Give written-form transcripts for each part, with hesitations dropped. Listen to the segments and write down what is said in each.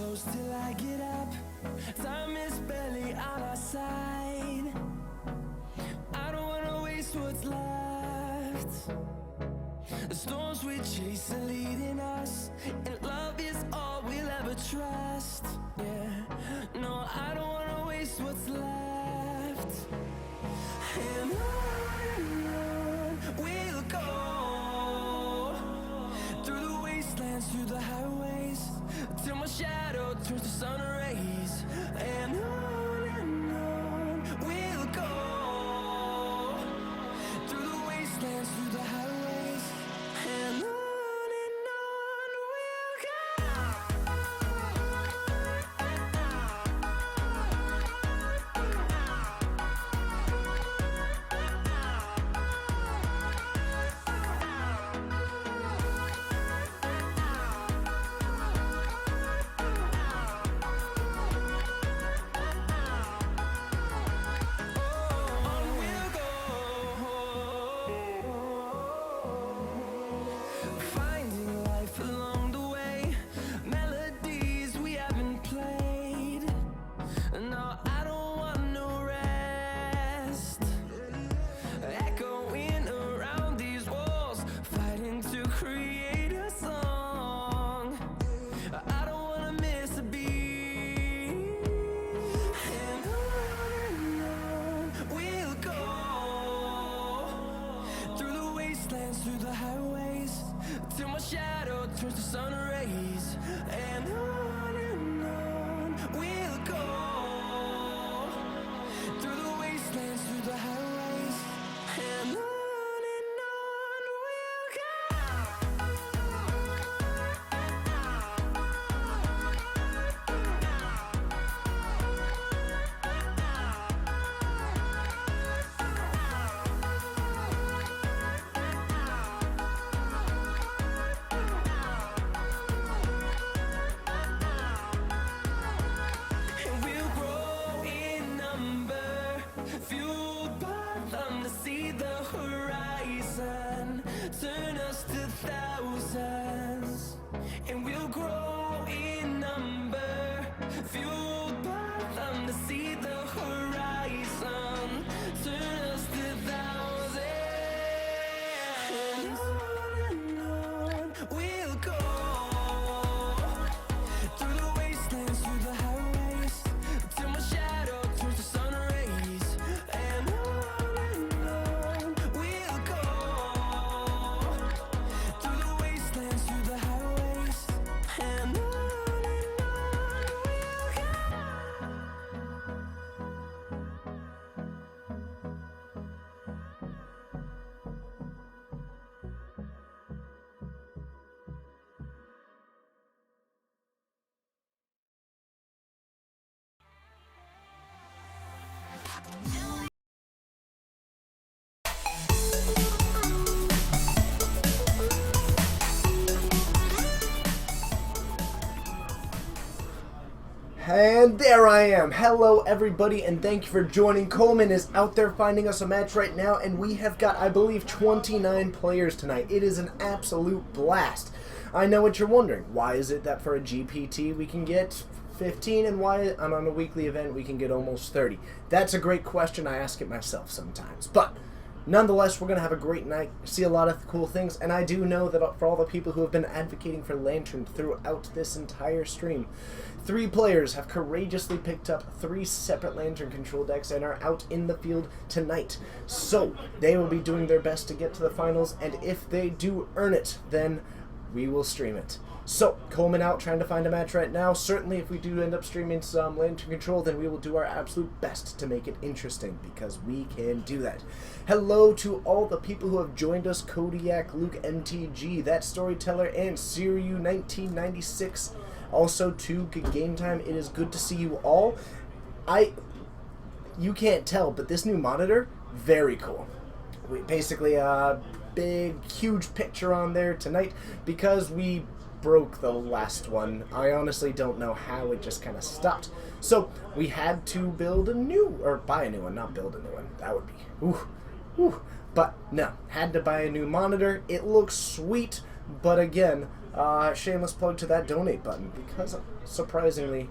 close till I get up. Time is barely on our side. I don't wanna waste what's left. The storms we chase are leading us, and love is all we'll ever trust. Yeah, no, I don't wanna waste what's left. And on we'll go, through the wastelands, through the highways, till my shadow turns to sun rays. And on we'll go, through the wastelands, through the highways, and on we'll go. And there I am. Hello, everybody, and thank you for joining. Coleman is out there finding us a match right now, and we have got, I believe, 29 players tonight. It is an absolute blast. I know what you're wondering. Why is it that for a GPT we can get 15, and why on a weekly event we can get almost 30? That's a great question. I ask it myself sometimes. But nonetheless, we're going to have a great night, see a lot of cool things, and I do know that for all the people who have been advocating for Lantern throughout this entire stream, 3 players have courageously picked up 3 separate Lantern control decks and are out in the field tonight. So, they will be doing their best to get to the finals, and if they do earn it, then we will stream it. So, Coleman out trying to find a match right now. Certainly, if we do end up streaming some Lantern Control, then we will do our absolute best to make it interesting, because we can do that. Hello to all the people who have joined us: Kodiak, Luke MTG, That Storyteller, and Siriu1996. Also to Game Time. It is good to see you all. You can't tell, but this new monitor, very cool. Basically, a big, huge picture on there tonight because we broke the last one. I honestly don't know how it just kind of stopped. So we had to build a new, or buy a new one, not build a new one. That would be, But no, had to buy a new monitor. It looks sweet, but again, shameless plug to that donate button, because surprisingly,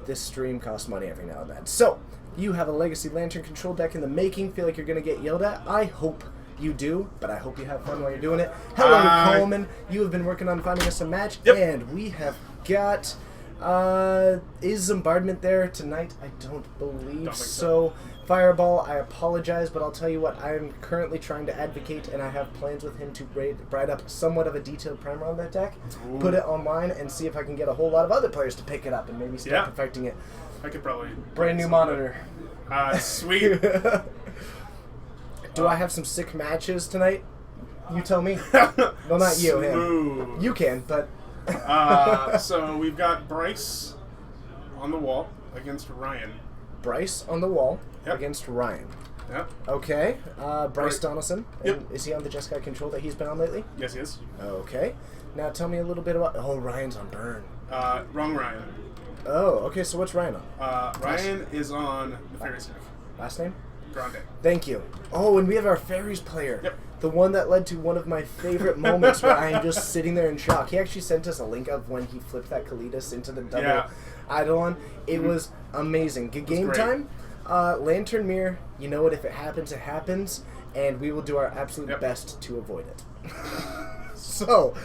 this stream costs money every now and then. So, you have a Legacy Lantern control deck in the making, feel like you're going to get yelled at? I hope you do, but I hope you have fun while you're doing it. Hello, Coleman. You have been working on finding us a match, and we have got, is Zombardment there tonight? I don't believe so. Fireball, I apologize, but I'll tell you what, I'm currently trying to advocate, and I have plans with him to write up somewhat of a detailed primer on that deck, put it online, and see if I can get a whole lot of other players to pick it up and maybe start perfecting it. I could probably... Brand new monitor. Sweet. Do I have some sick matches tonight? You tell me. Well, not you, him. You can, but... So we've got Bryce on the wall against Ryan. Bryce on the wall against Ryan. Yep. Okay. Bryce Donaldson. Yep. Is he on the Jeskai control that he's been on lately? Yes, he is. Okay. Now tell me a little bit about... Oh, Ryan's on Burn. Wrong Ryan. Oh, okay, so what's Ryan on? Ryan is on the Fairies deck. Last name? Grande. Thank you. Oh, and we have our Fairies player. Yep. The one that led to one of my favorite moments where I am just sitting there in shock. He actually sent us a link of when he flipped that Kalidas into the double Eidolon. It was amazing. Good game time. Lantern Mirror, you know what, if it happens, it happens, and we will do our absolute best to avoid it. So,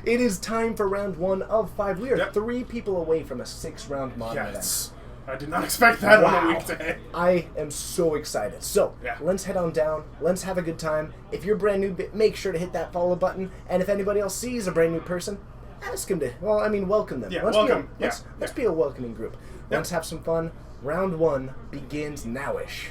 it is time for round 1 of 5. We are 3 people away from a 6-round mod event. I did not expect that on a weekday. I am so excited. So, let's head on down. Let's have a good time. If you're brand new, make sure to hit that follow button. And if anybody else sees a brand new person, ask them to, welcome them. Yeah, welcome. Let's be a welcoming group. Let's have some fun. Round 1 begins nowish.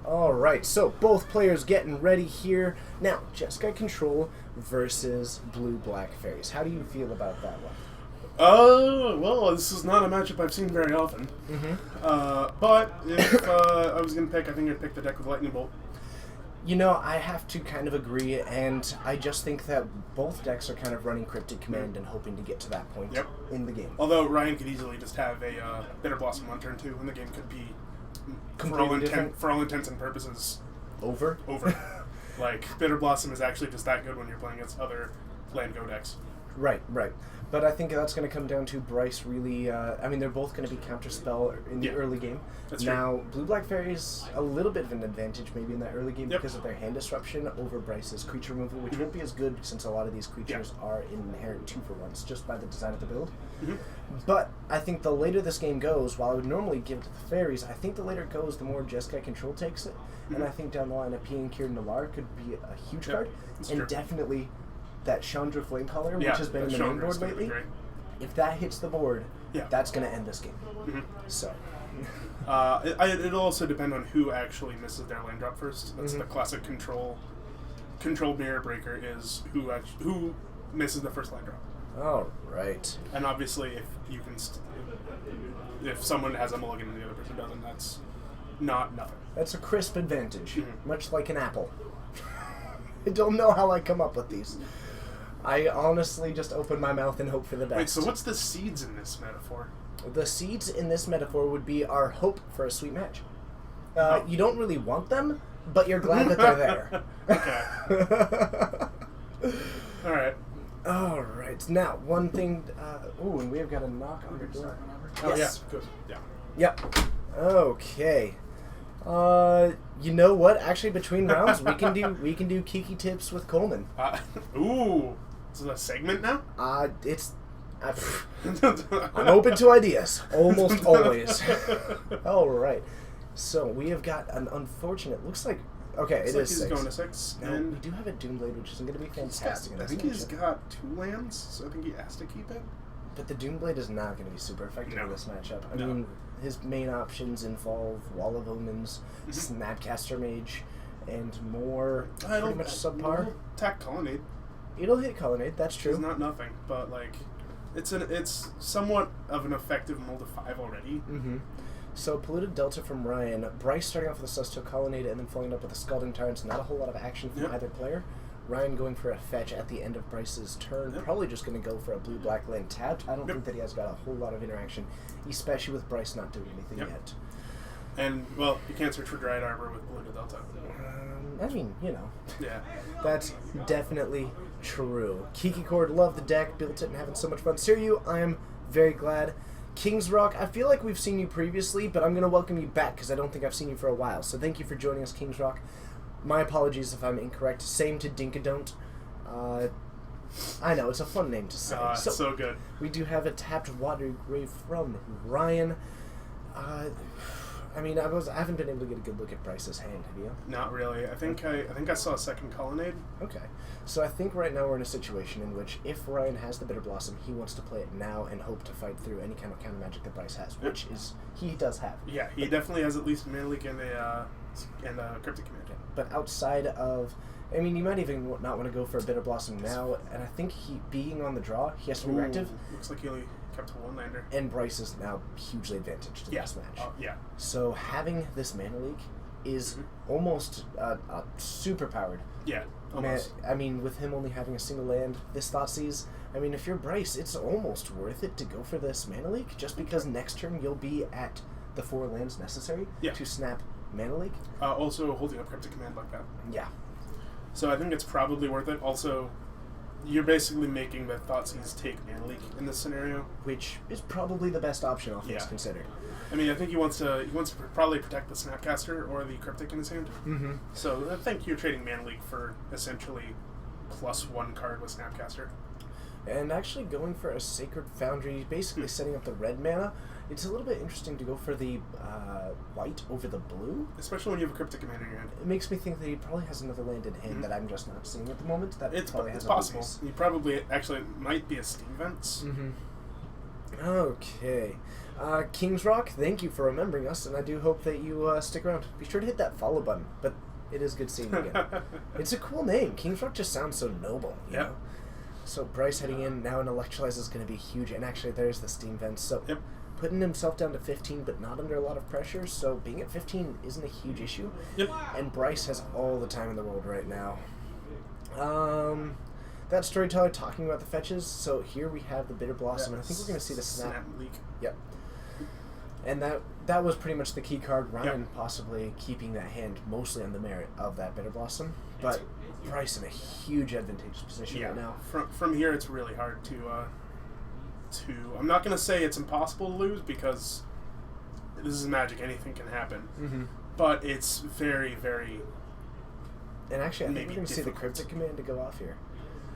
Alright, so both players getting ready here. Now, Jeskai Control versus Blue-Black Fairies. How do you feel about that one? Well, this is not a matchup I've seen very often. But if I was going to pick, I think I'd pick the deck with Lightning Bolt. You know, I have to kind of agree, and I just think that both decks are kind of running Cryptic Command and hoping to get to that point in the game. Although Ryan could easily just have a Bitter Blossom on turn 2, and the game could be, for all intents and purposes, over. Like, Bitter Blossom is actually just that good when you're playing against other land go decks. Right. But I think that's going to come down to Bryce really... they're both going to be Counterspell in the early game. That's now, Blue-Black Fairies, a little bit of an advantage maybe in that early game because of their hand disruption over Bryce's creature removal, which won't be as good since a lot of these creatures are inherent 2-for-1s just by the design of the build. But I think the later this game goes, while I would normally give it to the Fairies, I think the later it goes, the more Jeskai Control takes it. And I think down the line, a Piankir Nalar could be a huge card. And definitely... that Chandra Flamecaller, which has been in the main board lately, if that hits the board, that's going to end this game. So, it'll also depend on who actually misses their land drop first. That's the classic control mirror breaker, is who misses the first land drop. All right. And obviously, if you can, if someone has a mulligan and the other person doesn't, that's not nothing. That's a crisp advantage, Mhm. much like an apple. I don't know how I come up with these. I honestly just open my mouth and hope for the best. Wait, so what's the seeds in this metaphor? The seeds in this metaphor would be our hope for a sweet match. Oh. You don't really want them, but you're glad that they're there. Okay. All right. All right. Now, one thing. Ooh, and we have got a knock on the door. Oh Yes. yeah. Good. Yeah. Yep. Okay. You know what? Actually, between rounds, we can do Kiki tips with Coleman. Ooh. This is a segment now. I'm open to ideas, almost always. All right. So we have got an unfortunate. Looks like okay. Looks It like is he's 6. going to 6, Now, and we do have a Doomblade, which isn't going to be fantastic in I this think he's matchup. got 2 lands, so I think he has to keep it. But the Doomblade is not going to be super effective in No. this matchup. I No. mean, his main options involve Wall of Omens, Mm-hmm. Snapcaster Mage, and more pretty much subpar. Attack Colonnade. It'll hit Colonnade, that's true. It's not nothing, but like, it's somewhat of an effective mold of 5 already. Mm-hmm. So Polluted Delta from Ryan, Bryce starting off with a Susto Colonnade and then following up with a Scalding Torrents. Not a whole lot of action from Yep. either player. Ryan going for a fetch at the end of Bryce's turn. Yep. Probably just going to go for a blue-black land tapped. I don't Yep. think that he has got a whole lot of interaction, especially with Bryce not doing anything Yep. yet. And well, you can't search for Dryad Arbor with Polluted Delta. I mean, you know, Yeah. that's definitely true. Kiki Cord, love the deck, built it and having so much fun. Siryu, I am very glad. Kings Rock, I feel like we've seen you previously, but I'm going to welcome you back because I don't think I've seen you for a while. So thank you for joining us, Kings Rock. My apologies if I'm incorrect. Same to Dinkadon't. I know, it's a fun name to say. So good. We do have a tapped Watery Grave from Ryan. I mean, I haven't been able to get a good look at Bryce's hand, have you? Not really. I think I saw a second Colonnade. Okay. So I think right now we're in a situation in which if Ryan has the Bitter Blossom, he wants to play it now and hope to fight through any kind of counter magic that Bryce has, which is he does have. Yeah, he definitely has at least Mana Leak and a Cryptic Command. But outside of, I mean, you might even not want to go for a Bitter Blossom now, and I think he being on the draw, he has to be reactive, Looks like he only kept a 1-lander. and Bryce is now hugely advantaged in this match. Yeah. So having this Mana Leak is almost super powered. Yeah. Almost. I mean, with him only having a single land, this Thoughtseize, I mean, if you're Bryce, it's almost worth it to go for this Mana Leak, just because next turn you'll be at the 4 lands necessary to snap Mana Leak. Also holding up Cryptic Command like that. Yeah. So I think it's probably worth it. Also, you're basically making the Thoughtseize take Mana Leak in this scenario. Which is probably the best option, all things considered. I mean, I think he wants to probably protect the Snapcaster or the Cryptic in his hand. Mm-hmm. So I think you're trading Mana Leak for essentially +1 card with Snapcaster. And actually going for a Sacred Foundry, basically setting up the red mana, it's a little bit interesting to go for the white over the blue. Especially when you have a Cryptic Command in your hand. It makes me think that he probably has another land in hand that I'm just not seeing at the moment. That It's probably has possible. A You probably actually might be a Steam Vents. Mm-hmm. Okay. Kings Rock, thank you for remembering us, and I do hope that you stick around. Be sure to hit that follow button, but it is good seeing you again. It's a cool name. Kings Rock just sounds so noble, you know? So Bryce heading in, now an Electrolyze is going to be huge, and actually there's the Steam Vents, so putting himself down to 15 but not under a lot of pressure, so being at 15 isn't a huge issue. And Bryce has all the time in the world right now. That Storyteller talking about the fetches, so here we have the Bitter Blossom, and I think we're going to see the Snap Leak. Yep. And that was pretty much the key card. Ryan possibly keeping that hand mostly on the merit of that Bitter Blossom, but Bryce in a huge advantageous position right now. From here, it's really hard to. I'm not going to say it's impossible to lose because this is Magic. Anything can happen. Mm-hmm. But it's very, very. And actually, I think maybe we're going to see the difficult. Cryptic Command to go off here.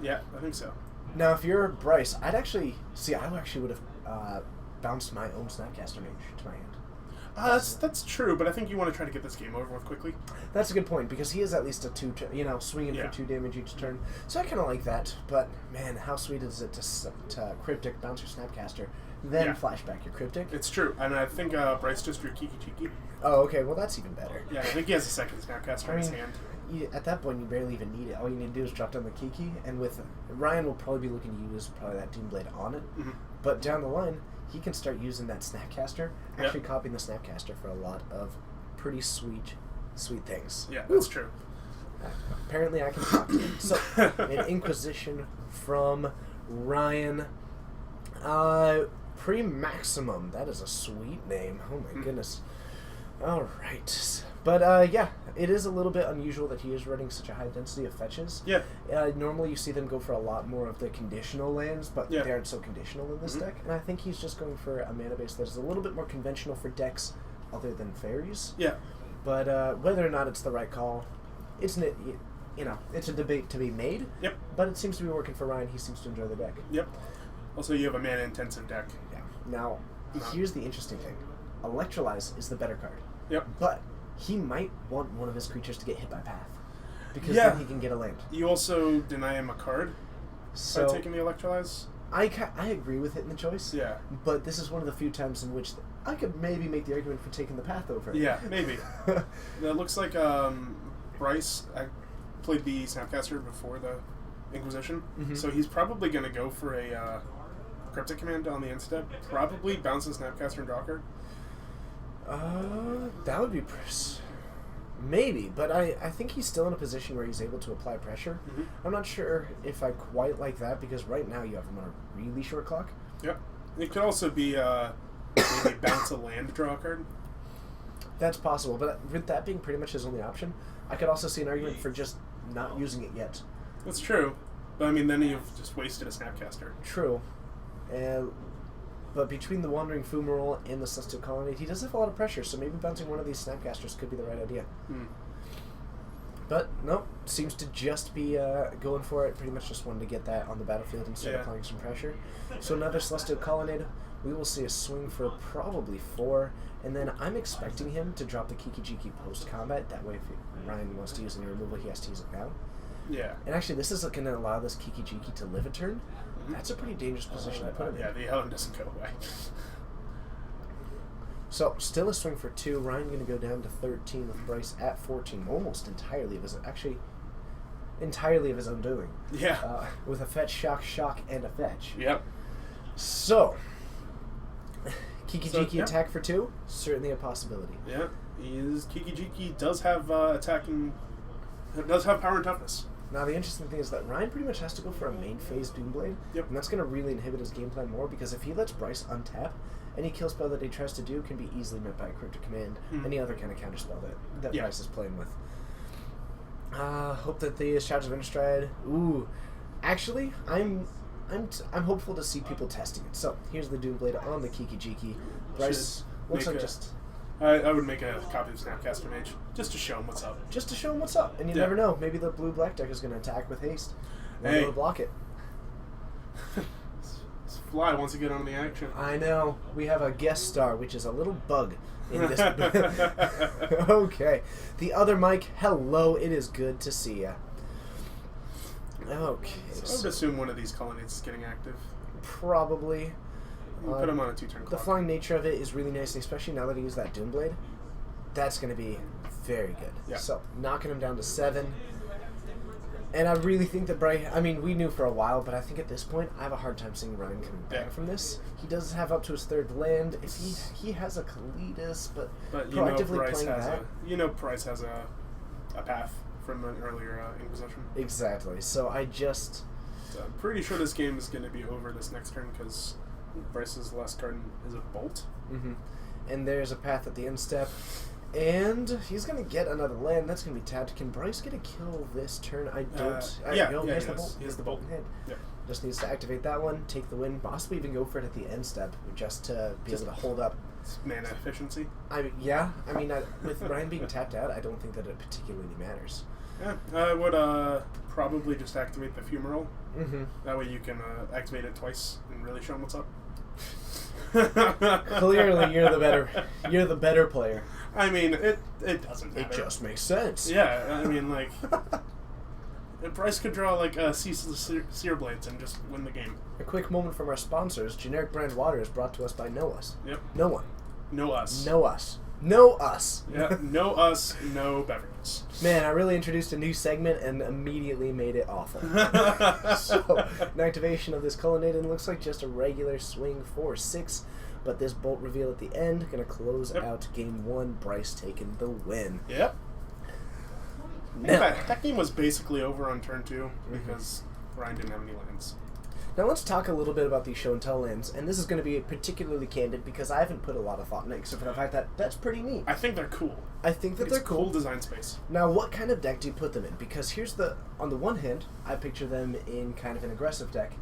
Yeah, I think so. Now, if you're Bryce, I actually would have bounced my own Snapcaster Mage to my hand. That's true, but I think you want to try to get this game over with quickly. That's a good point, because he is at least a 2, swinging for 2 damage each turn. So I kind of like that, but man, how sweet is it to Cryptic bounce your Snapcaster, then Yeah. flashback your Cryptic. It's true. And I think Bryce just drew Kiki Jiki. Oh, okay. Well, that's even better. Yeah, I think he has a second Snapcaster in his hand. At that point, you barely even need it. All you need to do is drop down the Kiki, and with Ryan will probably be looking to use probably that Doomblade on it. Mhm. But down the line, he can start using that Snapcaster, Yep. actually copying the Snapcaster for a lot of pretty sweet things. Yeah, that's true. Apparently, I can talk to him. So, an Inquisition from Ryan. Pre-Maximum. That is a sweet name. Oh my goodness. All right. But, yeah, it is a little bit unusual that he is running such a high density of fetches. Yeah. Normally you see them go for a lot more of the conditional lands, but Yeah. they aren't so conditional in this deck. And I think he's just going for a mana base that is a little bit more conventional for decks other than fairies. Yeah. But whether or not it's the right call, it's a debate to be made. Yep. But it seems to be working for Ryan. He seems to enjoy the deck. Yep. Also, you have a mana-intensive deck. Yeah. Now, here's the interesting thing. Electrolyze is the better card. Yep. But he might want one of his creatures to get hit by Path. Because Yeah. then he can get a land. You also deny him a card So by taking the Electrolyze. I agree with it in the choice. Yeah. But this is one of the few times in which I could maybe make the argument for taking the Path over. Yeah, maybe. It looks like Bryce played the Snapcaster before the Inquisition, so he's probably going to go for a Cryptic command on the end step. Probably bounce the Snapcaster and draw a card. That would be maybe, but I think he's still in a position where he's able to apply pressure. I'm not sure if I quite like that because right now you have him on a really short clock. Yep. It could also be maybe bounce a land, draw a card. That's possible, but with that being pretty much his only option, I could also see an argument for just not using it yet. That's true. But I mean, then you've just wasted a Snapcaster. True. But between the Wandering Fumarole and the Celestial Colonnade, he does have a lot of pressure, so maybe bouncing one of these Snapcasters could be the right idea. But, nope, seems to just be going for it. Pretty much just wanted to get that on the battlefield and start applying some pressure. So another Celestial Colonnade. We will see a swing for probably 4, and then I'm expecting him to drop the Kiki Jiki post-combat. That way, if Ryan wants to use any removal, he has to use it now. Yeah. And actually, this is going to allow this Kiki Jiki to live a turn. That's a pretty dangerous position to put him in. Yeah, the Helen doesn't go away. So, still a swing for 2. Ryan going to go down to 13 with Bryce at 14. Almost entirely of his own doing. Yeah. With a fetch, shock, and a fetch. Yep. So, Kiki Jiki yeah. attack for 2? Certainly a possibility. Yeah. Kiki Jiki does have attacking. Does have power and toughness. Now, the interesting thing is that Ryan pretty much has to go for a main phase Doomblade. Yep. And that's going to really inhibit his game plan more because if he lets Bryce untap, any kill spell that he tries to do can be easily met by a Cryptic Command, any other kind of counter spell that Bryce is playing with. Hope that the Shadows of Innistrad. Ooh, actually, I'm hopeful to see people testing it. So here's the Doomblade on the Kiki Jiki. Bryce looks like I would make a copy of Snapcaster Mage just to show him what's up. just to show him what's up, and you never know. Maybe the blue-black deck is going to attack with haste. Hey. We'll block it. Fly once you get on the action. I know. We have a guest star, which is a little bug in this. Okay. The other Mike, hello. It is good to see ya. Okay. So I would assume one of these colonnades is getting active. Probably. You put him on a 2-turn clock. The flying nature of it is really nice, and especially now that he used that Doomblade. That's going to be very good. Yeah. So, knocking him down to 7. And I really think that Bryce, I mean, we knew for a while, but I think at this point, I have a hard time seeing Ryan coming back from this. He does have up to his 3rd land. If he has a Kalidas, but proactively playing that. Bryce has a path from an earlier Inquisition. Exactly. So I'm pretty sure this game is going to be over this next turn because Bryce's last card is a Bolt. Mm-hmm. And there's a path at the end step. And he's going to get another land. That's going to be tapped. Can Bryce get a kill this turn? I don't. He has the Bolt. Yep. Just needs to activate that one, take the win, possibly even go for it at the end step just to be able to hold up. It's mana efficiency. With Ryan being tapped out, I don't think that it particularly matters. Yeah, I would probably just activate the Fumarole. Mm-hmm. That way you can activate it twice and really show him what's up. Clearly, you're the better player. I mean, it doesn't matter. It just makes sense. Yeah, I mean, like, And Bryce could draw like ceaseless sear blades and just win the game. A quick moment from our sponsors. Generic brand water is brought to us by Know Us. Yep. No one. No us. Know Us. Know Us. Yeah. No us. No beverages. Man, I really introduced a new segment and immediately made it awful. So, an activation of this Cullinan looks like just a regular swing for 6, but this bolt reveal at the end going to close out game 1. Bryce taking the win. Yep. Now, That game was basically over on turn 2 because Ryan didn't have any lands. now let's talk a little bit about these show and tell lands, and this is going to be particularly candid because I haven't put a lot of thought in it, except for the fact that that's pretty neat. I think they're cool. I think that It's they're cool. design space. Now, what kind of deck do you put them in? Because here's the... On the one hand, I picture them in kind of an aggressive deck.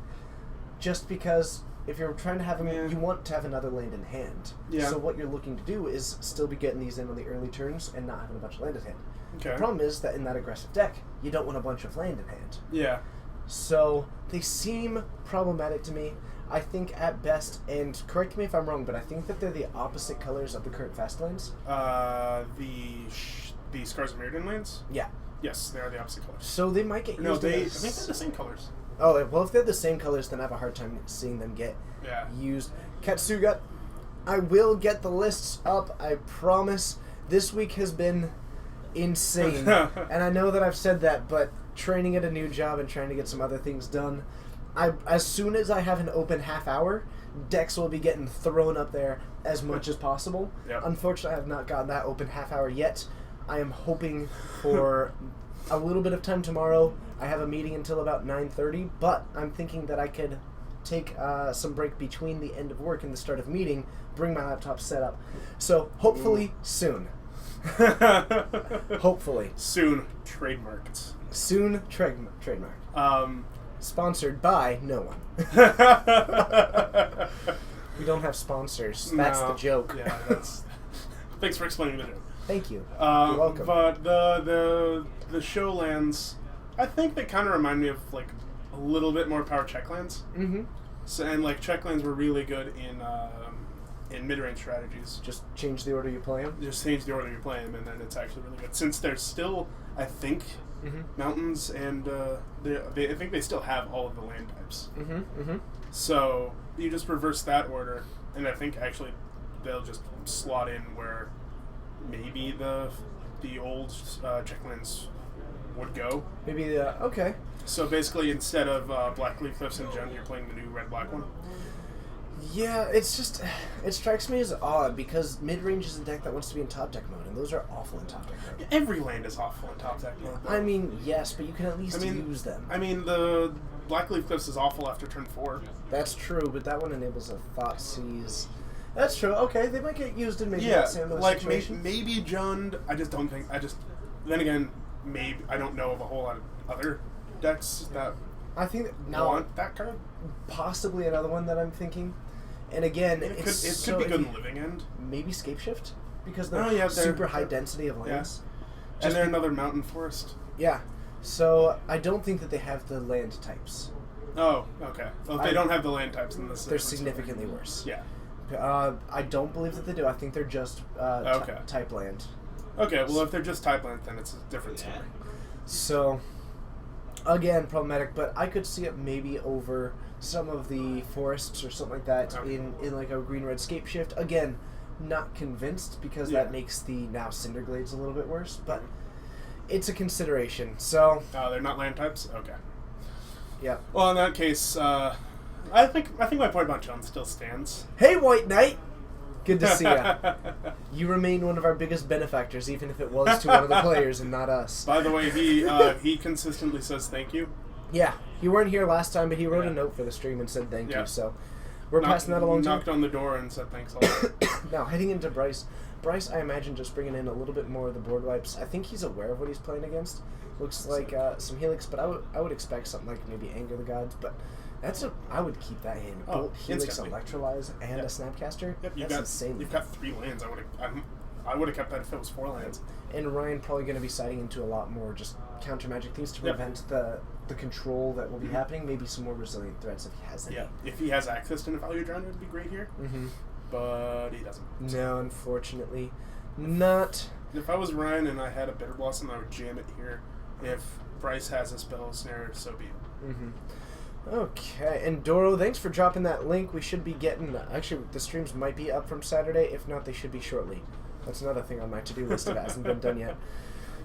Just because if you're trying to have them... Yeah. You want to have another land in hand. Yeah. So what you're looking to do is still be getting these in on the early turns and not having a bunch of land in hand. Okay. The problem is that in that aggressive deck, you don't want a bunch of land in hand. Yeah. So they seem problematic to me. I think at best, and correct me if I'm wrong, but I think that they're the opposite colors of the current fast lands. The Scars of Mirrodin lands? Yeah. Yes, they are the opposite colors. So they might get used No, in I as- think they're the same colors. Oh, well, if they're the same colors, then I have a hard time seeing them get Yeah. used. Katsuga, I will get the lists up, I promise. This week has been insane. And I know that I've said that, but training at a new job and trying to get some other things done, as soon as I have an open half hour, decks will be getting thrown up there as much as possible. Yep. Unfortunately, I have not gotten that open half hour yet. I am hoping for a little bit of time tomorrow. I have a meeting until about 9:30, but I'm thinking that I could take some break between the end of work and the start of meeting, bring my laptop set up. So hopefully soon. Hopefully. Soon trademarked. Soon trademark. Sponsored by no one. We don't have sponsors. That's No. the joke. Yeah, that's. Thanks for explaining the joke. Thank you. You're welcome. But the show lands, I think they kind of remind me of like a little bit more power check lands. Mm-hmm. So, and like check lands were really good in mid range strategies. Just change the order you play them. Just change the order you play them, and then it's actually really good. Since there's still, I think, mountains and I think they still have all of the land types. Mm-hmm. Mm-hmm. So you just reverse that order, and I think actually they'll just slot in where maybe the old checklands would go. Maybe okay. So basically, instead of Blackleaf Cliffs and Gen, you're playing the new red-black one. Yeah, it's just it strikes me as odd because mid range is a deck that wants to be in top deck mode, and those are awful in top deck mode. Every land is awful in top deck mode. I mean, yes, but you can at least use them. I mean, the Blackleaf Cliffs is awful after turn 4. That's true, but that one enables a Thought Seize. That's true. Okay, they might get used in maybe Yeah, that similar like situation. maybe Jund. I just don't think. Then again, maybe I don't know of a whole lot of other decks that I think that now want that card. possibly another one that I'm thinking. And again, It could so be if good you- in Living End. Maybe Scapeshift because Oh, they're yeah, they're- super high density of Yeah. lands. And they're another mountain forest. Yeah. So I don't think that they have the land types. Oh, okay. Well, if they I- don't have the land types, then this is They're significantly worse. Yeah. I don't believe that they do. I think they're just Okay. type land. Okay, well, if they're just type land, then it's a different story. So, again, problematic, but I could see it maybe over some of the forests or something like that Okay. in like a green-red scape shift. Again, not convinced because Yeah. that makes the now Cinderglades a little bit worse, but it's a consideration. So, They're not land types? Okay. yeah. Well, in that case, I think my point about John still stands. Hey, White Knight! Good to see ya. You remain one of our biggest benefactors, even if it was to one of the players and not us. By the way, he consistently says thank you. Yeah, you weren't here last time, but he wrote Yeah. a note for the stream and said thank Yeah. you, so we're passing that along to him. Knocked on the door and said thanks a lot. Now, heading into Bryce. Bryce, I imagine, just bringing in a little bit more of the board wipes. I think he's aware of what he's playing against. Looks like some Helix, but I would expect something like maybe Anger the Gods, but I would keep that hand. Oh, Bolt, Helix, instantly. Electrolyze, and Yep. a Snapcaster. Yep, That's insane. You've got 3 lands. I would have kept that if it was 4 lands. And Ryan probably going to be siding into a lot more just counter magic things to Yep. prevent the control that will be happening. Maybe some more resilient threats if he has any. Yeah, if he has access to Value Drown, it would be great here. Mm-hmm. But he doesn't. No, unfortunately, not. If I was Ryan and I had a Bitter Blossom, I would jam it here. If Bryce has a spell snare, so be it. Mm-hmm. Okay, and Doro, thanks for dropping that link. We should be getting... Actually, the streams might be up from Saturday. If not, they should be shortly. That's another thing on my to-do list that hasn't been done yet.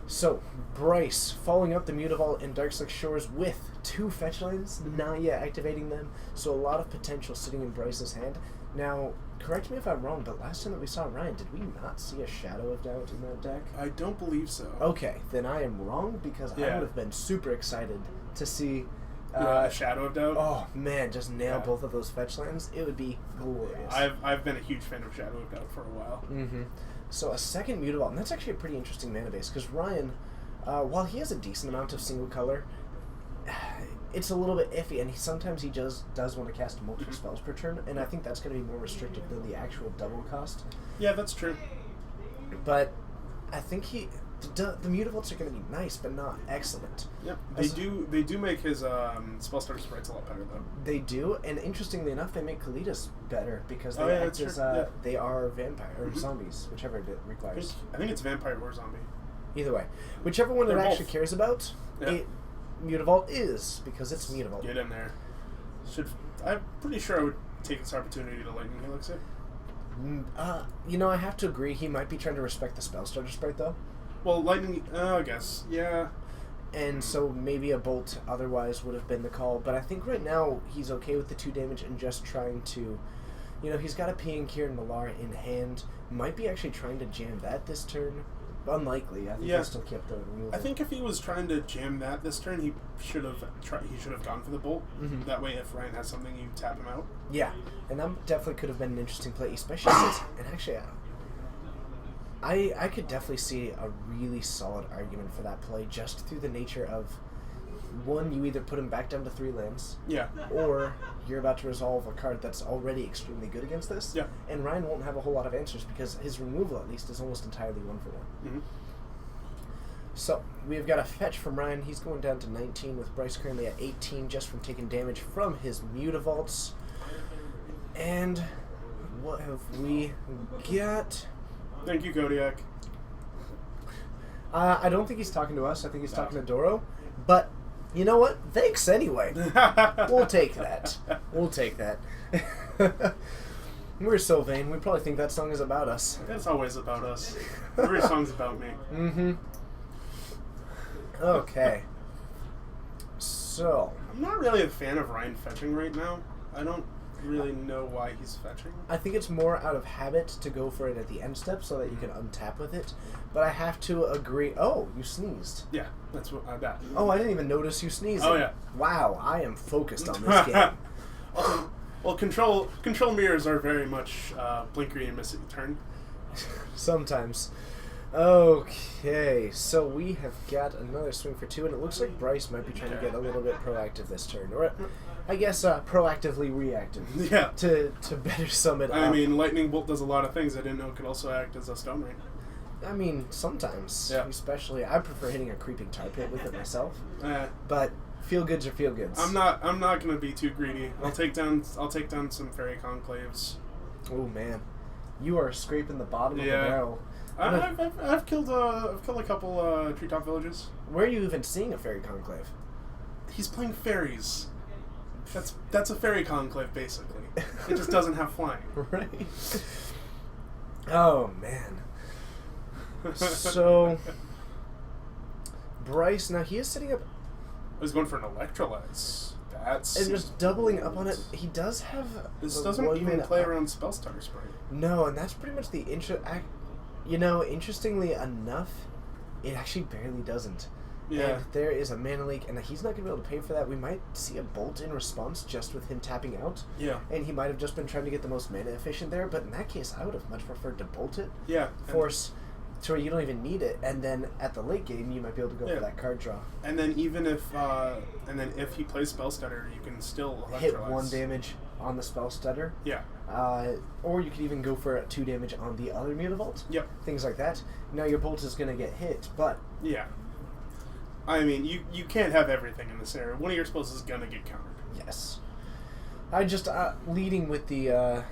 So, Bryce, following up the Mutavault and Darkslick Shores with 2 fetch lands, not yet activating them, so a lot of potential sitting in Bryce's hand. Now, correct me if I'm wrong, but last time that we saw Ryan, did we not see a Shadow of Doubt in that deck? I don't believe so. Okay, then I am wrong, because I Yeah. would have been super excited to see... Shadow of Doubt. Oh man, just nail Yeah. both of those fetch lands. It would be glorious. I've been a huge fan of Shadow of Doubt for a while. Mm-hmm. So a second Mutavault, and that's actually a pretty interesting mana base, because Ryan, while he has a decent amount of single color, it's a little bit iffy, and sometimes he does want to cast multiple spells per turn, and I think that's going to be more restrictive than the actual double cost. Yeah, that's true. But I think the Mutavaults are going to be nice, but not excellent. Yep, they do make his spell starter sprites a lot better though. They do, and interestingly enough, they make Kalidas better because they that's act as true. Yeah. they are vampire or zombies, whichever it requires. I think it's vampire or zombie. Either way, whichever one They're it actually both. cares about, Yeah. Mutavault is because it's Mutavault. Get in there. I'm pretty sure I would take this opportunity to Lightning Helix it. I have to agree. He might be trying to respect the spell starter sprite though, Well, Lightning, I guess, yeah. and so maybe a bolt otherwise would have been the call. But I think right now he's okay with the 2 damage and just trying to, he's got a Pian Kieran Malar in hand. Might be actually trying to jam that this turn. Unlikely. I think Yeah. he'll still keep the removal. I think if he was trying to jam that this turn, he should have gone for the bolt. Mhm. That way, if Ryan has something, you tap him out. Yeah, and that definitely could have been an interesting play, especially since, and actually, I could definitely see a really solid argument for that play just through the nature of, one, you either put him back down to 3 lands, Yeah. or you're about to resolve a card that's already extremely good against this, Yeah. and Ryan won't have a whole lot of answers because his removal, at least, is almost entirely 1-for-1. Mm-hmm. So, we've got a fetch from Ryan. He's going down to 19 with Bryce currently at 18 just from taking damage from his Mutavaults. And what have we got? Thank you, Kodiak. I don't think he's talking to us. I think he's talking to Doro. But, you know what? Thanks anyway. We'll take that. We'll take that. We're so vain. We probably think that song is about us. That's always about us. Every song's about me. Mm-hmm. Okay. So, I'm not really a fan of Ryan fetching right now. I don't really know why he's fetching. I think it's more out of habit to go for it at the end step so that you can untap with it. But I have to agree. Oh, you sneezed. Yeah, that's what that. Oh, I didn't even notice you sneezing. Oh, yeah. Wow, I am focused on this game. Well, control mirrors are very much blinkery and miss it turn. Sometimes. Okay, so we have got another swing for 2, and it looks like Bryce might be trying to get a little bit proactive this turn. Or, I guess, proactively reactive. Yeah. To better sum it up. I mean, Lightning Bolt does a lot of things. I didn't know it could also act as a Stone Rain. I mean, sometimes. Yeah. Especially, I prefer hitting a creeping tar pit with it myself. Uh, But feel goods are feel goods. I'm not gonna be too greedy. I'll take down some Fairy Conclaves. Oh man, you are scraping the bottom of the Yeah. barrel. I've killed a couple treetop villages. Where are you even seeing a fairy conclave? He's playing fairies. That's a fairy conclave basically. It just doesn't have flying. Right. Oh man. So Bryce, now he is setting up I was going for an Electrolytes. That's and just doubling up on it. He does have. this the doesn't one even mana play up. around Spellstarter Sprite. No, and that's pretty much the interestingly enough, it actually barely doesn't. Yeah. And there is a mana leak, and he's not going to be able to pay for that. We might see a bolt in response just with him tapping out. Yeah. And he might have just been trying to get the most mana efficient there, but in that case, I would have much preferred to bolt it, Yeah. force to where you don't even need it, and then at the late game, you might be able to go Yeah. for that card draw. And then even if he plays Spellstutter, you can still Hit Electrolytes. 1 damage on the spell stutter, Yeah. or you could even go for 2 damage on the other Mutavault. Yep. Things like that. Now your bolt is going to get hit, but Yeah. I mean, you can't have everything in this area. One of your spells is gonna get countered. yes. I just, leading with the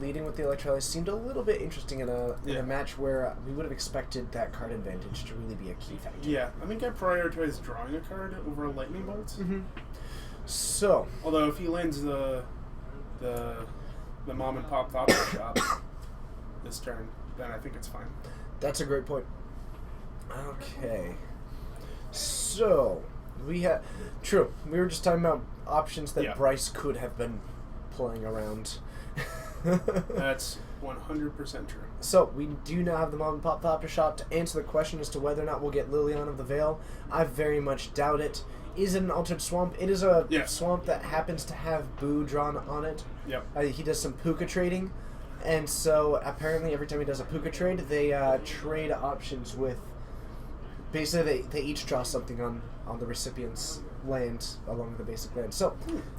leading with the Electrolyze seemed a little bit interesting in a Yeah. match where we would have expected that card advantage to really be a key factor. Yeah, I think I prioritize drawing a card over a Lightning Bolt. Mm-hmm. So, Although if he lands the mom and pop Thopter shop this turn, then I think it's fine. that's a great point. Okay. So, we had... True. We were just talking about options that Yeah. Bryce could have been playing around. That's 100% true. So, we do now have the Mom and Pop Thopter shop. To answer the question as to whether or not we'll get Liliana of the Veil, I very much doubt it. Is it an altered swamp? It is a Yeah. swamp that happens to have Boo drawn on it. Yep. He does some Puka trading, and so apparently every time he does a Puka trade, they trade options with... Basically, they each draw something on the recipient's land along with the basic land. So,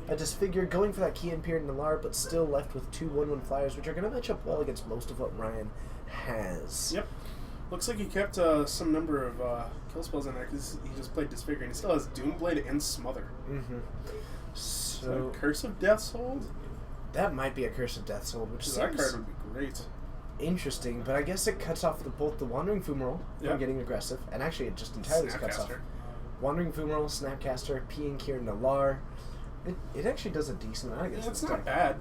I just figured going for that Key and Pier Nalar, but still left with 2 1/1 flyers, which are going to match up well against most of what Ryan has. Yep. Looks like he kept some number of kill spells in there because he just played Disfigure, and he still has Doomblade and Smother. Mm-hmm. So, So, Curse of Death's Hold? that might be a Curse of Death's Hold, which That seems card would be great. interesting, but I guess it cuts off both the Wandering Fumarole Yeah. from getting aggressive, and actually it just entirely cuts off Snapcaster. Wandering Fumarole, Snapcaster, P and Kier Nalar. It actually does a decent amount against Yeah, it's this not deck. bad.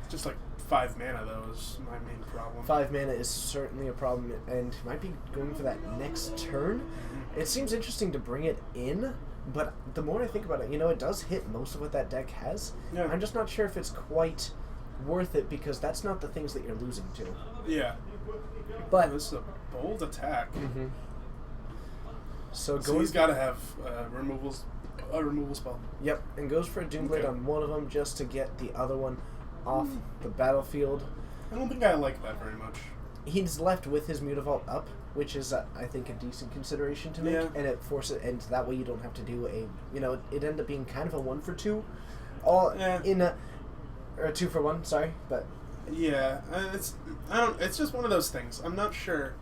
Just like 5 mana, though, is my main problem. 5 mana is certainly a problem, and might be going for that next turn. Mm-hmm. It seems interesting to bring it in, but the more I think about it, it does hit most of what that deck has. Yeah. I'm just not sure if it's quite worth it, because that's not the things that you're losing to. Yeah. But This is a bold attack. Mhm. So So going, he's got to have a removal spell. yep, and goes for a Doomblade Okay. on one of them just to get the other one off the battlefield. I don't think I like that very much. He's left with his Mutavault up, which is, I think, a decent consideration to make, Yeah. and it forces, and that way you don't have to do a, it ended up being kind of a 1-for-2, all Yeah. in a, or a 2-for-1, sorry, but Yeah, it's just one of those things. I'm not sure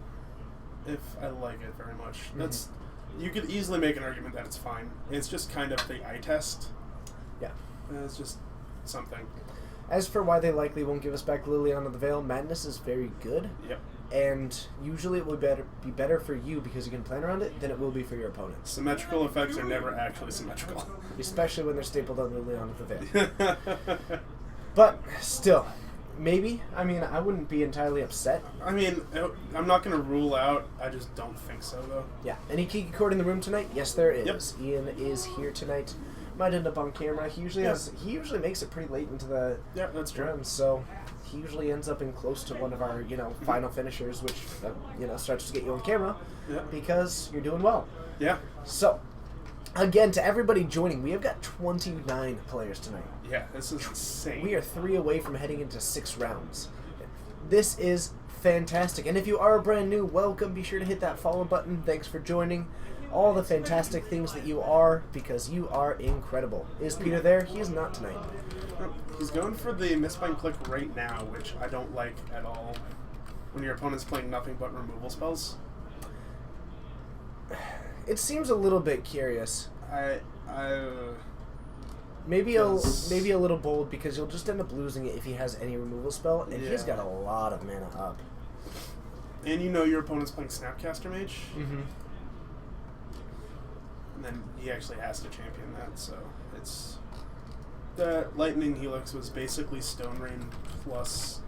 if I like it very much. That's you could easily make an argument that it's fine. It's just kind of the eye test. yeah. It's just something. As for why they likely won't give us back Liliana of the Veil, Madness is very good, Yep. and usually it would be better for you because you can plan around it than it will be for your opponents, Symmetrical effects are never actually symmetrical. especially when they're stapled on Liliana of the Veil. But still, maybe. I mean, I wouldn't be entirely upset. I mean, I'm not going to rule out. I just don't think so, though. Yeah. Any Kiki Cord in the room tonight? Yes, there is. Yep. Ian is here tonight. Might end up on camera. He usually Yeah. he usually makes it pretty late into the Yeah, that's true. run, so he usually ends up in close to one of our final finishers, which starts to get you on camera Yeah. because you're doing well. Yeah. So, again, to everybody joining, we have got 29 players tonight. Yeah, this is insane. We are 3 away from heading into 6 rounds. This is fantastic. And if you are brand new, welcome. Be sure to hit that follow button. Thanks for joining. All the fantastic things that you are, because you are incredible. Is Peter there? He is not tonight. No, he's going for the Mistbind Click right now, which I don't like at all. When your opponent's playing nothing but removal spells. It seems a little bit curious. Maybe Because- maybe a little bold, because you'll just end up losing it if he has any removal spell, and he's Yeah. got a lot of mana up. And your opponent's playing Snapcaster Mage, Mm-hmm. and then he actually has to champion that, so it's... The Lightning Helix was basically Stone Rain plus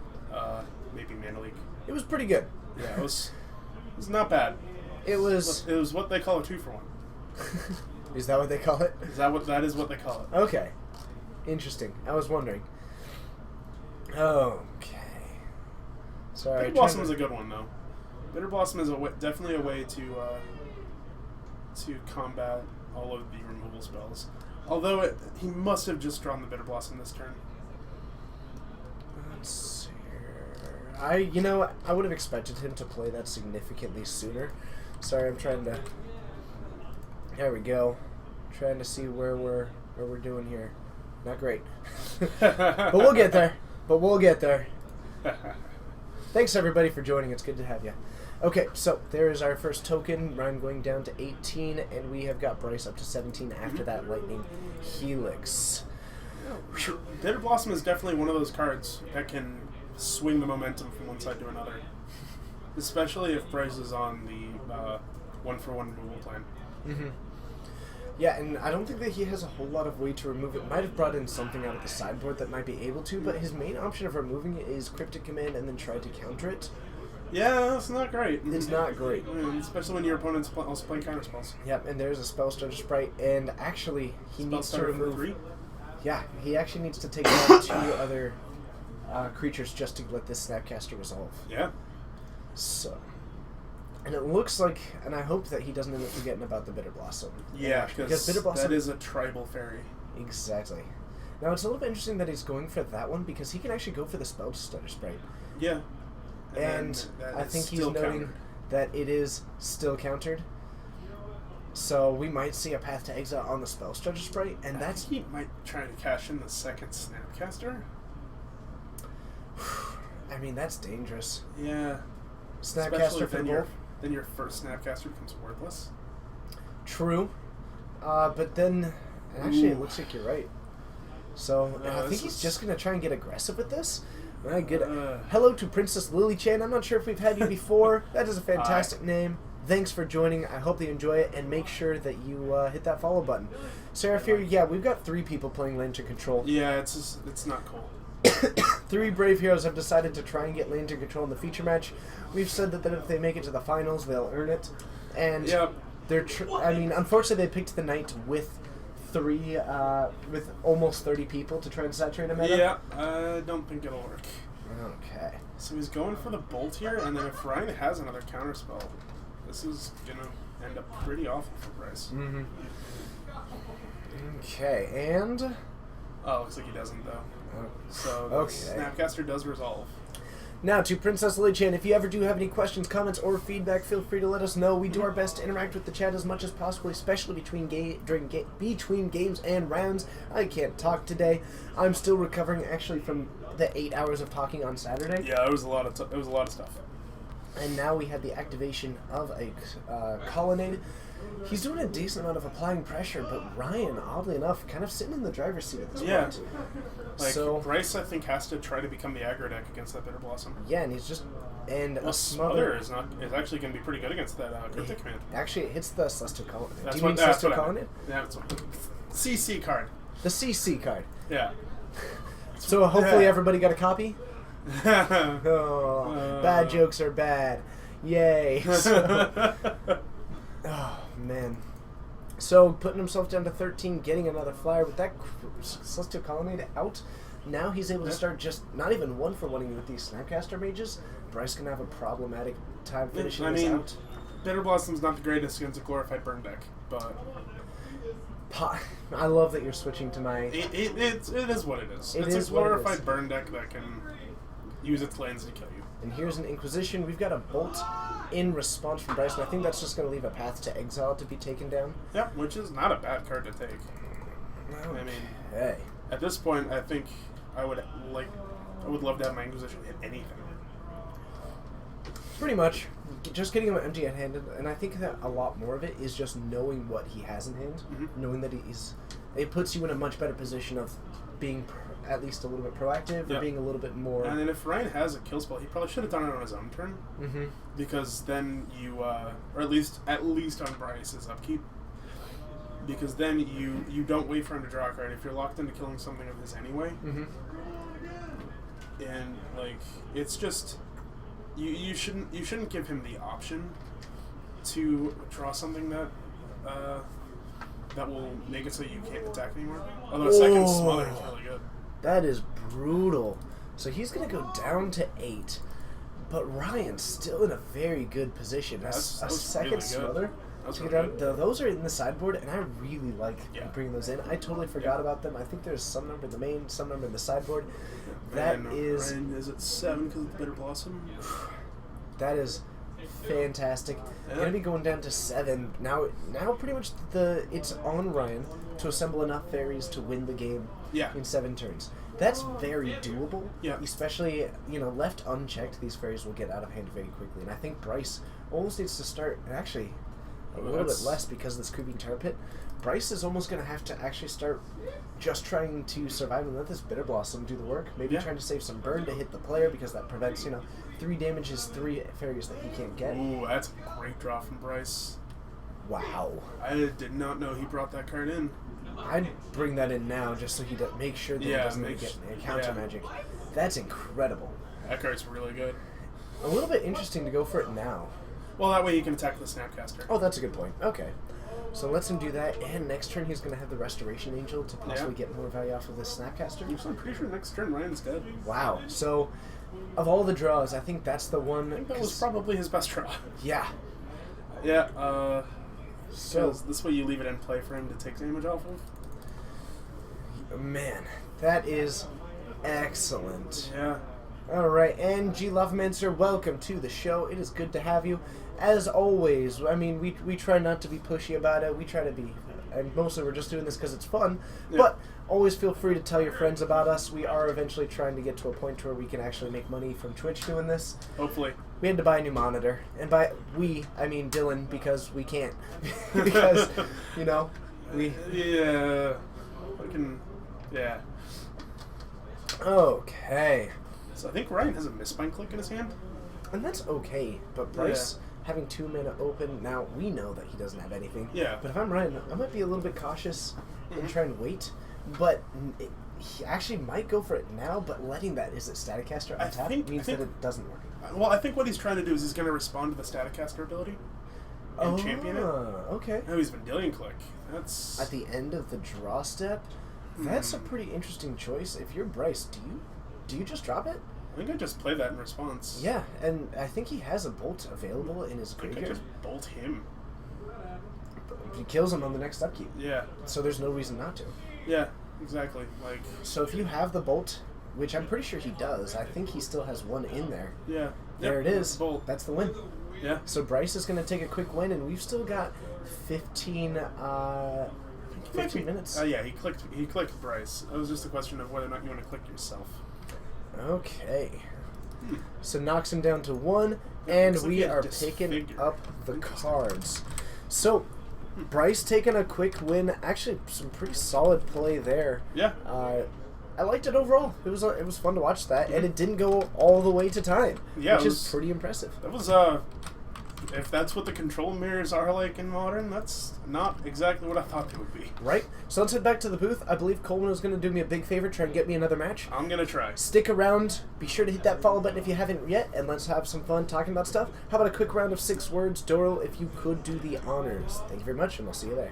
maybe Mana Leak. It was pretty good. Yeah, it was not bad. It was... It was what they call a 2-for-1. Is that what they call it? That is what they call it. Okay. Interesting. I was wondering. Okay. Sorry. Bitter Blossom is a good one, though. Bitter Blossom is definitely a way to combat all of the removal spells. Although he must have just drawn the Bitter Blossom this turn. Let's see here. I would have expected him to play that significantly sooner. Sorry, I'm trying to... There we go. Trying to see where we're doing here. Not great. But we'll get there. Thanks everybody for joining. It's good to have you. Okay, so there is our first token. Ryan going down to 18, and we have got Bryce up to 17 after that Lightning Helix. Bitter Blossom is definitely one of those cards that can swing the momentum from one side to another. Especially if Bryce is on the 1-for-1 removal plan. Mm-hmm. Yeah, and I don't think that he has a whole lot of way to remove it. Might have brought in something out of the sideboard that might be able to, but his main option of removing it is Cryptic Command and then try to counter it. Yeah, that's not great. It's not great. Especially when your opponent's also playing counter spells. Yep, and there's a Spell Starter Sprite, and actually he needs to remove... 3? Yeah, he actually needs to take down 2 other creatures just to let this Snapcaster resolve. Yeah. So... And it looks like, and I hope that he doesn't end up forgetting about the Bitter Blossom. Yeah, because Bitter Blossom... that is a tribal fairy. Exactly. Now, it's a little bit interesting that he's going for that one, because he can actually go for the Spell Starter Sprite. Yeah. And I think he's noting countered. that it is still countered. So we might see a Path to Exile on the Spell Starter Sprite, and that's... He might try to cash in the second Snapcaster. I mean, that's dangerous. Yeah. Snapcaster for both. Then your first Snapcaster becomes worthless. True. But then, actually, it looks like you're right. So, I think he's just going to try and get aggressive with this. Right, good. Hello to Princess Lily Chan. I'm not sure if we've had you before. That is a fantastic name. Thanks for joining. I hope that you enjoy it, and make sure that you hit that follow button. Seraphir, yeah, we've got 3 people playing Lantern Control. Yeah, it's not cool. 3 Brave Heroes have decided to try and get Lantern Control in the feature match. We've said that if they make it to the finals, they'll earn it. And they're I mean, unfortunately, they picked the night with with almost 30 people to try and saturate a meta. Yeah, I don't think it'll work. Okay. So he's going for the Bolt here, and then if Ryan has another counterspell, this is going to end up pretty awful for Bryce. Mm-hmm. Okay, and... Oh, looks like he doesn't, though. So the Snapcaster does resolve. Now, to Princess Lily Chan, if you ever do have any questions, comments, or feedback, feel free to let us know. We do our best to interact with the chat as much as possible, especially between games and rounds. I can't talk today. I'm still recovering, actually, from the 8 hours of talking on Saturday. Yeah, it was a lot of stuff. And now we have the activation of a Colonnade. He's doing a decent amount of applying pressure, but Ryan, oddly enough, kind of sitting in the driver's seat at this point. So Bryce, I think, has to try to become the aggro deck against that Bitter Blossom. Yeah, and he's just... And a Smother is actually going to be pretty good against that Cryptic Command. Actually, it hits the Celestial Colonnade. That's Do you mean Celestial Colonnade? Yeah, that's what CC card. The CC card. Yeah. So hopefully everybody got a copy? Bad jokes are bad. Yay. So, oh, man. So, putting himself down to 13, getting another flyer with that Celestial Colonnade out. Now he's able to start just not even 1-for-1ing with these Snapcaster mages. Bryce can have a problematic time finishing this out. Bitter Blossom's not the greatest against a glorified burn deck, but... I love that you're switching to my... It is what it is. It's a glorified burn deck that can use its lands to kill you. And here's an Inquisition. We've got a Bolt in response from Bryce, and I think that's just going to leave a Path to Exile to be taken down. Yep, which is not a bad card to take. Okay. I mean, at this point, I think I would love to have my Inquisition hit anything. Pretty much. Just getting him empty-handed, and I think that a lot more of it is just knowing what he has in hand, knowing that it puts you in a much better position of being at least a little bit proactive, or being a little bit more... And then if Ryan has a kill spell, he probably should have done it on his own turn, because then you, or at least on Bryce's upkeep, because then you don't wait for him to draw a card if you're locked into killing something of his anyway. And like, it's just... You shouldn't give him the option to draw something that that will make it so you can't attack anymore. Although a second Smother is really good. That is brutal. So he's going to go down to 8, but Ryan's still in a very good position. A second really Smother. Those are in the sideboard, and I really like bringing those in. I totally forgot about them. I think there's some number in the main, some number in the sideboard. Ryan is at 7 because of the Bitter Blossom. That is fantastic. Going to be going down to 7 now. Pretty much it's on Ryan to assemble enough fairies to win the game in 7 turns. That's very doable. Yeah. Especially, left unchecked, these fairies will get out of hand very quickly. And I think Bryce almost needs to start, actually, a little bit less because of this Creeping Tar Pit. Bryce is almost going to have to actually start just trying to survive and let this Bitter Blossom do the work. Maybe trying to save some burn to hit the player because that prevents, 3 damages, 3 fairies that he can't get. Ooh, that's a great draw from Bryce. Wow. I did not know he brought that card in. I'd bring that in now just so he does make sure that he doesn't get counter magic. That's incredible. That card's really good. A little bit interesting to go for it now. Well, that way he can attack the Snapcaster. Oh, that's a good point. Okay. So let's him do that, and next turn he's going to have the Restoration Angel to possibly get more value off of this Snapcaster. So I'm pretty sure next turn Ryan's dead. Wow. So, of all the draws, I think that's the one... I think that was probably his best draw. Yeah. Yeah, So, this way you leave it in play for him to take damage off of? man, that is excellent. Yeah. Alright, and G. Lovemancer, welcome to the show. It is good to have you. As always, I mean, we try not to be pushy about it. We try to be, and mostly we're just doing this because it's fun. Yeah. But always feel free to tell your friends about us. We are eventually trying to get to a point where we can actually make money from Twitch doing this. Hopefully. We had to buy a new monitor. And by we, I mean Dylan, because we can't. Because, we... Yeah. Yeah. Okay. So I think Ryan has a Mistbind Click in his hand. And that's okay, but Bryce having 2 mana open, now we know that he doesn't have anything. Yeah. But if I'm Ryan, I might be a little bit cautious and try and wait. But he actually might go for it now, but letting that, is it Staticaster on tap, means that it doesn't work. Well, I think what he's trying to do is he's going to respond to the Staticaster ability and champion it. Okay. Oh, he's Vendilion Click. That's... At the end of the draw step, that's a pretty interesting choice. If you're Bryce, do you just drop it? I think I just play that in response. Yeah, and I think he has a bolt available in his I think I graveyard. just bolt him. He kills him on the next upkeep. Yeah. So there's no reason not to. Yeah, exactly. Like... So if you have the bolt, which I'm pretty sure he does, I think he still has one in there. Yeah. There it is. Bolt. That's the win. Yeah. So Bryce is going to take a quick win, and we've still got 15 minutes. Yeah, he clicked Bryce. It was just a question of whether or not you want to click yourself. Okay. So knocks him down to 1, and looks like we he are had picking disfigured. up the cards. So Bryce taking a quick win. Actually, some pretty solid play there. Yeah. I liked it overall. It was fun to watch that, and it didn't go all the way to time, Yeah, which it is was- pretty impressive. That was, if that's what the control mirrors are like in Modern, that's not exactly what I thought they would be. Right? So let's head back to the booth. I believe Coleman is going to do me a big favor, try and get me another match. I'm gonna try. Stick around. Be sure to hit that follow button if you haven't yet, and let's have some fun talking about stuff. How about a quick round of 6 words? Doro, if you could do the honors. Thank you very much, and I'll see you there.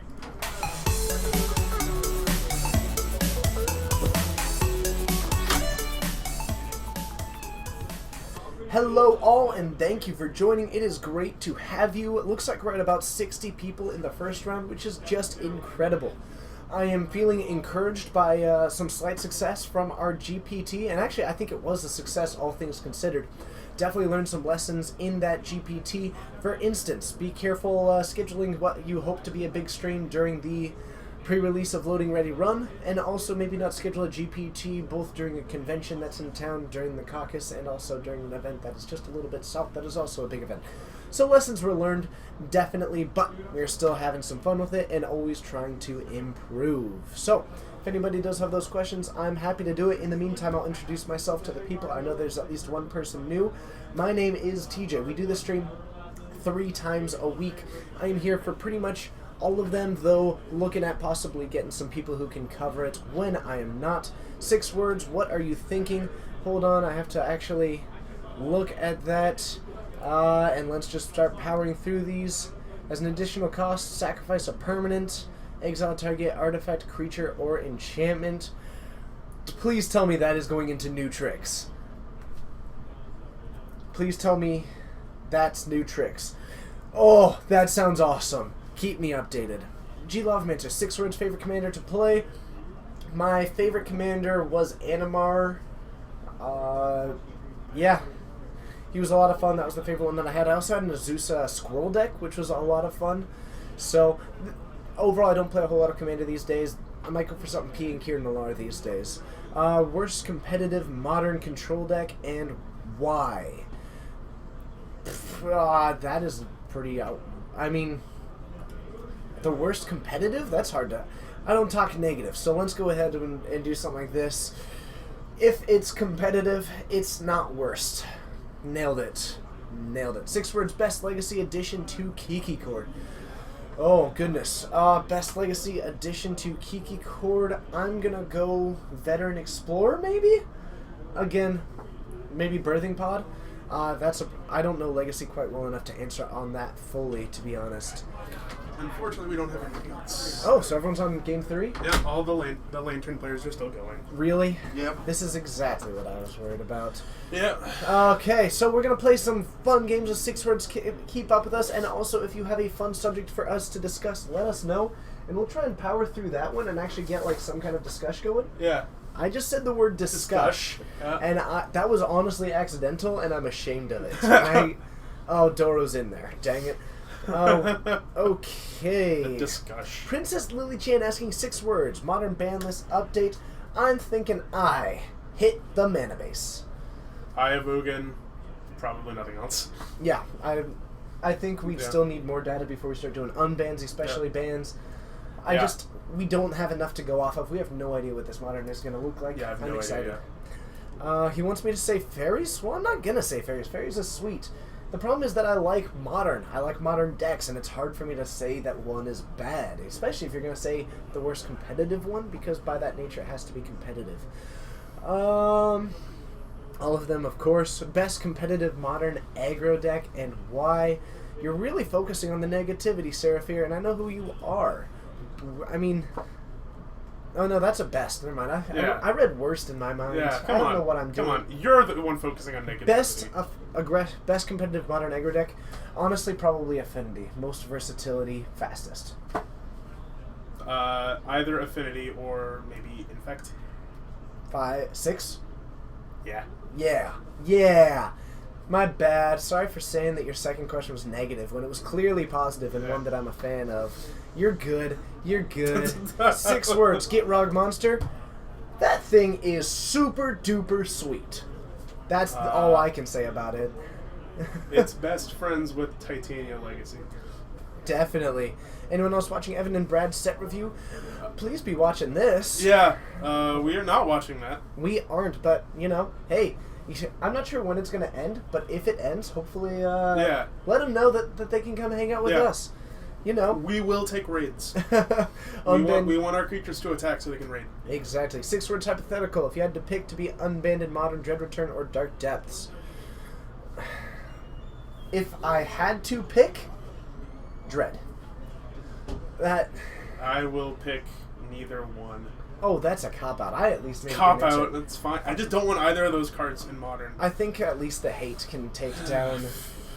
Hello all, and thank you for joining. It is great to have you. It looks like we're at about 60 people in the first round, which is just incredible. I am feeling encouraged by some slight success from our GPT, and actually I think it was a success, all things considered. Definitely learned some lessons in that GPT. For instance, be careful scheduling what you hope to be a big stream during the pre-release of Loading Ready Run, and also maybe not schedule a GPT both during a convention that's in town during the caucus and also during an event that is just a little bit south that is also a big event. So lessons were learned, definitely, but we're still having some fun with it and always trying to improve. So, if anybody does have those questions, I'm happy to do it. In the meantime, I'll introduce myself to the people. I know there's at least one person new. My name is TJ. We do this stream 3 times a week. I am here for pretty much all of them, though looking at possibly getting some people who can cover it when I am not. 6 words, what are you thinking? Hold on, I have to actually look at that. And let's just start powering through these. As an additional cost, sacrifice a permanent, exile target, artifact, creature, or enchantment. Please tell me that is going into new tricks. Please tell me that's new tricks. Oh, that sounds awesome. Keep me updated. G. Lovemancer, 6 words, favorite commander to play. My favorite commander was Animar. Yeah. He was a lot of fun. That was the favorite one that I had. I also had an Azusa Squirrel deck, which was a lot of fun. So, overall, I don't play a whole lot of Commander these days. I might go for something P and Kieran Nallar these days. Worst competitive modern control deck, and why? That is pretty out. I mean, The worst competitive? That's hard to... I don't talk negative, so let's go ahead and do something like this. If it's competitive, it's not worst. Nailed it. Nailed it. 6 words, Best Legacy Addition to Kiki Chord. Oh, goodness. Best Legacy Addition to Kiki Chord. I'm going to go Veteran Explorer, maybe? Again, maybe Birthing Pod. I don't know Legacy quite well enough to answer on that fully, to be honest. Unfortunately, we don't have any gates. Oh, so everyone's on game 3? Yeah, all the Lantern players are still going. Really? Yep. This is exactly what I was worried about. Yeah. Okay, so we're going to play some fun games with 6 words. Keep up with us, and also if you have a fun subject for us to discuss, let us know, and we'll try and power through that one and actually get like some kind of discussion going. Yeah. I just said the word discuss, and that was honestly accidental, and I'm ashamed of it. Oh, Doro's in there. Dang it. Oh, okay. Discuss. Princess Lily Chan asking 6 words. Modern ban list update. I'm thinking I hit the mana base. I have Ugin. Probably nothing else. Yeah, I think we still need more data before we start doing unbans, especially bans. We don't have enough to go off of. We have no idea what this modern is going to look like. Yeah, I have I'm no excited. idea. He wants me to say fairies? Well, I'm not going to say fairies. Fairies is sweet. The problem is that I like modern. I like modern decks, and it's hard for me to say that one is bad, especially if you're going to say the worst competitive one, because by that nature it has to be competitive. All of them, of course. Best competitive modern aggro deck, and why. You're really focusing on the negativity, Seraphir, and I know who you are. I mean... Oh no, that's a best. Never mind. I read worst in my mind. Yeah, I don't know what I'm doing. Come on, you're the one focusing on negativity. Best competitive modern aggro deck. Honestly, probably Affinity. Most versatility, fastest. Either Affinity or maybe Infect. 5, 6. Yeah. Yeah. My bad. Sorry for saying that your second question was negative when it was clearly positive and one that I'm a fan of. You're good. 6 words. Get Rog Monster. That thing is super duper sweet. That's all I can say about it. It's best friends with Titania Legacy. Definitely. Anyone else watching Evan and Brad's set review? Please be watching this. Yeah, we are not watching that. We aren't, but, hey, I'm not sure when it's going to end, but if it ends, hopefully let them know that they can come hang out with us. We will take raids. We want our creatures to attack so they can raid. Exactly. 6 words hypothetical. If you had to pick to be unbanned in Modern, Dread Return, or Dark Depths. If I had to pick, Dread. I will pick neither one. Oh, that's a cop-out. I at least made Cop-out, that's fine. I just don't want either of those cards in Modern. I think at least the hate can take down...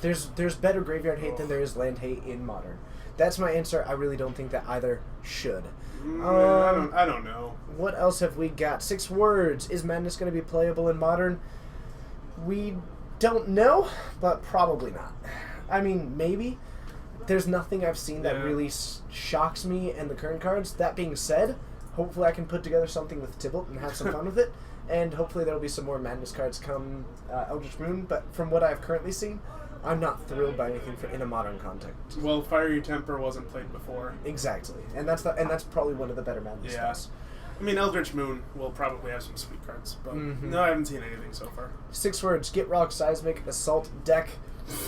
There's better graveyard hate than there is land hate in Modern. That's my answer. I really don't think that either should. I don't know. What else have we got? 6 words. Is Madness going to be playable in Modern? We don't know, but probably not. I mean, maybe. There's nothing I've seen that really shocks me in the current cards. That being said, hopefully I can put together something with Tibalt and have some fun with it. And hopefully there will be some more Madness cards come Eldritch Moon. But from what I've currently seen, I'm not thrilled by anything in a Modern context. Well, Fiery Temper wasn't played before. Exactly, and that's probably one of the better Madness spells. I mean, Eldritch Moon will probably have some sweet cards, but no, I haven't seen anything so far. 6 words. Get Rock Seismic Assault deck.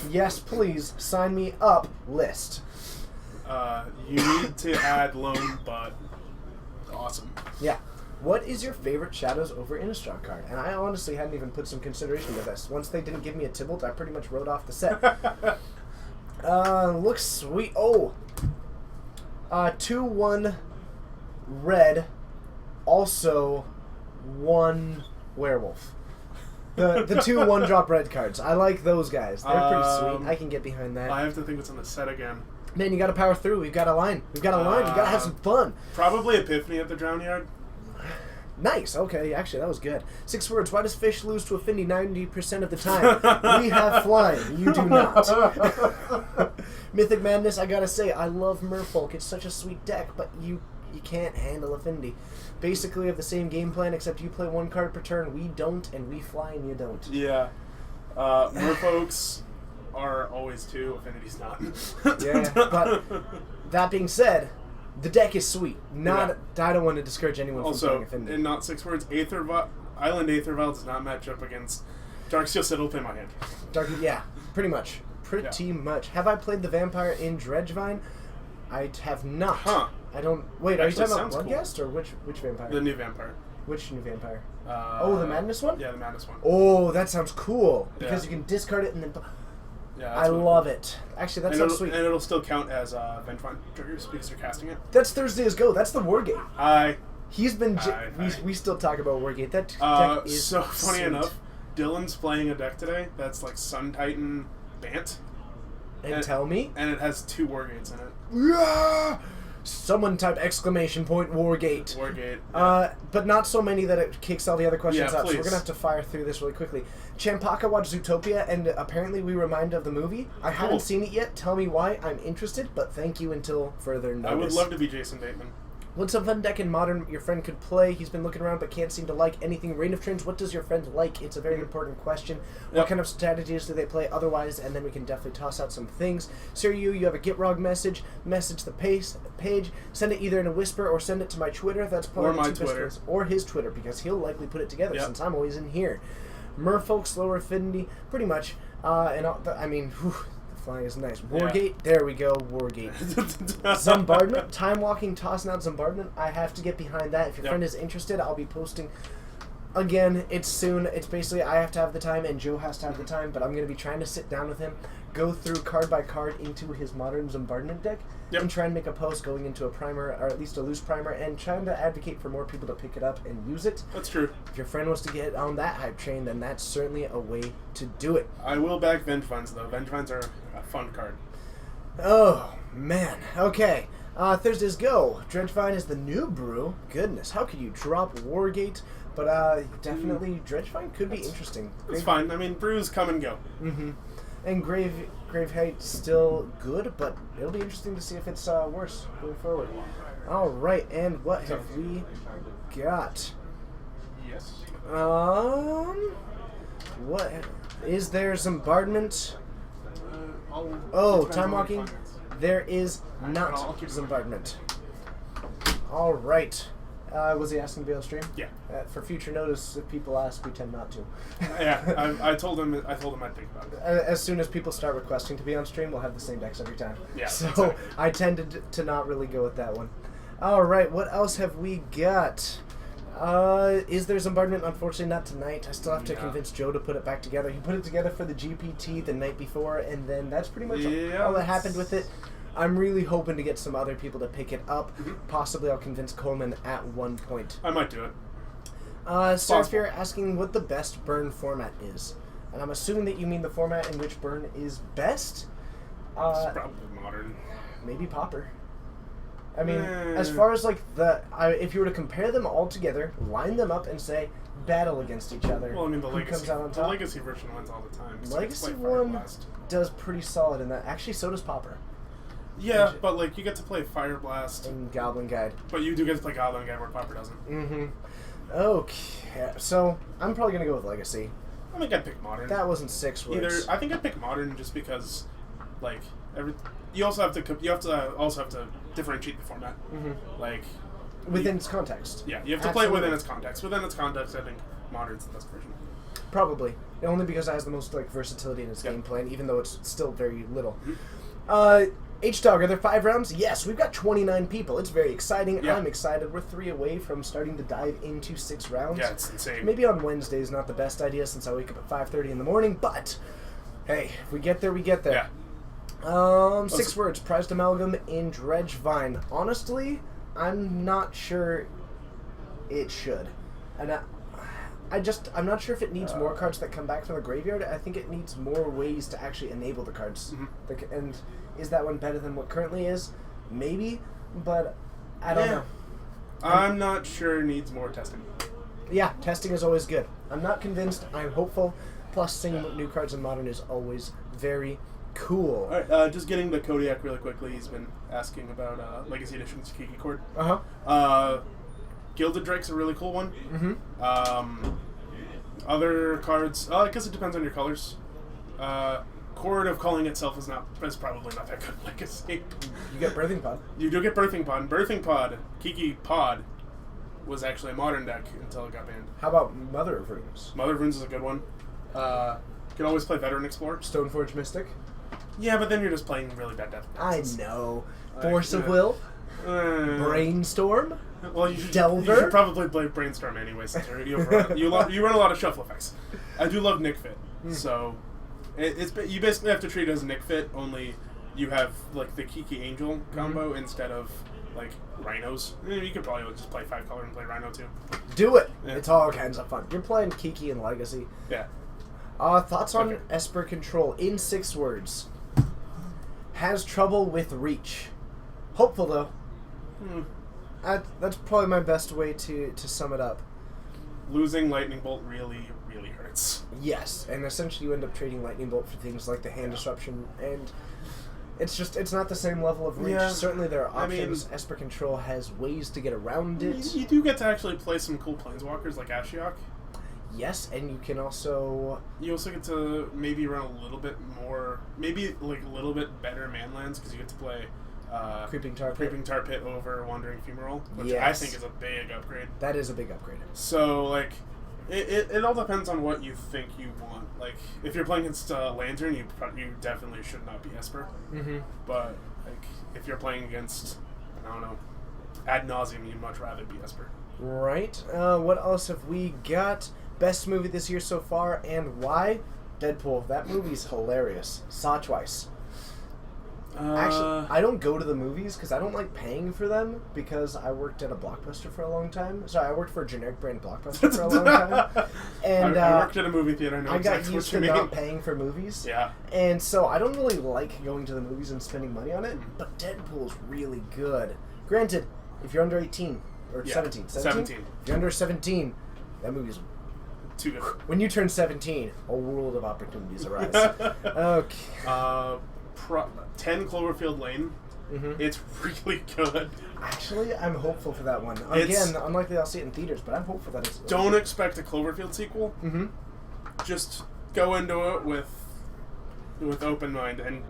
Yes, please sign me up. List. You need to add Lone, but awesome. Yeah. What is your favorite Shadows over Innistrad card? And I honestly hadn't even put some consideration to this. Once they didn't give me a Tibalt, I pretty much wrote off the set. Looks sweet. Oh! 2/1 red. Also 1 werewolf. The 2 1-drop red cards. I like those guys. They're pretty sweet. I can get behind that. I have to think what's on the set again. Man, you gotta power through. We've got a line. You gotta have some fun. Probably Epiphany at the Drown Yard. Nice. Okay, actually, that was good. 6 words. Why does Fish lose to Affinity 90% of the time? We have flying. You do not. Mythic Madness, I gotta say, I love Merfolk. It's such a sweet deck, but you can't handle Affinity. Basically, have the same game plan, except you play 1 card per turn. We don't, and we fly, and you don't. Yeah. Merfolks are always 2. Affinity's not. Yeah, but That being said, the deck is sweet. Yeah. I don't want to discourage anyone from playing Also, Affinity. in not 6 words, Island Aether Vial does not match up against Darksteel Citadel in my hand. Yeah, pretty much. Pretty much. Have I played the Vampire in Dredgevine? I have not. Huh. I don't... Wait, are you Actually, talking about sounds Bloodghast or which Vampire? The new Vampire. Which new Vampire? The the Madness one? Yeah, the Madness one. Oh, that sounds cool. Because Yeah. you can discard it and then... Yeah, I love it. Actually, that sounds sweet. And it'll still count as Vengevine triggers because you're casting it. That's Thursday's Go. That's the Wargate. He's been... We still talk about Wargate. That deck is so funny sweet. enough, Dylan's playing a deck today that's like Sun Titan Bant. And tell me... And it has 2 Wargates in it. Yeah! Someone type exclamation point Wargate. Wargate. Yeah. But not so many that it kicks all the other questions Yeah, up. So we're please. gonna have to fire through this really quickly. Champaka watched Zootopia, and apparently we were reminded of the movie. I haven't seen it yet. Tell me why. I'm interested, but thank you until further notice. I would love to be Jason Bateman. What's a fun deck in Modern your friend could play? He's been looking around but can't seem to like anything. Reign of Trins, what does your friend like? It's a very important question. What Yep. kind of strategies do they play otherwise? And then we can definitely toss out some things. Siryu, you have a Gitrog message. Message the page. Send it either in a whisper or send it to my Twitter. That's probably Or my the two best Twitter. ways. Or his Twitter, because he'll likely put it together Yep. since I'm always in here. Merfolk, Slower Affinity, pretty much. Whew, the flying is nice. Wargate, there we go, Wargate. Zombardment, time walking, tossing out Zombardment. I have to get behind that. If your Yep. friend is interested, I'll be posting. Again, it's soon. It's basically I have to have the time and Joe has to have the time, but I'm going to be trying to sit down with him, go through card by card into his modern Zombardment deck, Yep. and try and make a post going into a primer, or at least a loose primer, and trying to advocate for more people to pick it up and use it. That's true. If your friend wants to get on that hype train, then that's certainly a way to do it. I will back Vengevines, though. Vengevines are a fun card. Oh, man. Okay. Thursday's Go. Dredgevine is the new brew. Goodness, how could you drop Wargate? But definitely Dredgevine could be interesting. It's fine. I mean, brews come and go. Mm-hmm. And Gravehate's still good, but it'll be interesting to see if it's worse going forward. All right, and what have we got? Yes. What is there? Zombardment? Time walking. There is not Zombardment. All right. Was he asking to be on stream? Yeah. For future notice, if people ask, we tend not to. Yeah. I told him I'd think about it. As soon as people start requesting to be on stream, we'll have the same decks every time. Yeah, So exactly. I tended to not really go with that one. All right. What else have we got? Is there Zombardment? Unfortunately, not tonight. I still have to No. convince Joe to put it back together. He put it together for the GPT the night before, and then that's pretty much all that happened with it. I'm really hoping to get some other people to pick it up. Possibly I'll convince Coleman at one point. I might do it. Starfear asking what the best burn format is. And I'm assuming that you mean the format in which burn is best. It's probably modern. Maybe Pauper. I mean, as far as like if you were to compare them all together, line them up and say battle against each other. Well, I mean, the who comes out on top? legacy version wins all the time. So Legacy it's like Fire one Blast. does pretty solid in that. Actually, so does Pauper Yeah, but like you get to play Fire Blast, in Goblin Guide. but you do get to play Goblin Guide where Pauper doesn't. Mm-hmm. Okay, so I'm probably gonna go with Legacy. I think I'd pick Modern. That wasn't 6 words. I think I'd pick Modern just because, like, you also have to differentiate the format. Mm-hmm. Like Within its context. Yeah, you have to play it within Absolutely. its context. Within its context, I think Modern's the best version. Probably. Only because it has the most like versatility in its Yep. gameplay, and even though it's still very little. Mhm. H-Dog, are there 5 rounds? Yes, we've got 29 people. It's very exciting. Yeah. I'm excited. We're 3 away from starting to dive into 6 rounds. Yeah, it's insane. Maybe on Wednesday is not the best idea since I wake up at 5:30 in the morning, but hey, if we get there, we get there. Yeah. 6 words. Prized Amalgam in Dredgevine. Honestly, I'm not sure it should. And I'm not sure if it needs more cards that come back from the graveyard. I think it needs more ways to actually enable the cards. Mhm. And is that one better than what currently is? Maybe, but I don't know. I'm not sure it needs more testing. Yeah, testing is always good. I'm not convinced. I'm hopeful. Plus, seeing new cards in Modern is always very cool. Alright, just getting the Kodiak really quickly. He's been asking about Legacy Edition Tsukiki Chord. Uh-huh. Gilded Drake's a really cool one. Mm-hmm. Other cards, I guess it depends on your colors. Chord of calling itself is probably not that good legacy. You get Birthing Pod. You do get Birthing Pod. Birthing Pod, Kiki Pod, was actually a modern deck until it got banned. How about Mother of Runes? Mother of Runes is a good one. You can always play Veteran Explorer. Stoneforge Mystic. Yeah, but then you're just playing really bad death. I decks. know. Force of Will. Uh, Brainstorm. Well, you Delver? should probably play Brainstorm anyway, since you run a lot of Shuffle effects. I do love Nick Fit, so you basically have to treat it as Nick Fit, only you have like the Kiki Angel combo instead of like Rhinos. You could probably just play 5-color and play Rhino too. Do it. Yeah. It's all kinds of fun. You're playing Kiki and Legacy. Yeah. Thoughts on Okay. Esper Control in 6 words. Has trouble with reach. Hopeful though. That's probably my best way to sum it up. Losing Lightning Bolt really, really hurts. Yes, and essentially you end up trading Lightning Bolt for things like the Hand Disruption, and it's not the same level of reach. Yeah. Certainly there are I mean- options. Esper Control has ways to get around it. You do get to actually play some cool Planeswalkers like Ashiok. Yes, and you can also... You also get to maybe run a little bit more, maybe like a little bit better manlands because you get to play Creeping Tar Pit. Creeping Tar Pit over Wandering Fumarole, which I Yes. think is a big upgrade. That is a big upgrade. So like, it all depends on what you think you want. Like, if you're playing against Lantern, you definitely should not be Esper. Mm-hmm. But like, if you're playing against, I don't know, Ad Nauseam, you'd much rather be Esper. Right. What else have we got? Best movie this year so far, and why? Deadpool. That movie's hilarious. Saw twice. Actually, I don't go to the movies because I don't like paying for them because I worked at a Blockbuster for a long time. Sorry, I worked for a generic brand Blockbuster for a long time. And I worked at a movie theater. I know I got exactly used what to you mean. not paying for movies. Yeah. And so I don't really like going to the movies and spending money on it, but Deadpool's really good. Granted, if you're under 18, or Yeah, 17. 17. If you're under 17, that movie's... Too good. When you turn 17, a world of opportunities arise. Okay. 10 Cloverfield Lane. Mhm. It's really good. Actually, I'm hopeful for that one. It's- Again, unlikely I'll see it in theaters, but I'm hopeful that it's... Don't expect a Cloverfield sequel. Mm-hmm. Just go into it with open mind, and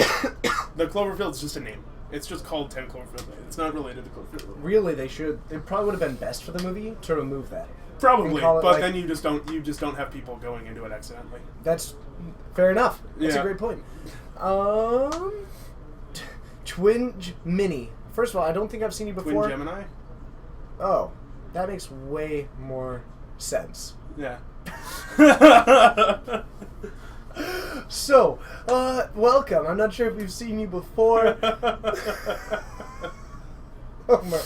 the Cloverfield's just a name. It's just called 10 Cloverfield Lane. It's not related to Cloverfield Lane. Really, they should... It probably would have been best for the movie to remove that. Probably, And call it, but like- then you just don't have people going into it accidentally. That's fair enough. That's a Yeah. great point. Twinge Mini. First of all, I don't think I've seen you before. Twin Gemini? Oh, that makes way more sense. Yeah. So, welcome. I'm not sure if we've seen you before. Oh my,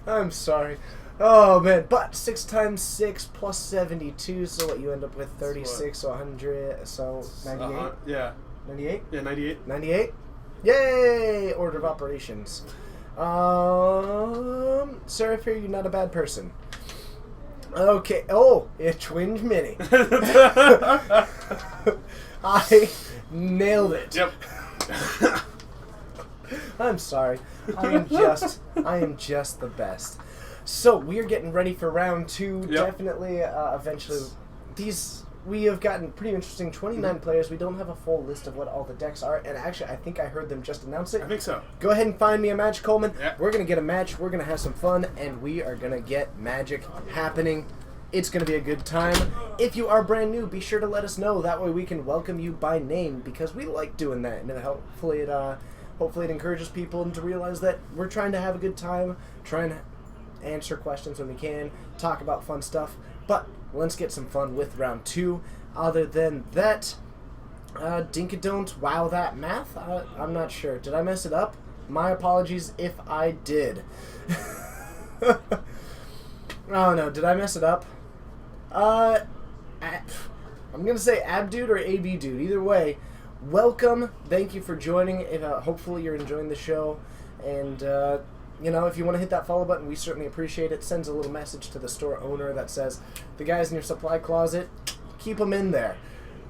I'm sorry. Oh man, but 6 times 6 plus 72, so what you end up with 36, so 100, so 98? Yeah. 98? Yeah, 98. 98? Yay! Order of operations. Seraph here, you're not a bad person. Okay. Oh, it's Twinge Mini. I nailed it. Yep. I'm sorry. I am just the best. So we are getting ready for round 2. Yep. Definitely, eventually, we have gotten pretty interesting. 29 players. We don't have a full list of what all the decks are, and actually, I think I heard them just announce it. I think so. Go ahead and find me a match, Coleman. Yeah. We're gonna get a match. We're gonna have some fun, and we are gonna get magic happening. It's gonna be a good time. If you are brand new, be sure to let us know. That way, we can welcome you by name because we like doing that, and hopefully it encourages people to realize that we're trying to have a good time, trying to answer questions when we can, talk about fun stuff. But let's get some fun with round 2. Other than that, Dinkadon't wow that math. I'm not sure. Did I mess it up? My apologies if I did. Oh no, did I mess it up? I'm gonna say Abdude or AB Dude. Either way, welcome. Thank you for joining. Hopefully you're enjoying the show, and if you want to hit that follow button, we certainly appreciate it. Sends a little message to the store owner that says, the guys in your supply closet, keep them in there.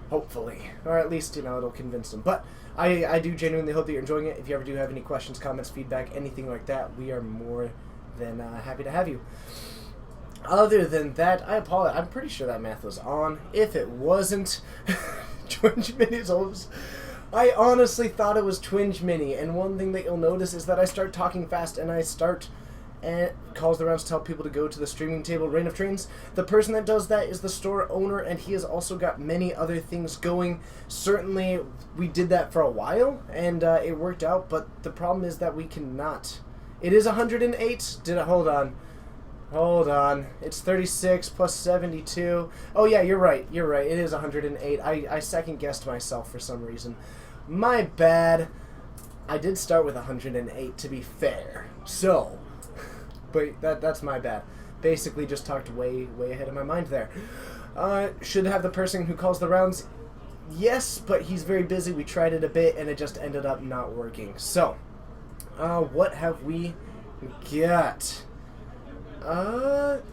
Hopefully. Or at least, it'll convince them. But I do genuinely hope that you're enjoying it. If you ever do have any questions, comments, feedback, anything like that, we are more than happy to have you. Other than that, I apologize. I'm pretty sure that math was on. If it wasn't, George Minnie's always... I honestly thought it was Twinge Mini, and one thing that you'll notice is that I start talking fast and I start and calls the rounds to tell people to go to the streaming table, Reign of Trains. The person that does that is the store owner, and he has also got many other things going. Certainly, we did that for a while, and it worked out, but the problem is that we cannot. It is 108. Hold on. It's 36 plus 72. Oh, yeah, you're right. It is 108. I second-guessed myself for some reason. My bad. I did start with 108, to be fair. So, but that's my bad. Basically just talked way ahead of my mind there. Should have the person who calls the rounds. Yes, but he's very busy. We tried it a bit, and it just ended up not working. So, what have we got?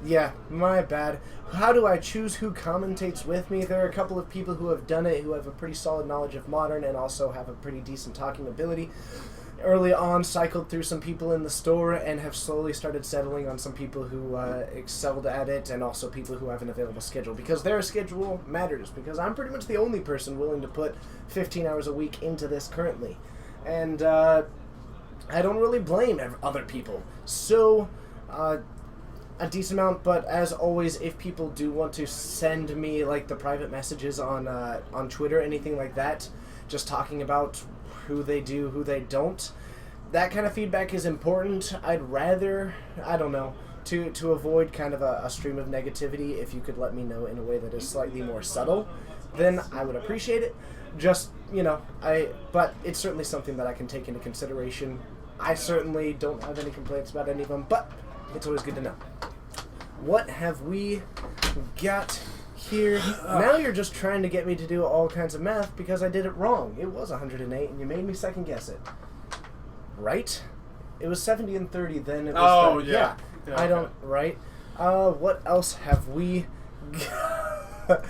Yeah, my bad. How do I choose who commentates with me? There are a couple of people who have done it, who have a pretty solid knowledge of Modern and also have a pretty decent talking ability. Early on, cycled through some people in the store and have slowly started settling on some people who excelled at it, and also people who have an available schedule, because their schedule matters, because I'm pretty much the only person willing to put 15 hours a week into this currently. And I don't really blame other people. So, a decent amount, but as always, if people do want to send me like the private messages on Twitter, anything like that, just talking about who they do, who they don't, that kind of feedback is important. I'd rather, I don't know, to avoid kind of a stream of negativity, if you could let me know in a way that is slightly more subtle, then I would appreciate it. Just, but it's certainly something that I can take into consideration. I certainly don't have any complaints about any of them, but it's always good to know. What have we got here? Now you're just trying to get me to do all kinds of math because I did it wrong. It was 108, and you made me second guess it. Right? It was 70 and 30, then it was... Yeah, I don't... Right? What else have we got?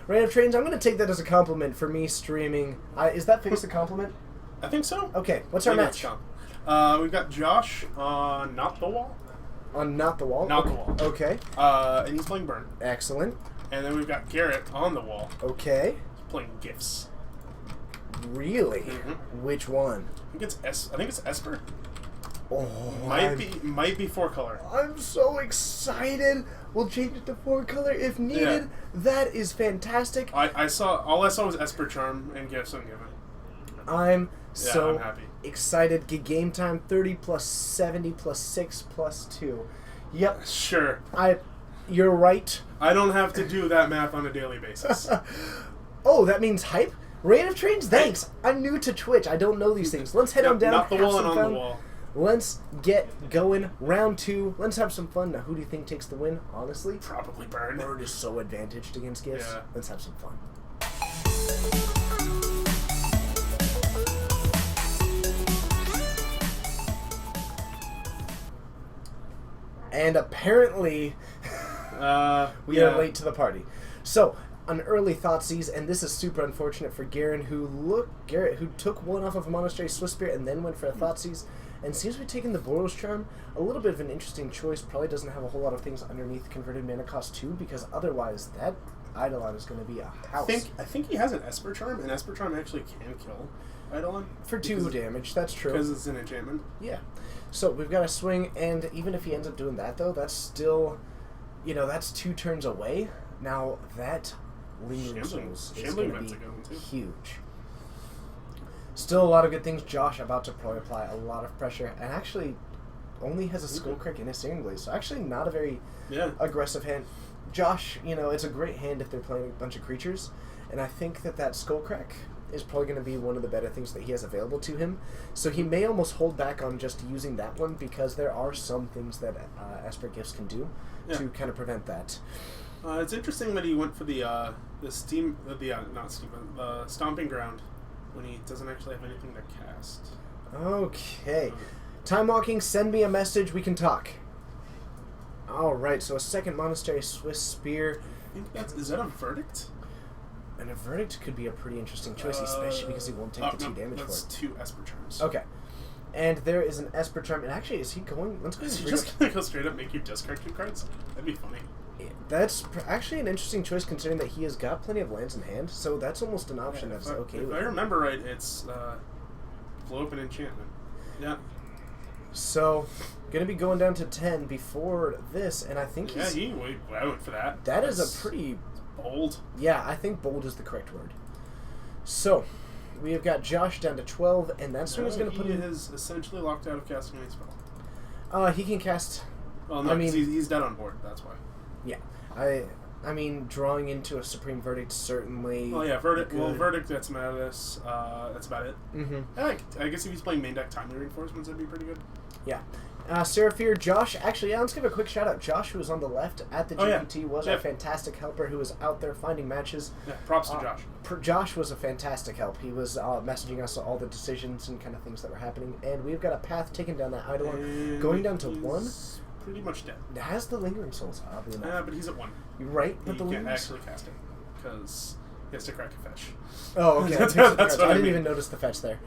Reign of Trains, I'm going to take that as a compliment for me streaming. Is that face a compliment? I think so. Okay, what's our match? We've got Josh on Not the Wall. On Not the Wall? Not the Wall. Okay. And he's playing Burn. Excellent. And then we've got Garrett on the Wall. Okay. He's playing Gifts. Really? Mm-hmm. Which one? I think it's Esper. Oh, Might be 4-color. I'm so excited. We'll change it to 4-color if needed. Yeah. That is fantastic. All I saw was Esper Charm and Gifts Ungiven. I'm I'm happy. Excited. Get game time 30 plus 70 plus 6 plus 2. Yep. Sure. You're right. I don't have to do that math on a daily basis. Oh, that means hype? Reign of Trains? Thanks. I'm new to Twitch. I don't know these things. Let's head on down. Not the have Wall some and on fun. the Wall. Let's get going. Round 2. Let's have some fun. Now, who do you think takes the win, honestly? Probably Burn. Bird is so advantaged against Gifts. Yeah. Let's have some fun. And apparently, we are late to the party. So, an early Thoughtseize, and this is super unfortunate for Garrett, who took one off of a Monastery Swiss Spear and then went for a Thoughtseize, and seems to be taking the Boros Charm. A little bit of an interesting choice. Probably doesn't have a whole lot of things underneath converted mana cost 2, because otherwise that Eidolon is going to be a house. I think he has an Esper Charm, and Esper Charm actually can kill Eidolon. For 2 damage, that's true. Because it's an enchantment. Yeah. So we've got a swing, and even if he ends up doing that, though, that's still, that's 2 turns away. Now, that Lingering Souls is going to be huge. Still a lot of good things. Josh about to probably apply a lot of pressure, and actually only has a Skullcrack and a Searing Blaze, so actually not a very aggressive hand. Josh, it's a great hand if they're playing a bunch of creatures, and I think that Skullcrack is probably going to be one of the better things that he has available to him. So he may almost hold back on just using that one, because there are some things that Esper Gifts can do to kind of prevent that. It's interesting that he went for the Stomping Ground when he doesn't actually have anything to cast. Okay. Time Walking, send me a message, we can talk. Alright, so a second Monastery Swiss Spear. Is that a Verdict? And a Verdict could be a pretty interesting choice, especially because he won't take the 2 damage for it. That's 2 Esper Charms. Okay. And there is an Esper Charm. And actually, is he going... Let's go. Is he just going to go straight up make you discard 2 cards? That'd be funny. That's actually an interesting choice considering that he has got plenty of lands in hand, so that's almost an option that's okay if with I him. remember right, it's blow up an enchantment. Yeah. So, gonna be going down to 10 before this, and I think I went for that. That's a pretty... bold. Yeah, I think bold is the correct word. So, we have got Josh down to 12, and that's when he's gonna put He in... is essentially locked out of casting any spell. He can cast... Well, no, I mean- he's dead on board, that's why. Yeah. I mean, drawing into a Supreme Verdict certainly... Oh yeah, Verdict. good. Well, Verdict, that's Madness. That's about it. Mm-hmm. I guess if he's playing main deck Timely Reinforcements, that'd be pretty good. Yeah. Seraphir, Josh, actually, yeah, let's give a quick shout out. Josh, who was on the left at the GPT, was a fantastic helper who was out there finding matches. Yeah, props to Josh. Josh was a fantastic help. He was messaging us all the decisions and kind of things that were happening. And we've got a path taken down that Eidolon, And going down to he's 1. Pretty much dead. It has the Lingering Souls, oddly enough. Yeah, but he's at 1. You're right, but He the can't Lingering actually cast it because he has to crack a fetch. Oh, okay. That's That's what I I didn't mean. even notice the fetch there.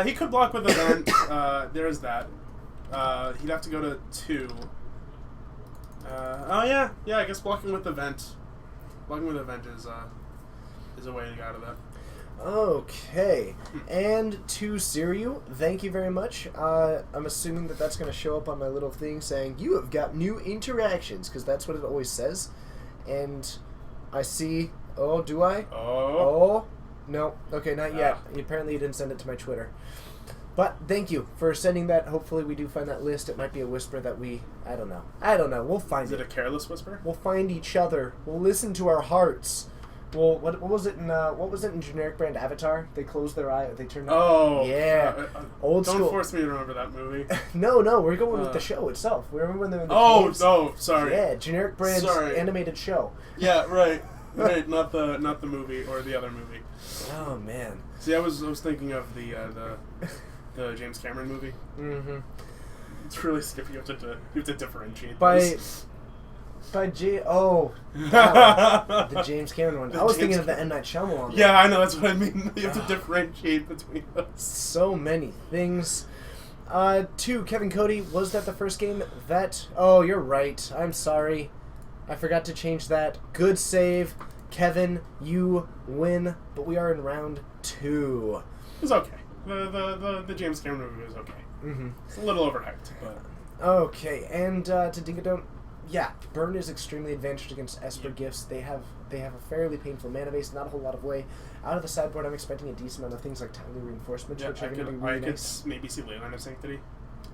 He could block with Event. There's that. He'd have to go to 2. Yeah. I guess blocking with Event. Blocking with Event is a way to get out of that. Okay, and to Siriu, thank you very much. I'm assuming that that's going to show up on my little thing saying, you have got new interactions, because that's what it always says. And I see, oh, do I? Oh, no, okay, not yet. Apparently you didn't send it to my Twitter. But thank you for sending that. Hopefully we do find that list. It might be a whisper that I don't know. We'll find it. Is it a careless whisper? We'll find each other. We'll listen to our hearts. Well, what was it in generic brand Avatar? They closed their eye. They turned. Oh yeah, old don't school. force me to remember that movie. No, we're going with the show itself. We remember when they were in the caves? Sorry. Yeah, generic brand animated show. Yeah, right, not the movie or the other movie. Oh man. See, I was thinking of the James Cameron movie. Mm-hmm. It's really stiff. You have to differentiate. By the James Cameron one. I was thinking of the M. Night Shyamalan one. Yeah, I know, that's what I mean. You have to differentiate between those. So many things. To Kevin Cody, was that the first game? Oh, you're right. I'm sorry. I forgot to change that. Good save. Kevin, you win, but we are in round 2. It's okay. The James Cameron movie is okay. Mm-hmm. It's a little overhyped, but... Okay, and to Dingadome, yeah, Burn is extremely advantaged against Esper Gifts. They have a fairly painful mana base, not a whole lot of way. Out of the sideboard, I'm expecting a decent amount of things like Timely Reinforcements, which are going to be really nice. I could maybe see Leyline of Sanctity.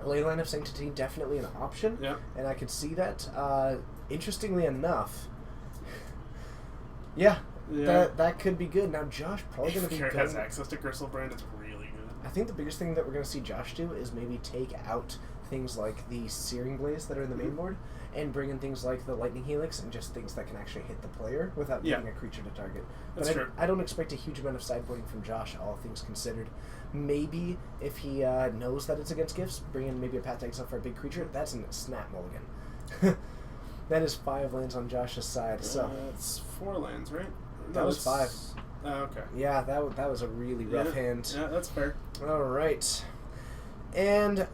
Leyline of Sanctity, definitely an option. Yeah. And I could see that. Interestingly enough, that could be good. Now, Josh probably going to be If has access to Gristlebrand, it's really good. I think the biggest thing that we're going to see Josh do is maybe take out things like the Searing Blaze that are in the main board and bring in things like the Lightning Helix and just things that can actually hit the player without getting a creature to target. That's true. I don't expect a huge amount of sideboarding from Josh, all things considered. Maybe if he knows that it's against gifts, bring in maybe a Path to Exile for a big creature. That's a snap mulligan. That is 5 lands on Josh's side. So it's 4 lands, right? That was 5. Okay. Yeah, that was a really rough hand. Yeah, that's fair. All right. And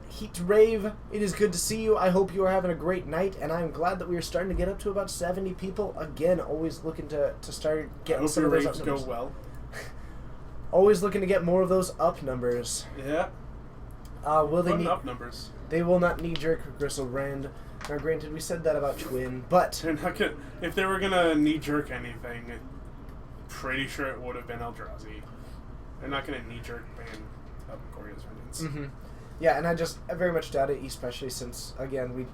Heat Rave, it is good to see you. I hope you are having a great night, and I'm glad that we are starting to get up to about 70 people. Again, always looking to start getting some of those up numbers. Go well. Always looking to get more of those up numbers. Yeah. Will they need up numbers? They will not knee-jerk Gristlebrand. Now, granted, we said that about Twin, but They're not gonna, if they were gonna knee-jerk anything, pretty sure it would have been Eldrazi. They're not gonna knee-jerk ban Gorgia's Vengeance. Mm-hmm. Yeah, and I very much doubt it, especially since, again,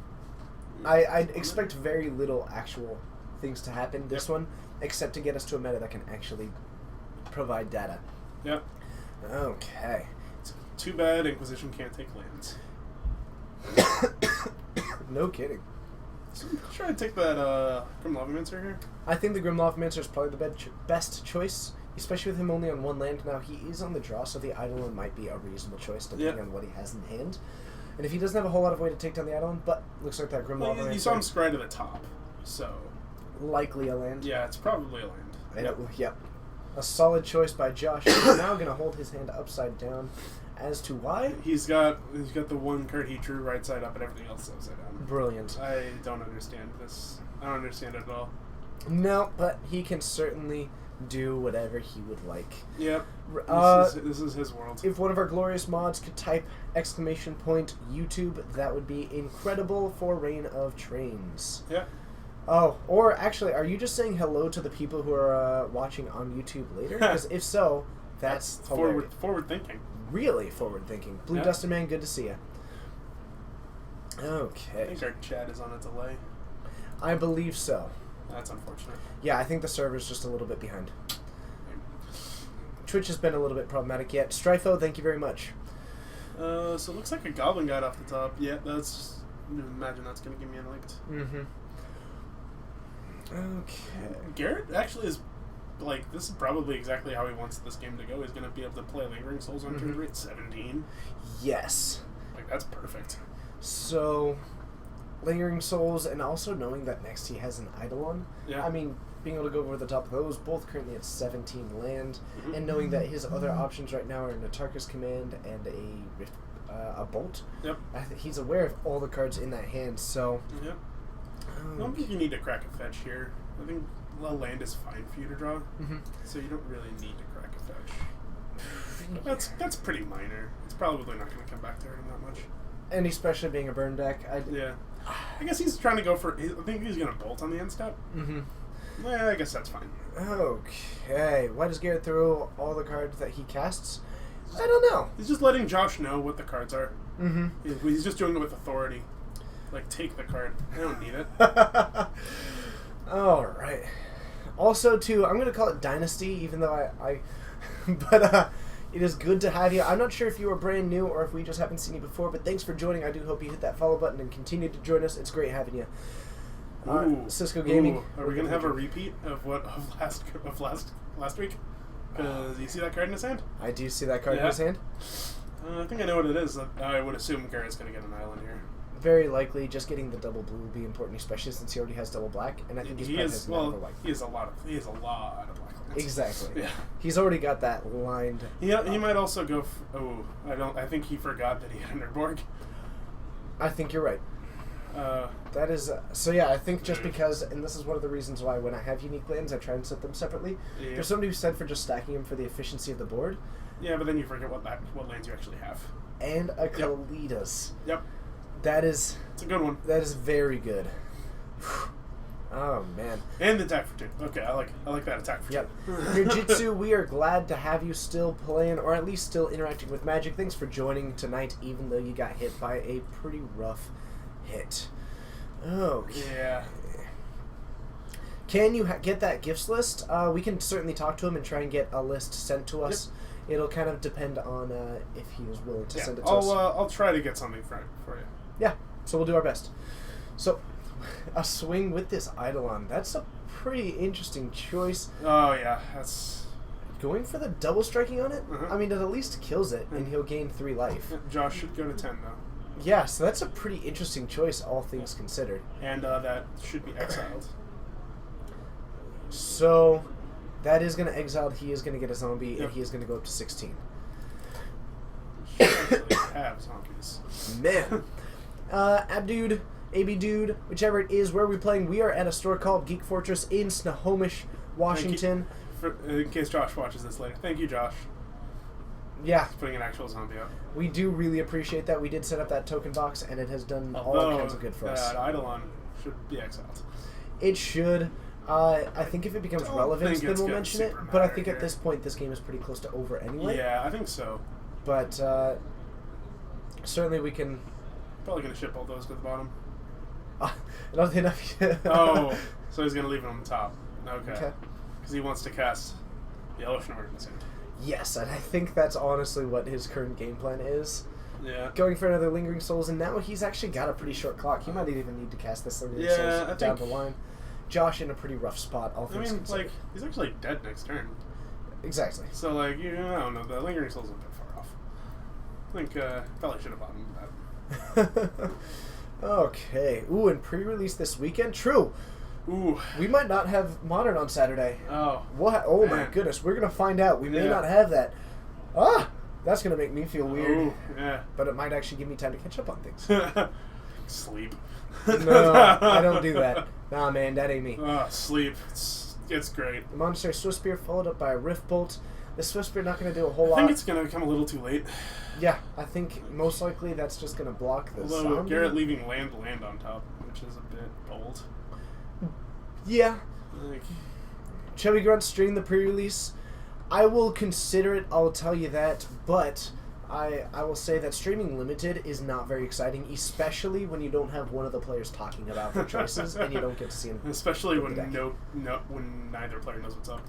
I expect very little actual things to happen this one, except to get us to a meta that can actually provide data. Yep. Okay. It's too bad Inquisition can't take lands. No kidding. So try to take that Grim Lavamancer here. I think the Grim Lavamancer is probably the best choice, especially with him only on 1 land. Now, he is on the draw, so the Eidolon might be a reasonable choice depending on what he has in hand. And if he doesn't have a whole lot of way to take down the Eidolon, but looks like that Grim Lavamancer... You saw him scry to the top, so... Likely a land. Yeah, it's probably a land. Yep. A solid choice by Josh. He's now going to hold his hand upside down As to why? He's got the one card he drew right side up and everything else upside down. Brilliant. I don't understand this. I don't understand it at all. No, but he can certainly do whatever he would like. Yep. This is his world. If one of our glorious mods could type !YouTube, that would be incredible for Reign of Trains. Yeah. Oh, or actually, are you just saying hello to the people who are watching on YouTube later? Because if so, that's forward thinking. Really forward thinking. Blue Duster Man, good to see you. Okay. I think our chat is on a delay. I believe so. That's unfortunate. Yeah, I think the server's just a little bit behind. Twitch has been a little bit problematic yet. Stryfo, thank you very much. So it looks like a Goblin Guide off the top. Yeah, that's... Imagine that's going to give me unlinked. Mm-hmm. Okay. Garrett actually is... Like, this is probably exactly how he wants this game to go. He's going to be able to play Lingering Souls on turn 3 at 17. Yes. Like, that's perfect. So... Lingering Souls, and also knowing that next he has an Eidolon. Yeah. I mean, being able to go over the top of those, both currently at 17 land, and knowing that his other options right now are Natarka's Command and a Bolt. Yep. He's aware of all the cards in that hand, so... Yep. I don't think you need to crack a fetch here. I think land is fine for you to draw, so you don't really need to crack a fetch. That's pretty minor. It's probably not going to come back to hurt him that much. And especially being a burn deck. Yeah. I guess he's trying to go for... I think he's going to bolt on the end step. Yeah, I guess that's fine. Okay. Why does Garrett throw all the cards that he casts? I don't know. He's just letting Josh know what the cards are. He's just doing it with authority. Like, take the card. I don't need it. All right. Also, too, I'm going to call it Dynasty, even though but it is good to have you. I'm not sure if you are brand new or if we just haven't seen you before, but thanks for joining. I do hope you hit that follow button and continue to join us. It's great having you. Cisco Gaming. Are we going to have a repeat of last week? Because you see that card in his hand? I do see that card in his hand. I think I know what it is. I would assume Garrett's going to get an island here. Very likely, just getting the double blue will be important, especially since he already has double black, and I think he has a lot of black lands. Exactly. Yeah. He's already got that lined. He might also go. I think he forgot that he had Underborg. I think you're right. That is so. Yeah, I think just because, and this is one of the reasons why when I have unique lands, I try and set them separately. Yeah. There's somebody who said for just stacking them for the efficiency of the board. Yeah, but then you forget what lands you actually have. And a Kalidas. Yep. It's a good one. That is very good. Oh man. And the attack for 2. Okay, I like that attack for 2. Yep. Nirjitsu, we are glad to have you still playing, or at least still interacting with Magic. Thanks for joining tonight, even though you got hit by a pretty rough hit. Okay. Yeah. Can you get that gifts list? We can certainly talk to him and try and get a list sent to us. Yep. It'll kind of depend on if he is willing to send it to us. I'll try to get something for you. Yeah, so we'll do our best. So, a swing with this Eidolon. That's a pretty interesting choice. Oh, yeah. That's... Going for the double striking on it? I mean, it at least kills it, and he'll gain 3 life. Josh should go to 10, though. Yeah, so that's a pretty interesting choice, all things considered. And that should be exiled. So, that is going to exile. He is going to get a zombie, and he is going to go up to 16. Should actually have zombies. Man. Abdude, AB-Dude, whichever it is, where are we playing? We are at a store called Geek Fortress in Snohomish, Washington. In case Josh watches this later. Thank you, Josh. Yeah. He's putting an actual zombie up. We do really appreciate that. We did set up that token box, and it has done all kinds of good for us. Eidolon should be exiled. It should. I think if it becomes relevant, then we'll mention it. But I think at this point, this game is pretty close to over anyway. Yeah, I think so. But certainly we can... Probably going to ship all those to the bottom. Not enough. Oh, so he's going to leave it on the top. Okay. Because he wants to cast Yellow Snort in his hand. Yes, and I think that's honestly what his current game plan is. Yeah. Going for another Lingering Souls, and now he's actually got a pretty short clock. He might even need to cast this Lingering Souls down the line. Josh in a pretty rough spot, all things considered. He's actually dead next turn. Exactly. So, I don't know, the Lingering Souls is a bit far off. I think probably should have bottomed that. Okay. Ooh, and pre-release this weekend? True. Ooh. We might not have Modern on Saturday. Oh. What? Oh, man. My goodness. We're going to find out. We may not have that. Ah! That's going to make me feel weird. Oh, yeah. But it might actually give me time to catch up on things. Sleep. No, I don't do that. Nah, man, that ain't me. Sleep. It's great. The Monastery Swift Spear followed up by a Rift Bolt. The Swift Spear not going to do a whole I lot. think it's going to come a little too late. Yeah, I think most likely that's just going to block the Although zombie. Garrett leaving land on top, which is a bit bold. Yeah. Like, Chubby Grunt streamed the pre-release. I will consider it, I'll tell you that, but I will say that streaming limited is not very exciting, especially when you don't have one of the players talking about their choices and you don't get to see them. especially when when neither player knows what's up.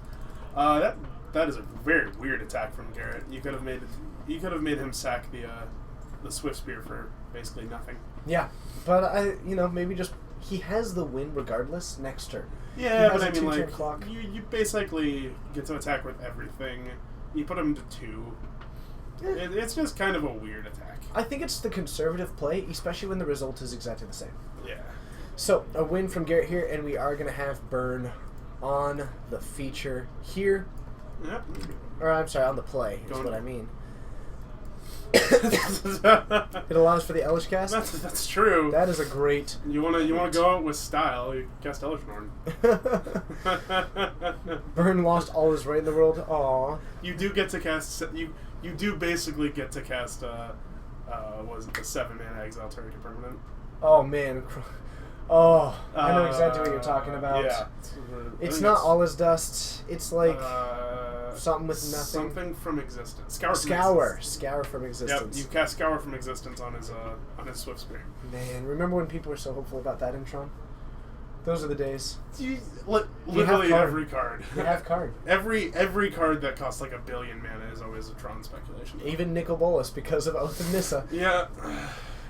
That is a very weird attack from Garrett. You could have made him sack the Swift Spear for basically nothing. Yeah, but maybe just he has the win regardless next turn. Yeah, He has but I a mean, two-turn like, clock. you basically get to attack with everything. You put him to 2. It's just kind of a weird attack. I think it's the conservative play, especially when the result is exactly the same. Yeah. So, a win from Garrett here, and we are going to have Burn on the feature here. Yep. Or, I'm sorry, on the play, is Going- what I mean. that's, It allows for the Elish cast. that's true. That is a great... You wanna go out with style, you cast Elishnorn. Burn lost all his right in the world. Aww. You do get to cast you do basically get to cast was it the 7-mana Exile Turret permanent? Oh, man. Oh, I know exactly what you're talking about. Yeah. It's not all his dust. It's like something with nothing. Something from existence. Scour from Yep, existence. you cast Scour from existence on his Swift Spear. Man, remember when people were so hopeful about that in Tron? Those are the days. Literally card. every card. You have card. Every card that costs like 1 billion mana is always a Tron speculation. Even Nicol Bolas because of Oath of Nissa. Yeah.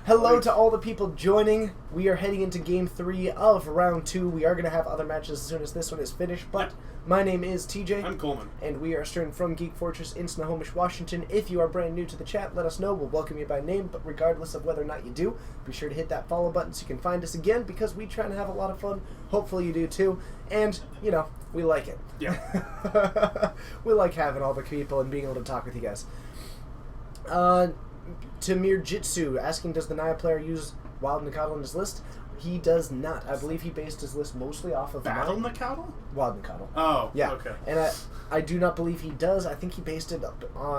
Hello to all the people joining. We are heading into Game 3 of Round 2. We are going to have other matches as soon as this one is finished, but my name is TJ. I'm Coleman. And we are streaming from Geek Fortress in Snohomish, Washington. If you are brand new to the chat, let us know. We'll welcome you by name, but regardless of whether or not you do, be sure to hit that follow button so you can find us again, because we try to have a lot of fun. Hopefully you do too. And, we like it. Yeah. We like having all the people and being able to talk with you guys. Tamir Jitsu asking, does the Naya player use Wild Nikado in his list? He does not. I believe he based his list mostly off of Battle mine. Nikado? Wild Nikado. Oh, Yeah. okay. And I do not believe he does. I think he based it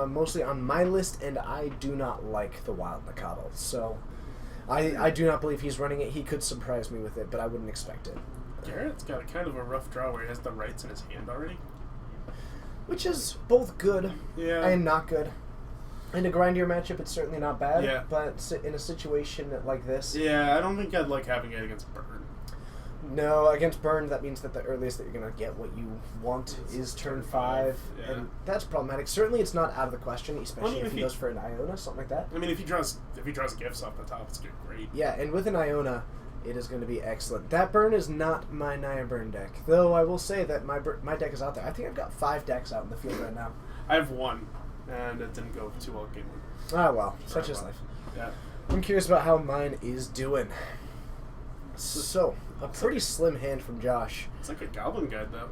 mostly on my list, and I do not like the Wild Nikado. So I do not believe he's running it. He could surprise me with it, but I wouldn't expect it. Garrett's got kind of a rough draw where he has the rights in his hand already. Which is both good Yeah. and not good. In a grindier matchup, it's certainly not bad. Yeah. But in a situation like this, Yeah, I don't think I'd like having it against Burn. no, against Burn, that means that the earliest that you're going to get what you want is turn 5. Yeah. And that's problematic. Certainly it's not out of the question, especially Well, if he goes for an Iona, something like that. I mean, if he draws gifts off the top, it's great. Yeah, and with an Iona, it is going to be excellent. That Burn is not my Naya Burn deck, though I will say that my deck is out there. I think I've got 5 decks out in the field right now. I have 1, and it didn't go too well game 1. Ah, well, such is life. Yeah. I'm curious about how mine is doing. So, a pretty slim hand from Josh. It's like a Goblin Guide, though.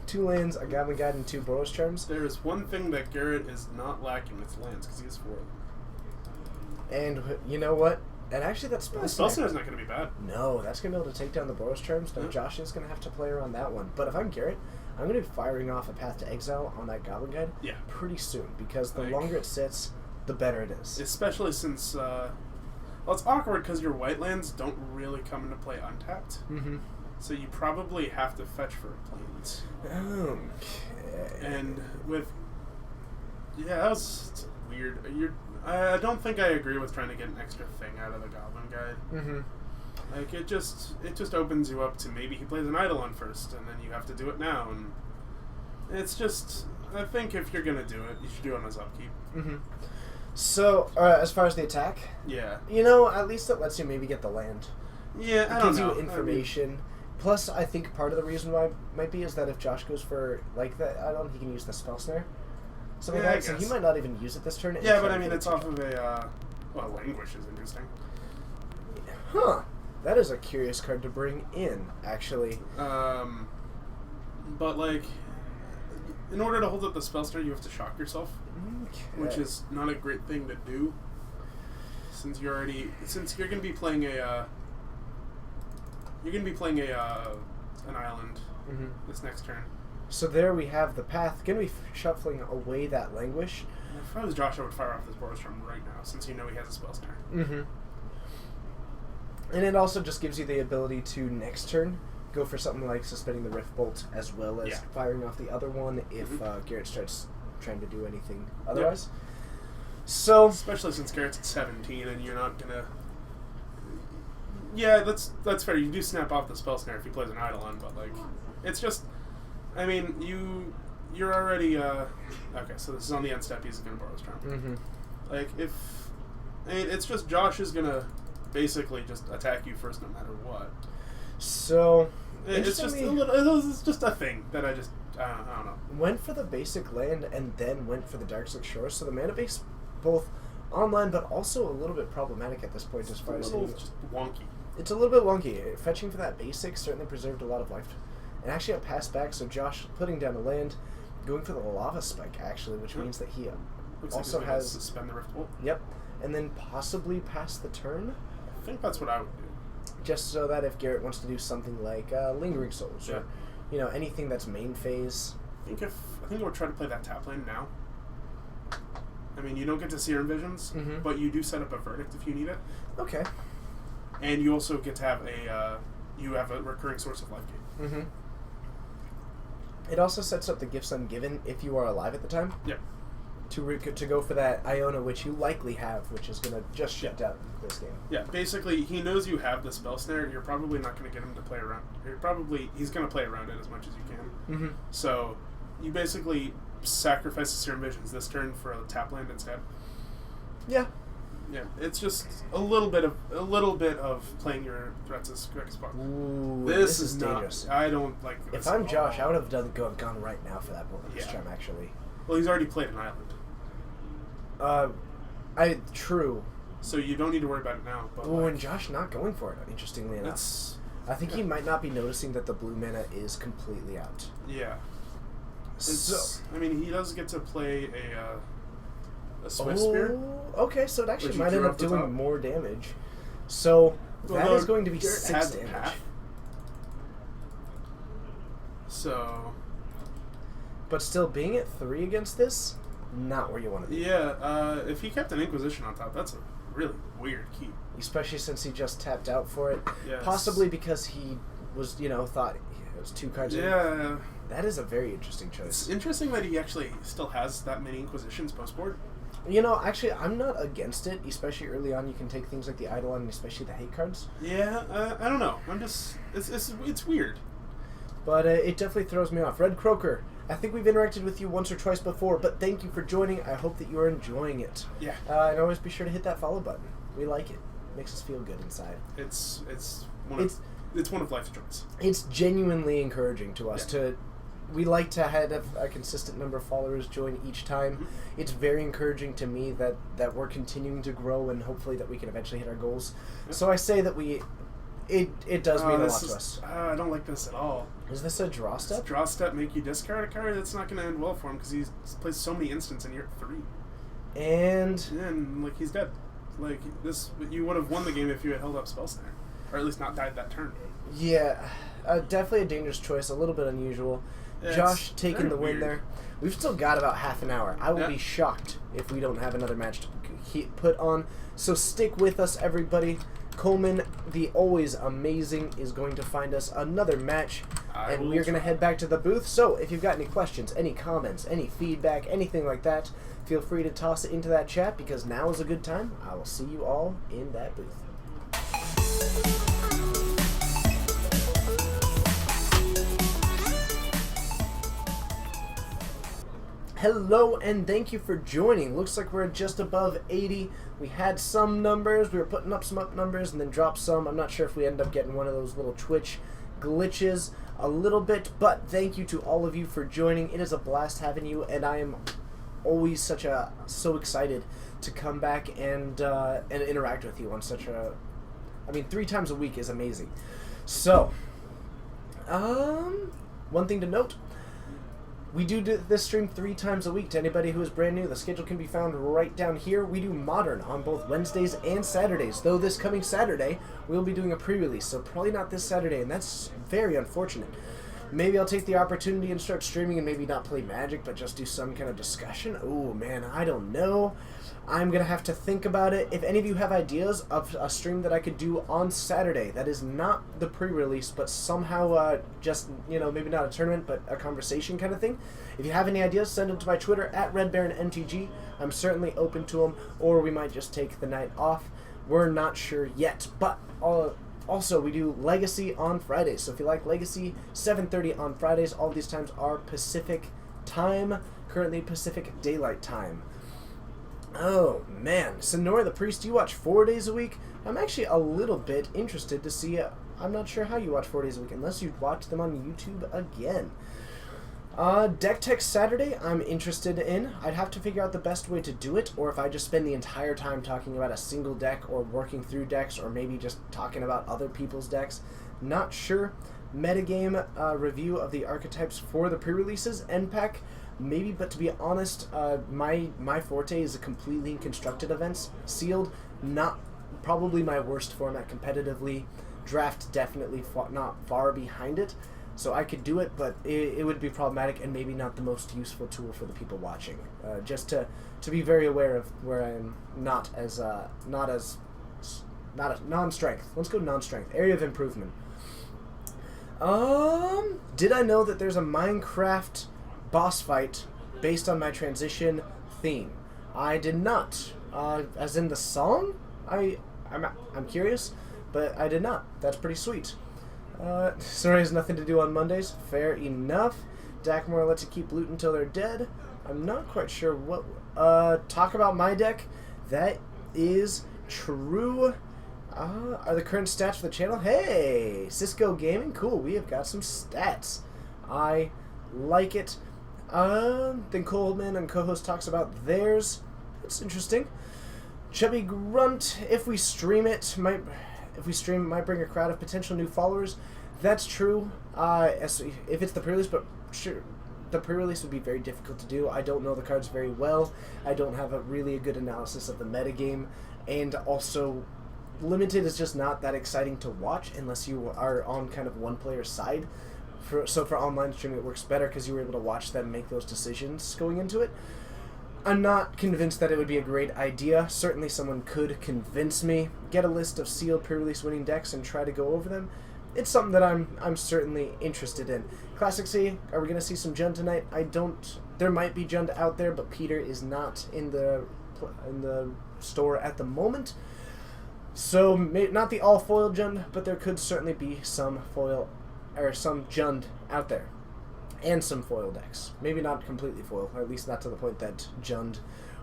2 lands, a Goblin Guide, and 2 Boros Charms. There is one thing that Garrett is not lacking. It's lands, because he has 4 of them. And you know what? And actually, that Spell Spellsnar's not going to be bad. No, that's going to be able to take down the Boros Charms. Now, Yeah. Josh is going to have to play around that one. But if I'm Garrett, I'm going to be firing off a Path to Exile on that Goblin Guide Yeah. pretty soon, because the Like- longer it sits, the better it is. Especially since, well, it's awkward because your white lands don't really come into play untapped. Mm-hmm. So you probably have to fetch for planes. Okay. And with... Yeah, that was weird. I don't think I agree with trying to get an extra thing out of the Goblin Guide. Mm-hmm. Like, it just opens you up to maybe he plays an Eidolon first, and then you have to do it now, and it's just... I think if you're gonna do it, you should do it on his upkeep. Mm-hmm. So, as far as the attack, Yeah. at least it lets you maybe get the land. Yeah, It I don't gives know. you information. Plus, I think part of the reason why might be is that if Josh goes for, like, that add-on, he can use the Spell Snare. Something Yeah, I like that. So he guess. might not even use it this turn. Yeah, but I mean, it's off of well, Languish is interesting. Huh. That is a curious card to bring in, actually. But, like, in order to hold up the spell snare, you have to shock yourself, Okay. which is not a great thing to do. Since you're going to be playing an island this next turn. So there we have the path. Gonna be shuffling away that Languish. If I was Josh, I would fire off this Borostrom right now, since you know he has a spell snare. And it also just gives you the ability to next turn go for something like suspending the Rift Bolt as well as firing off the other one if Garrett starts trying to do anything otherwise. Yep. So, especially since Garrett's at 17 and you're not gonna. Yeah, that's fair. You do snap off the spell snare if he plays an Eidolon, but like, it's just. I mean, you're already. Okay, so this is on the end step. He's gonna Borostrom. Like it's just Josh is gonna basically just attack you first no matter what. So it's just it's just a thing that I don't know. Went for the basic land and then went for the Darkslick Shores. So the mana base, both online but also a little bit problematic at this point as far as just wonky. It's a little bit wonky. Fetching for that basic certainly preserved a lot of life, and actually a pass back. So Josh putting down a land, going for the Lava Spike actually, which means that he also like has suspend the Rift Bolt. Yep, and then possibly pass the turn. I think that's what I would do. Just so that if Garrett wants to do something like Lingering Souls or anything that's main phase. I think I would try to play that tap lane now. I mean, you don't get to Serum Visions, but you do set up a Verdict if you need it. Okay. And you also get to have a recurring source of life gain. It also sets up the Gifts Ungiven if you are alive at the time. Yep. To go for that Iona, which you likely have, which is going to just shut down this game. Yeah, basically, he knows you have the spell snare. You're probably not going to get him to play around. He's going to play around it as much as you can. So, you basically sacrifice the Serum Visions this turn for a tap land instead. Yeah. Yeah, it's just a little bit of playing your threats as quick as possible. Ooh, this is dangerous. I don't like this. If I'm Josh, I would have gone right now for that Borderlands Charm, actually. Well, he's already played an island. True. So you don't need to worry about it now. But and Josh not going for it, interestingly enough. I think he might not be noticing that the blue mana is completely out. Yeah. So, I mean, he does get to play a Swift Spear. Okay, so it actually might end up doing more damage. So that is going to be 6 damage. So... But still, being at 3 against this, not where you want to be. Yeah, if he kept an Inquisition on top, that's a really weird keep. Especially since he just tapped out for it. Yes. Possibly because he was, thought it was 2 cards. Yeah. That is a very interesting choice. It's interesting that he actually still has that many Inquisitions post-board. Actually, I'm not against it, especially early on. You can take things like the Eidolon and especially the hate cards. Yeah, I don't know. I'm just... It's weird. But it definitely throws me off. Red Croaker, I think we've interacted with you once or twice before, but thank you for joining. I hope that you are enjoying it. Yeah. And always be sure to hit that follow button. We like it. Makes us feel good inside. It's one of life's joys. It's genuinely encouraging to us to... We like to have a consistent number of followers join each time. It's very encouraging to me that we're continuing to grow and hopefully that we can eventually hit our goals. So I say that it does mean a lot to us. I don't like this at all. Is this a draw step? Draw step make you discard a card? That's not going to end well for him because he plays so many instants and you're at 3. And he's dead. You would have won the game if you had held up Spell Snare. Or at least not died that turn. Yeah, definitely a dangerous choice, a little bit unusual. Josh taking the win there. We've still got about half an hour. I will be shocked if we don't have another match to put on. So stick with us, everybody. Coleman, the always amazing, is going to find us another match. And we're going to head back to the booth. So if you've got any questions, any comments, any feedback, anything like that, feel free to toss it into that chat because now is a good time. I will see you all in that booth. Hello and thank you for joining. Looks like we're just above 80. We had some numbers. We were putting up some numbers and then dropped some. I'm not sure if we end up getting one of those little Twitch glitches a little bit, but thank you to all of you for joining. It is a blast having you, and I am always so excited to come back and interact with you on such a... 3 times a week is amazing. So, one thing to note, We do this stream 3 times a week. To anybody who is brand new, the schedule can be found right down here. We do Modern on both Wednesdays and Saturdays, though this coming Saturday, we'll be doing a pre-release, so probably not this Saturday, and that's very unfortunate. Maybe I'll take the opportunity and start streaming and maybe not play Magic, but just do some kind of discussion. Oh, man, I don't know. I'm going to have to think about it. If any of you have ideas of a stream that I could do on Saturday that is not the pre-release, but somehow just, maybe not a tournament, but a conversation kind of thing. If you have any ideas, send them to my Twitter, at RedBaronMTG. I'm certainly open to them, or we might just take the night off. We're not sure yet, but also, we do Legacy on Fridays. So if you like Legacy, 7:30 on Fridays. All these times are Pacific time, currently Pacific Daylight Time. Oh, man. Sonora the Priest, you watch 4 days a week? I'm actually a little bit interested to see. I'm not sure how you watch 4 days a week, unless you watch them on YouTube again. Deck Tech Saturday, I'm interested in. I'd have to figure out the best way to do it, or if I just spend the entire time talking about a single deck, or working through decks, or maybe just talking about other people's decks. Not sure. Metagame review of the archetypes for the pre-releases, NPAC, maybe, but to be honest, my forte is a completely constructed events. Sealed, not probably my worst format competitively. Draft definitely not far behind it. So I could do it, but it would be problematic and maybe not the most useful tool for the people watching. Just to be very aware of where I am not as non-strength. Let's go non-strength. Area of improvement. Did I know that there's a Minecraft boss fight based on my transition theme? I did not. As in the song? I'm curious, but I did not. That's pretty sweet. Sorry, has nothing to do on Mondays. Fair enough. Dakmore lets you keep loot until they're dead. I'm not quite sure what... talk about my deck. That is true. Are the current stats for the channel? Hey! Cisco Gaming? Cool, we have got some stats. I like it. Then Coleman and co-host talks about theirs. It's interesting. Chubby Grunt, if we stream it, might bring a crowd of potential new followers. That's true. If it's the pre-release, but sure, the pre-release would be very difficult to do. I don't know the cards very well. I don't have a really good analysis of the metagame, and also Limited is just not that exciting to watch unless you are on kind of one player's side. So for online streaming, it works better because you were able to watch them make those decisions going into it. I'm not convinced that it would be a great idea. Certainly someone could convince me. Get a list of sealed pre-release winning decks and try to go over them. It's something that I'm certainly interested in. Classic C, are we going to see some Jund tonight? There might be Jund out there, but Peter is not in the store at the moment. So not the all foil Jund, but there could certainly be some foil or some Jund out there. And some foil decks. Maybe not completely foil, or at least not to the point that Jund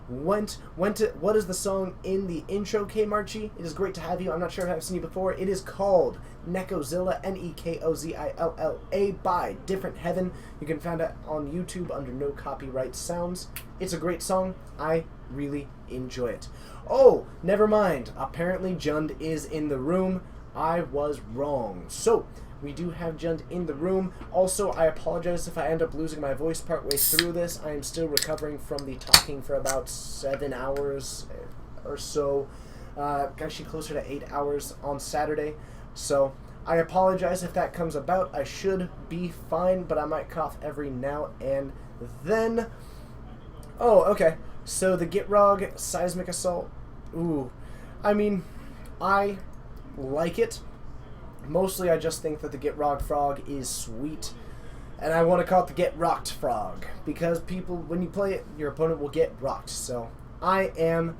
went to. What is the song in the intro, K Marchi? It is great to have you. I'm not sure if I've seen you before. It is called Nekozilla, Nekozilla, by Different Heaven. You can find it on YouTube under No Copyright Sounds. It's a great song. I really enjoy it. Oh, never mind. Apparently Jund is in the room. I was wrong. So, we do have Jund in the room. Also, I apologize if I end up losing my voice partway through this. I am still recovering from the talking for about 7 hours or so. Actually closer to 8 hours on Saturday. So, I apologize if that comes about. I should be fine, but I might cough every now and then. Oh, okay. So, the Gitrog Seismic Assault. Ooh. I mean, I like it. Mostly I just think that the Gitrog Frog is sweet. And I want to call it the Get Rocked Frog. Because people, when you play it, your opponent will get rocked. So I am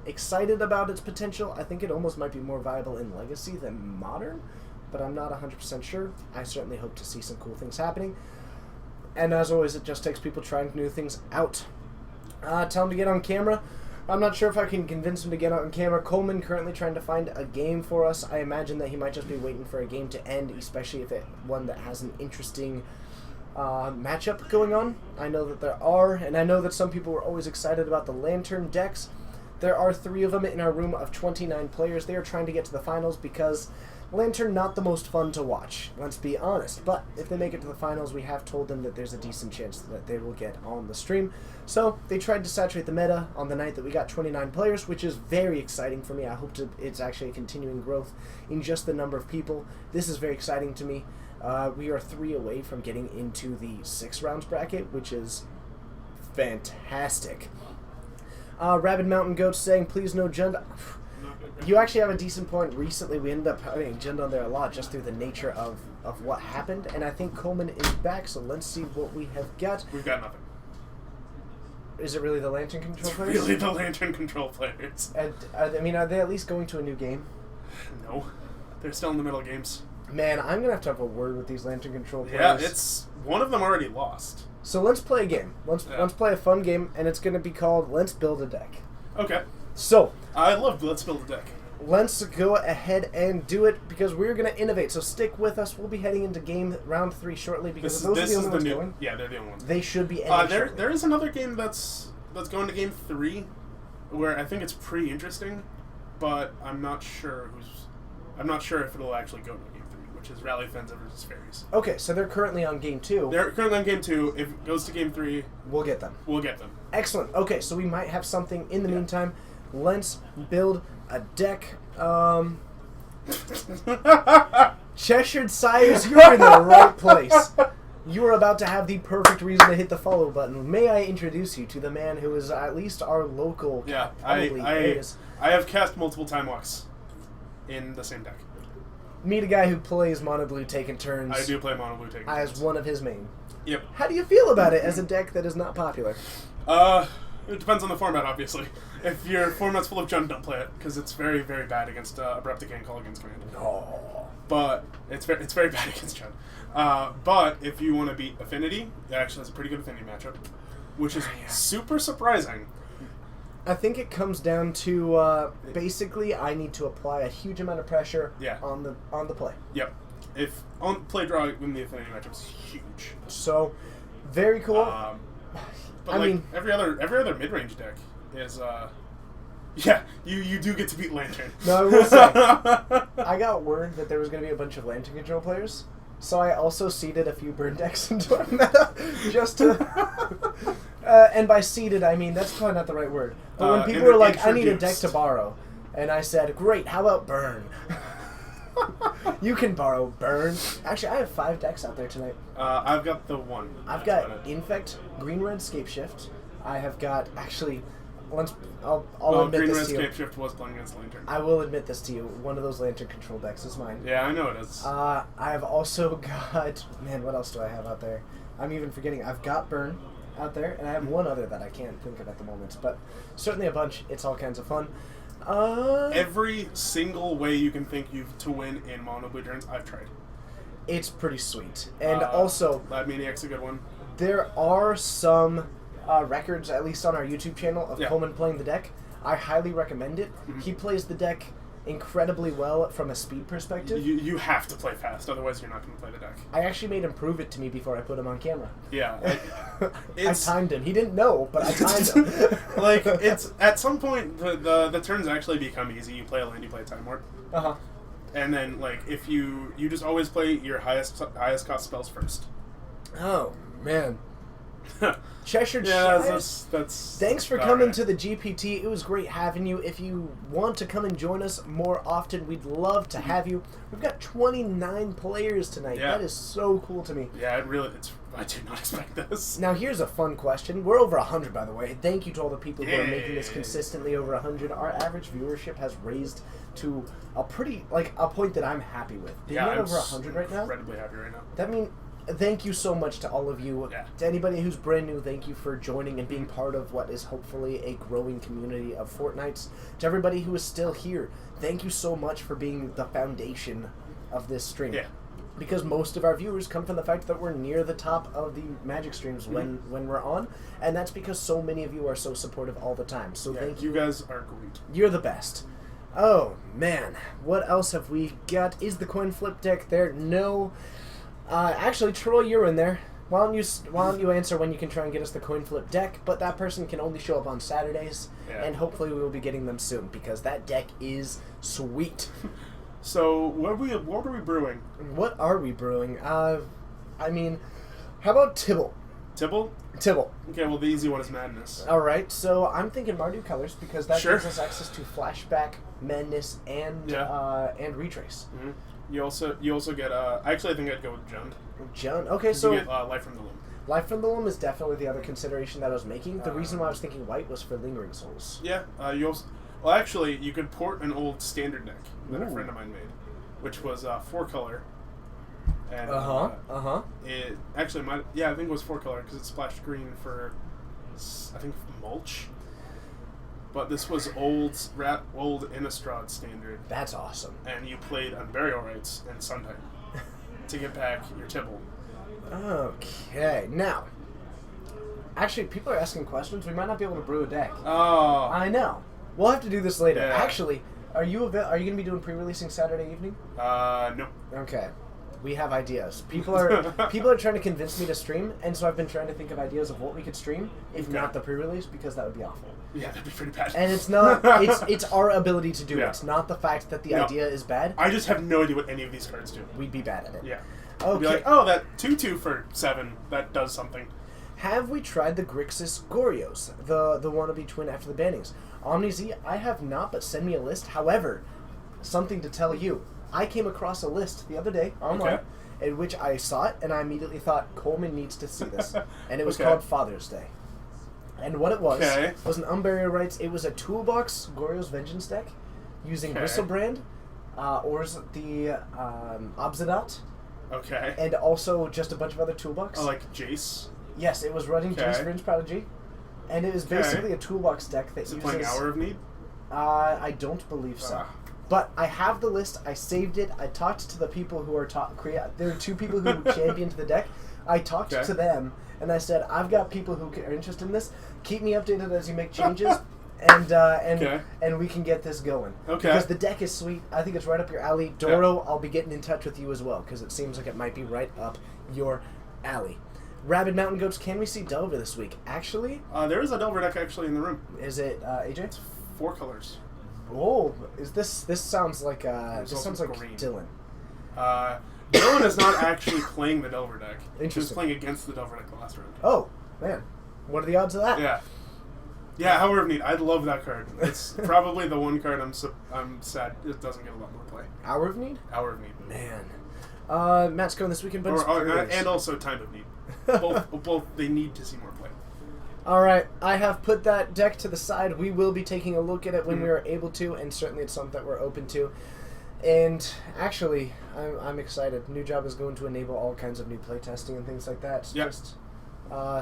excited about its potential. I think it almost might be more viable in Legacy than Modern. But I'm not 100% sure. I certainly hope to see some cool things happening. And as always, it just takes people trying new things out. Tell them to get on camera. I'm not sure if I can convince him to get on camera. Coleman currently trying to find a game for us. I imagine that he might just be waiting for a game to end, especially if it's one that has an interesting matchup going on. I know that there are, and I know that some people were always excited about the Lantern decks. There are 3 of them in our room of 29 players. They are trying to get to the finals because Lantern, not the most fun to watch, let's be honest. But if they make it to the finals, we have told them that there's a decent chance that they will get on the stream. So they tried to saturate the meta on the night that we got 29 players, which is very exciting for me. I hope it's actually a continuing growth in just the number of people. This is very exciting to me. We are 3 away from getting into the 6 rounds bracket, which is fantastic. Rabid Mountain Goat saying, please no Jund. You actually have a decent point. Recently, we ended up having Jund on there a lot just through the nature of what happened, and I think Coleman is back, so let's see what we have got. We've got nothing. Is it really the Lantern Control It's players? really the Lantern Control players. I mean, are they at least going to a new game? No. They're still in the middle of games. Man, I'm going to have a word with these Lantern Control players. Yeah, it's... One of them already lost. So let's play a game. Let's play a fun game, and it's going to be called Let's Build a Deck. Okay. So... I love Let's Build a Deck. Let's go ahead and do it because we're going to innovate. So stick with us. We'll be heading into round 3 shortly because those are the only ones going. Yeah, they're the only ones. They should be ending shortly. There is another game that's going to game 3 where I think it's pretty interesting, but I'm not sure if it'll actually go to game 3, which is Rally Fenza versus Fairies. Okay, so they're currently on game 2. They're currently on game 2. If it goes to game 3, We'll get them. we'll get them. Excellent. Okay, so we might have something in the meantime. Let's build a deck. Cheshire Sires, you're in the right place. You are about to have the perfect reason to hit the follow button. May I introduce you to the man who is at least our local... Yeah, probably I have cast multiple Time Walks in the same deck. Meet a guy who plays Mono Blue taking turns. I do play Mono Blue taking as turns. one of his main. Yep. How do you feel about it as a deck that is not popular? It depends on the format, obviously. If your format's full of Jund, don't play it, because it's very, very bad against Abrupt Decay and Kolaghan's Command. No. But it's very bad against Jund. But if you want to beat Affinity, it actually has a pretty good Affinity matchup, which is super surprising. I think it comes down to basically I need to apply a huge amount of pressure on the play. Yep. If on play draw in the Affinity matchup is huge. So, very cool. But mean, every other mid range deck is you do get to beat Lantern. No, I will say I got word that there was going to be a bunch of Lantern Control players, so I also seeded a few burn decks into our meta just to. And by seeded, I mean that's probably not the right word. But when people were like, "I need a deck to borrow," and I said, "Great, how about burn?" You can borrow burn. Actually, I have 5 decks out there tonight. I've got the one. I've got Infect, Green Red Scape Shift. I have got I'll admit Green this Red to you. Scape Shift was playing against Lantern. I will admit this to you. One of those Lantern Control decks is mine. Yeah, I know it is. I have also got what else do I have out there? I'm even forgetting. I've got Burn out there, and I have one other that I can't think of at the moment, but certainly a bunch. It's all kinds of fun. Every single way you can think to win in Mono Blue turns, I've tried. It's pretty sweet. And also... Lab Maniac's a good one. There are some records, at least on our YouTube channel, of Coleman playing the deck. I highly recommend it. Mm-hmm. He plays the deck incredibly well from a speed perspective. You have to play fast, otherwise you're not going to play the deck. I actually made him prove it to me before I put him on camera. Yeah. I timed him. He didn't know, but I timed him. It's at some point the turns actually become easy. You play a land, you play a Time Warp. Uh-huh. And then if you just always play your highest cost spells first. Oh, man. Cheshire that's thanks for coming to the GPT. It was great having you. If you want to come and join us more often, we'd love to have you. We've got 29 players tonight. Yeah. That is so cool to me. Yeah, I did not expect this. Now here's a fun question. We're over 100, by the way. Thank you to all the people who are making this consistently over 100. Our average viewership has raised to a point that I'm happy with. Being over 100 right now. Incredibly happy right now. That means thank you so much to all of you. Yeah. To anybody who's brand new, thank you for joining and being part of what is hopefully a growing community of Fortnites. To everybody who is still here, thank you so much for being the foundation of this stream. Yeah. Because most of our viewers come from the fact that we're near the top of the Magic streams when we're on, and that's because so many of you are so supportive all the time. So thank you. You guys are great. You're the best. Oh, man. What else have we got? Is the coin flip deck there? No. Actually, Troy, you're in there. Why don't you answer when you can try and get us the coin flip deck? But that person can only show up on Saturdays, and hopefully we will be getting them soon because that deck is sweet. So what are we brewing? What are we brewing? I mean, how about Tibble? Tibble? Tibble. Okay, well the easy one is Madness. All right, so I'm thinking Mardu Colors because that Sure. gives us access to Flashback, Madness, and Retrace. Mm-hmm. You also get actually I think I'd go with Jund. Jund. Okay, so you get Life from the Loom. Life from the Loom is definitely the other consideration that I was making. The reason why I was thinking white was for Lingering Souls. Yeah. You also actually you could port an old standard deck that a Ooh. friend of mine made, which was 4-color. And, It actually I think it was 4-color because it splashed green for, I think, mulch. But this was old Innistrad standard, That's awesome. and you played on Burial Rites and Suntime to get back your Tibble. Okay, now, actually, people are asking questions. We might not be able to brew a deck. Oh, I know. We'll have to do this later. Yeah. Actually, are you going to be doing pre-releasing Saturday evening? no. Okay. We have ideas. People are trying to convince me to stream, and so I've been trying to think of ideas of what we could stream, if Okay. not the pre-release, because that would be awful. Yeah, that'd be pretty bad. And it's not. It's our ability to do it. Yeah. It's not the fact that the No. idea is bad. I just have no idea what any of these cards do. We'd be bad at it. Yeah. Okay. Be like, oh, that 2/2 for 7, that does something. Have we tried the Grixis Gorios, the wannabe twin after the bannings? OmniZ, I have not, but send me a list. However, something to tell you. I came across a list the other day online in which I saw it, and I immediately thought, Coleman needs to see this. And it was Okay. called Father's Day. And what it was an Unburial Rites. It was a toolbox Gorios Vengeance deck using Okay. Bristlebrand, the Obsidat, Okay. and also just a bunch of other toolbox. Oh, like Jace? Yes, it was running Okay. Jace Vryn's Prodigy, and it was basically a toolbox deck that Is it uses... playing Hour of Need? I don't believe so. Ah. But I have the list. I saved it. I talked to the people who are there are 2 people who championed the deck. I talked Okay. to them, and I said, I've got people who are interested in this. Keep me updated as you make changes, and we can get this going. Okay. Because the deck is sweet. I think it's right up your alley. Doro, I'll be getting in touch with you as well, because it seems like it might be right up your alley. Rabid Mountain Goats, can we see Delver this week? Actually, There is a Delver deck actually in the room. is it AJ? 4 colors. Oh, is this sounds like There's this also sounds like green. Dylan. Dylan is not actually playing the Delver deck. He was Interesting. playing against the Delver deck last round. Oh, man. What are the odds of that? Yeah. Yeah, Hour of Need. I love that card. It's probably the one card I'm sad it doesn't get a lot more play. Hour of Need? Hour of Need. Man. Matt's going this weekend, but it's pre-release. And also Time of Need. Both they need to see more play. All right, I have put that deck to the side. We will be taking a look at it when we are able to, and certainly it's something that we're open to. And actually, I'm excited. New job is going to enable all kinds of new playtesting and things like that. Yep.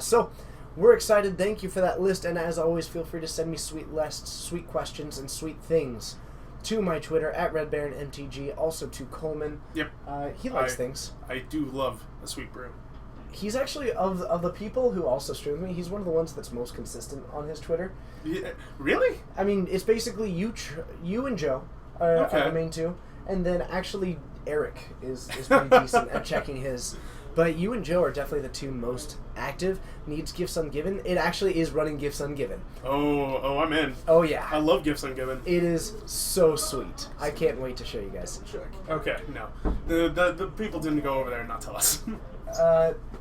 So, we're excited. Thank you for that list, and as always, feel free to send me sweet lists, sweet questions, and sweet things to my Twitter at RedBaronMTG. Also to Coleman. Yep. He likes things. I do love a sweet brew. He's actually of the people who also stream with me. He's one of the ones that's most consistent on his Twitter. Yeah, really? I mean, it's basically you and Joe are the main 2, and then actually Eric is pretty decent at checking his. But you and Joe are definitely the 2 most active. Needs Gifts Ungiven. It actually is running Gifts Ungiven. Oh, I'm in. Oh yeah, I love Gifts Ungiven. it is so sweet. I can't wait to show you guys. Okay, no, the people didn't go over there and not tell us.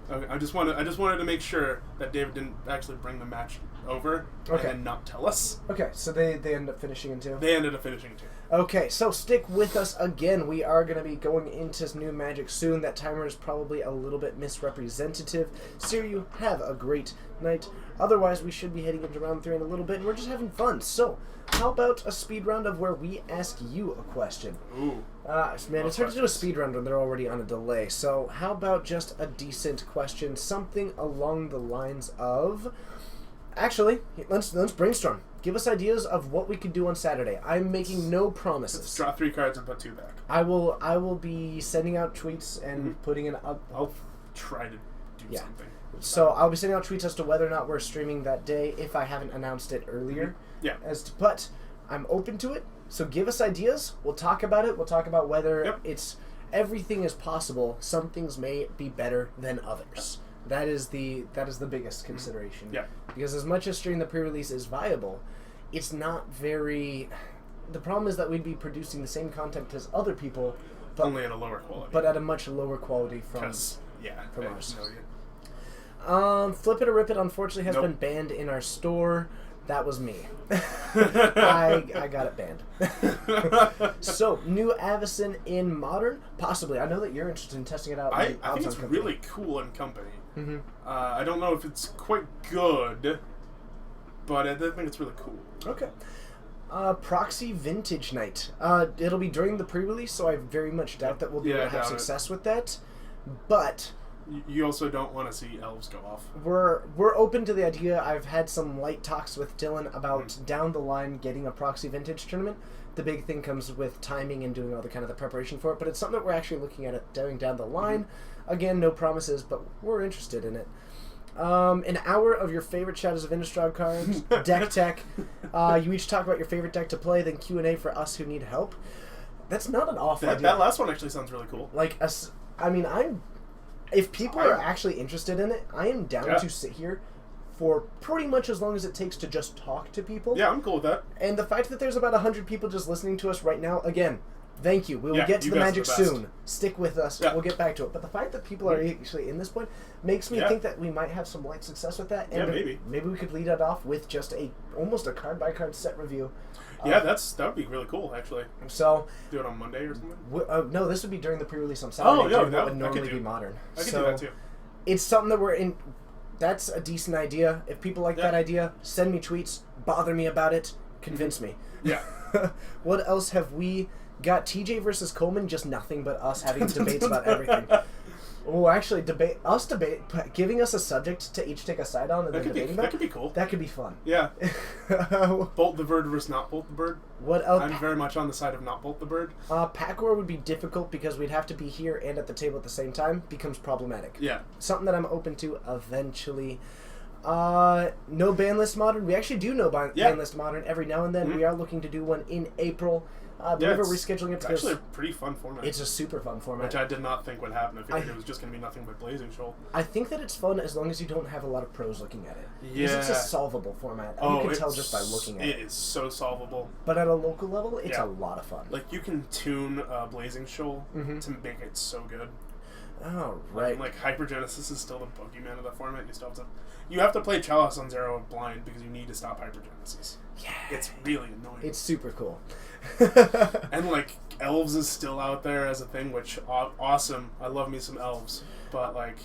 Okay, I just wanted to make sure that David didn't actually bring the match over and then not tell us. Okay, so they end up finishing in 2. They ended up finishing 2. Okay, so stick with us again. We are going to be going into new Magic soon. That timer is probably a little bit misrepresentative. So you have a great night. Otherwise, we should be heading into round 3 in a little bit, and we're just having fun. So, how about a speed round of where we ask you a question? Ooh. Man, it's hard to do a speed round when they're already on a delay. So, how about just a decent question? Something along the lines of... Actually, let's brainstorm. Give us ideas of what we could do on Saturday. I'm making no promises. Let's draw 3 cards and put 2 back. I will be sending out tweets and putting in up. I'll try to do something. So I'll be sending out tweets as to whether or not we're streaming that day if I haven't announced it earlier. Yeah. But I'm open to it. So give us ideas. We'll talk about it. We'll talk about whether everything is possible. Some things may be better than others. That is the biggest consideration. Yeah. Because as much as streaming the pre-release is viable, it's not very the problem is that we'd be producing the same content as other people, but Only at a lower quality. but at a much lower quality from Because, from I have ours. no idea. Flip It or Rip It unfortunately has Nope. been banned in our store. That was me. I got it banned. So, new Avacyn in Modern? Possibly. I know that you're interested in testing it out. I in think Absalom it's Company. really cool in company. Mhm. I don't know if it's quite good, but I think it's really cool. Okay. Proxy Vintage Night. It'll be during the pre-release, so I very much doubt that we'll be Yeah, able I to have doubt it. success with that. But You also don't want to see elves go off. we're open to the idea. I've had some light talks with Dylan about down the line getting a Proxy Vintage tournament. The big thing comes with timing and doing all the kind of the preparation for it, but it's something that we're actually looking at it doing down the line. Again, no promises, but we're interested in it. An hour of your favorite Shadows of Innistrad cards, deck tech. You each talk about your favorite deck to play, then Q&A for us who need help. That's not an awful idea. That last one actually sounds really cool. Like, if people are actually interested in it, I am down Yeah. to sit here for pretty much as long as it takes to just talk to people. Yeah, I'm cool with that. And the fact that there's about 100 people just listening to us right now, again, thank you. We will Yeah, get to you the guys are magic the best. soon. Stick with us. Yeah. We'll get back to it. But the fact that people are actually in this point makes me Yeah. think that we might have some light success with that. And Yeah, maybe. Maybe we could lead it off with just almost a card-by-card set review. Yeah, that would be really cool, actually. So, Do it on Monday or something? no, this would be during the pre-release on Saturday. Oh, yeah, during that what would I could normally do. be Modern. I could so, do that too. It's something that we're in. That's a decent idea. If people like that idea, send me tweets, bother me about it, convince me. Yeah. What else have we got? TJ versus Coleman, just nothing but us having debates about everything. Oh, actually, giving us a subject to each take a side on and then debating That about. could be cool. That could be fun. Yeah. Bolt the bird versus not bolt the bird. What else? I'm very much on the side of not bolt the bird. Pack War would be difficult because we'd have to be here and at the table at the same time. Becomes problematic. Yeah. Something that I'm open to eventually. No ban list modern. We actually do know ban list modern every now and then. We are looking to do one in April. I believe we're rescheduling it It's because actually a pretty fun format. it's a super fun format. Which I did not think would happen. I figured it was just going to be nothing but Blazing Shoal. I think that it's fun as long as you don't have a lot of pros looking at it. Because it's a Yeah. solvable format. Oh, You can tell just by looking at it. It is so solvable. But at a local level, it's Yeah. a lot of fun. Like, you can tune Blazing Shoal to make it so good. Oh, right. Like, Hypergenesis is still the boogeyman of that format. You have to play Chalice on Zero blind because you need to stop Hypergenesis. Yeah. It's really annoying. It's super cool. And, like, Elves is still out there as a thing, which, awesome. I love me some Elves. But, like...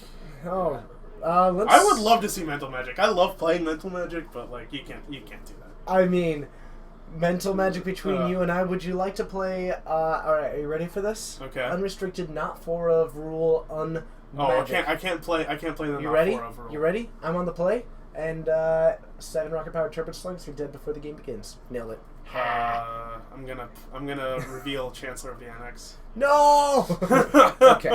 let's... I would love to see Mental Magic. I love playing Mental Magic, but, like, you can't do that. I mean, mental magic between you and I. Would you like to play... Alright, are you ready for this? Okay. Unrestricted, not 4 of, rule, un... Oh, magic. I can't play the You not ready? 4 overall. You ready? I'm on the play. And 7 rocket powered turbid slugs. You're dead before the game begins. Nailed it. I'm gonna reveal Chancellor of the Annex. No! Okay.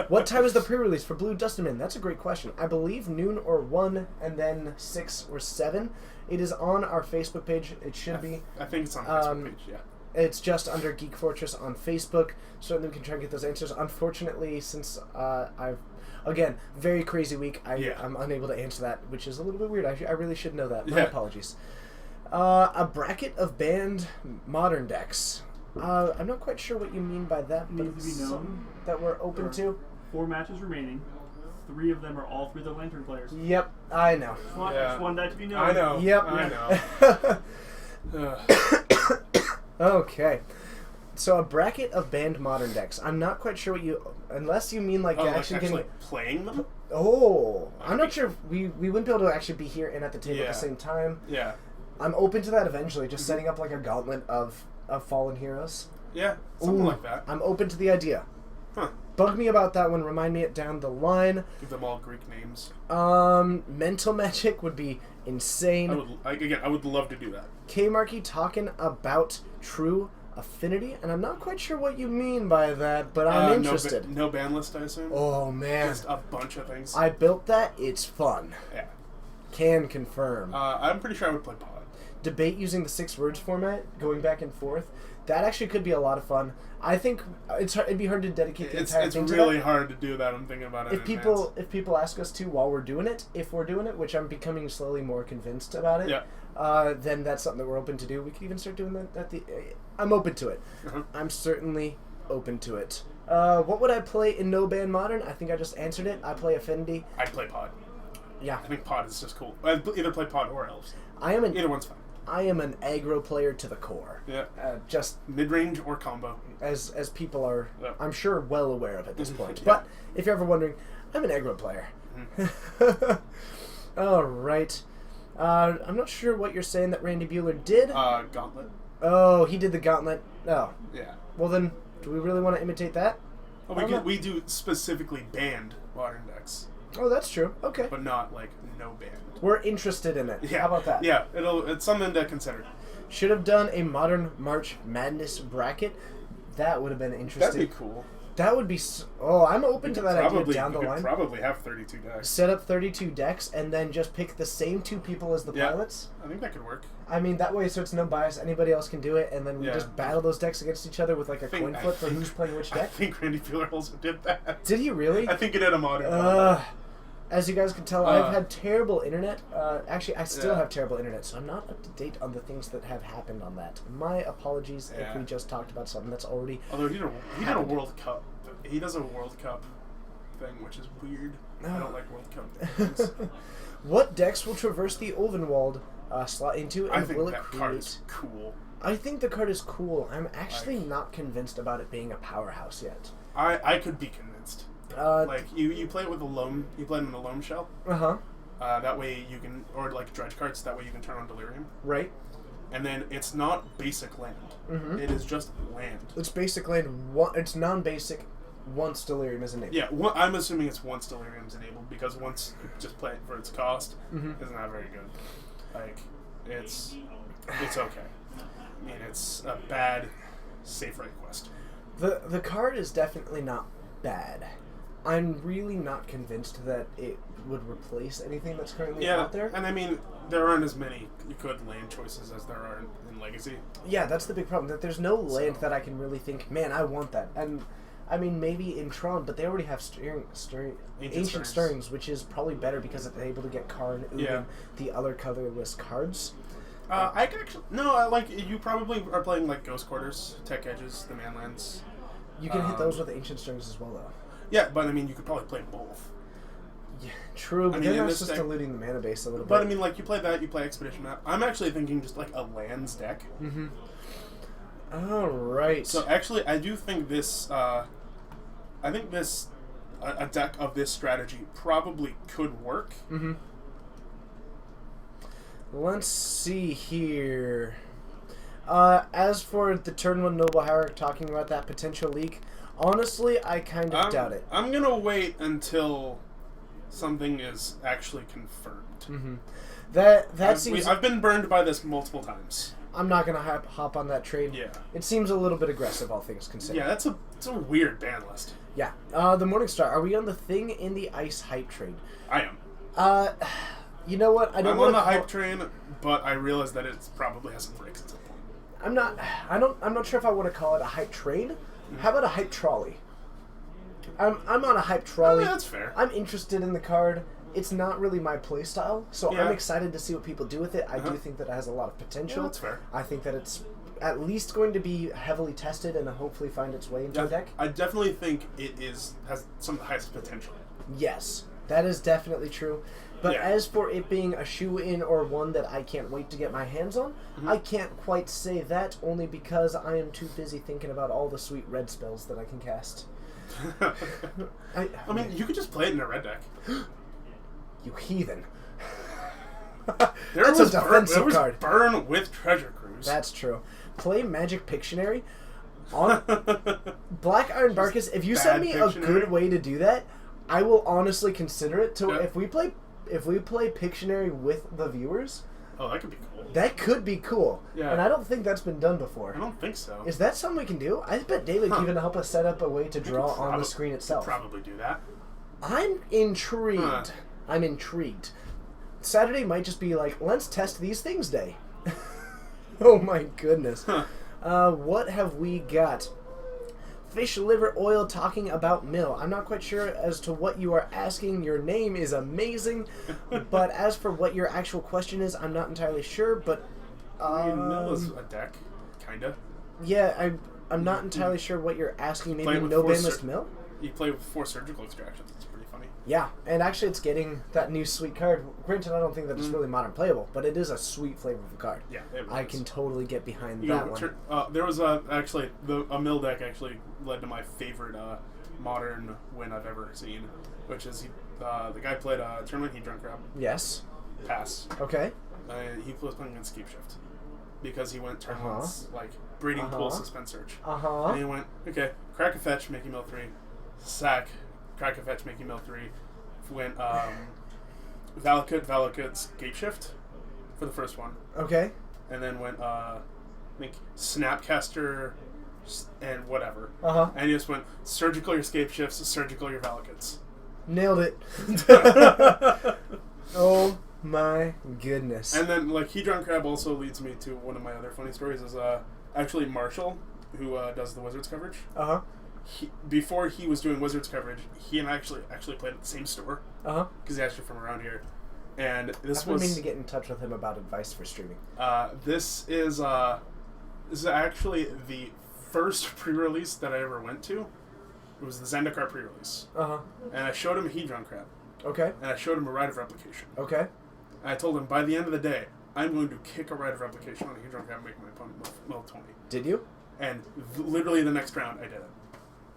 What time is the pre-release for Blue Dustman? That's a great question. I believe noon or 1, and then 6 or 7. It is on our Facebook page. It should be. I think it's on the Facebook page, yeah. It's just under Geek Fortress on Facebook. Certainly we can try and get those answers. Unfortunately, since I've... Again, very crazy week. I'm unable to answer that, which is a little bit weird. I really should know that. My apologies. A bracket of banned modern decks. I'm not quite sure what you mean by that, but Needs to be it's known. something that we're open to. 4 matches remaining. 3 of them are all 3 of the Lantern players. Yep, I know. Just one that to be known. I know. Yep. I know. Okay. So a bracket of banned modern decks. I'm not quite sure what you... Unless you mean like actually getting... playing them? Oh, I'm not sure if we wouldn't be able to actually be here and at the table at the same time. Yeah. I'm open to that eventually, just setting up like a gauntlet of fallen heroes. Yeah, something Ooh, like that. I'm open to the idea. Huh. Bug me about that one, remind me it down the line. Give them all Greek names. Mental Magic would be insane. I would love to do that. K-Marky talking about True Affinity, and I'm not quite sure what you mean by that, but I'm interested. No ban list, I assume? Oh, man. Just a bunch of things. I built that. It's fun. Yeah. Can confirm. I'm pretty sure I would play Pod. debate using the 6 words format, going back and forth. That actually could be a lot of fun. I think it'd be hard to dedicate the entire It's thing to really that. hard to do that. I'm thinking about it. If people ask us to while we're doing it, if we're doing it, which I'm becoming slowly more convinced about it, then that's something that we're open to do. We could even start doing that at the. I'm open to it. Uh-huh. I'm certainly open to it. What would I play in No Band Modern? I think I just answered it. I play Affinity. I'd play Pod. Yeah. I think Pod is just cool. I'd either play Pod or Elves. Either one's fine. I am an aggro player to the core. Yeah. Just Mid-range or combo. as people are, Yeah. I'm sure, well aware of at this point. Yeah. But if you're ever wondering, I'm an aggro player. All right. I'm not sure what you're saying that Randy Bueller did. Gauntlet. Oh, he did the gauntlet. Oh. Yeah. Well then, do we really want to imitate that? Well, we do specifically banned modern decks, Oh, that's true. Okay. but not like no band. We're interested in it. Yeah. How about that? Yeah, it's something to consider. Should have done a modern March Madness bracket. That would have been interesting. That'd be cool. That would be. I'm open to that idea down the we could line. probably have 32 decks. Set up 32 decks and then just pick the same 2 people as the Yeah. pilots. I think that could work. I mean, that way so it's no bias. Anybody else can do it, and then we Yeah. just battle those decks against each other with like a coin flip for who's playing which I deck. think Randy Bueller also did that. Did he really? I think it had a modern. As you guys can tell, I've had terrible internet. Actually, I still Yeah. have terrible internet, so I'm not up to date on the things that have happened on that. My apologies if Yeah. we just talked about something that's already. Although he did a World Cup. He does a World Cup thing, which is weird. I don't like World Cup things. What decks will traverse the Ulvenwald slot into, I and think will it that card create? is cool. I think the card is cool. I'm actually not convinced about it being a powerhouse yet. I could be convinced. Like you play it with a loam. You play it in a loam shell. That way you can, or like dredge cards. That way you can turn on Delirium. Right. And then it's not basic land. Mhm. It is just land. It's basically it's non-basic once Delirium is enabled. Yeah, I'm assuming it's once Delirium's enabled, because once you just play it for its cost, is not very good. Like, it's okay. I mean, it's a bad safe right quest. The card is definitely not bad. I'm really not convinced that it would replace anything that's currently out there. And I mean, there aren't as many good land choices as there are in Legacy. Yeah, that's the big problem. That there's no land that I can really think, man, I want that. And I mean, maybe in Tron, but they already have Ancient Stirrings, which is probably better because it's able to get Karn, Ugin, the other colorless cards. I can actually like you probably are playing like Ghost Quarters, Tech Edges, the Manlands. You can hit those with Ancient Stirrings as well, though. Yeah, but I mean, you could probably play both. Yeah, true, but I mean, then in that's this just deck- diluting the mana base a little bit. But I mean, like you play that, you play Expedition Map. I'm actually thinking just like a lands deck. All right. So actually, I do think this. I think this a deck of this strategy probably could work. Let's see here. As for the turn 1 Noble Hierarch talking about that potential leak, honestly, I kind of doubt it. I'm gonna wait until something is actually confirmed. That seems. I've been burned by this multiple times. I'm not gonna hop on that trade. Yeah. It seems a little bit aggressive, all things considered. Yeah, it's a weird ban list. Yeah. The Morningstar. Are we on the Thing in the Ice hype trade? I am. You know what? I don't I'm want on to the hype train, but I realize that it probably has some breaks at some point. I'm not sure if I want to call it a hype train. How about a hype trolley? I'm on a hype trolley. Yeah, that's fair. I'm interested in the card. It's not really my playstyle, so Yeah. I'm excited to see what people do with it. I do think that it has a lot of potential. Yeah, that's fair. I think that it's at least going to be heavily tested and hopefully find its way into a deck. I definitely think it has some of the highest potential. Yes, that is definitely true. But Yeah. as for it being a shoe-in or one that I can't wait to get my hands on, I can't quite say that, only because I am too busy thinking about all the sweet red spells that I can cast. I mean, you could just play it in a red deck. You heathen. There That's a was defensive card. Burn with Treasure Cruise. That's true. Play Magic Pictionary. On Black Iron Barkus, if you send bad me a Pictionary? good way to do that, I will honestly consider it. To Yeah. if we play Pictionary with the viewers, Oh, that could be cool. that could be cool. Yeah. And I don't think that's been done before. I don't think so. Is that something we can do? I bet David can even help us set up a way to draw on the screen itself. Probably do that. I'm intrigued. Huh. I'm intrigued. Saturday might just be like, let's test these things day. Oh my goodness. Huh. What have we got? Fish liver oil talking about mill. I'm not quite sure as to what you are asking. Your name is amazing. But as for what your actual question is, I'm not entirely sure. But I mean, mill is a deck, kinda. yeah, I'm not entirely sure what you're asking. Maybe Playing with no four banlist mill? You play with 4 surgical extractions. It's pretty funny. Yeah, and actually it's getting that new sweet card. Granted, I don't think that it's really modern playable, but it is a sweet flavor of a card. Yeah, it really I is. can totally get behind You that know, one. there was actually a mill deck actually led to my favorite modern win I've ever seen, which is the guy played a tournament. He drunk crab Yes. pass. Okay. He was playing against Scape Shift because he went tournaments like breeding pool, suspend search. And he went, okay, crack a fetch, make you mill 3, sack, crack a fetch, make you mill 3. Went Valakut, Scape Shift for the first one. Okay. And then went I think Snapcaster and whatever. And he just went surgical your Scape Shifts, surgical your Valakuts. Nailed it. Oh my goodness. And then like Hedron Crab also leads me to one of my other funny stories is actually Marshall, who does the Wizards coverage. Before he was doing Wizards coverage, he and I actually played at the same store. Because he's actually from around here. And this I've been meaning to get in touch with him about advice for streaming. This is actually the first pre-release that I ever went to. It was the Zendikar pre-release. And I showed him a Hedron Crab. Okay. And I showed him a Rite of Replication. Okay. And I told him, by the end of the day, I'm going to kick a Rite of Replication on a Hedron Crab and make my opponent mill 20. Did you? And literally the next round, I did it.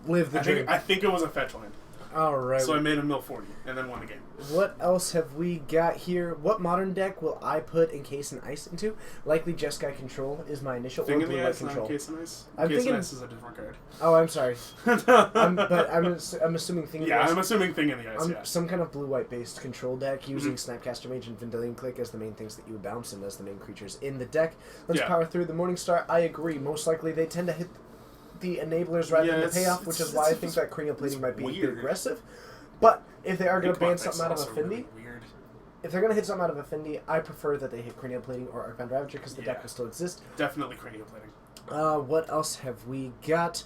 Live the dream. I think it was a fetch land. All right. So I made him mill 40 and then won the game. What else have we got here? What modern deck will I put Encase and Ice into? Likely Jeskai Control is my initial Thing or in the Blue White Ice, not Control. Encase and Ice. I'm Encase thinking- and Ice is a different card. Oh, I'm sorry. I'm assuming Thing in the Yeah, Ice. I'm assuming Thing in the Ice, yeah. Some kind of blue-white based control deck using Snapcaster Mage and Vendilion Click as the main things that you would bounce and as the main creatures in the deck. Let's Yeah. power through the Morningstar. I agree. Most likely they tend to hit the enablers rather than the payoff, which is why I think that cranial plating might be a bit weird. aggressive. But if they are going to ban Inkmoth something out of also Affinity, really weird. if they're going to hit something out of Affinity, I prefer that they hit cranial plating or Arcbound Ravager because the deck Yeah. will still exist. Definitely cranial plating. What else have we got?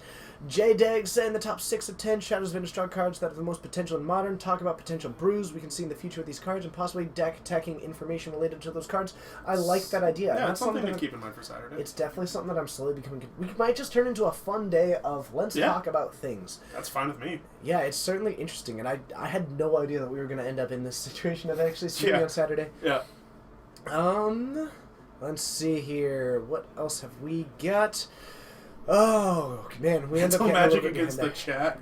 J-Dag saying the top 6 of 10 Shadows of Innistrad cards that have the most potential in Modern. Talk about potential brews we can see in the future of these cards and possibly deck attacking information related to those cards. I like that idea. Yeah, That's that's something to that- keep in mind for Saturday. It's definitely something that I'm slowly becoming... We might just turn into a fun day of let's Yeah. talk about things. That's fine with me. Yeah, it's certainly interesting, and I had no idea that we were going to end up in this situation of actually streaming on Saturday. Yeah. Let's see here. What else have we got? Oh, man, we end up Mental getting a little Magic bit against the behind chat.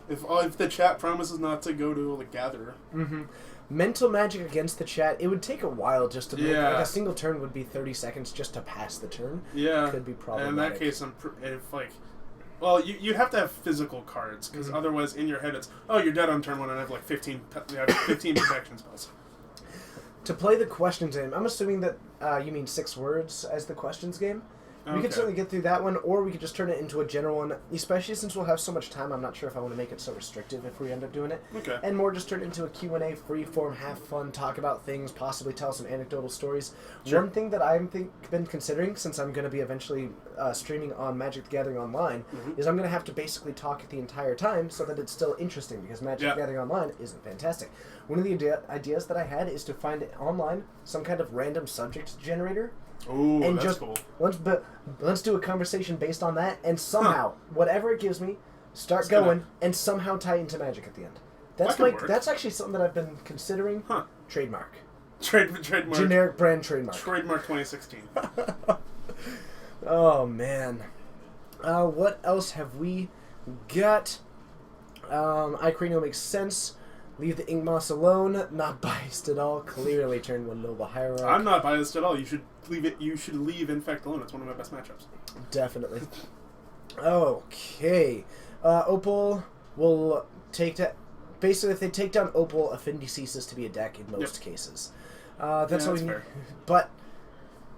If the chat promises not to go to the gatherer. that. Mental Magic against the chat. It would take a while just to make... Yeah. Like, a single turn would be 30 seconds just to pass the turn. Yeah. Could be And in problematic. that case, well, you have to have physical cards, because otherwise in your head it's, oh, you're dead on turn 1 and I have like 15 protection spells. To play the questions game, I'm assuming that you mean 6 words as the questions game. We could Okay. certainly get through that one, or we could just turn it into a general one, especially since we'll have so much time. I'm not sure if I want to make it so restrictive if we end up doing it. Okay. And more just turn it into a Q&A, free-form, have fun, talk about things, possibly tell some anecdotal stories. Sure. One thing that I've been considering, since I'm going to be eventually streaming on Magic the Gathering Online, is I'm going to have to basically talk the entire time so that it's still interesting, because Magic the Gathering Online isn't fantastic. One of the ideas that I had is to find online some kind of random subject generator. Ooh, And that's just cool. let's do a conversation based on that, and somehow whatever it gives me, start It's gonna- going, and somehow tie into Magic at the end. That's That could work. that's actually something that I've been considering. Trademark, Trademark. generic brand trademark. Trademark 2016. Oh man, what else have we got? Icrino makes sense. Leave the Inkmoth alone. Not biased at all. Clearly turn 1 Noble Hierarch. I'm not biased at all. You should leave it. You should leave Infect alone. It's one of my best matchups. Definitely. Okay. Opal will take that. Basically, if they take down Opal, Affinity ceases to be a deck in most cases. That's Yeah, all that's we need. fair. But,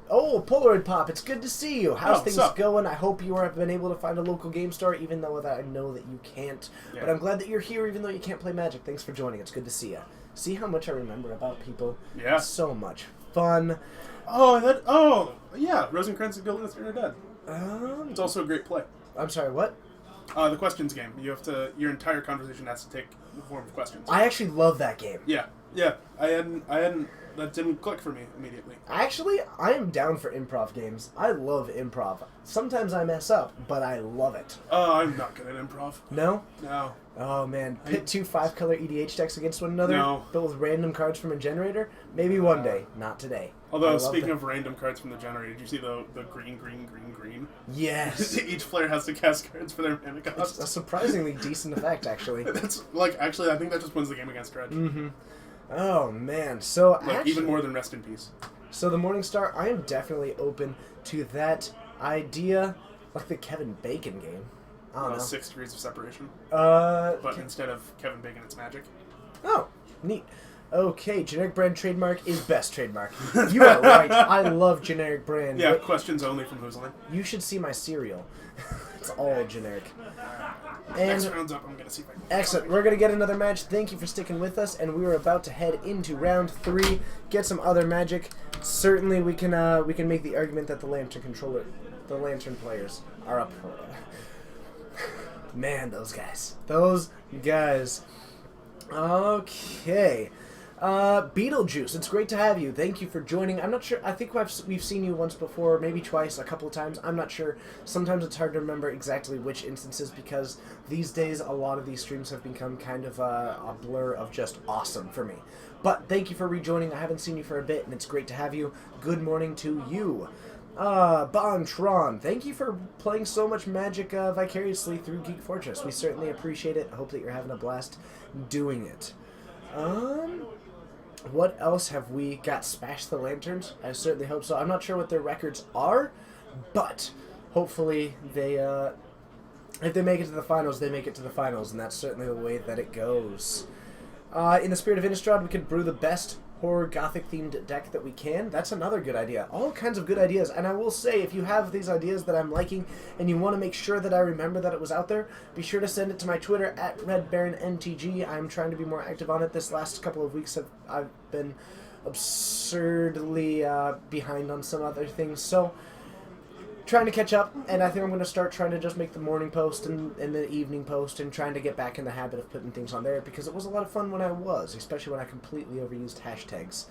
oh, Polaroid Pop, it's good to see you. How's Oh, things sup? going? I hope you have been able to find a local game store, even though that I know that you can't. Yeah. But I'm glad that you're here, even though you can't play Magic. Thanks for joining. It's good to see you. See how much I remember about people? Yeah. So much fun. Yeah, Rosencrantz and Guildenstern are dead. It's also a great play. I'm sorry, what? The questions game. Your entire conversation has to take the form of questions. I actually love that game. Yeah. I hadn't, that didn't click for me immediately. Actually, I am down for improv games. I love improv. Sometimes I mess up, but I love it. I'm not good at improv. No? No. Oh man, pit two 5-color EDH decks against one another, No. built with random cards from a generator? Maybe one day, not today. I Although, love speaking that. of random cards from the generator, did you see the green, green, green, green? Yes. Each player has to cast cards for their mana It's cost. a surprisingly decent effect, actually. That's, actually, I think that just wins the game against Dredge. Mm-hmm. Oh man, so actually, Even more than Rest in Peace. So the Morningstar, I am definitely open to that idea, like the Kevin Bacon game. I don't know. 6 degrees of separation. But Instead of Kevin Bacon, it's magic. Oh, neat. Okay, generic brand trademark is best trademark. You are right. I love generic brand. Yeah, But questions only from Hoosling. you should see my cereal. It's all generic. Next And round's up, I'm gonna see if I can... excellent. We're gonna get another match. Thank you for sticking with us, and we are about to head into round 3. Get some other magic. Certainly, we can make the argument that the Lantern players are up. Man, those guys. Okay. Beetlejuice, it's great to have you. Thank you for joining. I'm not sure. I think we've seen you once before, maybe twice, a couple of times. I'm not sure. Sometimes it's hard to remember exactly which instances because these days a lot of these streams have become kind of a blur of just awesome for me. But thank you for rejoining. I haven't seen you for a bit, and it's great to have you. Good morning to you. Bontron, thank you for playing so much Magic vicariously through Geek Fortress. We certainly appreciate it. I hope that you're having a blast doing it. What else have we got? Smash the Lanterns? I certainly hope so. I'm not sure what their records are, but hopefully they, if they make it to the finals, they make it to the finals, and that's certainly the way that it goes. In the spirit of Innistrad, we could brew the best horror gothic-themed deck that we can. That's another good idea. All kinds of good ideas, and I will say, if you have these ideas that I'm liking, and you want to make sure that I remember that it was out there, be sure to send it to my Twitter, at RedBaronMTG. I'm trying to be more active on it. This last couple of weeks, I've been absurdly behind on some other things, so trying to catch up, and I think I'm going to start trying to just make the morning post and the evening post and trying to get back in the habit of putting things on there because it was a lot of fun when I was, especially when I completely overused hashtags.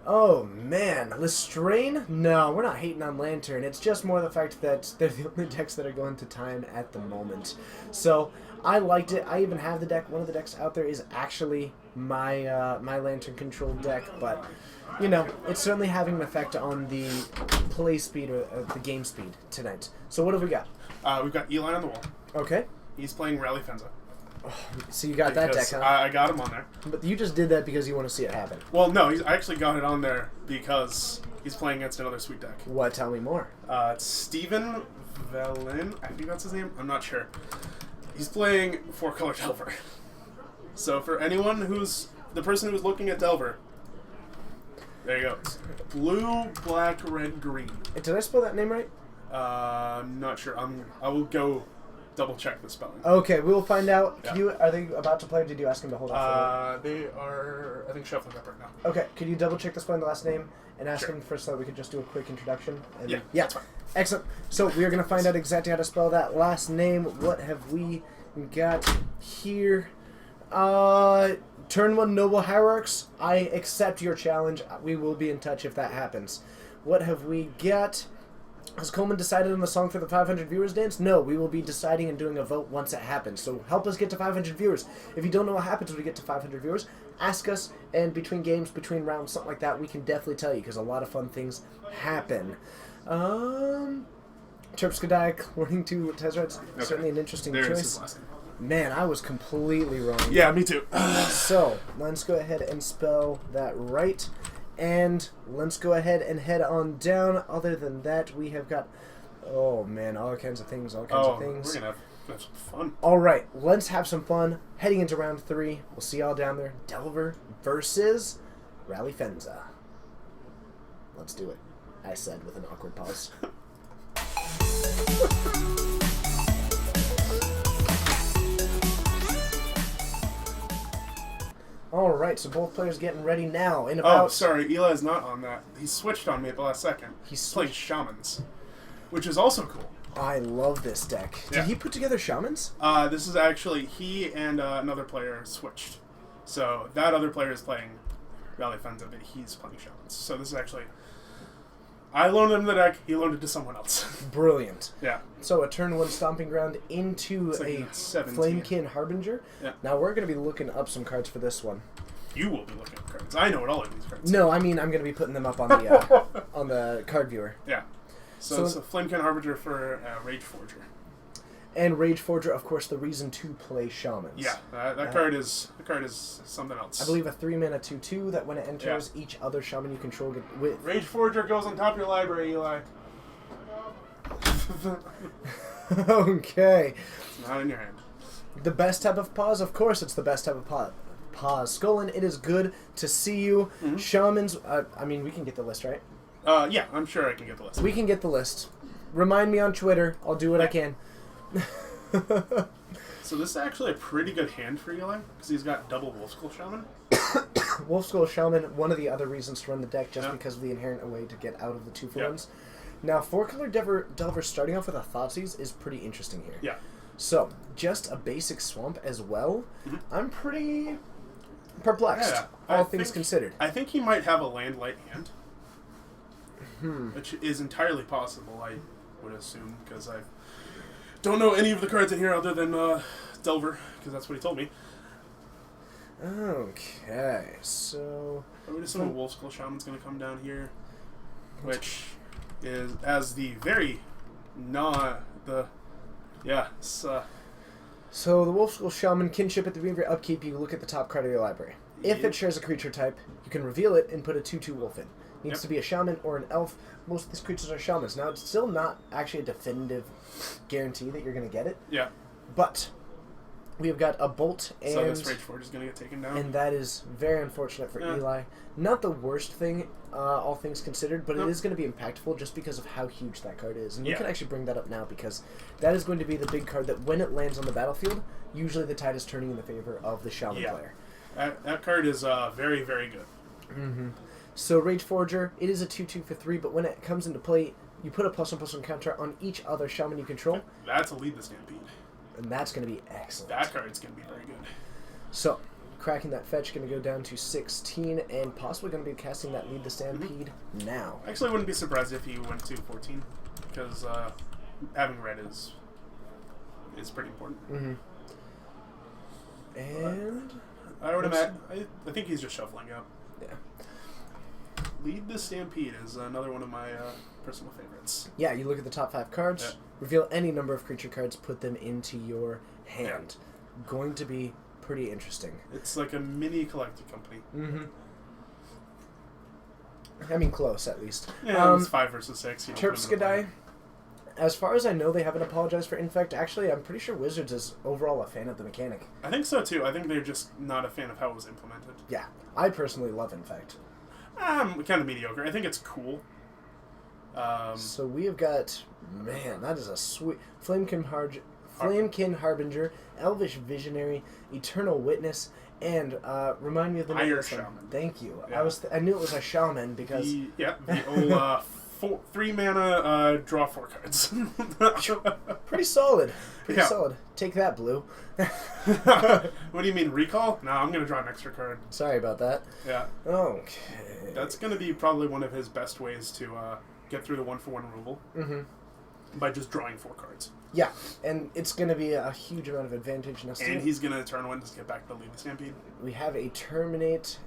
Oh man, Lestrain? No, we're not hating on Lantern. It's just more the fact that they're the only decks that are going to time at the moment. So I liked it. I even have the deck. One of the decks out there is actually my my Lantern controlled deck, but you know, it's certainly having an effect on the play speed or the game speed tonight. So what have we got? We've got Eli on the wall. Okay. He's playing Rally Fenza. So you got that deck, huh? I got him on there. But you just did that because you want to see it happen. Well, no, I actually got it on there because he's playing against another sweet deck. What? Tell me more. It's Steven Velin. I think that's his name. I'm not sure. He's playing 4-color Delver. So for anyone the person who's looking at Delver, there you go. It's blue, black, red, green. Did I spell that name right? I'm not sure. I will go double check the spelling. Okay, we will find out. Yeah. Are they about to play, or did you ask them to hold off? They are, I think, shuffling up right now. Okay, could you double check the spelling of the last name and ask Sure. them first so that we could just do a quick introduction? And Yeah, yeah, that's fine. excellent. So we are going to find out exactly how to spell that last name. What have we got here? Turn 1 Noble Hierarchs. I accept your challenge. We will be in touch if that happens. What have we got? Has Coleman decided on the song for the 500 viewers dance? No, we will be deciding and doing a vote once it happens. So help us get to 500 viewers. If you don't know what happens when we get to 500 viewers, ask us, and between games, between rounds, something like that, we can definitely tell you, because a lot of fun things happen. Terpskadai, according to Tezzeret, Okay. certainly an interesting There is choice. his last name. Man, I was completely wrong. Yeah, me too. So, let's go ahead and spell that right. And let's go ahead and head on down. Other than that, we have got, oh man, all kinds of things, We're things. going to have some fun. All right, let's have some fun. Heading into round 3. We'll see y'all down there. Delver versus Rally Fenza. Let's do it. I said with an awkward pause. All right, so both players getting ready now. In about Oh, sorry, Eli's not on that. He switched on me at the last second. He's playing Shamans, which is also cool. I love this deck. Did Yeah. he put together Shamans? This is actually he and another player switched. So that other player is playing Valley Fenza, but he's playing Shamans. So this is actually... I loaned him the deck, he loaned it to someone else. Brilliant. Yeah. So a turn 1 Stomping Ground into It's like a 17. Flamekin Harbinger. Yeah. Now we're going to be looking up some cards for this one. You will be looking at cards. I know what all of these cards No, I mean I'm going to be putting them up on the card viewer. Yeah. So it's a Flamekin Harbinger for Rage Forger. And Rage Forger, of course, the reason to play Shamans. Yeah, that card is something else. I believe a 3-mana 2/2 that when it enters, each other shaman you control with. Rage Forger goes on top of your library, Eli. Okay. It's not in your hand. The best type of pause? Of course it's the best type of pause. Skolin, it is good to see you. Mm-hmm. Shamans, I mean, we can get the list, right? Yeah, I'm sure I can get the list. We can get the list. Remind me on Twitter. I'll do what I can. So this is actually a pretty good hand for Eli, because he's got double Wolfskull Shaman. Wolfskull Shaman, one of the other reasons to run the deck, just Yeah. because of the inherent way to get out of the 2 Yeah. ones. Now, 4-color Delver starting off with a Thoughtseize is pretty interesting here. Yeah. So, just a basic swamp as well. Mhm. I'm pretty perplexed, Yeah, all I things think- considered. I think he might have a land light hand, Hmm. which is entirely possible, I would assume, because I don't know any of the cards in here other than Delver, because that's what he told me. Okay, so... I would assume a Wolfskull Shaman's going to come down here, which is as the very So the Wolfskull Shaman kinship at the beginning of your upkeep, you look at the top card of your library. If Yep. it shares a creature type, you can reveal it and put a 2/2 wolf in. Needs Yep. to be a shaman or an elf. Most of these creatures are shamans. Now, it's still not actually a definitive guarantee that you're going to get it, yeah. but we have got a bolt, So this and Rage Forge is going to get taken down. that is very unfortunate for Yeah. Eli. Not the worst thing, all things considered, but No. it is going to be impactful just because of how huge that card is. And you Yeah. can actually bring that up now because that is going to be the big card that when it lands on the battlefield, usually the tide is turning in the favor of the shaman Yeah. player. That card is very, very good. Mm-hmm. So Rage Forger, it is a 2/2 for 3, but when it comes into play, you put a +1/+1 counter on each other shaman you control, That's a lead the Stampede. and that's going to be excellent. That card's going to be very good. So, cracking that fetch, going to go down to 16, and possibly going to be casting that Lead the Stampede now. I actually wouldn't be surprised if he went to 14, because having red is pretty important. Mm-hmm. And I would imagine. I think he's just shuffling up. yeah, Lead the Stampede is another one of my personal favorites. yeah. You look at the top 5 cards, Yeah. reveal any number of creature cards, put them into your hand. Going to be pretty interesting. It's like a mini collecting company. Mm-hmm. I mean, close at least. Yeah, it's 5 versus 6. You know, put 'em in the Terpskadai, as far as I know, they haven't apologized for Infect. Actually, I'm pretty sure Wizards is overall a fan of the mechanic. play. I think so too. I think they're just not a fan of how it was implemented. Yeah, I personally love Infect. Kind of mediocre. I think it's cool. So we have got, man, that is a sweet Flamekin Harbinger, Elvish Visionary, Eternal Witness, and remind me of the name Iron of this one. Shaman. Thank you. Yeah. I knew it was a shaman because the old 3 mana draw 4 cards. pretty solid. Pretty Yeah. solid. Take that, blue. What do you mean, recall? No, I'm gonna draw an extra card. Sorry about that. Yeah, Okay. that's gonna be probably one of his best ways to get through the 1-for-1 removal Mm-hmm. by just drawing 4 cards. Yeah, and it's going to be a huge amount of advantage. Now, And he's gonna turn 1 to get back to lead the Stampede. we have a Terminate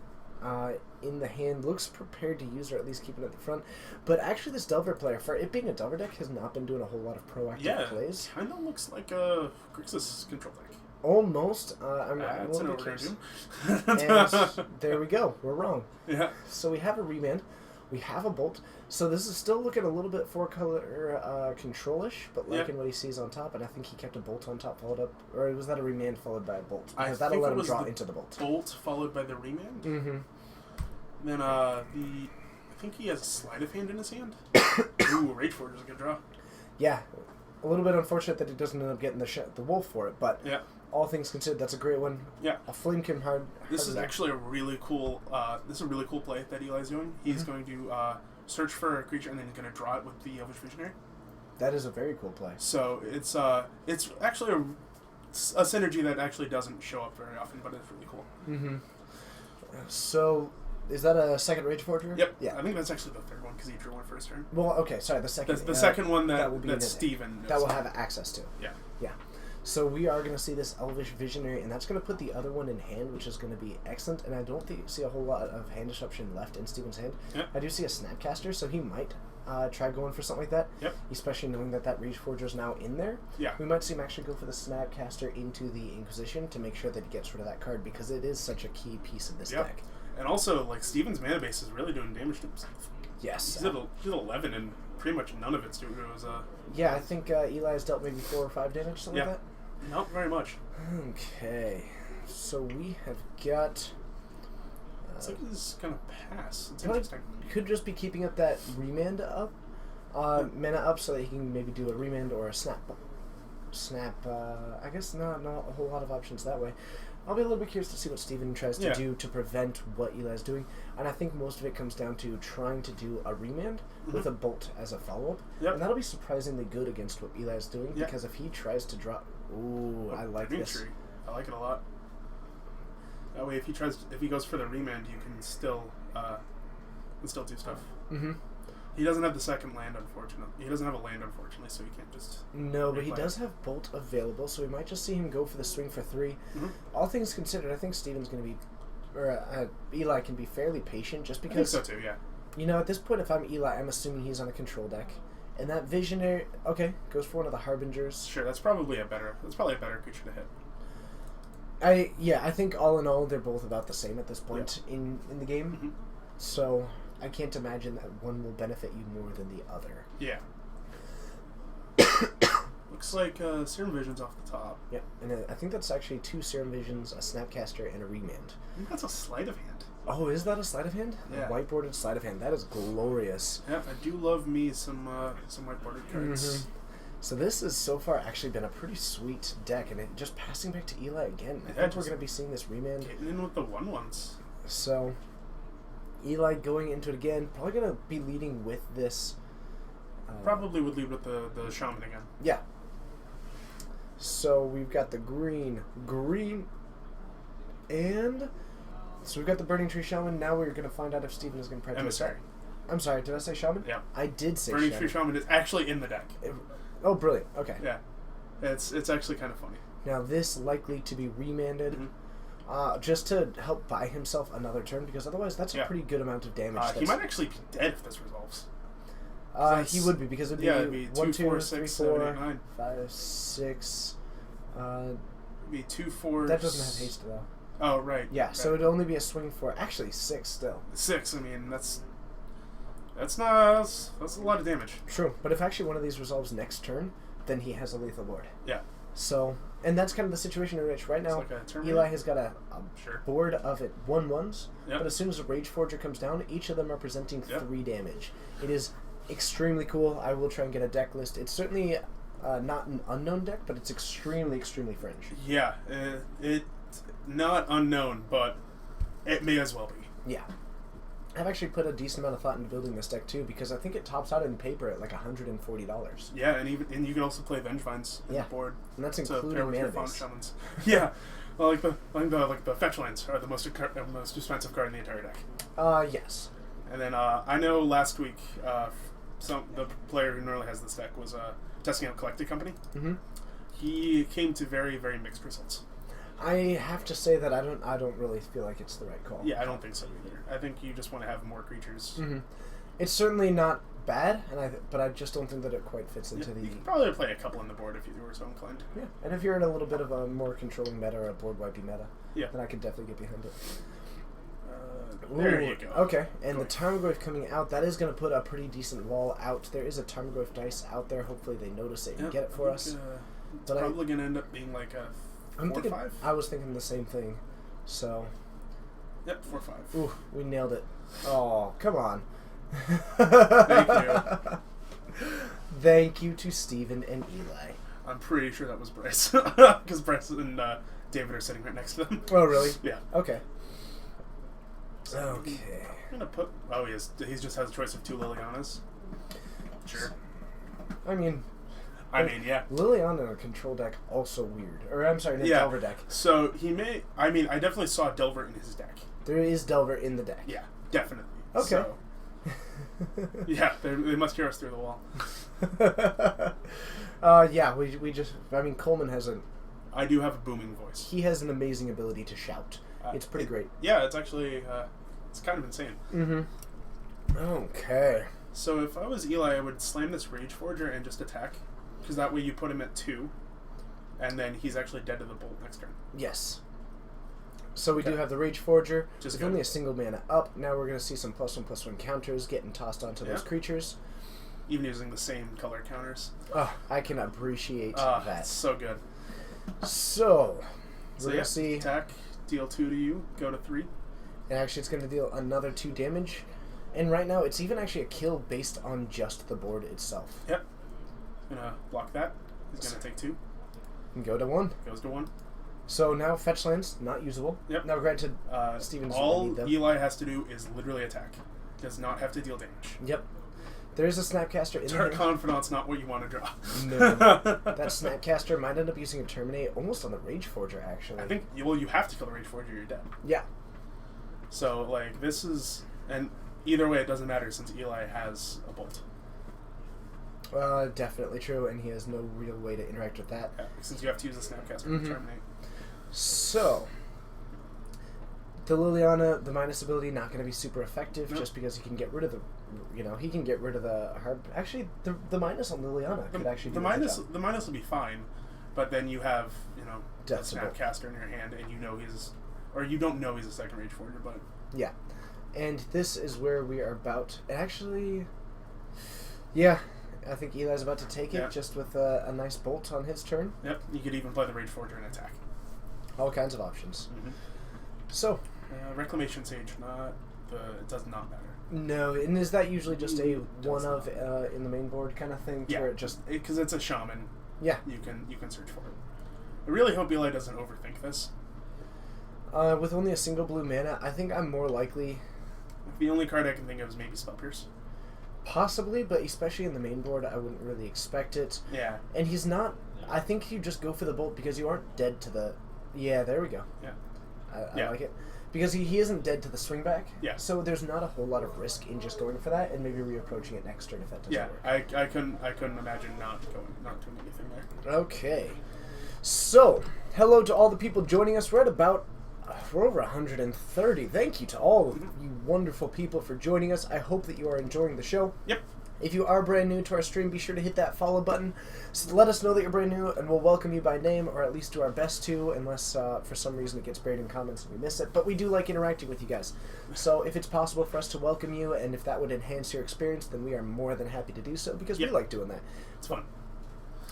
in the hand. Looks prepared to use, or at least keep it at the front. But actually, this Delver player, for it being a Delver deck, has not been doing a whole lot of proactive plays. kind of looks like a Grixis control deck. Almost. I'm That's a an little bit overdoom. curious. And there we go. We're wrong. Yeah. So we have a Remand. We have a Bolt. So this is still looking a little bit 4-color control-ish, but liking Yeah. what he sees on top. And I think he kept a Bolt on top, followed up. Or was that a Remand followed by a Bolt? I Because that'll think let it him was draw the into the Bolt. Bolt followed by the Remand. Mm-hmm. Then I think he has a Sleight of Hand in his hand. Ooh, Rage Forge is a good draw. Yeah. A little bit unfortunate that he doesn't end up getting the wolf for it, but Yeah. all things considered, that's a great one. Yeah. A Flamekin hard. This is actually a really cool. This is a really cool play that Eli's doing. He's going to search for a creature and then he's going to draw it with the Elvish Visionary. That is a very cool play. So it's actually a synergy that actually doesn't show up very often, but it's really cool. Mm-hmm. So, is that a second Rage Forger? Yep. Yeah. I think that's actually the third one because he drew one first turn. Well, okay, sorry, the second. The second one that will be that in it. Steven That will have access to. Yeah. Yeah. So we are going to see this Elvish Visionary, and that's going to put the other one in hand, which is going to be excellent. And I don't see a whole lot of hand disruption left in Steven's hand. Yep. I do see a Snapcaster, so he might try going for something like that. Yep. Especially knowing that Rage Forger is now in there. Yeah. We might see him actually go for the Snapcaster into the Inquisition to make sure that he gets rid of that card, because it is such a key piece of this Yep. deck. And also, like, Steven's mana base is really doing damage to himself. Yes. He's at 11, and pretty much none of it's due to his... Yeah, I think Eli has dealt maybe 4 or 5 damage, something like that. Not very much. Okay, so we have got... It's like he's going to pass. It's Probably interesting. could just be keeping up that remand up, mana up, so that he can maybe do a remand or a snap. I guess not a whole lot of options that way. I'll be a little bit curious to see what Steven tries to do to prevent what Eli's doing, and I think most of it comes down to trying to do a remand with a bolt as a follow-up, and that'll be surprisingly good against what Eli's doing, because if he tries to drop... Ooh, I like this. Tree. I like it a lot. That way, if he goes for the remand, you can still do stuff. Mm-hmm. He doesn't have the second land, unfortunately. He doesn't have a land, unfortunately, so he can't just... No, but he does have Bolt available, so we might just see him go for the swing for 3. Mm-hmm. All things considered, I think Steven's going to be... Or Eli can be fairly patient, just because... I think so too, yeah. You know, at this point, if I'm Eli, I'm assuming he's on a control deck. And that Visionary... Okay, goes for one of the Harbingers. Sure, that's probably a better creature to hit. I think all in all, they're both about the same at this point in the game. Mm-hmm. So... I can't imagine that one will benefit you more than the other. Yeah. Looks like Serum Vision's off the top. Yeah, and I think that's actually 2 Serum Visions, a Snapcaster, and a Remand. I think that's a sleight of hand. Oh, is that a sleight of hand? Yeah. A whiteboarded sleight of hand. That is glorious. Yeah, I do love me some whiteboarded cards. Mm-hmm. So this has so far actually been a pretty sweet deck, and just passing back to Eli again. I think we're going to be seeing this Remand. Getting in with the 1/1s. So... Eli going into it again, probably going to be leading with this. Probably would lead with the Shaman again. Yeah. So we've got the green, and so we've got the Burning Tree Shaman. Now we're going to find out if Steven is going to practice. Emissary. I'm sorry, did I say Shaman? Yeah. I did say Burning Shaman. Tree Shaman is actually in the deck. Oh, brilliant. Okay. Yeah. It's actually kind of funny. Now this likely to be remanded. Mm-hmm. Just to help buy himself another turn, because otherwise that's a pretty good amount of damage. He might actually be dead if this resolves. He would be, because it would be 1, 2, 3, 6, 4, 7, 8, 9. 5, 6. It'd be 2, 4. That doesn't have haste though. Oh right. Yeah, right. so it'd only be a swing for actually 6 still. 6. I mean that's a lot of damage. True, but if actually one of these resolves next turn, then he has a lethal board. Yeah. So, and that's kind of the situation in which right now Eli has got a board of 1/1s, but as soon as a Rage Forger comes down, each of them are presenting 3 damage. It is extremely cool. I will try and get a deck list. It's certainly not an unknown deck, but it's extremely fringe. Yeah, it's not unknown, but it may as well be. Yeah. I've actually put a decent amount of thought into building this deck too, because I think it tops out in paper at like $140. Yeah, and you can also play Vengevines on the board. And that's including mana base. Shamans. Yeah, well, like the fetch lands are the most expensive card in the entire deck. Yes. And then I know last week the player who normally has this deck was testing out Collected Company. Mm-hmm. He came to very, very mixed results. I have to say that I don't really feel like it's the right call. Yeah, I don't think so either. I think you just want to have more creatures. Mm-hmm. It's certainly not bad, but I just don't think that it quite fits into You could probably play a couple on the board if you were so inclined. Yeah, and if you're in a little bit of a more controlling meta or a board wipey meta, then I could definitely get behind it. There you go. Okay, and the Tarmogoyf coming out, that is going to put a pretty decent wall out. There is a Tarmogoyf dice out there. Hopefully they notice it and get it for us. It's probably going to end up being like a 4/5. I was thinking the same thing. So. Yep, 4/5. Ooh, we nailed it. Oh, come on. Thank you. Thank you to Steven and Eli. I'm pretty sure that was Bryce. Because Bryce and David are sitting right next to them. Oh, really? Yeah. Okay. So Okay. I'm going to put... Oh, he just has a choice of 2 Lilianas. Sure. I mean, yeah. Liliana in a control deck, also weird. Or, I'm sorry, in a Yeah. Delver deck. So he may... I mean, I definitely saw Delver in his deck. There is Delver in the deck. Yeah, definitely. Okay. So, yeah, they must hear us through the wall. Yeah, we just... I mean, Coleman has I do have a booming voice. He has an amazing ability to shout. It's pretty great. Yeah, it's actually... it's kind of insane. Mm-hmm. Okay. So if I was Eli, I would slam this Rage Forger and just attack. Because that way you put him at 2. And then he's actually dead to the bolt next turn. Yes. So we Okay. do have the Rage Forger. Just with good. only a single mana up. Now we're going to see some +1/+1 counters getting tossed onto those Yeah. creatures. Even using the same color counters. Oh, I can appreciate It's that. so good. So, we're So going yeah, to see... attack, deal 2 to you, go to 3. And actually, it's going to deal another 2 damage. And right now, it's even actually a kill based on just the board itself. Yep. Gonna block that. He's gonna take 2. And go to 1. Goes to 1. So now fetch lands, not usable. Yep. Now granted, Steven doesn't really All need them. Eli has to do is literally attack. Does not have to deal damage. Yep. There is a Snapcaster in Dark there. Confidant's not what you want to draw. No. That Snapcaster might end up using a Terminate almost on the Rage Forger, actually. I think, well, you have to kill the Rage Forger, you're dead. Yeah. So, like, this is... And either way, it doesn't matter since Eli has a bolt. Definitely true, and he has no real way to interact with that. Yeah, since you have to use the Snapcaster Mhm. to terminate. So, the Liliana, the minus ability, not going to be super effective Nope. just because he can get rid of the... he can get rid of the hard... Actually, the minus on Liliana could actually The do a good minus, job. the minus will be fine, but then you have, a Death's a bolt. Snapcaster in your hand, and you know he's... Or you don't know he's a second Rage Forger, but... Yeah. And this is where we are about... Actually... Yeah, I think Eli's about to take it Yeah. just with a nice bolt on his turn. Yep, you could even play the Rage Forger and attack. All kinds of options. Mm-hmm. So, Reclamation Sage, it does not matter. no, and is that usually just a It does one of not. in the main board kind of thing? Yeah, Where it just... because it's a shaman. Yeah. You can search for it. I really hope Eli doesn't overthink this. With only a single blue mana, I think I'm more likely... The only card I can think of is maybe Spell Pierce. Possibly, but especially in the main board, I wouldn't really expect it. Yeah. And he's not... I think you just go for the bolt because you aren't dead to the... Yeah, there we go. Yeah. I Yeah. like it. Because he isn't dead to the swing back. Yeah. So there's not a whole lot of risk in just going for that and maybe reapproaching it next turn if that doesn't Yeah, work. I couldn't imagine not doing anything there. Okay. So, hello to all the people joining us. We're at about... we're over 130. Thank you to all of you wonderful people for joining us. I hope that you are enjoying the show. Yep. If you are brand new to our stream, be sure to hit that follow button. So let us know that you're brand new, and we'll welcome you by name, or at least do our best to, unless for some reason it gets buried in comments and we miss it. But we do like interacting with you guys. So if it's possible for us to welcome you, and if that would enhance your experience, then we are more than happy to do so, because Yep. we like doing that. It's fun.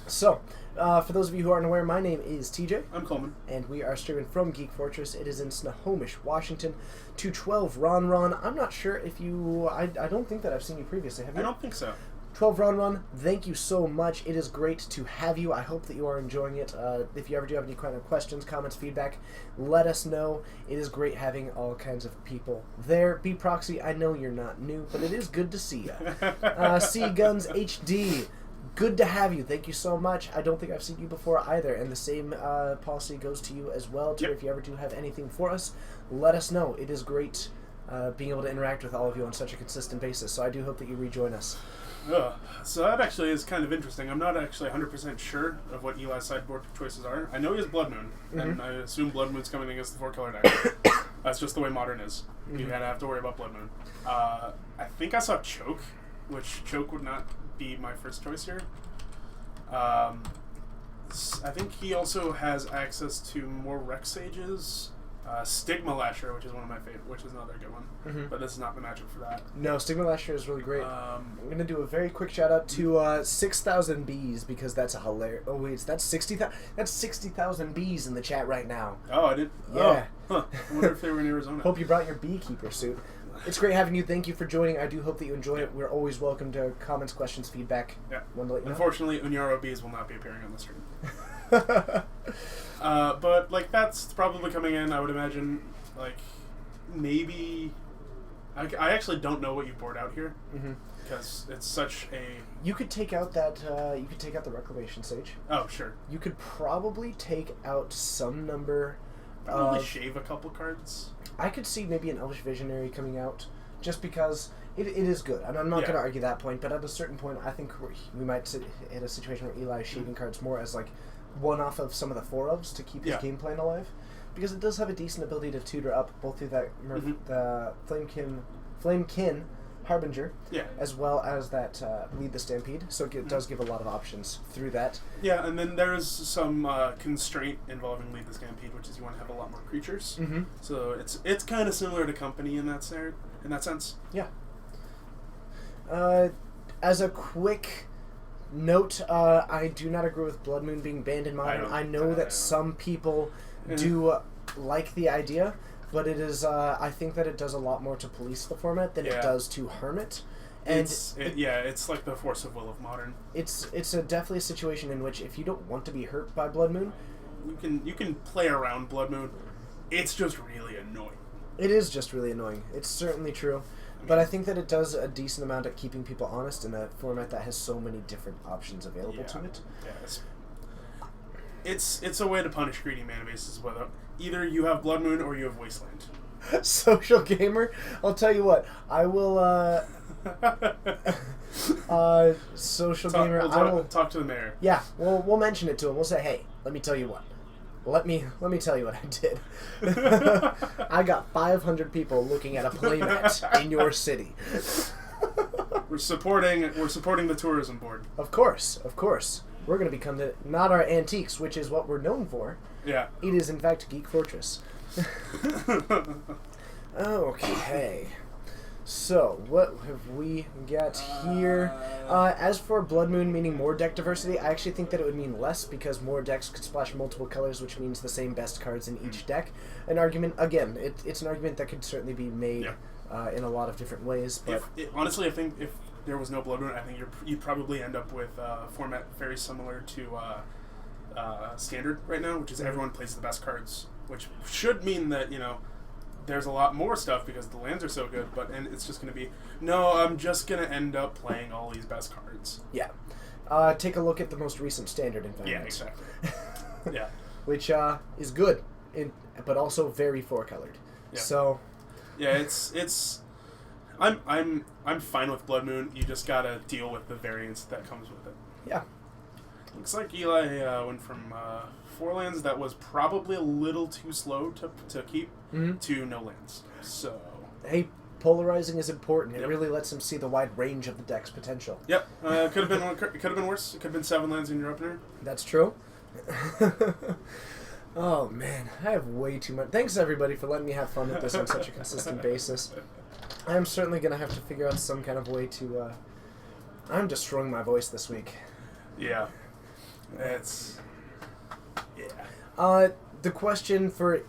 So, for those of you who aren't aware, my name is TJ. I'm Coleman. And we are streaming from Geek Fortress. It is in Snohomish, Washington, to 12 Ron Ron. I'm not sure if you... I don't think that I've seen you previously. Have you? I don't think so. 12 Ron Ron, thank you so much. It is great to have you. I hope that you are enjoying it. If you ever do have any kind of questions, comments, feedback, let us know. It is great having all kinds of people there. B-Proxy, I know you're not new, but it is good to see you. C Guns HD, good to have you. Thank you so much. I don't think I've seen you before either, and the same policy goes to you as well. Yep. If you ever do have anything for us, let us know. It is great being able to interact with all of you on such a consistent basis, so I do hope that you rejoin us. So that actually is kind of interesting. I'm not actually 100% sure of what Eli's sideboard choices are. I know he has Blood Moon, and I assume Blood Moon's coming against the 4-color deck. That's just the way Modern is. You gotta have to worry about Blood Moon. I think I saw Choke, which Choke would not be my first choice here. I think he also has access to more Rex Sages. Stigma Lasher, which is one of my favorite, which is another good one. But this is not the matchup for that. No, Stigma Lasher is really great. Um, I'm going to do a very quick shout out to 6,000 bees because that's a hilarious... Oh, wait, that's 60,000 bees in the chat right now. Oh, I did? Yeah. Oh, huh. I wonder if they were in Arizona. Hope you brought your beekeeper suit. It's great having you. Thank you for joining. I do hope that you enjoy it. We're always welcome to comments, questions, feedback. Yeah. Wanted to let you know. Unfortunately, Unyaro Bees will not be appearing on the stream. But like that's probably coming in. I would imagine. Like maybe. I actually don't know what you board out here because it's such a. You could take out that. You could take out the Reclamation Sage. Oh sure. You could probably take out some number. Probably shave a couple cards. I could see maybe an Elvish Visionary coming out, just because it is good. And I'm not going to argue that point, but at a certain point, I think we might sit in a situation where Eli is shaving cards more as like one off of some of the 4-ofs to keep his game plan alive, because it does have a decent ability to tutor up both through that the Flamekin Harbinger, as well as that Lead the Stampede. So it does give a lot of options through that. Yeah, and then there's some constraint involving Lead the Stampede, which is you want to have a lot more creatures. So it's kind of similar to Company in that sense. Yeah. As a quick note, I do not agree with Blood Moon being banned in Modern. I know that some people do like the idea. But it is, I think that it does a lot more to police the format than it does to harm it. And it's like the force of will of Modern. It's definitely a situation in which if you don't want to be hurt by Blood Moon, you can play around Blood Moon. It's just really annoying. It is just really annoying. It's certainly true. But I think that it does a decent amount at keeping people honest in a format that has so many different options available to it. Yeah, it's a way to punish greedy mana bases, whether either you have Blood Moon or you have Wasteland. Social gamer, I'll tell you what. I will. Social gamer. I will talk to the mayor. Yeah, we'll mention it to him. We'll say, hey, let me tell you what. Let me tell you what I did. I got 500 people looking at a playmat in your city. We're supporting the tourism board. Of course. We're going to become not our antiques, which is what we're known for. Yeah. It is, in fact, Geek Fortress. Okay. So, what have we got here? As for Blood Moon meaning more deck diversity, I actually think that it would mean less, because more decks could splash multiple colors, which means the same best cards in each deck. An argument, again, it's an argument that could certainly be made in a lot of different ways. But honestly, I think if there was no Blood Moon, I think you'd probably end up with a format very similar to Standard right now, which is everyone plays the best cards, which should mean that, there's a lot more stuff because the lands are so good, and it's just going to be, no, I'm just going to end up playing all these best cards. Yeah. Take a look at the most recent Standard environment. Yeah, exactly. Yeah. Which is good, but also very four-colored. Yeah. So... Yeah, it's I'm fine with Blood Moon. You just gotta deal with the variance that comes with it. Yeah. Looks like Eli went from 4 lands that was probably a little too slow to keep to no lands. So hey, polarizing is important. It really lets him see the wide range of the deck's potential. Yep. It could have been worse. It could have been 7 lands in your opener. That's true. Oh man, I have way too much. Thanks everybody for letting me have fun with this on such a consistent basis. I am certainly going to have to figure out some kind of way to... I'm destroying my voice this week. Yeah. It's... Yeah. The question for...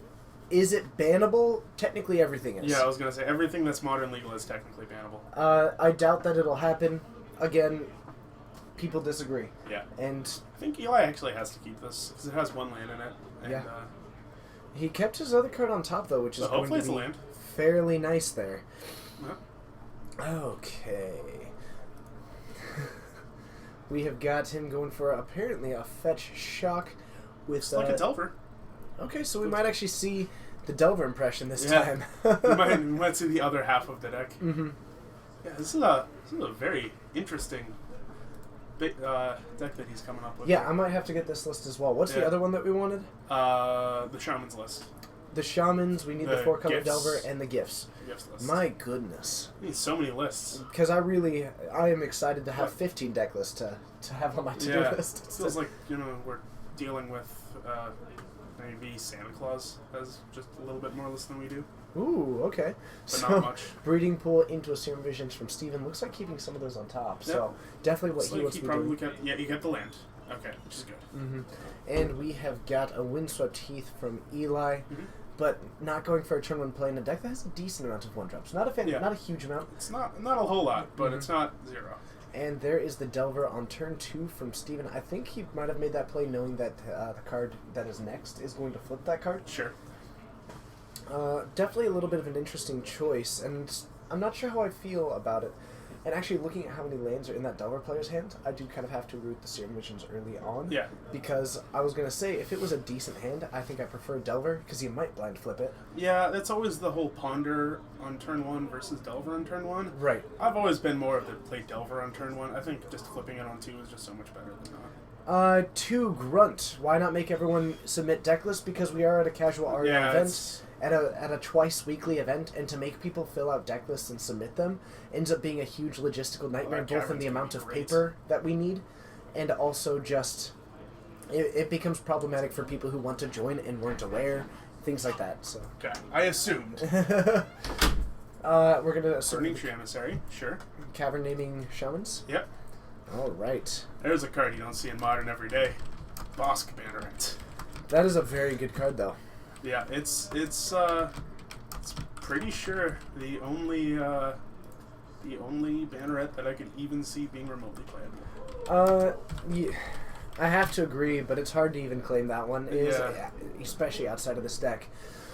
Is it bannable? Technically everything is. Yeah, I was going to say, everything that's modern legal is technically bannable. I doubt that it'll happen. Again, people disagree. Yeah. And... I think Eli actually has to keep this, because it has 1 land in it. And, yeah. He kept his other card on top, though, which is going to be fairly nice there. Okay. We have got him going for apparently a fetch shock with like a Delver. Okay, so we might actually see the Delver impression this time. we might see the other half of the deck. Mm-hmm. Yeah, this is a very interesting deck that he's coming up with. Yeah, I might have to get this list as well. What's the other one that we wanted? The Shaman's list. The Shamans, we need the 4-color gifts. Delver, and the Gifts. Gifts list. My goodness. We need so many lists. Because I am excited to have 15 deck lists to have on my to-do list. It feels like, we're dealing with maybe Santa Claus has just a little bit more lists than we do. Ooh, okay. But so, not much. Breeding Pool into a Serum Visions from Steven. Looks like keeping some of those on top. Yep. So, definitely what he wants to be doing. You kept the land. Okay, which is good. Mm-hmm. And we have got a Windswept Heath from Eli. Mm-hmm. but not going for a turn 1 play in a deck that has a decent amount of 1-drops. Not a huge amount. It's not a whole lot, but it's not 0. And there is the Delver on turn 2 from Steven. I think he might have made that play knowing that the card that is next is going to flip that card. Sure. Definitely a little bit of an interesting choice, and I'm not sure how I feel about it. And actually, looking at how many lands are in that Delver player's hand, I do kind of have to root the Serum Visions early on. Yeah. Because I was going to say, if it was a decent hand, I think I prefer Delver, because you might blind flip it. Yeah, that's always the whole Ponder on turn 1 versus Delver on turn 1. Right. I've always been more of the play Delver on turn 1. I think just flipping it on 2 is just so much better than not. 2 Grunt. Why not make everyone submit deck lists? Because we are at a casual REL event, at a twice weekly event, and to make people fill out deck lists and submit them ends up being a huge logistical nightmare, both in the amount of paper that we need, and also just it becomes problematic for people who want to join and weren't aware, things like that. So Okay, I assumed. we're gonna Burning Emissary, sure. Cavern Naming Shamans. Yep. All right. There's a card you don't see in Modern every day. Bosk Banneret. That is a very good card, though. Yeah, it's pretty sure the only Banneret that I could even see being remotely playable. Yeah, I have to agree, but it's hard to even claim that one, especially outside of this deck.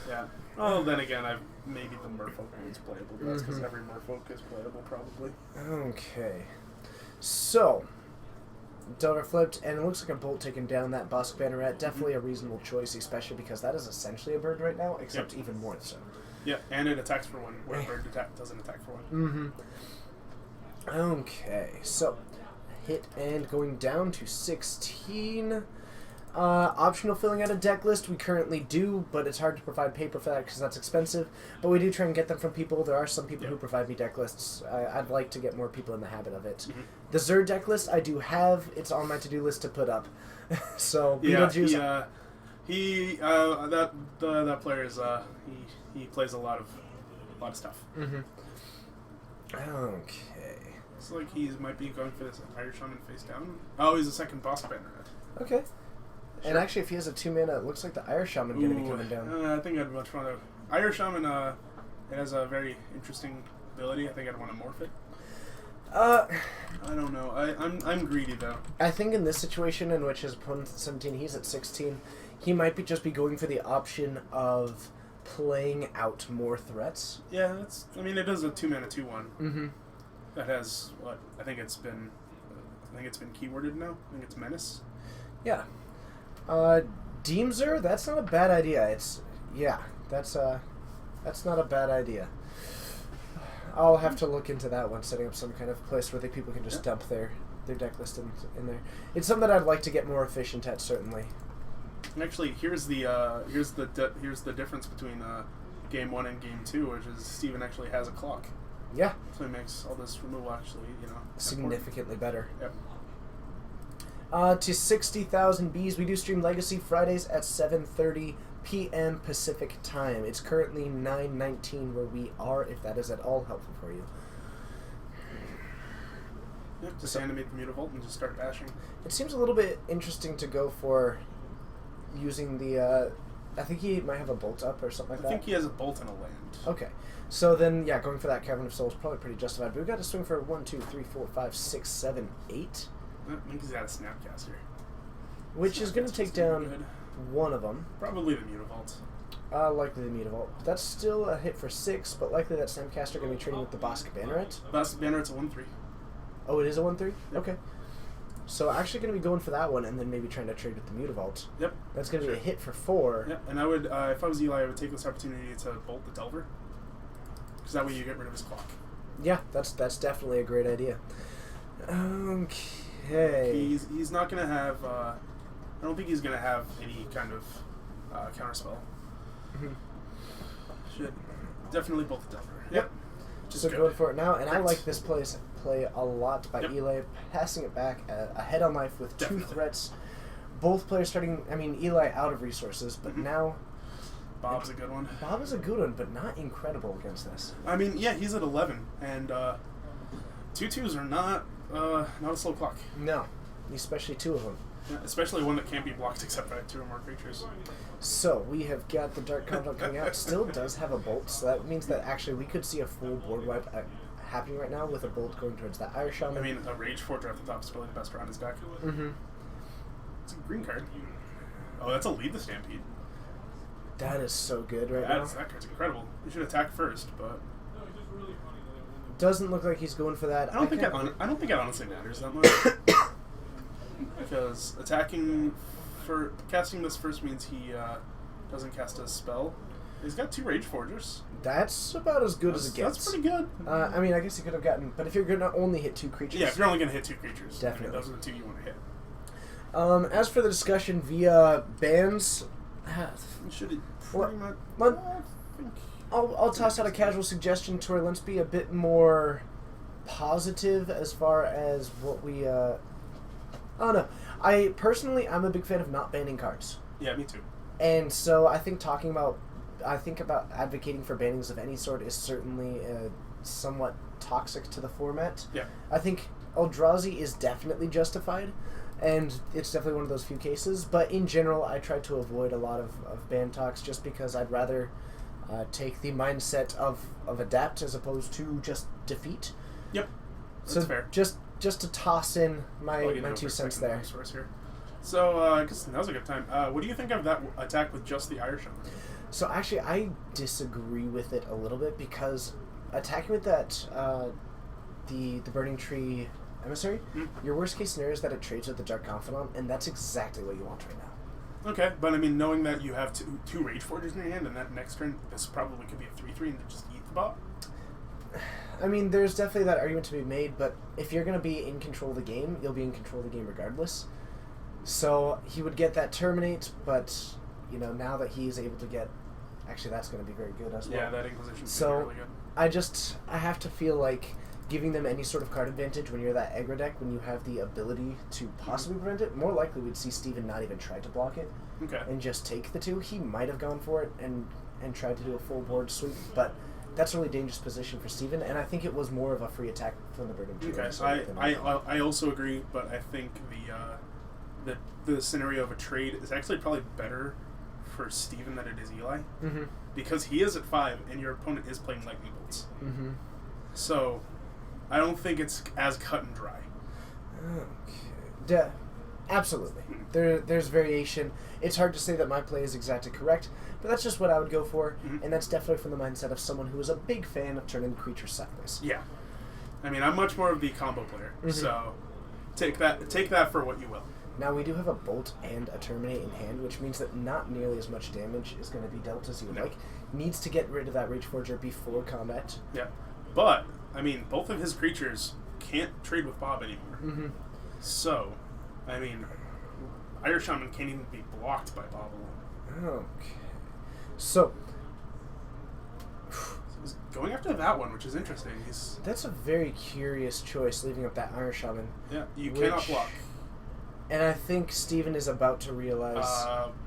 Yeah. Well, then again, maybe the Merfolk is playable. But that's because every Merfolk is playable, probably. Okay. So, Delver flipped, and it looks like a Bolt taking down that Bosk Banneret. Definitely a reasonable choice, especially because that is essentially a bird right now, except even more so. Yeah, and it attacks for 1, where bird doesn't attack for 1. Okay, so hit and going down to 16. Optional filling out a deck list, we currently do, but it's hard to provide paper for that because that's expensive. But we do try and get them from people. There are some people who provide me deck lists. I'd like to get more people in the habit of it. The Xur deck list I do have. It's on my to-do list to put up. So Beetlejuice. That player is he plays a lot of stuff. Okay. It's like he might be going for this Irish Shaman face down. Oh, he's a second Bosk Banneret. Okay. Sure. And actually, if he has a 2-mana, it looks like the Irish Shaman going to be coming down. I think I'd much want to. Irish Shaman, it has a very interesting ability. I think I'd want to morph it. I don't know. I'm greedy though. I think in this situation, in which his opponent's at 17, he's at 16, he might be going for the option of playing out more threats. Yeah, it is a 2-mana 2/1. That has what? I think it's been keyworded now. I think it's Menace. Yeah. Deemzer, that's not a bad idea. That's not a bad idea. I'll have to look into that one, setting up some kind of place where people can just dump their deck list in there. It's something that I'd like to get more efficient at, certainly. And actually, here's the difference between game 1 and game 2, which is Steven actually has a clock. Yeah. So it makes all this removal actually, significantly better. Yep. To 60,000 Bs, we do stream Legacy Fridays at 7:30 p.m. Pacific time. It's currently 9:19 where we are, if that is at all helpful for you. Yep, just animate the Mutavault and just start bashing. It seems a little bit interesting to go for using the, I think he might have a Bolt up or something like that. I think he has a Bolt and a land. Okay. So then, yeah, going for that Cavern of Souls is probably pretty justified. But we've got to swing for 1, 2, 3, 4, 5, 6, 7, 8. I think he's got a Snapcaster. Which is going to take down one of them. Probably the Mutavault. Likely the Mutavault. That's still a hit for 6, but likely that Snapcaster going to be trading with the Bosk Banneret. Bosk Banneret's a 1/3. Oh, it is a 1/3? Yep. Okay. So actually going to be going for that one and then maybe trying to trade with the Mutavault. Yep. That's going to be a hit for 4. Yep, and I would, if I was Eli, I would take this opportunity to bolt the Delver. Because that way you get rid of his clock. Yeah, that's definitely a great idea. Okay. He's not going to have, I don't think he's going to have any kind of counterspell. Should definitely bolt the Delver. Yep. So going for it now, and I like this play a lot by Eli, passing it back ahead on life with 2 threats. Both players starting, Eli out of resources, but now... Bob's a good one. Bob is a good one, but not incredible against this. Yeah, he's at 11, and 2/2s are not a slow clock. No, especially 2 of them. Yeah, especially one that can't be blocked except by 2 or more creatures. So we have got the Dark Confidant coming out. Still does have a Bolt, so that means that actually we could see a full board wipe happening right now with a Bolt going towards that Irish Shaman. I mean, a Rage Forger at the top is probably the best around his deck. Mm-hmm. It's a green card. Oh, that's a Lead the Stampede. That is so good right now. That card's incredible. You should attack first, but Doesn't look like he's going for that. I don't think it honestly matters that much. Because casting this first means he doesn't cast a spell. He's got 2 Rage Forgers. That's about as good as it gets. That's pretty good. I mean, I guess he could have gotten, but if you're going to only hit 2 creatures. Yeah, if you're only going to hit 2 creatures. Definitely. I mean, those are the 2 you want to hit. As for the discussion via bans, Should it What- pretty much... what- I think... I'll toss out a casual suggestion to her. Let's be a bit more positive as far as what we. I don't know. I'm a big fan of not banning cards, Yeah, me too. and so I think about advocating for bannings of any sort is certainly somewhat toxic to the format. Yeah. I think Eldrazi is definitely justified, and it's definitely one of those few cases. But in general, I try to avoid a lot of ban talks just because I'd rather take the mindset of adapt as opposed to just defeat. Yep. That's So fair. just to toss in my I'll get over 2 a cents second there. source here. So, I guess now's a good time. What do you think of that attack with just the Irish Shaman? So actually, I disagree with it a little bit because attacking with that the Burning Tree Emissary, your worst case scenario is that it trades with the Dark Confidant, and that's exactly what you want right now. Okay, but I mean, knowing that you have two Rage Forgers in your hand, and that next turn, this probably could be a 3/3 and just eat the bot. I mean, there's definitely that argument to be made, but if you're going to be in control of the game, you'll be in control of the game regardless. So he would get that Terminate, but, now that he's able to get... Actually, that's going to be very good as well. Yeah, that Inquisition's So, really good. I have to feel like giving them any sort of card advantage when you're that aggro deck, when you have the ability to possibly prevent it, more likely we'd see Steven not even try to block it Okay. and just take the 2. He might have gone for it and tried to do a full board sweep, but that's a really dangerous position for Steven, and I think it was more of a free attack from the Burning Tree. Okay, I also agree, but I think the scenario of a trade is actually probably better for Steven than it is Eli, Mm-hmm. because he is at 5 and your opponent is playing Lightning Bolts. Mm-hmm. So, I don't think it's as cut and dry. Okay. Absolutely. There's variation. It's hard to say that my play is exactly correct, but that's just what I would go for, and that's definitely from the mindset of someone who is a big fan of turning creatures sideways. Yeah. I mean, I'm much more of the combo player, so take that for what you will. Now, we do have a Bolt and a Terminate in hand, which means that not nearly as much damage is going to be dealt as you would like. Needs to get rid of that Rage Forger before combat. Yeah. But, I mean, both of his creatures can't trade with Bob anymore. Mm-hmm. So, I mean, Irish Shaman can't even be blocked by Bob alone. Okay. So, He's going after that one, which is interesting. that's a very curious choice, leaving up that Iron Shaman. Yeah, you Which- cannot block. And I think Steven is about to realize...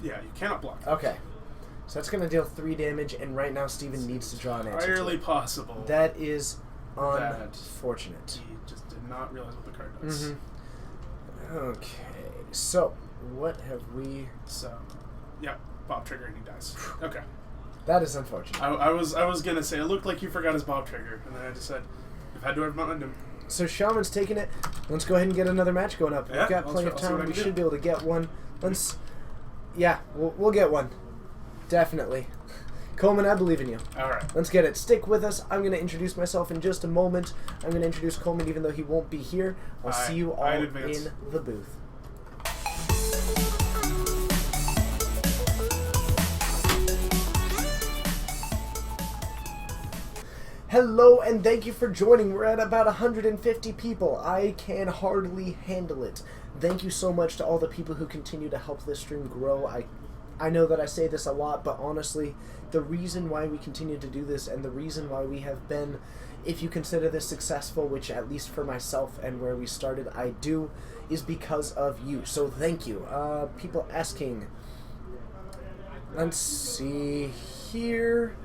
Yeah, you cannot block. Okay. So that's going to deal 3 damage, and right now Steven needs to draw an answer. Entirely possible. That is That- unfortunate. He just did not realize what the card does. Mm-hmm. Okay. So, what have we... So, yeah, Bob Trigger and he dies. Okay. That is unfortunate. I was gonna say it looked like you forgot his Bob Trigger, and then I just said, "I've had to have mounted him." So Shaman's taking it. Let's go ahead and get another match going up. Yeah, We've got I'll plenty see of what I time. can We do. should be able to get one. Yeah, we'll get one. Definitely. Coleman, I believe in you. All right. Let's get it. Stick with us. I'm going to introduce myself in just a moment. I'm going to introduce Coleman even though he won't be here. I'll see you all in in advance. the booth. Hello and thank you for joining. We're at about 150 people. I can hardly handle it. Thank you so much to all the people who continue to help this stream grow. I know that I say this a lot, but honestly, the reason why we continue to do this and the reason why we have been, if you consider this successful, which at least for myself and where we started, I do, is because of you. So thank you. People asking. Let's see here.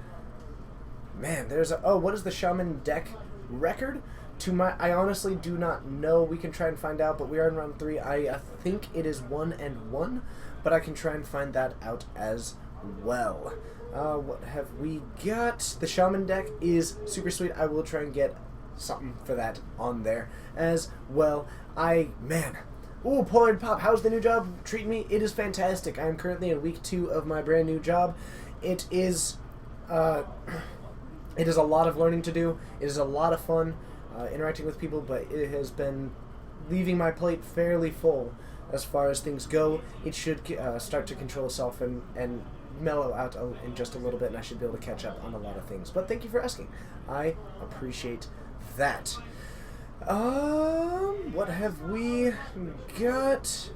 Man, there's a... Oh, what is the Shaman deck record? I honestly do not know. We can try and find out, but we are in round 3. I think it is 1-1, but I can try and find that out as well. What have we got? The Shaman deck is super sweet. I will try and get something for that on there as well. Ooh, Pollard Pop, how's the new job treating me? It is fantastic. I am currently in week 2 of my brand new job. It is a lot of learning to do. It is a lot of fun interacting with people, but it has been leaving my plate fairly full as far as things go. It should start to control itself and mellow out in just a little bit, and I should be able to catch up on a lot of things. But thank you for asking. I appreciate that. What have we got?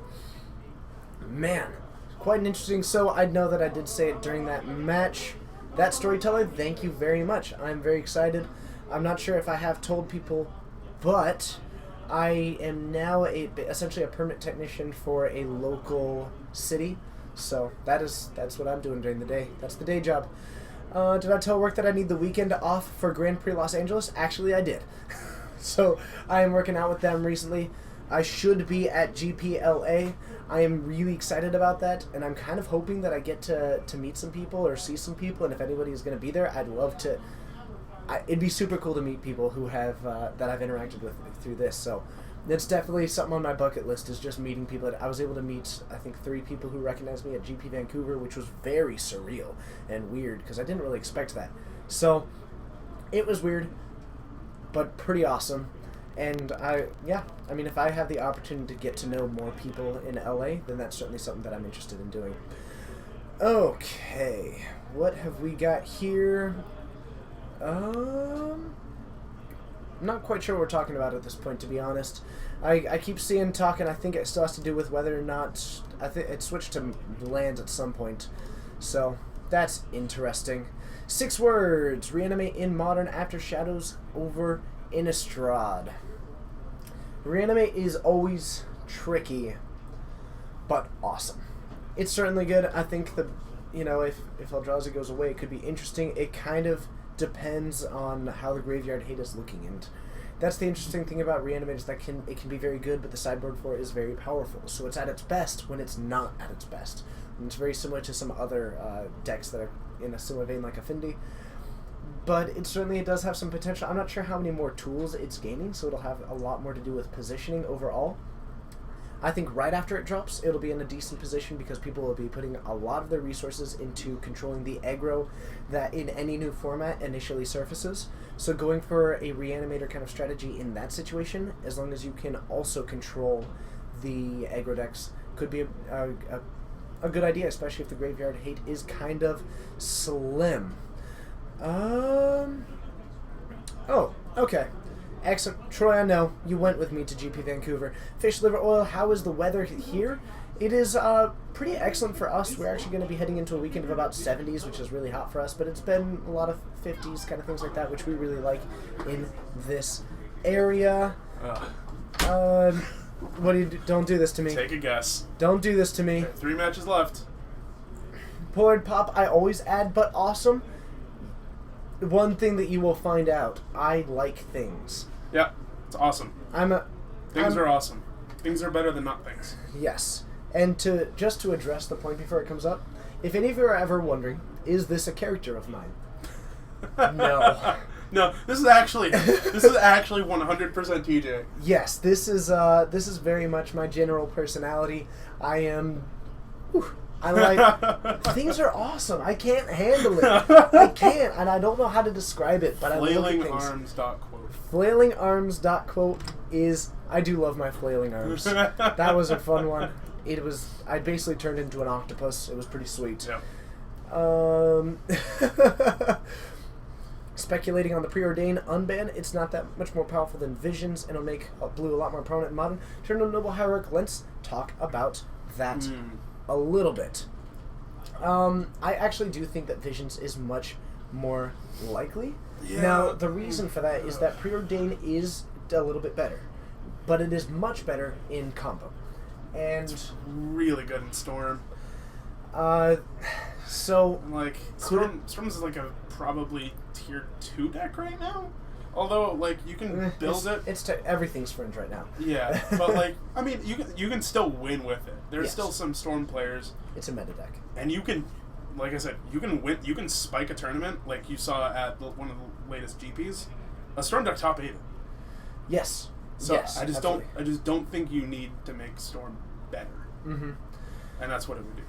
Man, quite an interesting. So I know that I did say it during that match. That storyteller, thank you very much. I'm very excited. I'm not sure if I have told people, but I am now essentially a permit technician for a local city. So that's what I'm doing during the day. That's the day job. Did I tell work that I need the weekend off for Grand Prix Los Angeles? Actually, I did. So I am working out with them recently. I should be at GPLA. I am really excited about that, and I'm kind of hoping that I get to meet some people or see some people, and if anybody is going to be there, I'd love to. It'd be super cool to meet people who have that I've interacted with through this. So it's definitely something on my bucket list, is just meeting people. I was able to meet, I think, 3 people who recognized me at GP Vancouver, which was very surreal and weird because I didn't really expect that. So it was weird, but pretty awesome. And if I have the opportunity to get to know more people in LA, then that's certainly something that I'm interested in doing. Okay, what have we got here? I'm not quite sure what we're talking about at this point, to be honest. I keep seeing talking. I think it still has to do with whether or not I think it switched to lands at some point. So that's interesting. 6 words. Reanimate in Modern after Shadows over Innistrad. Reanimate is always tricky, but awesome. It's certainly good. I think if Eldrazi goes away, it could be interesting. It kind of depends on how the Graveyard Hate is looking, and that's the interesting thing about Reanimate, is that it can be very good, but the sideboard for it is very powerful. So it's at its best when it's not at its best. And it's very similar to some other decks that are in a similar vein, like Affinity. But it does have some potential. I'm not sure how many more tools it's gaining, so it'll have a lot more to do with positioning overall. I think right after it drops, it'll be in a decent position because people will be putting a lot of their resources into controlling the aggro that in any new format initially surfaces. So going for a Reanimator kind of strategy in that situation, as long as you can also control the aggro decks, could be a good idea, especially if the Graveyard Hate is kind of slim. Oh, okay. Excellent. Troy, I know. You went with me to GP Vancouver. Fish liver oil, how is the weather here? It is pretty excellent for us. We're actually going to be heading into a weekend of about 70s, which is really hot for us, but it's been a lot of 50s, kind of things like that, which we really like in this area. What do you do? Don't do this to me. Take a guess. Don't do this to me. 3 matches left. Pollard Pop, I always add, but awesome. One thing that you will find out, I like things. Yeah, it's awesome. Things are awesome. Things are better than not things. Yes. And to address the point before it comes up, if any of you are ever wondering, is this a character of mine? No. No, this is actually 100% TJ. Yes, this is very much my general personality. I like things are awesome. I can't handle it. I can't, and I don't know how to describe it. But I love things. Flailingarms.quote. Flailingarms.quote is I do love my flailing arms. That was a fun one. I basically turned into an octopus. It was pretty sweet. Yep. Speculating on the Preordain unban, it's not that much more powerful than Visions, and it'll make blue a lot more prominent in Modern. Turn to Noble Hierarch. Let's talk about that a little bit. I actually do think that Visions is much more likely. Yeah. Now, the reason for that is that Preordain is a little bit better, but it is much better in combo. And it's really good in Storm. So Storm's is like a probably tier 2 deck right now. Although, like, you can build it. Everything's fringe right now. Yeah, but like, I mean, you can still win with it. There's Yes. still some Storm players, It's a meta deck. and you can, like I said, you can win. You can spike a tournament like you saw at one of the latest GPs. A Storm deck top 8. Yes. So yes, I just absolutely. don't think you need to make Storm better, Mm-hmm. and that's what it would do.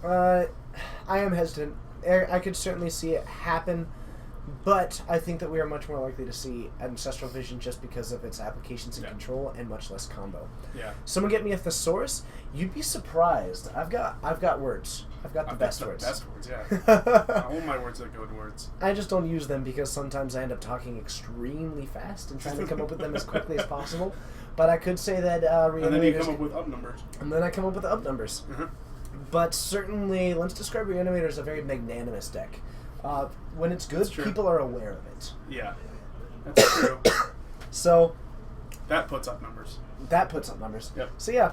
I am hesitant. I could certainly see it happen, but I think that we are much more likely to see Ancestral Vision just because of its applications and Yeah. control and much less combo. Yeah, Someone get me a thesaurus. You'd be surprised. I've got words. I've got the best words. Best words, yeah. All my words are good words. I just don't use them because sometimes I end up talking extremely fast and trying to come up with them as quickly as possible. But I could say that And then you Reanimators, come up with up numbers. and then I come up with up numbers. Mm-hmm. But certainly, let's describe Reanimator as a very magnanimous deck. When it's good, That's true. people are aware of it. Yeah, that's true. So That puts up numbers. that puts up numbers. Yep. So yeah,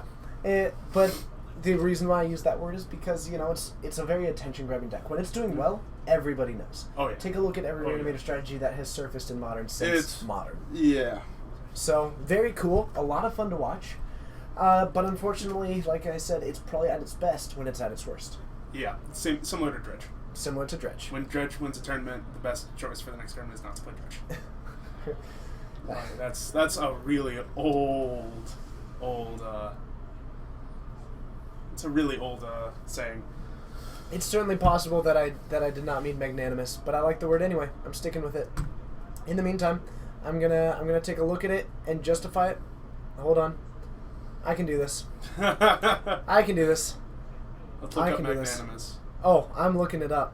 but the reason why I use that word is because it's a very attention-grabbing deck. When it's doing well, everybody knows. Oh, yeah. Take a look at every Oh, yeah. Reanimator strategy that has surfaced in Modern since It's- Modern. Yeah. So very cool, a lot of fun to watch. But unfortunately, like I said, it's probably at its best when it's at its worst. Yeah, similar to Dredge. Similar to Dredge. When Dredge wins a tournament, the best choice for the next tournament is not to play Dredge. Like, that's a really old. It's a really old saying. It's certainly possible that I did not mean magnanimous, but I like the word anyway. I'm sticking with it. In the meantime, I'm gonna take a look at it and justify it. Hold on, I can do this. I can do this. Let's look I up can do this. magnanimous. Oh, I'm looking it up.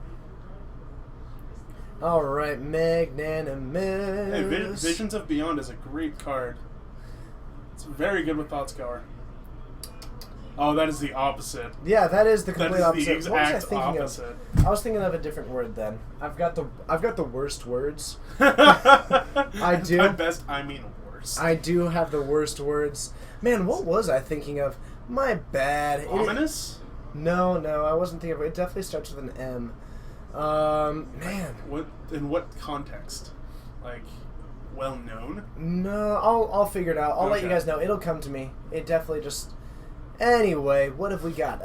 All right, magnanimous. Hey, Visions of Beyond is a great card. It's very good with Thoughtscour. Oh, that is the opposite. Yeah, that is the That complete is opposite. the What was I exact thinking opposite. of? I was thinking of a different word then. I've got the worst words. I do. By best, I mean worst. I do have the worst words. Man, what was I thinking of? My bad. Ominous? No, I wasn't thinking of it. It definitely starts with an M. Man. What in what context? Like, well known? No, I'll figure it out. I'll let you Okay. guys know. It'll come to me. It definitely just... Anyway, what have we got?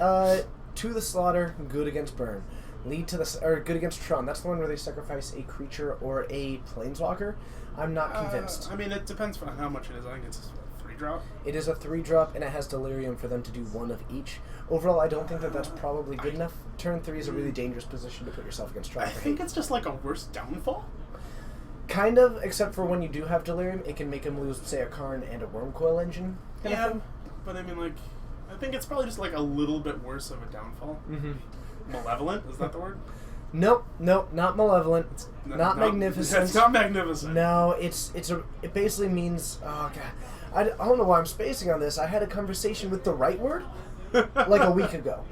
To the Slaughter, good against Burn. Lead to the... Or good against Tron. That's the one where they sacrifice a creature or a Planeswalker. I'm not convinced. I mean, it depends on how much it is. I think it's a 3-drop. It is a 3-drop, and it has Delirium for them to do one of each. Overall, I don't think that that's probably good enough. Turn 3 is a really dangerous position to put yourself against Tron I for think hate. it's just like a worse downfall. Kind of, except for when you do have Delirium, it can make him lose, say, a Karn and a Wormcoil Engine. Kind of thing. But I mean, like, I think it's probably just like a little bit worse of a downfall. Mm-hmm. Malevolent, is that the word? Nope, not Malevolent. Not Magnificent. It's not magnificent. No, it basically means, oh god, I don't know why I'm spacing on this. I had a conversation with the right word like a week ago.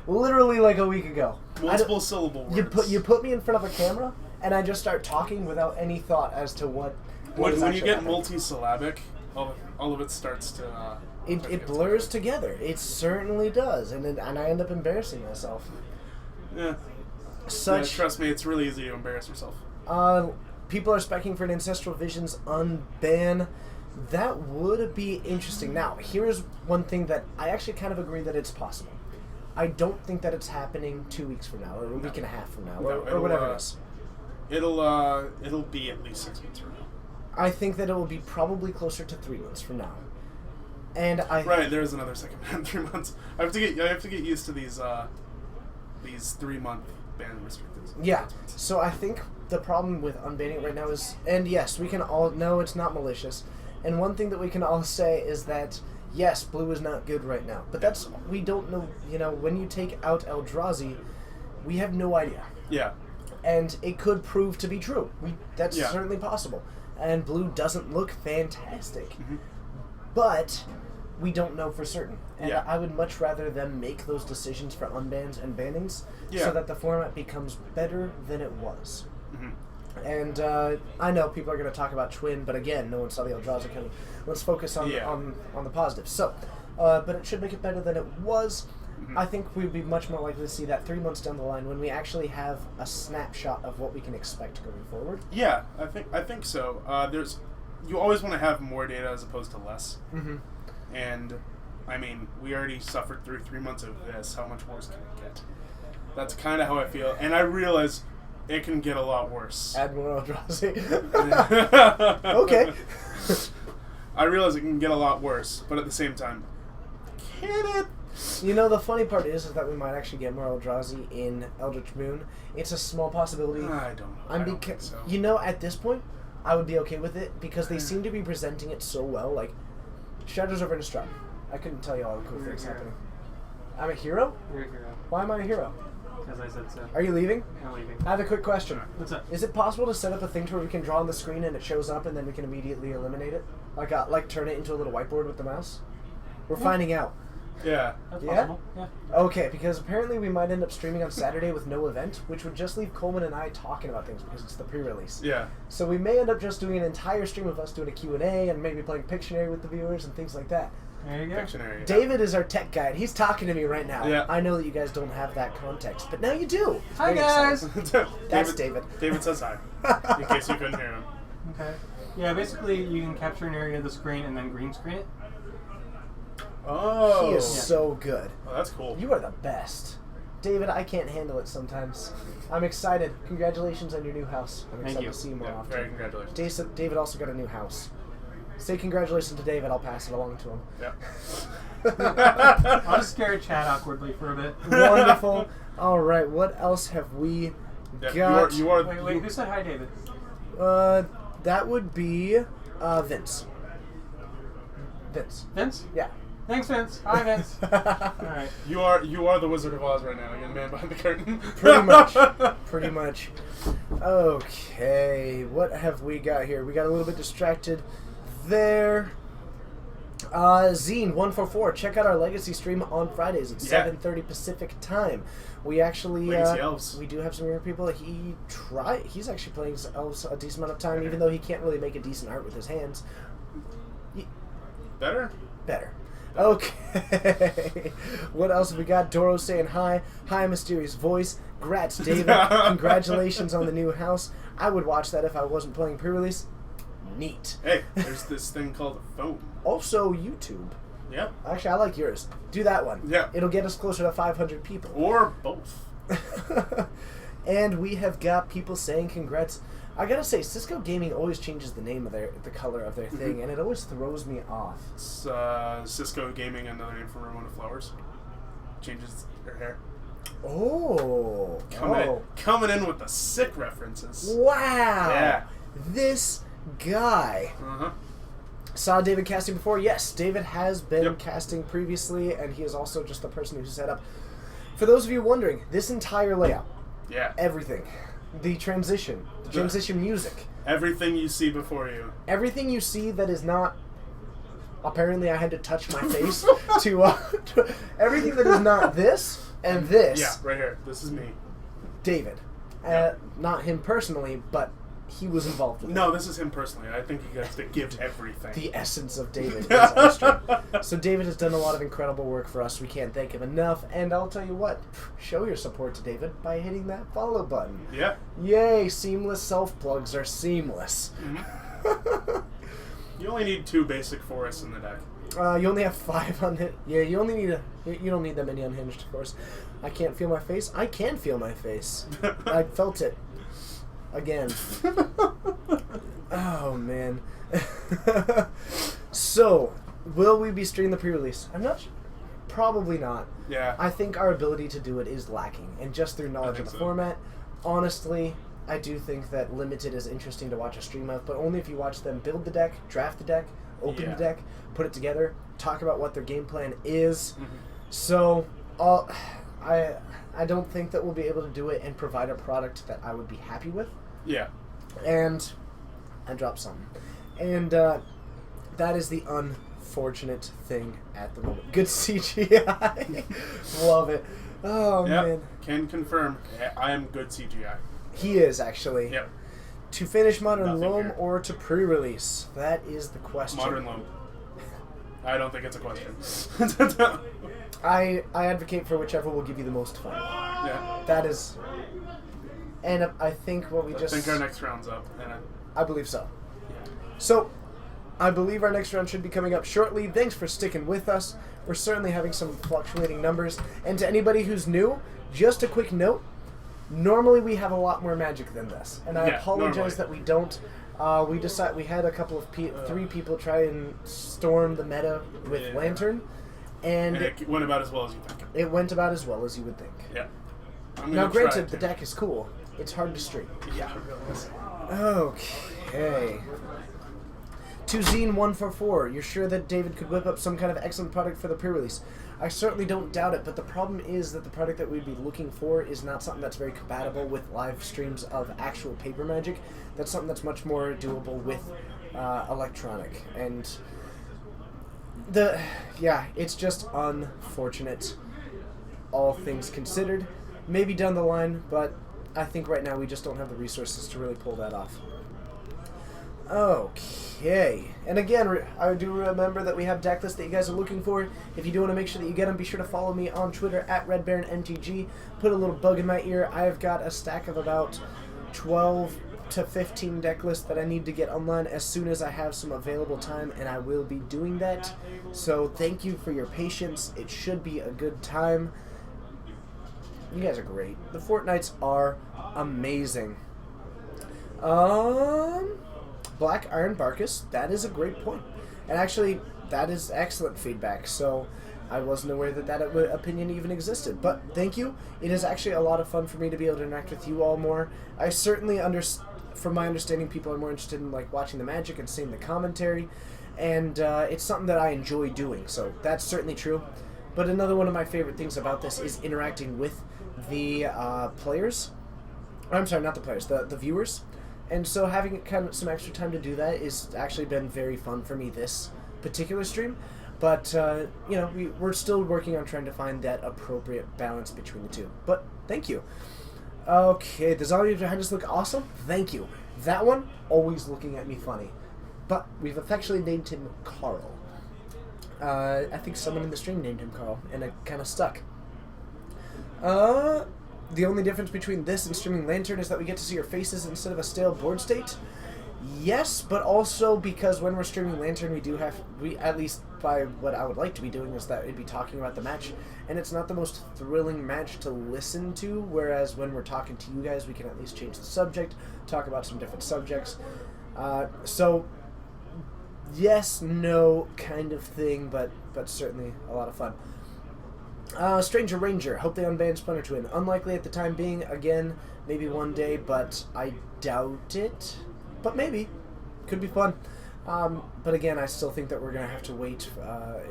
Literally like a week ago. Multiple syllable words. You put me in front of a camera and I just start talking without any thought as to what when is you actually get happening. multi-syllabic, all of it starts to. It blurs together. It certainly does, and I end up embarrassing myself. Yeah. Such Trust me, it's really easy to embarrass yourself. people are specking for an Ancestral Visions unban. That would be interesting. Now, here's one thing that I actually kind of agree that it's possible. I don't think that it's happening 2 weeks from now, or a week and a half from now, or whatever it is. It'll be at least 6 months from now. I think that it will be probably closer to 3 months from now. And Right, there's another second ban 3 months. I have to get used to these 3-month ban restrictions. Yeah, so I think the problem with unbanning it right now is, and yes, we can all know it's not malicious, and one thing that we can all say is that, yes, blue is not good right now, but we don't know, when you take out Eldrazi, we have no idea, Yeah. and it could prove to be true. That's Yeah. certainly possible, and blue doesn't look fantastic, Mm-hmm. but we don't know for certain, and Yeah. I would much rather them make those decisions for unbans and bannings Yeah. so that the format becomes better than it was. Mm-hmm. And I know people are going to talk about Twin, but again, no one saw the Eldrazi coming. Let's focus on Yeah. on the positives. So, but it should make it better than it was. I think we'd be much more likely to see that 3 months down the line when we actually have a snapshot of what we can expect going forward. Yeah, I think so. You always want to have more data as opposed to less. Mm-hmm. And, I mean, we already suffered through 3 months of this. How much worse can it get? That's kind of how I feel. And I realize it can get a lot worse. Admiral Eldrazi. Okay. I realize it can get a lot worse, but at the same time, can it? You know, the funny part is that we might actually get more Eldrazi in Eldritch Moon. It's a small possibility. I don't know. I don't think so. You know, at this point, I would be okay with it because they seem to be presenting it so well. Like, Shadows over Innistrad. I couldn't tell you all the cool things happening. I'm a hero? You're a hero. Why am I a hero? Because I said so. Are you leaving? I'm leaving. I have a quick question. What's up? Is it possible to set up a thing to where we can draw on the screen and it shows up and then we can immediately eliminate it? Like turn it into a little whiteboard with the mouse? We're finding out. Yeah. That's Yeah? possible. Yeah. Okay, because apparently we might end up streaming on Saturday with no event, which would just leave Coleman and I talking about things because it's the pre-release. Yeah. So we may end up just doing an entire stream of us doing a Q&A and maybe playing Pictionary with the viewers and things like that. There you go. Pictionary. David is our tech guy, and he's talking to me right now. Yeah. I know that you guys don't have that context, but now you do. It's Hi, very guys. exciting. That's David. David says hi, in case you couldn't hear him. Okay. Yeah, basically you can capture an area of the screen and then green screen it. Oh. He is so good. Oh, that's cool. You are the best. David, I can't handle it sometimes. I'm excited. Congratulations on your new house. I'm Thank excited you. to see you more Yeah, often. very congratulations. David also got a new house. Say congratulations to David. I'll pass it along to him. Yeah. I'll just stare at Chad awkwardly for a bit. Wonderful. All right. What else have we Yeah, got? You are. Wait, who said hi, David? That would be Vince. Vince? Yeah. Thanks, Vince. Hi, Vince. Alright. You are the Wizard of Oz right now. You're the man behind the curtain. Pretty much. Pretty much. Okay. What have we got here? We got a little bit distracted there. Zine144. Check out our Legacy stream on Fridays at 7:30 Pacific time. We actually Legacy Elves. we do have some younger people. He's actually playing Elves a decent amount of time, even though he can't really make a decent art with his hands. Better? Better. Okay. What else have we got? Doro saying hi. Hi, mysterious voice. Grats, David. Congratulations on the new house. I would watch that if I wasn't playing pre-release. Neat. Hey, there's this thing called a phone. Also, YouTube. Yep. Actually, I like yours. Do that one. Yeah. It'll get us closer to 500 people. Or both. And we have got people saying congrats. I gotta say, Cisco Gaming always changes the name of the color of their thing, and it always throws me off. It's Cisco Gaming, another name for Ramona Flowers. Changes her hair. Oh. Coming in with the sick references. Wow. Yeah. This guy. Uh-huh. Saw David casting before? Yes, David has been Yep. casting previously, and he is also just the person who set up. For those of you wondering, this entire layout, Yeah. everything, the transition music, Everything you see before you. everything you see that is not. Apparently, I had to touch my face to everything that is not this and this. Yeah, right here. This is me. David, Yeah. not him personally, but he was involved with it. No, this is him personally. I think he gets to give everything. The essence of David is our stream. So David has done a lot of incredible work for us. We can't thank him enough. And I'll tell you what, show your support to David by hitting that follow button. Yeah. Yay, seamless self-plugs are seamless. You only need 2 basic forests in the deck. You only have 5 on it. Yeah, you only need you don't need that many unhinged, of course. I can't feel my face. I can feel my face. I felt it. Again. Oh, man. So, will we be streaming the pre-release? I'm not sure. Probably not. Yeah. I think our ability to do it is lacking, and just through knowledge of think the so. format, honestly, I do think that Limited is interesting to watch a stream of, but only if you watch them build the deck, draft the deck, open Yeah. the deck, put it together, talk about what their game plan is. Mm-hmm. So, I don't think that we'll be able to do it and provide a product that I would be happy with. Yeah. And I dropped something. And that is the unfortunate thing at the moment. Good CGI. Love it. Oh, Yep. man. Can confirm. I am good CGI. He is, actually. Yep. To finish Modern Nothing Loam here. or to pre-release? That is the question. Modern Loam. I don't think it's a question. I advocate for whichever will give you the most fun. Yeah. That is, and I think what we I just. think our next round's up. And I believe so. So, I believe our next round should be coming up shortly. Thanks for sticking with us. We're certainly having some fluctuating numbers. And to anybody who's new, just a quick note. Normally we have a lot more magic than this. And I apologize that we don't. We had a couple of three people try and storm the meta with Lantern. And it went about as well as you think. it went about as well as you would think. Yeah. Now, granted, the deck is cool. It's hard to stream. Yeah, it really is. Okay. To Zine144, you're sure that David could whip up some kind of excellent product for the pre-release? I certainly don't doubt it, but the problem is that the product that we'd be looking for is not something that's very compatible with live streams of actual paper Magic. That's something that's much more doable with electronic. And it's just unfortunate, all things considered. Maybe down the line, but I think right now we just don't have the resources to really pull that off. Okay. And again, I do remember that we have deck lists that you guys are looking for. If you do want to make sure that you get them, be sure to follow me on Twitter at RedBaronMTG. Put a little bug in my ear. I've got a stack of about 12 to 15 deck lists that I need to get online as soon as I have some available time, and I will be doing that. So thank you for your patience. It should be a good time. You guys are great. The Fortnites are amazing. Black Iron Barkus, that is a great point. And actually, that is excellent feedback. So I wasn't aware that opinion even existed. But thank you. It is actually a lot of fun for me to be able to interact with you all more. I certainly from my understanding, people are more interested in like watching the Magic and seeing the commentary. And it's something that I enjoy doing. So that's certainly true. But another one of my favorite things about this is interacting with the players. I'm sorry, not the players, the viewers. And so having kind of some extra time to do that is actually been very fun for me this particular stream. But, we're still working on trying to find that appropriate balance between the two. But thank you. Okay, does all of you just look awesome? Thank you. That one, always looking at me funny. But we've affectionately named him Carl. I think someone in the stream named him Carl, and it kind of stuck. The only difference between this and streaming Lantern is that we get to see your faces instead of a stale board state. Yes, but also because when we're streaming Lantern, we at least by what I would like to be doing is that we'd be talking about the match, and it's not the most thrilling match to listen to, whereas when we're talking to you guys, we can at least change the subject, talk about some different subjects. So, yes, no kind of thing, but certainly a lot of fun. Stranger Ranger, hope they unban Splinter Twin. Unlikely at the time being, again, maybe one day, but I doubt it. But maybe. Could be fun. But again, I still think that we're going to have to wait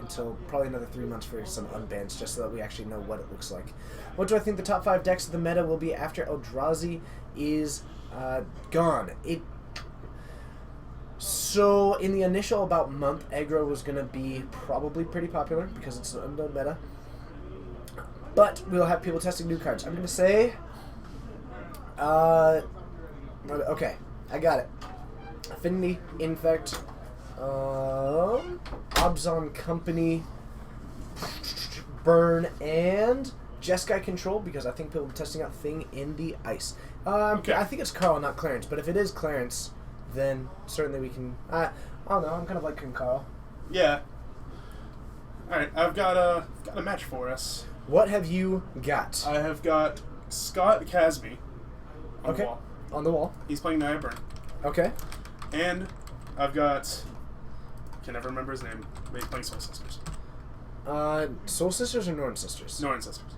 until probably another 3 months for some unbans, just so that we actually know what it looks like. What do I think the top 5 decks of the meta will be after Eldrazi is gone? So, in the initial about month, aggro was going to be probably pretty popular, because it's an unknown meta. But we'll have people testing new cards. I'm going to say... okay, I got it. Affinity, Infect, Obzon Company, Burn, and Jeskai Control, because I think people are testing out Thing in the Ice. Okay. I think it's Carl, not Clarence, but if it is Clarence, then certainly we can... I don't know, I'm kind of like Carl. Yeah. Alright, I've got a match for us. What have you got? I have got Scott Casby on the Okay, wall. on the wall. He's playing Naya Burn. Okay. And I've got... can never remember his name, but he's playing Soul Sisters. Soul Sisters or Norn Sisters? Norn Sisters.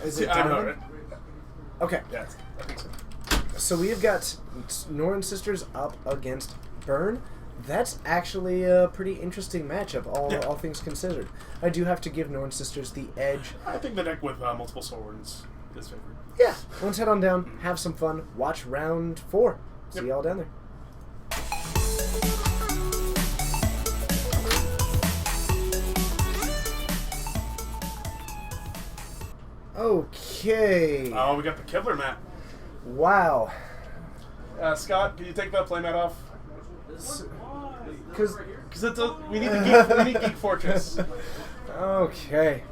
Is it I know, Donovan? right? Okay. Yeah, I think so. So we've got Norn Sisters up against Burn. That's actually a pretty interesting matchup, all things considered. I do have to give Norn Sisters the edge. I think the deck with multiple swords is favored. Yeah, let's head on down, have some fun, watch round 4. See y'all down there. Okay. Oh, we got the Kibler mat. Wow. Scott, can you take that playmat off? Because Because we need Geek Fortress. okay.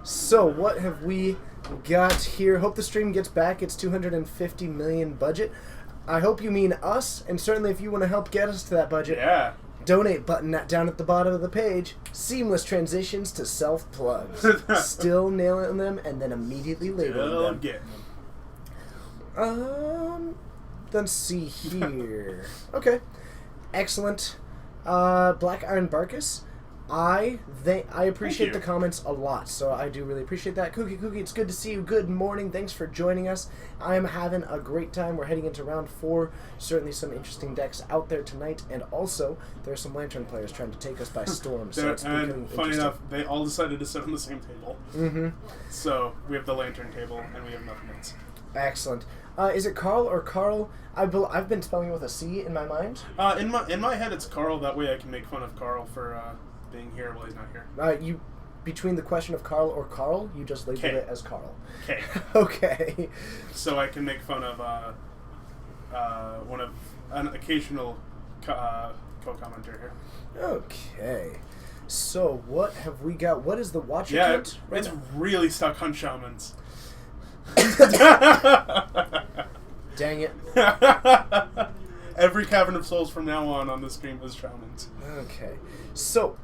So what have we got here? Hope the stream gets back its 250 million budget. I hope you mean us, and certainly if you want to help get us to that budget, Yeah. donate button down at the bottom of the page. Seamless transitions to self plugs. Still nailing them and then immediately labeling them. Get Let's see here. Okay, excellent. Black Iron Barkus. I appreciate you. the comments a lot, so I do really appreciate that. Cookie, it's good to see you. Good morning. Thanks for joining us. I am having a great time. We're heading into round 4. Certainly some interesting decks out there tonight, and also there are some Lantern players trying to take us by storm. So it's becoming And funny interesting. enough, they all decided to sit on the same table. Mm-hmm. So we have the Lantern table, and we have nothing else. Excellent. Is it Carl or Carl? I've been spelling it with a C in my mind. In my head, it's Carl. That way, I can make fun of Carl for being here while he's not here. You between the question of Carl or Carl, you just labeled K. it as Carl. Okay. Okay. So I can make fun of one of an occasional co-commenter here. Okay. So what have we got? What is the watcher Yeah, count? it's really stuck on shamans. Dang it. Every Cavern of Souls from now on this stream is shamans. Okay. So,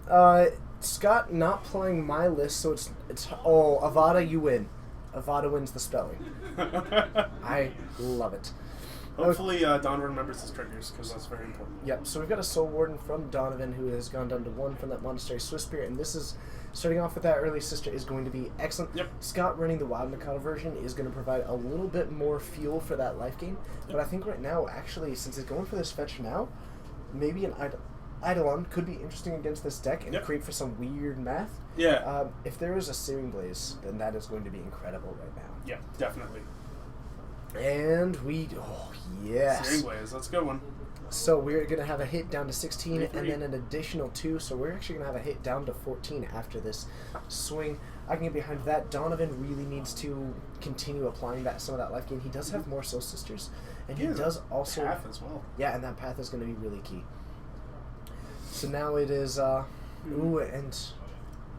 Scott not playing my list, so it's Avada, you win. Avada wins the spelling. I love it. Hopefully, Don remembers his triggers, because that's very important. Yep, so we've got a Soul Warden from Donovan who has gone down to 1 from that Monastery Swiss Spirit, and this is, starting off with that early sister, is going to be excellent. Yep. Scott running the Wild Mikado version is going to provide a little bit more fuel for that life gain, but I think right now, actually, since he's going for this fetch now, maybe an Eidolon could be interesting against this deck and create for some weird math. Yeah. If there is a Searing Blaze, then that is going to be incredible right now. Yeah, definitely. And yes. Searing Blaze, let's go one. So we're going to have a hit down to 16 and 23. then an additional 2. So we're actually going to have a hit down to 14 after this swing. I can get behind that. Donovan really needs to continue applying some of that life gain. He does have more Soul Sisters. And he does also... Path as well. Yeah, and that path is going to be really key. So now it is... Ooh, and...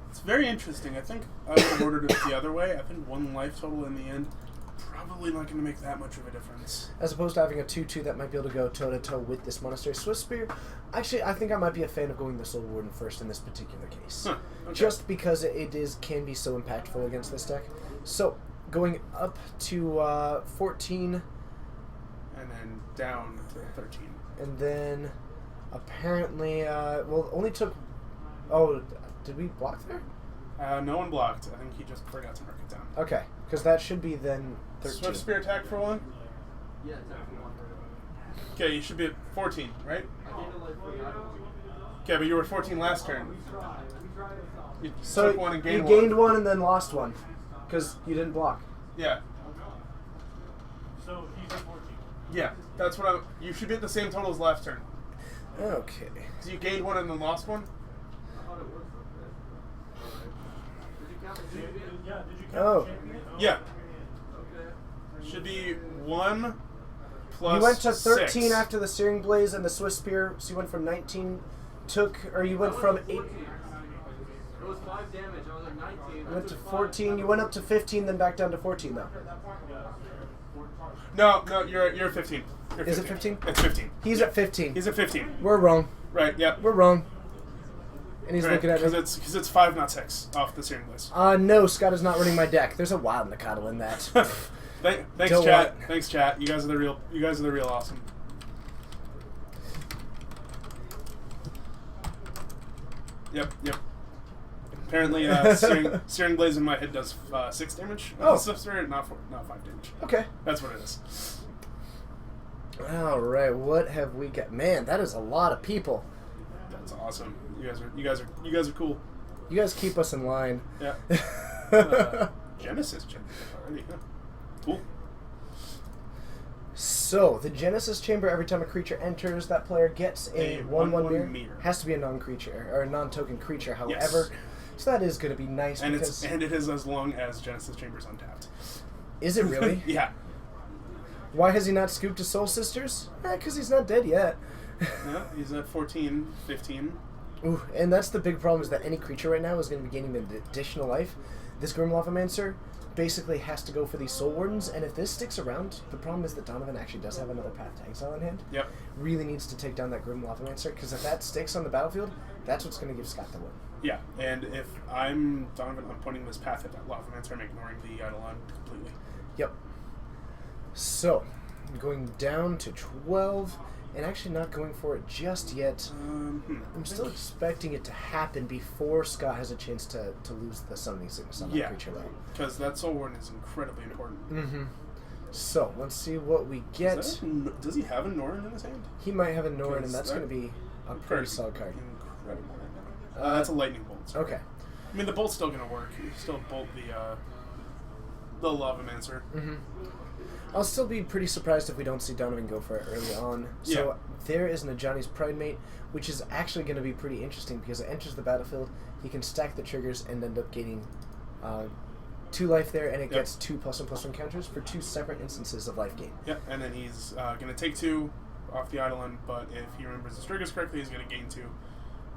It's very interesting. I think I would have ordered it the other way. I think 1 life total in the end. Probably not going to make that much of a difference. As opposed to having a 2-2 that might be able to go toe-to-toe with this Monastery Swiss Spear. Actually, I think I might be a fan of going the Soul Warden first in this particular case. Huh, okay. Just because can be so impactful against this deck. So, going up to 14. And then down to 13. And then, apparently, only took... Oh, did we block there? No one blocked. I think he just forgot to mark it down. Okay, because that should be then 13. Swift Spear attack for 1? Yeah, definitely. Okay, you should be at 14, right? Okay, but you were at 14 last turn. You So, took 1 and you gained gained 1. 1 and then lost 1. Because you didn't block. Yeah. So he's at 14. Yeah, that's what you should be at the same total as last turn. Okay. So you gained 1 and then lost 1? Did you count Oh. the champion? Yeah. Should be 1 plus You went to 13 6. after the Searing Blaze and the Swiss Spear, so you went from 19, you went from 8, It was 5 damage. I was at 19. you went to 14, you went up to 15, then back down to 14 though. No, you're at 15. You're Is it 15? It's 15. He's at 15. He's at 15. We're wrong. Right, yep. We're wrong. And he's Right, looking at me. because it's 5, not 6 off the Searing Blaze. No, Scott is not running my deck. There's a Wild Mikado in that. Thanks, Don't chat. want- Thanks, chat. You guys are the real awesome. Yep. Apparently, Searing Blaze in my head does 6 damage. Oh. Swift Spirit, not 5 damage. Okay. That's what it is. Alright, what have we got? Man, that is a lot of people. That's awesome. You guys are cool. You guys keep us in line. Yeah. Genesis chamber already. Huh? Cool. So, the Genesis Chamber, every time a creature enters, that player gets a 1/1 mirror. mirror. Has to be a non-creature, or a non-token creature, however. So that is going to be nice And because... it is as long as Genesis Chamber's untapped. Is it really? Yeah. Why has he not scooped his Soul Sisters? Because he's not dead yet. Yeah, he's at 14, 15. Ooh, and that's the big problem, is that any creature right now is going to be gaining an additional life. This Grim Lavamancer basically has to go for these Soul Wardens, and if this sticks around, the problem is that Donovan actually does have another Path to Exile in hand. Yep. Really needs to take down that Grim Lavamancer, because if that sticks on the battlefield, that's what's going to give Scott the win. Yeah, and if I'm Donovan, I'm pointing this path at that Lavamancer. I'm ignoring the Eidolon completely. Yep. So, going down to 12, and actually not going for it just yet. I'm still expecting it to happen before Scott has a chance to lose the Summoning Sickness on that creature, though. Because that Soul Warden is incredibly important. Mm-hmm. So, let's see what we get. Does he have a Norn in his hand? He might have a Norn, and that's going to be a pretty solid card. Incredible. That's a Lightning Bolt. Sorry. Okay. I mean, the Bolt's still going to work. You still bolt the Lavamancer. Mm-hmm. I'll still be pretty surprised if we don't see Donovan go for it early on. So there is Najani's Pridemate, which is actually going to be pretty interesting because it enters the battlefield. He can stack the triggers and end up gaining 2 life there, and it gets 2 +1/+1 counters for 2 separate instances of life gain. Yep, and then he's going to take 2 off the Eidolon, but if he remembers his triggers correctly, he's going to gain 2.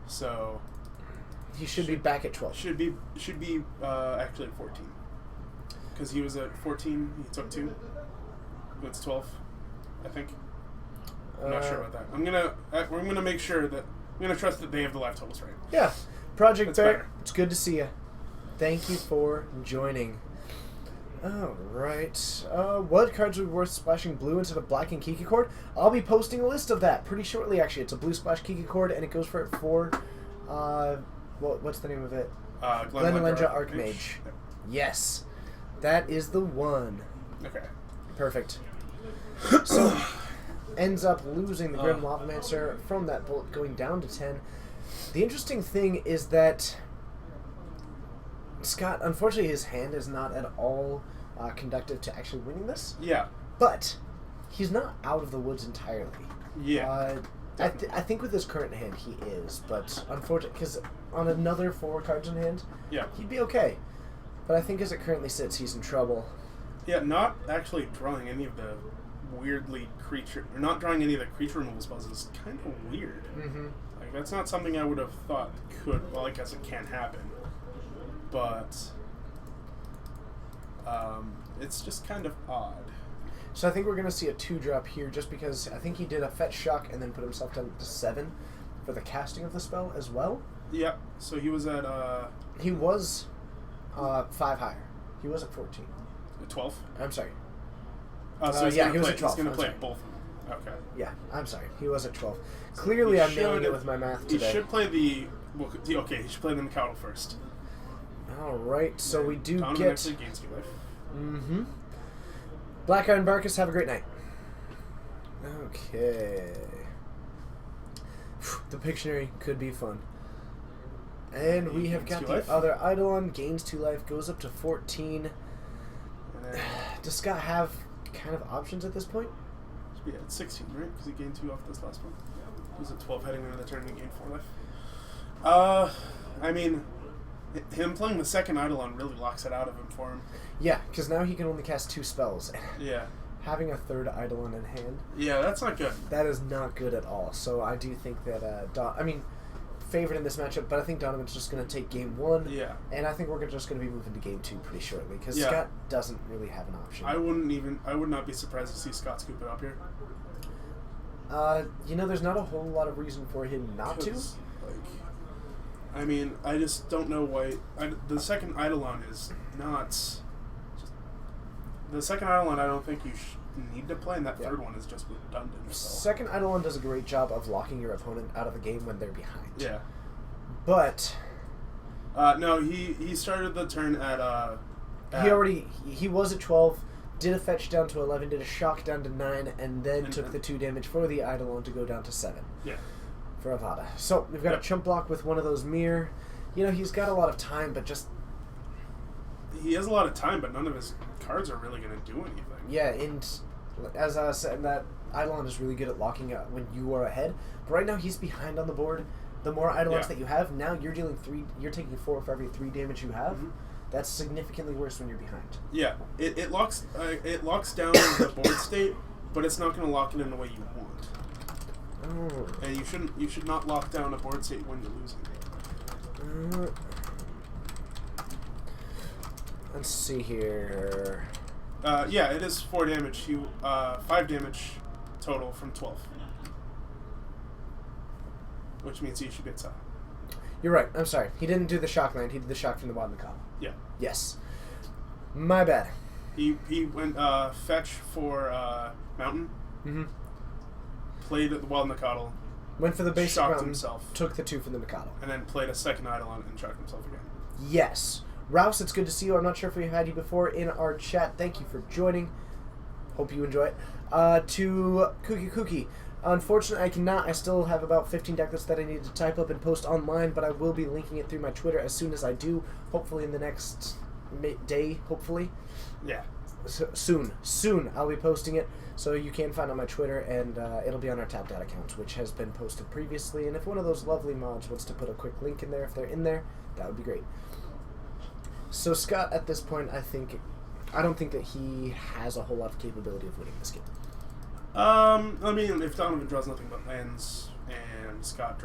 So he should be back at 12. Should be actually at 14. Because he was at 14, he took 2. It's 12, I think. I'm not sure about that. We're gonna make sure that I'm gonna trust that they have the life totals right. Yeah, Project Bear, better. it's good to see you. Thank you for joining. All right. What cards would be worth splashing blue instead of black in Kiki Cord? I'll be posting a list of that pretty shortly. Actually, it's a blue splash Kiki Cord, and it goes for 4. What's the name of it? Glenelendra Archmage. Yep. Yes, that is the one. Okay. Perfect. So, ends up losing the Grim Lavamancer from that bolt, going down to 10. The interesting thing is that Scott, unfortunately, his hand is not at all conductive to actually winning this. Yeah. But he's not out of the woods entirely. Yeah. I think with his current hand, he is. But unfortunately, because on another 4 cards in hand, he'd be okay. But I think as it currently sits, he's in trouble. Yeah, not actually drawing any of the not drawing any of the creature removal spells is kind of weird. Mm-hmm. Like, that's not something I would have thought could, well, I guess it can happen. But, it's just kind of odd. So I think we're going to see a 2-drop here just because I think he did a Fetch Shock and then put himself down to 7 for the casting of the spell as well. Yeah, so he was at, He was 5 higher. He was at 14. 12? I'm sorry. So he's he gonna was play, at 12. He's going to I'm play sorry. both of them. Okay. Yeah, I'm sorry. He was at 12. Clearly, I'm nailing it with my math today. He should play he should play the Mikado first. All right, so we do Donovan get... actually gains 2 life. Mm-hmm. Black Iron Barkus, have a great night. Okay. The Pictionary could be fun. And we have got the other Eidolon, gains 2 life, goes up to 14. And then Does Scott have kind of options at this point? should be at 16, right? Because he gained 2 off this last one. He was at 12 heading into the turn and he gained 4 life. I mean, him playing the second Eidolon really locks it out of him for him. Yeah, because now he can only cast 2 spells. Yeah. Having a third Eidolon in hand, Yeah, that's not good. that is not good at all. So I do think that, favored in this matchup, but I think Donovan's just going to take game 1. Yeah. And I think we're just going to be moving to game 2 pretty shortly, because Yeah. Scott doesn't really have an option. I would not be surprised to see Scott scoop it up here. There's not a whole lot of reason for him not to. 'Cause, I mean, I just don't know why. The second Eidolon is not. The second Eidolon, I don't think you need to play, and that third one is just redundant. So. Second Eidolon does a great job of locking your opponent out of the game when they're behind. Yeah. But no, he started the turn at. He was at 12, did a fetch down to 11, did a shock down to 9, and then took the 2 damage for the Eidolon to go down to 7. Yeah. For Avada. So we've got a chump block with one of those mirror. He's got a lot of time, but just he has a lot of time, but none of his cards are really going to do anything. yeah. And as I said, that Eidolon is really good at locking out when you are ahead. But right now he's behind on the board. The more Eidolons that you have, now you're dealing 3. You're taking 4 for every 3 damage you have. Mm-hmm. That's significantly worse when you're behind. Yeah, it locks down the board state, but it's not going to lock it in the way you want. Oh. And you should not lock down a board state when you're losing. Let's see here. Yeah, it is 4 damage. 5 damage total from 12. Which means you should get some. You're right. I'm sorry. He didn't do the shock land. He did the shock from the bottom of the column. Yeah. Yes. My bad. He went fetch for mountain. Mm-hmm. Played at the Wild Mikado. Went for the basic Shocked mountain, himself. took the 2 from the Mikado. And then played a second Eidolon and shocked himself again. Yes. Rouse, it's good to see you. I'm not sure if we've had you before in our chat. Thank you for joining. Hope you enjoy it. To Kookie. Unfortunately, I cannot. I still have about 15 deck lists that I need to type up and post online, but I will be linking it through my Twitter as soon as I do. Hopefully in the next day, hopefully. Yeah. So, soon I'll be posting it, so you can find it on my Twitter, and it'll be on our Tapped Out account, which has been posted previously. And if one of those lovely mods wants to put a quick link in there, if they're in there, that would be great. So Scott, at this point, I don't think that he has a whole lot of capability of winning this game. I mean, if Donovan draws nothing but lands and Scott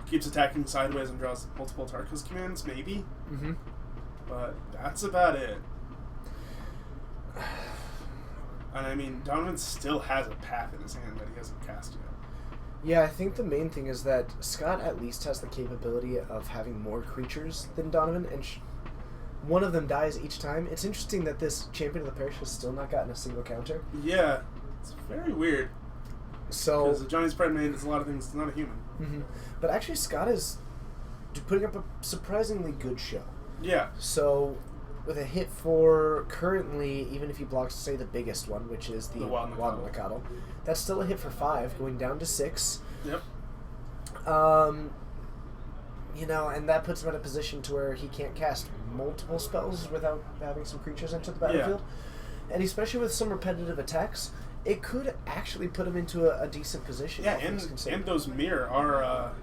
keeps attacking sideways and draws multiple Tarkus commands, maybe. Mm-hmm. But that's about it. And I mean, Donovan still has a path in his hand that he hasn't cast yet. Yeah, I think the main thing is that Scott at least has the capability of having more creatures than Donovan, and one of them dies each time. It's interesting that this Champion of the Parish has still not gotten a single counter. Yeah, it's very weird. So, Because Johnny's Pride Maid is a lot of things, it's not a human. mm-hmm. But actually Scott is putting up a surprisingly good show. Yeah. So, with a hit for currently, even if he blocks, say, the biggest one, which is the Wild Mikado, that's still a hit for 5, going down to 6. Yep. You know, and that puts him in a position to where he can't cast multiple spells without having some creatures enter the battlefield. Yeah. And especially with some repetitive attacks, it could actually put him into a decent position. Yeah, and those mirror are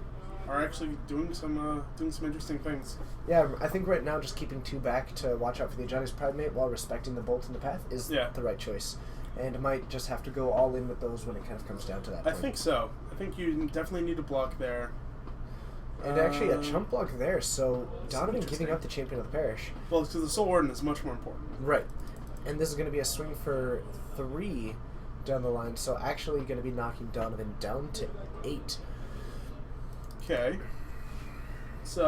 actually doing some interesting things. Yeah, I think right now just keeping 2 back to watch out for the Johnny's Pride Mate while respecting the bolt in the path is the right choice. And might just have to go all in with those when it kind of comes down to that point. I think so. I think you definitely need a block there. And actually a chump block there, so Donovan giving up the Champion of the Parish. Well, because the Soul Warden is much more important. Right. And this is going to be a swing for 3 down the line, so actually going to be knocking Donovan down to 8. Okay. It's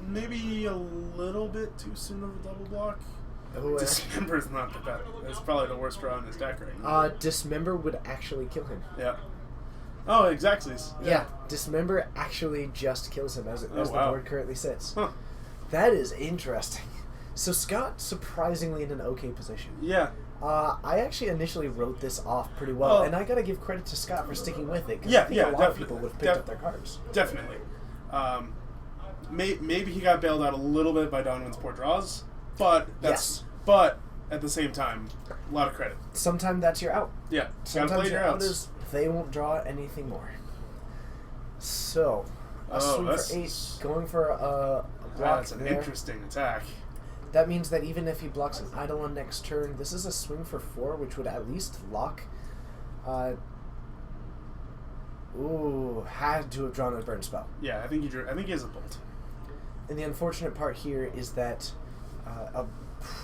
maybe a little bit too soon of a double block. Oh, Dismember is not the best. It's probably the worst draw in his deck right now. Dismember would actually kill him. Yeah. Oh, exactly. Yeah, Dismember actually just kills him as the board currently sits. Huh. That is interesting. So Scott surprisingly in an okay position. Yeah. I actually initially wrote this off pretty well, and I gotta give credit to Scott for sticking with it. I think a lot of people would have picked up their cards. Definitely. Maybe he got bailed out a little bit by Donovan's poor draws, but but at the same time, a lot of credit. Sometimes that's your out. Yeah. Sometimes gotta play your your out outs. is they won't draw anything more. So, a swing for 8, going for a block That's an there. interesting attack. That means that even if he blocks an Eidolon next turn, this is a swing for 4, which would at least lock. Had to have drawn a burn spell. Yeah, I think he has a bolt. And the unfortunate part here is that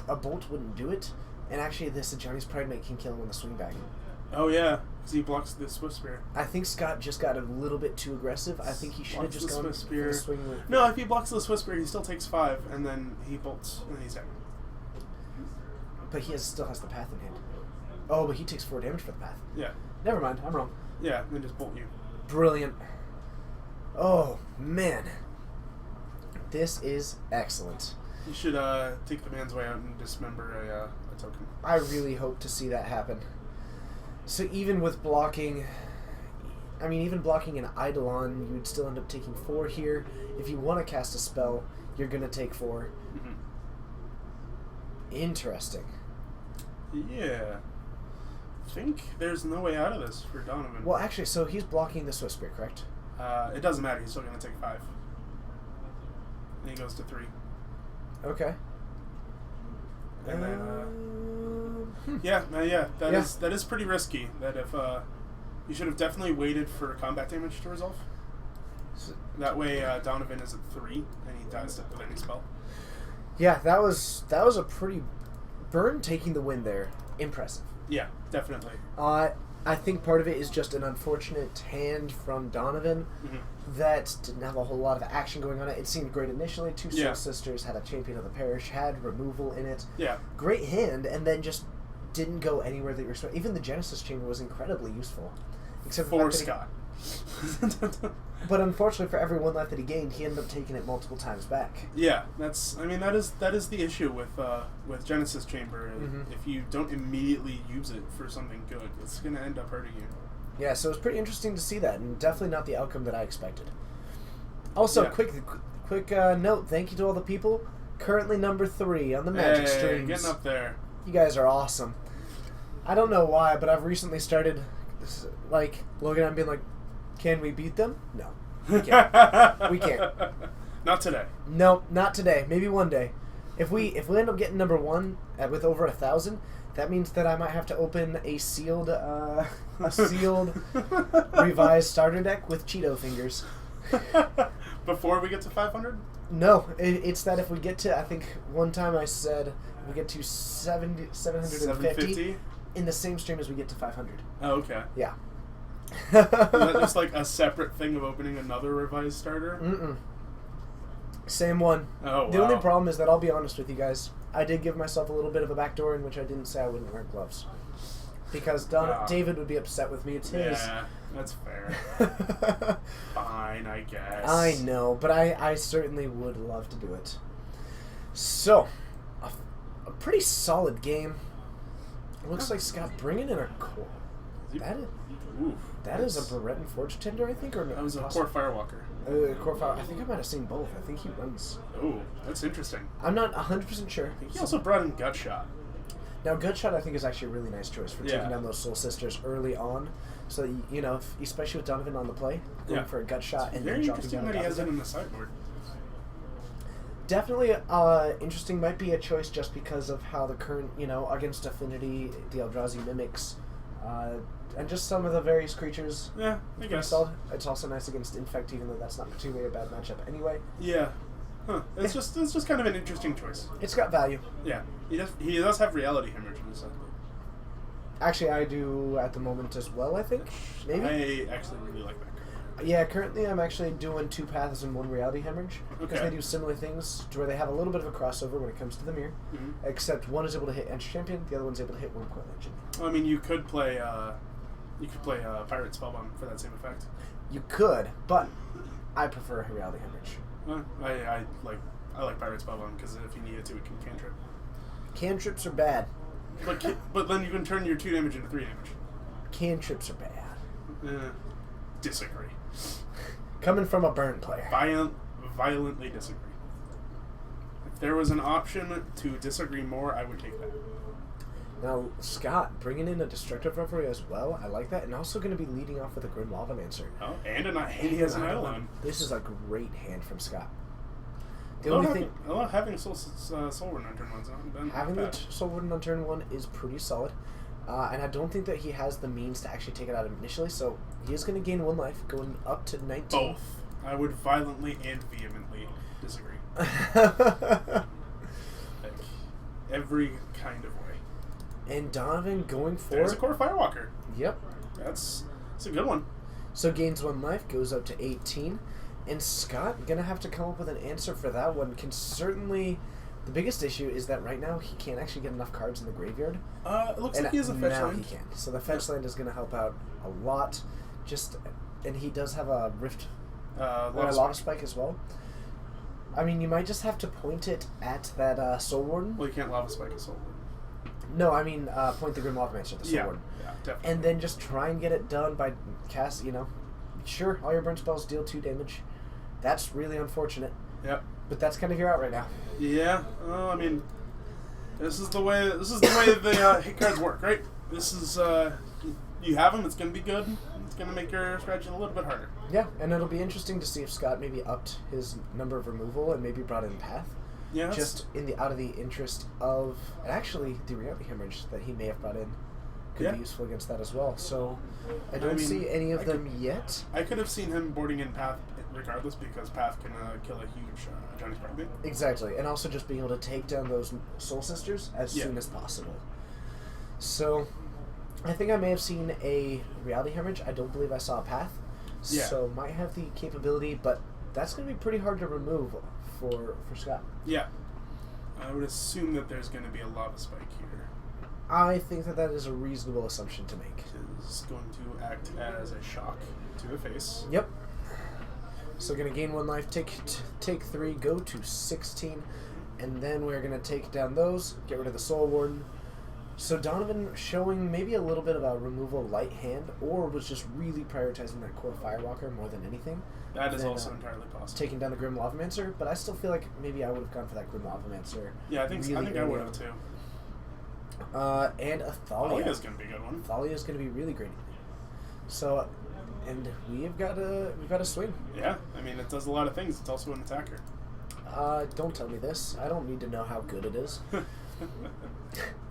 a bolt wouldn't do it, and actually this Johnny's Pride Mate can kill him with a swing back. Oh yeah, because he blocks the Swift Spear. I think Scott just got a little bit too aggressive. I think he should have just gone Swift for Spear. the swing with... No, if he blocks the Swift Spear, he still takes 5, and then he bolts, and then he's out. But he still has the path in hand. Oh, but he takes 4 damage for the path. Yeah. Never mind, I'm wrong. Yeah, then just bolt you. Brilliant. Oh, man. This is excellent. You should take the man's way out and dismember a token. I really hope to see that happen. So even with blocking... I mean, even blocking an Eidolon, you would still end up taking 4 here. If you want to cast a spell, you're going to take 4. Mm-hmm. Interesting. Yeah. I think there's no way out of this for Donovan. Well, actually, so he's blocking the Swift Spear, correct? It doesn't matter. He's still going to take 5. And he goes to 3. Okay. And then Yeah, that Yeah. is pretty risky. That if you should have definitely waited for combat damage to resolve. That way, Donovan is at 3 and he dies with any spell. Yeah, that was a pretty Burn taking the win there. Impressive. Yeah, definitely. I think part of it is just an unfortunate hand from Donovan that didn't have a whole lot of action going on it. It seemed great initially. Two Soul Yeah. Sisters had a Champion of the Parish, had removal in it. Yeah. Great hand, and then just didn't go anywhere that you were expecting. Even the Genesis Chamber was incredibly useful. Except For the fact that Scott. but unfortunately for every one life that he gained, he ended up taking it multiple times back. Yeah, that is the issue with Genesis Chamber. If you don't immediately use it for something good, it's gonna end up hurting you. Yeah, so it was pretty interesting to see that, and definitely not the outcome that I expected. Also, Yeah. quick note, thank you to all the people currently number 3 on the Magic Hey, streams. getting up there. You guys are awesome. I don't know why, but I've recently started, like, looking at them being like, can we beat them? No. We can't. We can't. Not today. No, not today. Maybe one day. If we end up getting number 1 with over 1,000, that means that I might have to open a sealed revised starter deck with Cheeto fingers. Before we get to 500? No, it's that if we get to, I think one time I said we get to 750 750? in the same stream as we get to 500. Oh, okay. Yeah. Is that just like a separate thing of opening another revised starter? Mm-mm. Same one. Oh, The wow. only problem is that I'll be honest with you guys. I did give myself a little bit of a backdoor in which I didn't say I wouldn't wear gloves. Because Wow. David would be upset with me. It's his. Yeah, that's fair. Fine, I guess. I know, but I certainly would love to do it. So, a pretty solid game. It looks like Scott bringing in a core. That is a Berettan Forge Tender, I think, or no? That was a Core Firewalker. Core Fire. I think I might have seen both. I think he runs. Oh, that's interesting. I'm not 100% sure. He also brought in Gutshot. Now, Gutshot, I think, is actually a really nice choice for taking Yeah. down those Soul Sisters early on. So, that, you know, especially with Donovan on the play, going Yeah. for a Gutshot and then Very dropping interesting down that he has it Donovan. in the sideboard. Definitely interesting. Might be a choice just because of how the current, against Affinity, the Eldrazi mimics, and just some of the various creatures. Yeah, I Pretty guess. solid. It's also nice against Infect, even though that's not particularly a bad matchup anyway. Yeah. Huh. It's just kind of an interesting choice. It's got value. Yeah. He does have Reality Hemorrhage in his sideboard. Actually, I do at the moment as well, I think. Maybe? I actually really like that card. Yeah, currently I'm actually doing 2 Paths and 1 Reality Hemorrhage. Because Okay. they do similar things to where they have a little bit of a crossover when it comes to the mirror. Mhm. Except one is able to hit Entry Champion, the other one's able to hit 1 Point Legend. I mean, you could play Pirate Spellbound for that same effect. You could, but I prefer Reality Hemorrhage. I like Pirate Spellbound because if you need it to, it can cantrip. Cantrips are bad. But then you can turn your 2 damage into 3 damage. Cantrips are bad. Disagree. Coming from a burn player. Violently disagree. If there was an option to disagree more, I would take that. Now, Scott, bringing in a Destructive Reverie as well, I like that. And also going to be leading off with a Grim Lavamancer. Oh, and he has an Eidolon. This is a great hand from Scott. I love having Soul Rune on turn 1's not bad. Having the Soul Warden on turn 1 is pretty solid. And I don't think that he has the means to actually take it out initially, so he is going to gain 1 life, going up to 19. Both. I would violently and vehemently disagree. Like, every kind of way. And Donovan going for... There's a Core Firewalker. Yep. It's a good one. So gains 1 life, goes up to 18. And Scott going to have to come up with an answer for that one. Can certainly... The biggest issue is that right now he can't actually get enough cards in the graveyard. It looks like he has a fetch now land. he can. So the fetch land is going to help out a lot. And he does have a Rift... Lava Spike as well. I mean, you might just have to point it at that Soul Warden. Well, you can't Lava Spike a Soul Warden. No, I mean, point the Grim Lavamancer at the Soul Warden. Yeah, definitely. And then just try and get it done by cast, Sure, all your burn spells deal 2 damage. That's really unfortunate. Yep. But that's kind of your out right now. Yeah. I mean, this is the way the hit cards work, right? This is you have them. It's gonna be good. It's gonna make your strategy a little bit harder. Yeah, and it'll be interesting to see if Scott maybe upped his number of removal and maybe brought in Path. Yeah, that's- just out of the interest of, and actually the reality hemorrhage that he may have brought in could Yeah. be useful against that as well. So I don't mean, see any of I them yet. I could have seen him boarding in Path regardless because Path can kill a huge Johnny's Pride. Exactly, and also just being able to take down those Soul Sisters as Yeah. soon as possible. So I think I may have seen a reality hemorrhage. I don't believe I saw a Path. Yeah. So might have the capability, but that's going to be pretty hard to remove for Scott. Yeah. I would assume that there's going to be a lava spike here. I think that is a reasonable assumption to make. Is going to act as a shock to the face. Yep. So going to gain 1 life, take 3, go to 16, and then we're going to take down those, get rid of the Soul Warden. So Donovan showing maybe a little bit of a removal light hand, or was just really prioritizing that core Firewalker more than anything. That is Then, also entirely possible. Taking down the Grim Lavamancer, but I still feel like maybe I would have gone for that Grim Lavamancer. Yeah, I think I really would early have on. too. And a Thalia. Thalia's going to be a good one. Thalia is going to be really great. So, and we've got a swing. Yeah, I mean, it does a lot of things. It's also an attacker. Don't tell me this. I don't need to know how good it is.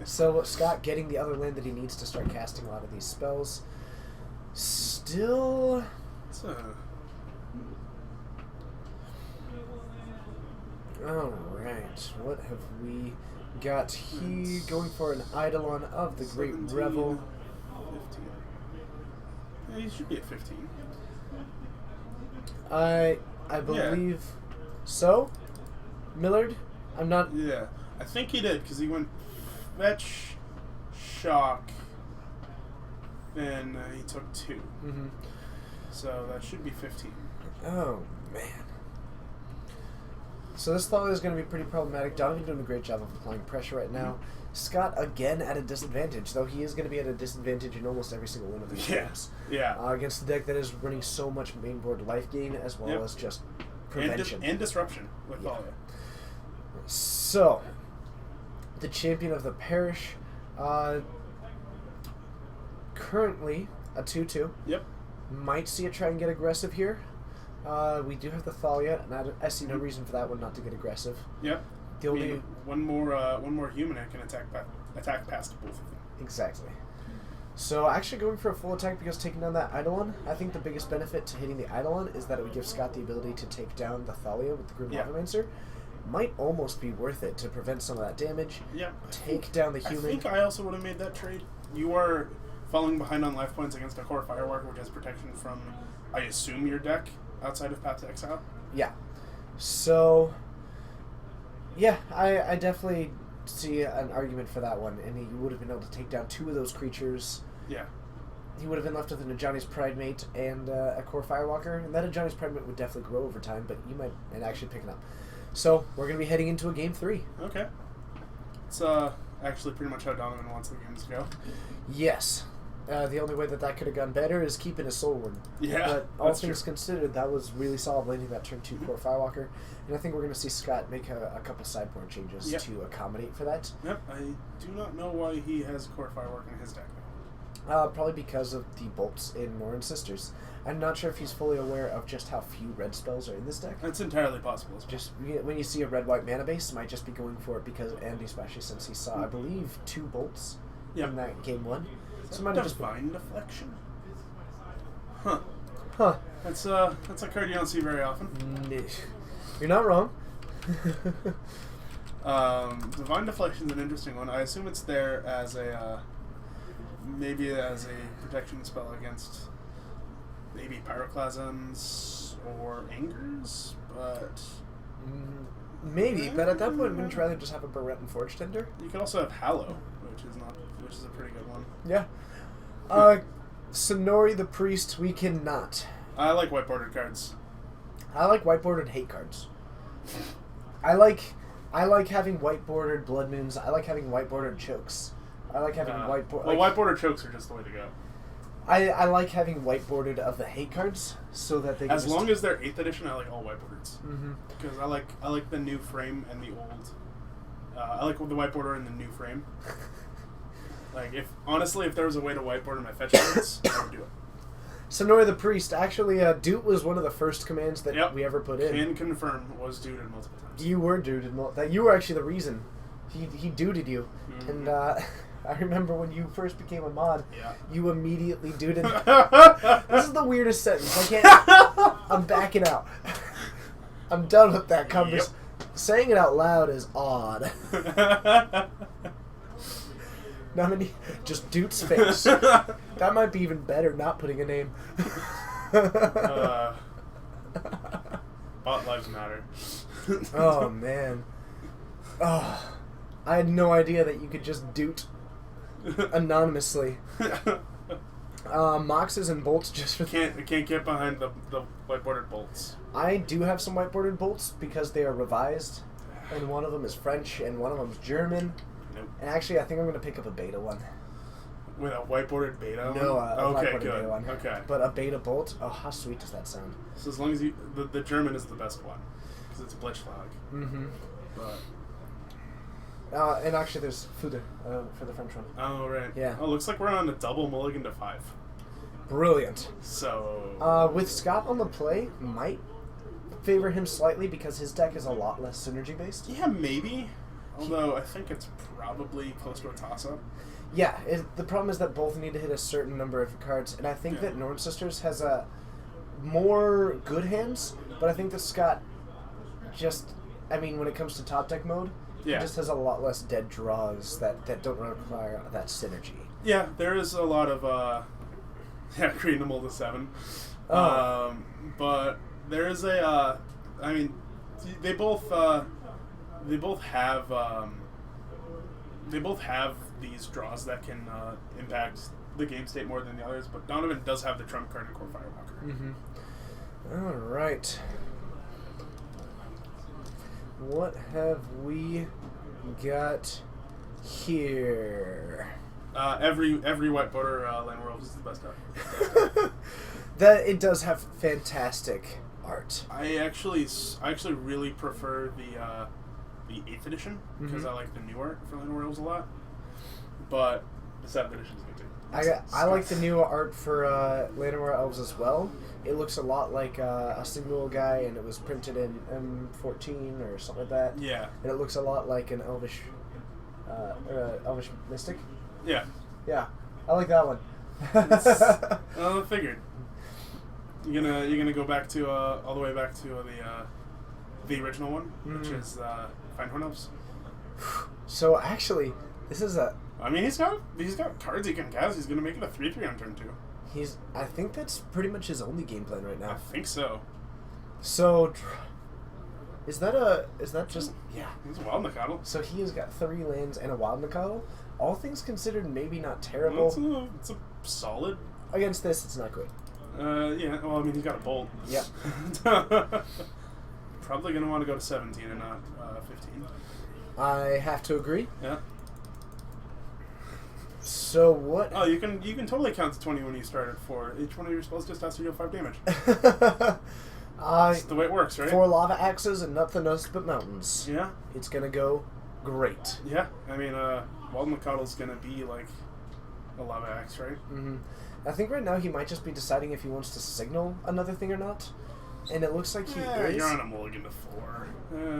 So Scott getting the other land that he needs to start casting a lot of these spells. Still, It's all right. What have we got here? Going for an Eidolon of the Great 17, Revel. 15. Yeah, he should be at 15. I believe so. Millard, I'm not. Yeah, I think he did because he went fetch, shock, then he took 2. Mhm. So that should be 15. Oh man. So this Thalia is going to be pretty problematic. Donovan doing a great job of applying pressure right now. Scott again at a disadvantage, though he is going to be at a disadvantage in almost every single one of these games. Yeah. Against a deck that is running so much mainboard life gain as well Yep. as just And, prevention. and disruption with Yeah. Thalia. So, the champion of the parish, currently a 2/2. Yep. Might see it try and get aggressive here. We do have the Thalia, and I see no reason for that one not to get aggressive. Yep. The I only mean, one more human that can attack past both of them. exactly. So actually going for a full attack because taking down that Eidolon, I think the biggest benefit to hitting the Eidolon is that it would give Scott the ability to take down the Thalia with the Grim Yeah. Lavamancer. Might almost be worth it to prevent some of that damage. Yep. Take down the I human. think I also would have made that trade. You are falling behind on life points against a core Firewalker, which has protection from, I assume, your deck outside of Path to Exile. Yeah. So, yeah, I definitely see an argument for that one. And he would have been able to take down 2 of those creatures. Yeah. He would have been left with an Ajani's Pridemate and a core Firewalker. And that Ajani's Pridemate would definitely grow over time, but you might and actually pick it up. So, we're going to be heading into a game 3. Okay. It's actually pretty much how Donovan wants the games to go. Yes. The only way that could have gone better is keeping a Soul Warden. Yeah, But all that's things true. considered, that was really solid landing that turn 2 core Firewalker. And I think we're going to see Scott make a couple sideboard changes Yep. to accommodate for that. Yep. I do not know why he has a core Firework in his deck. Probably because of the bolts in Morin Sisters. I'm not sure if he's fully aware of just how few red spells are in this deck. That's entirely possible. As well. Just when you see a red-white mana base, might just be going for it because, and especially since he saw, I believe, 2 bolts Yep. in that game 1. So it might have just been, Divine Deflection. Huh. huh. That's a card you don't see very often. You're not wrong. Divine Deflection's an interesting one. I assume it's there as a maybe as a protection spell against maybe Pyroclasms or Angers, but Maybe, but at that point, wouldn't you rather just have a Barret and Forge Tender? you could also have Hallow, which is a pretty good one. Yeah. Sonori the Priest, we cannot. I like white bordered cards. I like white-bordered hate cards. I like having white-bordered Blood Moons. I like having white-bordered Chokes. I like having white-bordered... Well, white bordered chokes are just the way to go. I like having white-bordered of the hate cards so that they can As long as they're 8th edition, I like all white borders. Mm-hmm. Because I like the new frame and the old. I like the white border and the new frame. Like if there was a way to white border my fetch cards, I would do it. Sonora the Priest. Actually, Doot was one of the first commands that Yep. we ever put in. Can confirm was dooted multiple times. You were dooted. That you were actually the reason. He dooted you. Mhm. And I remember when you first became a mod, Yeah. you immediately dooted. This is the weirdest sentence. I can't. I'm backing out. I'm done with that conversation. Saying it out loud is odd. Nominee, just Dude's face. That might be even better, not putting a name. Bot lives matter. Oh, man. Oh, I had no idea that you could just Doot anonymously. Moxes and bolts just for... can't get behind the white-bordered bolts. I do have some whiteboarded bolts because they are revised, and one of them is French and one of them is German. Nope. And actually, I think I'm going to pick up a beta one. With a white-bordered beta? No, one? a Okay, whiteboarded good. beta one. Okay. But a beta bolt? Oh, how sweet does that sound? So as long as you... The German is the best one. Because it's Blitzschlag. Mm-hmm. But... And actually, there's Fuder for the French one. Oh, right. Yeah. Oh, looks like we're on a double mulligan to 5. Brilliant. So... With Scott on the play, might favor him slightly because his deck is a lot less synergy based. yeah, maybe. Although, I think it's probably close to a toss-up. Yeah, the problem is that both need to hit a certain number of cards, and I think Yeah. that Norn Sisters has a more good hands, but I think that Scott just, I mean, when it comes to top deck mode, Yeah. he just has a lot less dead draws that don't require that synergy. Yeah, there is a lot of, yeah, creating them all to 7. Oh. But there is a, I mean, they both have these draws that can impact the game state more than the others, but Donovan does have the trump card in Core Firewalker. Mm-hmm. All right. What have we got here? Every white border Land World is the best deck. That it does have fantastic art. I actually really prefer the 8th edition because Mhm. I like the new art for Land Worlds a lot, but the 7th edition is good too. I like the new art for Llanowar Elves as well. It looks a lot like a single guy, and it was printed in M14 or something like that. Yeah, And it looks a lot like an Elvish Mystic. yeah. Yeah, I like that one. I figured. You're gonna go back to all the way back to the original one, which Mhm. is Feinhorn Elves. So actually, this is I mean, he's got cards he can cast. He's gonna make it a 3/3 on turn 2. I think that's pretty much his only game plan right I now. think so. So, is that just yeah? He's a wild Nakatl. So he has got 3 lands and a Wild Nakatl. All things considered, maybe not terrible. It's a solid. Against this, it's not great. Yeah. Well, I mean, he's got a bolt. Yep. Probably gonna want to go to 17 and not 15. I have to agree. Yeah. So what? Oh, you can totally count to 20 when you start at 4. Each one of your spells just has to deal 5 damage. That's the way it works, right? 4 lava axes and nothing else but mountains. Yeah. It's gonna go great. Yeah. I mean, Wild Nakattl's gonna be like a lava axe, right? Hmm I think right now he might just be deciding if he wants to signal another thing or not. And it looks like he is. You're on a mulligan to 4.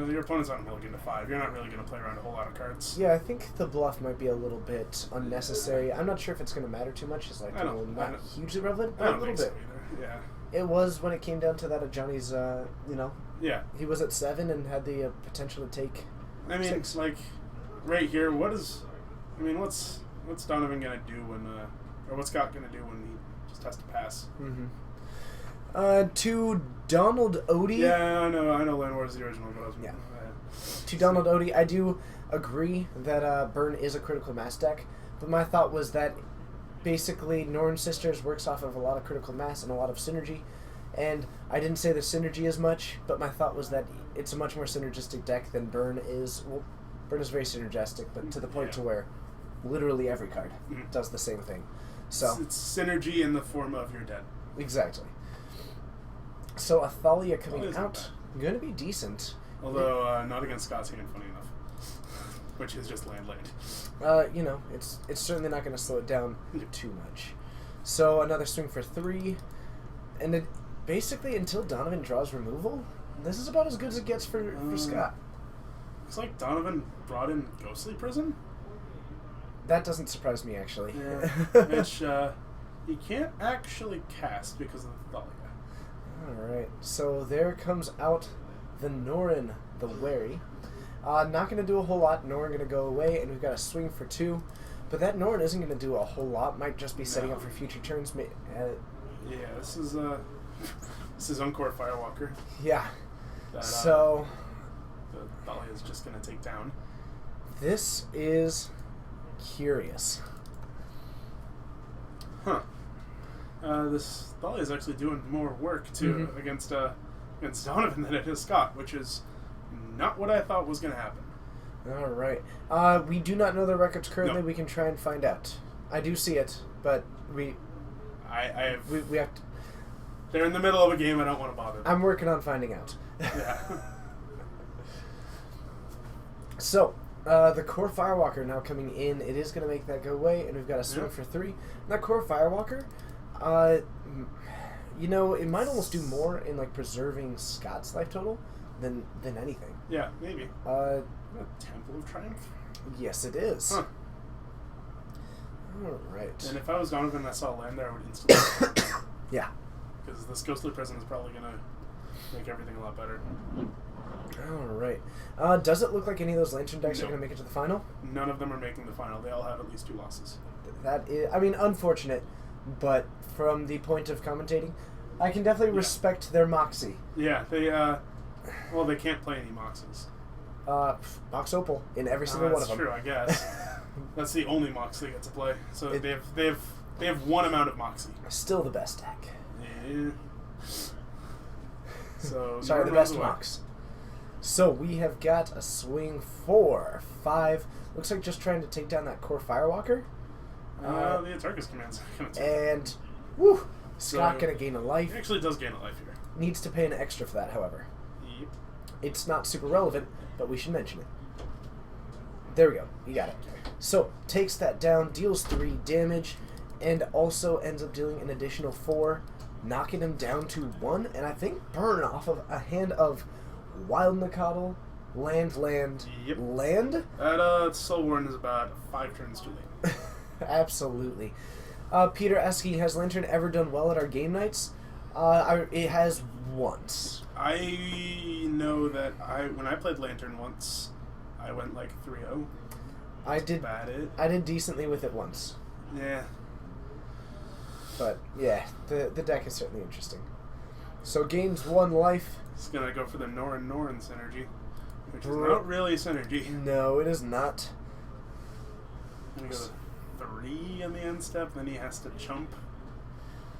Your opponent's on a mulligan to 5. You're not really gonna play around a whole lot of cards. Yeah, I think the bluff might be a little bit unnecessary. I'm not sure if it's going to matter too much. It's like I don't- not hugely relevant, I but a don't little think bit. so either. It was when it came down to that at Johnny's, Yeah. he was at 7 and had the potential to take. I mean, 6. like, right here, what's Donovan gonna do when, or what's Scott gonna do when he just has to pass? Mm-hmm. To Donald Odie. Yeah, I know Land War is the original, but I was... Yeah. To Donald Odie, I do agree that Burn is a critical mass deck, but my thought was that basically Norn Sisters works off of a lot of critical mass and a lot of synergy, and I didn't say the synergy as much, but my thought was that it's a much more synergistic deck than Burn is. Well, Burn is very synergistic, but to the point to where literally every card Mhm. does the same thing. So It's synergy in the form of your dead. exactly. So Athalia coming That isn't out, going to be decent. Although, not against Scott's hand, funny enough. Which is just land. It's certainly not going to slow it down too much. So another swing for 3. And it, basically, until Donovan draws removal, this is about as good as it gets for Scott. Looks like Donovan brought in Ghostly Prison. That doesn't surprise me, actually. Yeah. Which he can't actually cast because of the Thalia. Alright, so there comes out the Norin the Wary. Not going to do a whole lot. Norin going to go away, and we've got a swing for 2. But that Norin isn't going to do a whole lot. Might just be setting up for future turns. Yeah, this is Encore Firewalker. Yeah. That, So the Thalia is just going to take down. this is curious. Huh. This Thalia is actually doing more work too against Donovan than it is Scott, which is not what I thought was going to happen. All right. We do not know the records currently. No. We can try and find out. I do see it, but we have. have to. They're in the middle of a game. I don't want to bother them. I'm working on finding out. Yeah. So, the Core Firewalker now coming in. It is going to make that go away, and we've got a swing for 3. And that Core Firewalker, you know, it might almost do more in like preserving Scott's life total than anything. Yeah, maybe. Temple of Triumph? Yes, it is. Huh. All right. And if I was Donovan and I saw land there, I would instantly. Yeah. Because this Ghostly Prison is probably going to make everything a lot better. All right. Does it look like any of those Lantern decks are No. going to make it to the final? None of them are making the final. They all have at least 2 losses. That is, I mean, unfortunate, but from the point of commentating, I can definitely respect their moxie. Yeah, they can't play any Moxes. Mox Opal in every single one of them. That's true, I guess. That's the only Mox they get to play. So they have one amount of Moxie. Still the best deck. Yeah. So Sorry, the Norin best runs away. Mox. So we have got a swing 4, 5. Looks like just trying to take down that Core Firewalker. The Atarkus command's going to take. And, woo! Scott So- gonna gain a life. He actually does gain a life here. Needs to pay an extra for that, however. Yep. It's not super relevant, but we should mention it. There we go. You got it. So, takes that down, deals 3 damage, and also ends up dealing an additional 4, knocking him down to 1, and I think burn off of a hand of Wild Nacatl, land. Yep. Land? That Soul Warden is about 5 turns too late. Absolutely. Peter Esky, has Lantern ever done well at our game nights? It has once. I know that when I played Lantern once, I went like 3-0. I did Bad it. I did decently with it once. Yeah. But yeah, the deck is certainly interesting. So gains 1 life. It's gonna go for the Norin synergy, which is Bro- not really synergy. No, it is not. He goes 3 on the end step, then he has to chump.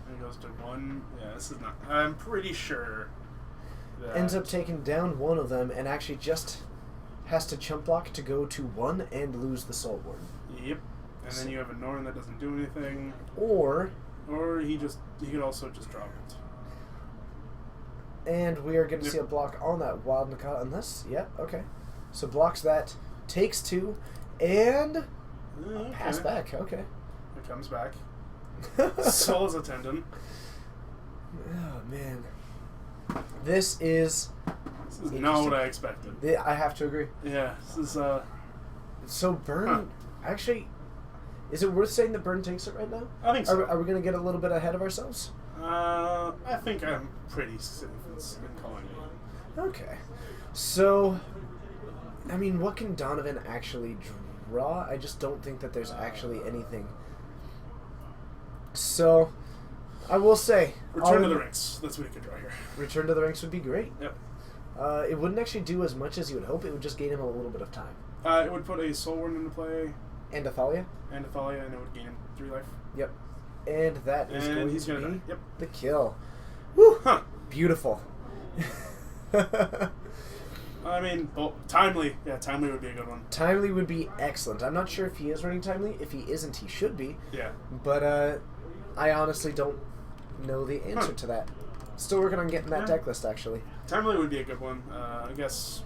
And he goes to 1. Yeah, this is not. I'm pretty sure. That Ends up taking down one of them and actually just has to chump block to go to 1 and lose the Soul Warden. Yep. And then you have a Norin that doesn't do anything, Or, or he could also just drop it. and we are going to Yep. see a block on that Wild Nacatl, unless, yep, okay. So blocks that, takes 2, and pass back, okay. It comes back. Soul is a tendon. Oh, man. This is... This is not what I expected. I have to agree. Yeah, this is So Burn, actually, is it worth saying that Burn takes it right now? I think so. Are we going to get a little bit ahead of ourselves? I think I'm pretty safe in calling it. Okay. So, I mean, what can Donovan actually draw? I just don't think that there's actually anything. So, I will say... Return to the ranks. That's what he could draw here. Return to the ranks would be great. Yep. It wouldn't actually do as much as you would hope. It would just gain him a little bit of time. It would put a Soul Warden into play, And Athalia? and Athalia, and it would gain him 3 life. Yep. And that is And going he's to gonna be die. Yep. the kill. Woo! Huh. Beautiful. I mean, Timely. Yeah, Timely would be a good one. Timely would be excellent. I'm not sure if he is running Timely. If he isn't, he should be. Yeah. But I honestly don't know the answer to that. Still working on getting that Yeah. deck list, actually. Timely would be a good one. I guess.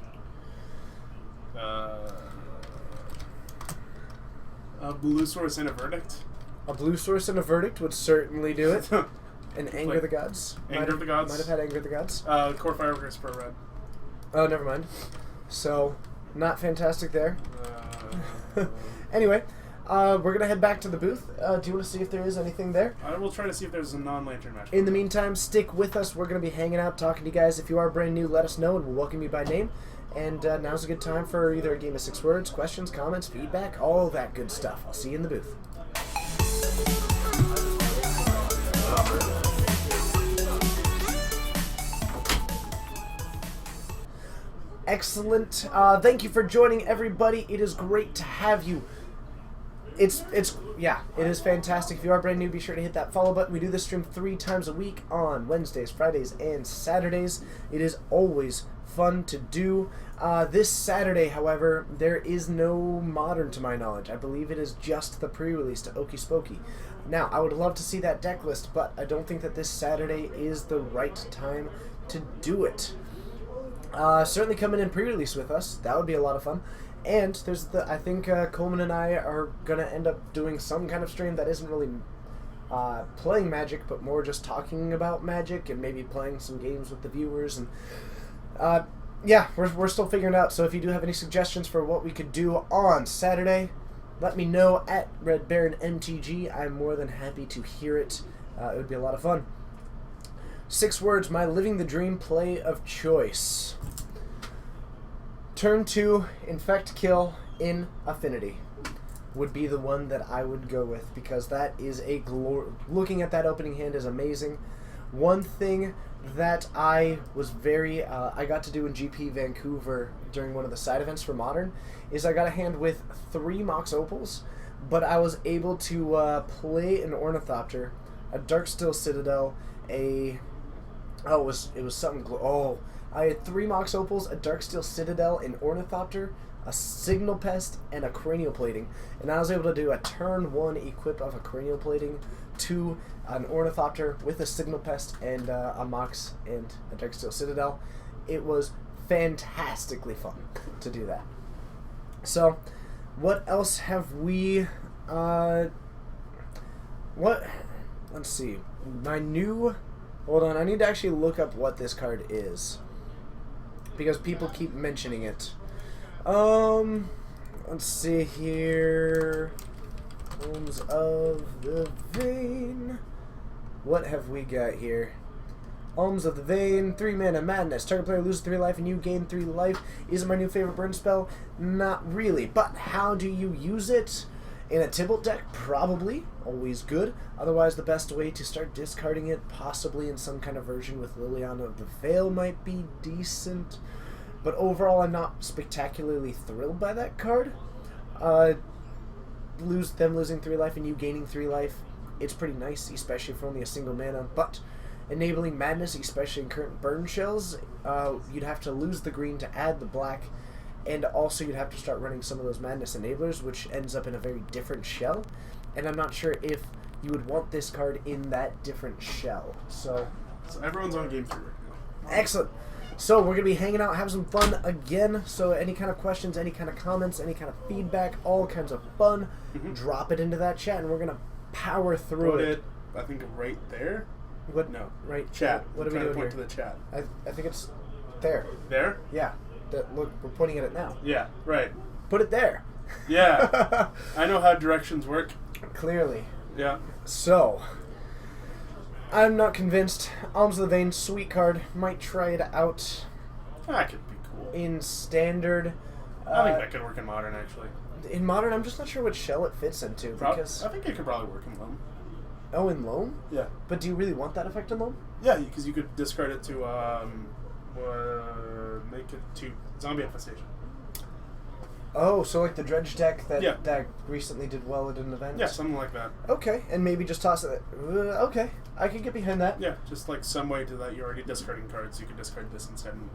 Blue Source and a Verdict. A blue source and a verdict would certainly do it. And Anger Like the Gods. Anger of the Gods. Might have had Anger of the Gods. Core Fireworks for red. Oh, never mind. So, not fantastic there. Uh, Anyway, we're going to head back to the booth. Do you want to see if there is anything there? I will try to see if there's a non-lantern match. In the meantime, stick with us. We're going to be hanging out, talking to you guys. If you are brand new, let us know, and we'll welcome you by name. And now's a good time for either a game of 6 words, questions, comments, feedback, all that good stuff. I'll see you in the booth. Excellent. Thank you for joining, everybody. It is great to have you. It is fantastic. If you are brand new, be sure to hit that follow button. We do this stream 3 times a week on Wednesdays, Fridays, and Saturdays. It is always fun to do. This Saturday, however, there is no Modern to my knowledge. I believe it is just the pre-release to Okie Spooky. Now, I would love to see that deck list, but I don't think that this Saturday is the right time to do it. Certainly coming in pre-release with us. That would be a lot of fun. And there's I think Coleman and I are going to end up doing some kind of stream that isn't really playing Magic, but more just talking about Magic and maybe playing some games with the viewers. And yeah, we're still figuring it out. So if you do have any suggestions for what we could do on Saturday, let me know at Red Baron MTG. I'm more than happy to hear it. It would be a lot of fun. 6 words, my living the dream play of choice. Turn 2, Infect Kill in Affinity would be the one that I would go with, because that is a looking at that opening hand is amazing. One thing that I was I got to do in GP Vancouver during one of the side events for Modern is I got a hand with 3 Mox Opals, but I was able to play an Ornithopter, a Darksteel Citadel, it was something. I had 3 Mox Opals, a Darksteel Citadel, an Ornithopter, a Signal Pest, and a Cranial Plating. And I was able to do a turn 1 equip of a Cranial Plating to an Ornithopter with a Signal Pest and a Mox and a Darksteel Citadel. It was fantastically fun to do that. So, what else have we... Let's see. Hold on, I need to actually look up what this card is, because people keep mentioning it. Let's see here. Homes of the Vein. What have we got here? Alms of the Vein, 3 mana madness. Target player loses 3 life and you gain 3 life. Is it my new favorite burn spell? Not really. But how do you use it? In a Tibalt deck, probably. Always good. Otherwise, the best way to start discarding it, possibly in some kind of version with Liliana of the Veil, might be decent. But overall, I'm not spectacularly thrilled by that card. Losing 3 life and you gaining 3 life, it's pretty nice, especially for only a single mana. But enabling madness, especially in current burn shells, you'd have to lose the green to add the black. And also you'd have to start running some of those Madness Enablers, which ends up in a very different shell. And I'm not sure if you would want this card in that different shell. So everyone's on game 3 right now. Excellent. So we're going to be hanging out, have some fun again. So any kind of questions, any kind of comments, any kind of feedback, all kinds of fun, drop it into that chat, and we're going to power through it. I think right there. What? No. Right. Chat. What are we doing point here? to the chat. I think it's there. There? Yeah. Look, we're pointing at it now. Yeah, right. Put it there. Yeah. I know how directions work. Clearly. Yeah. So, I'm not convinced. Alms of the Vein, sweet card. Might try it out That could be cool. in Standard. I think that could work in Modern, actually. In Modern, I'm just not sure what shell it fits into. Because I think it could probably work in Loam. Oh, in Loam? Yeah. But do you really want that effect in Loam? Yeah, because you could discard it to make it to Zombie Infestation. Oh, so like the Dredge deck that, Yeah. that recently did well at an event? Yeah, something like that. Okay, and maybe just toss it. Okay, I can get behind that. Yeah, just like some way to that you're already discarding cards, you can discard this instead and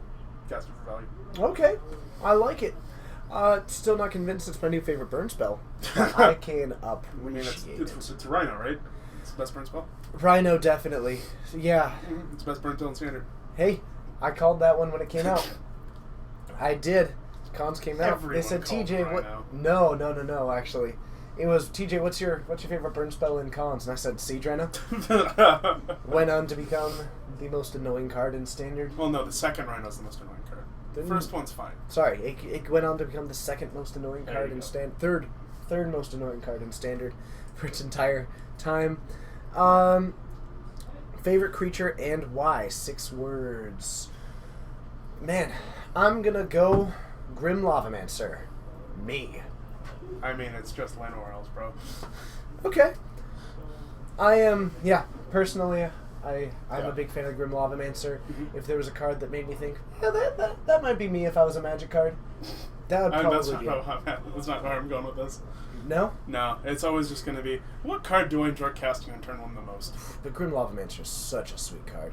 cast it for value. Okay, I like it. Still not convinced it's my new favorite burn spell. I can appreciate It's Rhino, right? It's the best burn spell? Rhino, definitely. Yeah. It's the best burn spell in Standard. Hey, I called that one when it came out. I did. Cons came out. Everyone They said, called TJ, what? Rhino. No, actually. It was TJ. What's your favorite burn spell in Cons? And I said Siege Rhino. Went on to become the most annoying card in Standard. Well, no, the second Rhino's the most annoying card. The first one's fine. Sorry, it went on to become the second most annoying There card you in go. Standard. Third most annoying card in Standard for its entire time. Favorite creature and why? 6 words. Man, I'm gonna go Grim Lavamancer. Me. I mean, it's just Llanowar Elves, bro. Okay. I am, personally, I'm Yeah. a big fan of Grim Lavamancer. Mhm. If there was a card that made me think, yeah, that might be me if I was a Magic card, that would That's probably not, be it. that's not where I'm going with this. No? No, it's always just going to be, what card do I enjoy casting on turn 1 the most? But Grim Lavamancer is such a sweet card.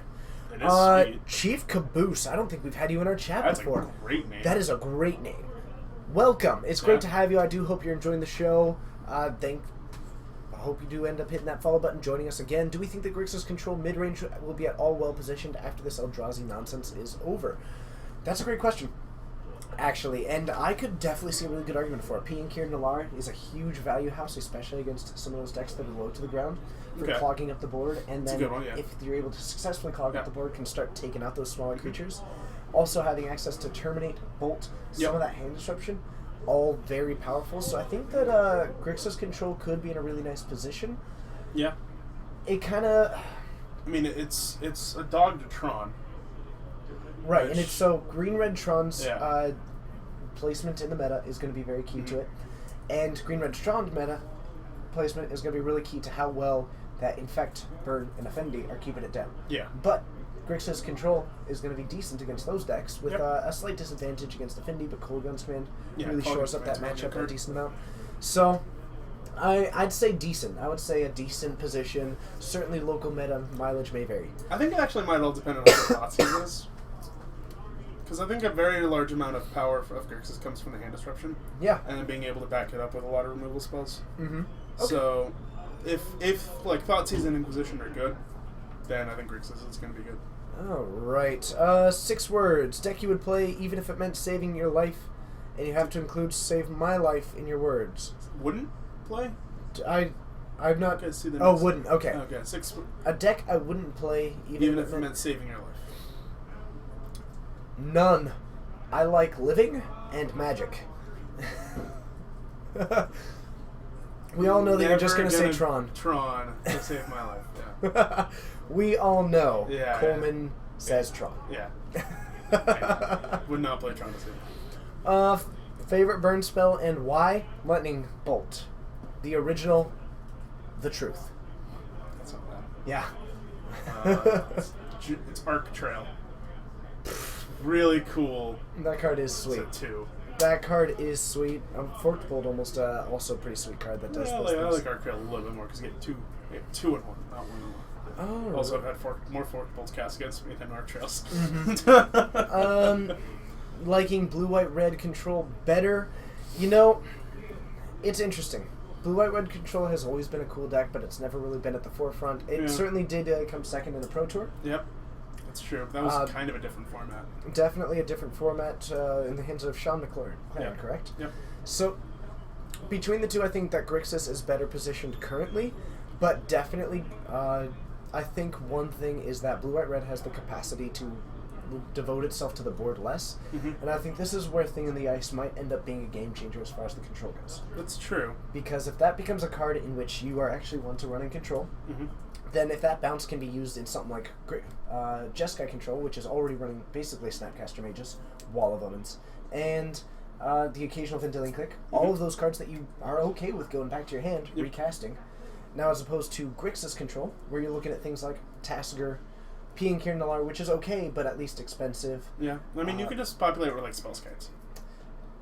It is sweet. Chief Caboose. I don't think we've had you in our chat That's before. a great name. That is a great name. Welcome. It's great Yeah. to have you. I do hope you're enjoying the show. I hope you do end up hitting that follow button, joining us again. Do we think that Grixis Control mid-range will be at all well positioned after this Eldrazi nonsense is over? That's a great question, actually, and I could definitely see a really good argument for it. Piankir Nalar is a huge value house, especially against some of those decks that are low to the ground for Okay. clogging up the board, and That's a then good one, yeah. if you're able to successfully clog Yeah. up the board, can start taking out those smaller creatures. Also having access to Terminate, Bolt, some Yep. of that hand disruption, all very powerful. So I think that Grixis Control could be in a really nice position. Yeah. It kind of... I mean, it's a dog to Tron. Right, Which- and it's so Green-Red Tron's Yeah. placement in the meta is going to be very key to Mhm. it. And Green-Red Tron's meta placement is going to be really key to how well that Infect, Burn, and Offendi are keeping it down. Yeah. But Grixis Control is going to be decent against those decks with Yep. A slight disadvantage against Offendi, but Cold Guns Command Yeah, really Cold shores Guns up that Command's a good matchup a card. decent amount. So I'd say decent. I would say a decent position. Certainly local meta mileage may vary. I think it actually might all depend on what the Thoughtseize is. Because I think a very large amount of power of Grixis comes from the hand disruption, Yeah. and then being able to back it up with a lot of removal spells. Mm-hmm. So, if like Thoughtseize and Inquisition are good, then I think Grixis is going to be good. All right. 6 words. Deck you would play even if it meant saving your life, and you have to include "save my life" in your words. Wouldn't play? I'm not. Okay, see the Oh, next- wouldn't. Okay. Okay, 6. A deck I wouldn't play Even if it meant saving your life. None. I like living and magic. We all know that you're just Never going to say Tron. Tron to save my life. Yeah. We all know Yeah, Coleman says Tron. Yeah. I would not play Tron to save. Favorite burn spell and why? Lightning Bolt. The original, the truth. That's not bad. Yeah. It's Arc Trail. Really cool. That card is It's sweet. a 2. That card is sweet. Forked Bolt almost also a pretty sweet card that does Yeah, those I things. like Arc Trail a little bit more because you get 2 in 1, not 1 in 1. Oh. Also, I've had more Forked Bolts cast against me than Arc Trails. Liking blue, white, red control better. You know, it's interesting. Blue, white, red control has always been a cool deck, but it's never really been at the forefront. It Yeah. certainly did come second in the Pro Tour. Yep, that's true. That was Uh, kind of a different format. Definitely a different format in the hands of Sean McLaren, Yeah. correct? Yep. So, between the two, I think that Grixis is better positioned currently, but definitely, I think one thing is that Blue, White, Red has the capacity to devote itself to the board less, Mhm. and I think this is where Thing in the Ice might end up being a game changer as far as the control goes. That's true. Because if that becomes a card in which you are actually one to run in control, Hmm. then if that bounce can be used in something like Jeskai Control, which is already running basically Snapcaster Mages, Wall of Omens, and the occasional Vendilion Click, all of those cards that you are okay with going back to your hand, Yep. recasting. Now as opposed to Grixis Control, where you're looking at things like Tasigur, Piankir Nalar, which is okay, but at least expensive. Yeah, I mean, you could just populate it with like Spellskites.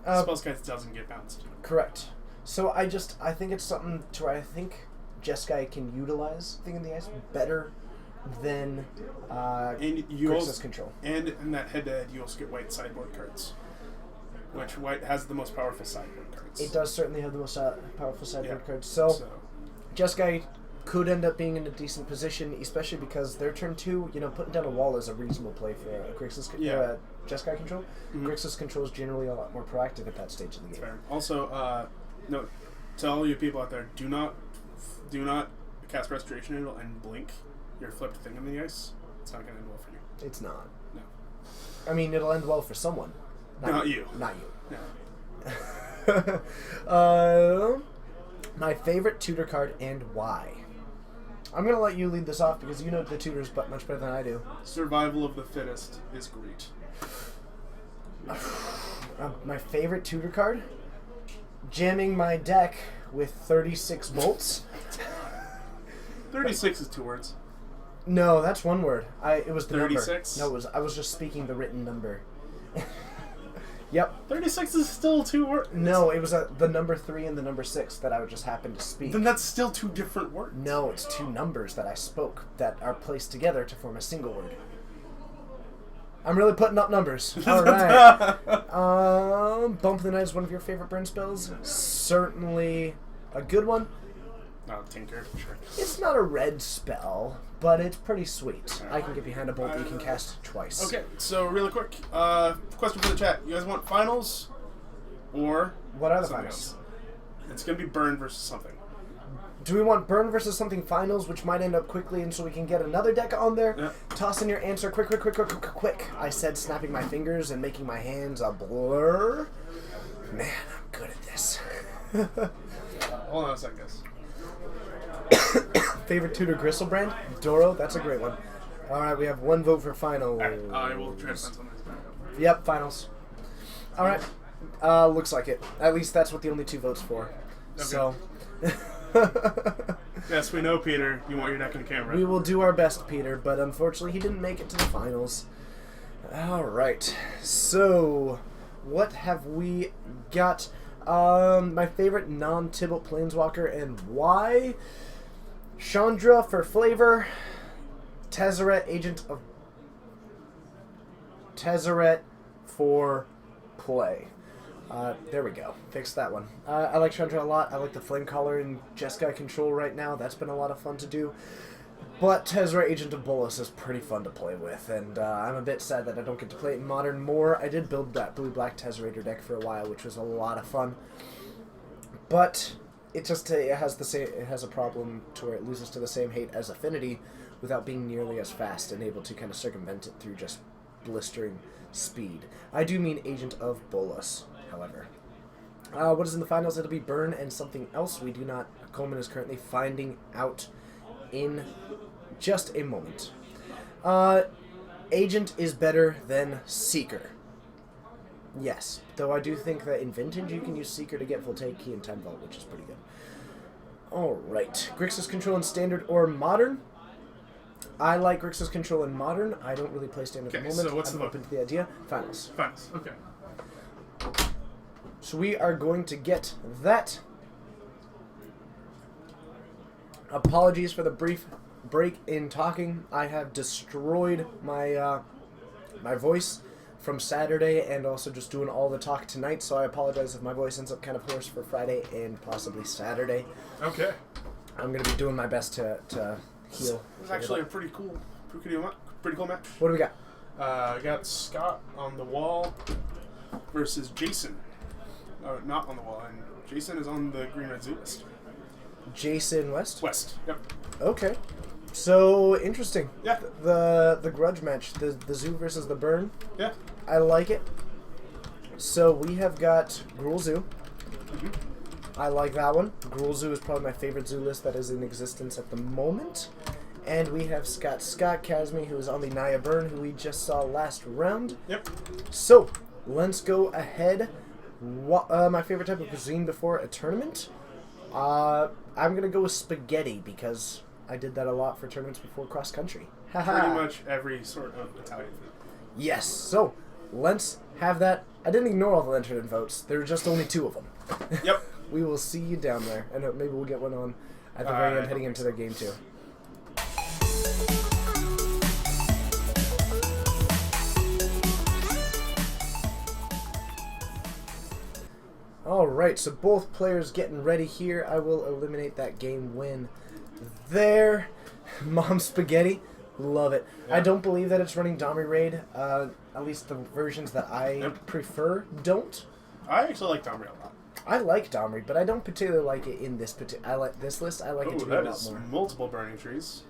Spellskites doesn't get bounced. Correct. So I think it's something to where I think Jeskai can utilize Thing in the Ice better than And you Grixis also, Control. and in that head-to-head, you also get white sideboard cards, which white has the most powerful sideboard cards. It does certainly have the most powerful sideboard Yeah. cards. So, Jeskai could end up being in a decent position, especially because their turn 2, putting down a wall is a reasonable play for a Grixis Yeah. Jeskai Control. Mhm. Grixis Control is generally a lot more proactive at that stage of the game. Fair. Also, no, tell all you people out there, do not cast Restoration Anvil and blink your flipped thing in the ice. It's not going to end well for you. It's not. No. I mean, it'll end well for someone. Not you. Not you. No. My favorite tutor card and why. I'm gonna let you lead this off because you know the tutors but much better than I do. Survival of the fittest is great. My favorite tutor card? Jamming my deck with 36 bolts. 36 is 2 words. No, that's one word. It was the 36? number. No, I was just speaking the written number. Yep. 36 is still 2 words. No, it was the number 3 and the number 6 that I would just happen to speak. Then that's still 2 different words. No, it's 2 numbers that I spoke that are placed together to form a single word. I'm really putting up numbers. All right. Bump of the Night is one of your favorite burn spells. Certainly a good one. No, Tinker, sure. It's not a red spell, but it's pretty sweet. I can get behind a bolt that you can cast twice. Okay, so really quick, question for the chat. You guys want finals or What are the something finals? else? It's going to be burn versus something. Do we want burn versus something finals, which might end up quickly, and so we can get another deck on there? Yeah. Toss in your answer quick. I said snapping my fingers and making my hands a blur. Man, I'm good at this. Hold on a second, guys. Favorite tutor Gristlebrand? Doro, that's a great one. Alright, we have 1 vote for finals. Alright, I will try to find something. Yep, finals. Alright. Looks like it. At least that's what the only 2 votes for. Okay. So Yes, we know, Peter. You want your neck on camera. we will do our best, Peter, but unfortunately he didn't make it to the finals. Alright. So what have we got? My favorite non-Tibalt Planeswalker and why? Chandra for flavor. Tezzeret for play. There we go. Fixed that one. I like Chandra a lot. I like the flame collar and Jeskai control right now. That's been a lot of fun to do. But Tezzeret Agent of Bolas is pretty fun to play with, and I'm a bit sad that I don't get to play it in Modern more. I did build that blue-black Tezzerator deck for a while, which was a lot of fun. But it has a problem to where it loses to the same hate as Affinity without being nearly as fast and able to kind of circumvent it through just blistering speed. I do mean Agent of Bolas, however. What is in the finals? It'll be Burn and something else. We do not. Coleman is currently finding out in just a moment. Agent is better than Seeker. Yes, though I do think that in Vintage you can use Seeker to get Voltaic Key and Time Vault, which is pretty good. Alright, Grixis Control in Standard or Modern? I like Grixis Control in Modern. I don't really play Standard at the moment. So what's I'm the open to the idea. Finals. Finals, okay. So we are going to get that. Apologies for the brief break in talking. I have destroyed my my voice from Saturday and also just doing all the talk tonight, so I apologize if my voice ends up kind of hoarse for Friday and possibly Saturday. Okay. I'm going to be doing my best to heal. It's actually a pretty cool match. What do we got? I got Scott on the wall versus Jason. Not on the wall, and Jason is on the Green-Red Zoo list. Jason West? West, yep. Okay. So, interesting. Yeah. The grudge match, the Zoo versus the Burn. Yeah. I like it. So, we have got Gruul Zoo. I like that one. Gruul Zoo is probably my favorite zoo list that is in existence at the moment. And we have Scott Casme, who is on the Naya Burn, who we just saw last round. Yep. So, let's go ahead. My favorite type of cuisine before a tournament? I'm going to go with spaghetti because I did that a lot for tournaments before cross country. Pretty much every sort of Italian food. Yes, so let's have that. I didn't ignore all the entered in votes. There were just only 2 of them. Yep. We will see you down there, and maybe we'll get one on at the very end heading into their game 2. Alright, so both players getting ready here. I will eliminate that game win there. Mom Spaghetti. Love it. Yeah. I don't believe that it's running Domri Raid. At least the versions that I prefer don't. I actually like Domri a lot. I like Domri, but I don't particularly like it in this I like this list. I like it Oh, to be a that lot is more. multiple burning trees.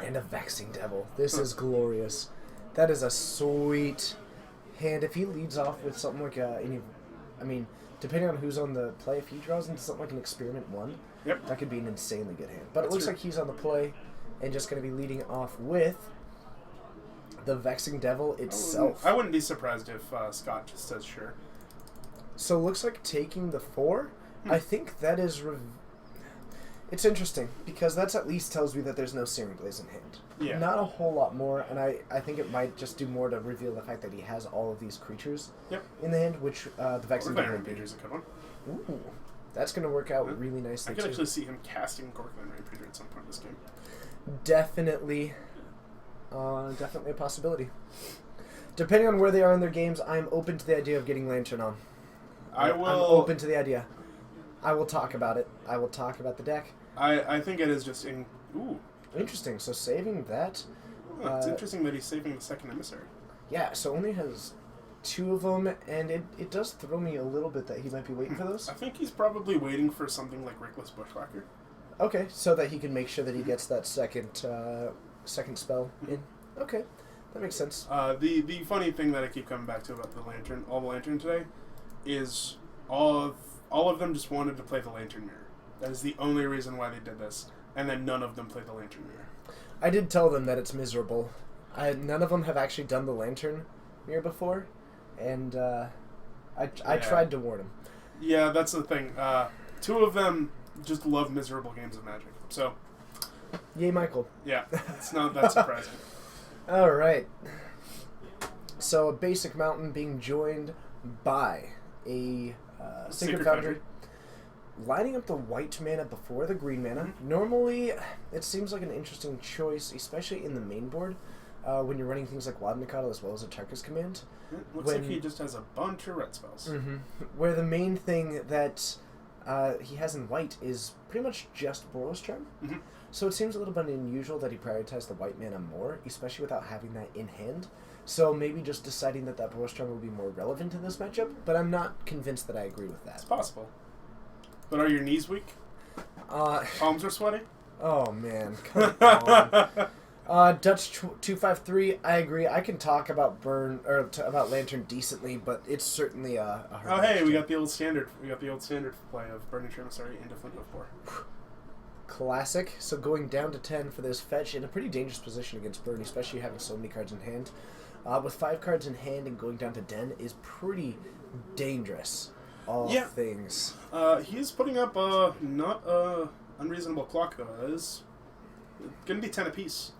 And a Vexing Devil. This is glorious. That is a sweet hand. If he leads off with something like depending on who's on the play, if he draws into something like an Experiment 1, Yep. that could be an insanely good hand. But it That's looks true. like he's on the play and just going to be leading off with the Vexing Devil itself. I wouldn't be surprised if Scott just says sure. So it looks like taking the 4. I think that is... It's interesting, because that's at least tells me that there's no Searing Blaze in hand. Yeah. Not a whole lot more, and I think it might just do more to reveal the fact that he has all of these creatures Yep. in the hand, which the Vexing Gorkland Devil... Rampager's a good one. Ooh, that's going to work out really nicely, I could too. actually see him casting Gorkland Rampager at some point in this game. Definitely a possibility. Depending on where they are in their games, I'm open to the idea of getting Lantern on. I'm open to the idea. I will talk about it. I will talk about the deck. I think it is just in... Ooh. Interesting. So saving that... Oh, it's interesting that he's saving the second emissary. Yeah, so only has 2 of them, and it does throw me a little bit that he might be waiting for those. I think he's probably waiting for something like Reckless Bushwhacker. Okay, so that he can make sure that he gets that second spell in. Okay, that makes sense. The funny thing that I keep coming back to about the Lantern today, is all of them just wanted to play the Lantern Mirror. That is the only reason why they did this, and then none of them played the Lantern Mirror. I did tell them that it's miserable. None of them have actually done the Lantern Mirror before, and I tried to warn them. Yeah, that's the thing. 2 of them just love miserable games of Magic. So, Yay, Michael. yeah, it's not that surprising. All right. So a basic mountain being joined by a Sacred Foundry. Lining up the white mana before the green mana. Normally, it seems like an interesting choice, especially in the main board, when you're running things like Wild Mikado as well as a Tarkus Command. It looks like he just has a bunch of red spells. Where the main thing that he has in white is pretty much just Boros Charm. So it seems a little bit unusual that he prioritized the white mana more, especially without having that in hand. So maybe just deciding that Boros Charm will be more relevant in this matchup, but I'm not convinced that I agree with that. It's possible. But are your knees weak? Palms are sweaty? Oh man, come on. Dutch 253. I agree. I can talk about about Lantern decently, but it's certainly a hard. Oh hey, match we to- got the old standard. We got the old standard play of Burning Emissary into Flint of 4. Classic. So going down to 10 for this fetch in a pretty dangerous position against Burn, especially having so many cards in hand. With 5 cards in hand and going down to Den is pretty dangerous. All Yeah. things. He is putting up not a unreasonable clock though. It is going to be 10 apiece.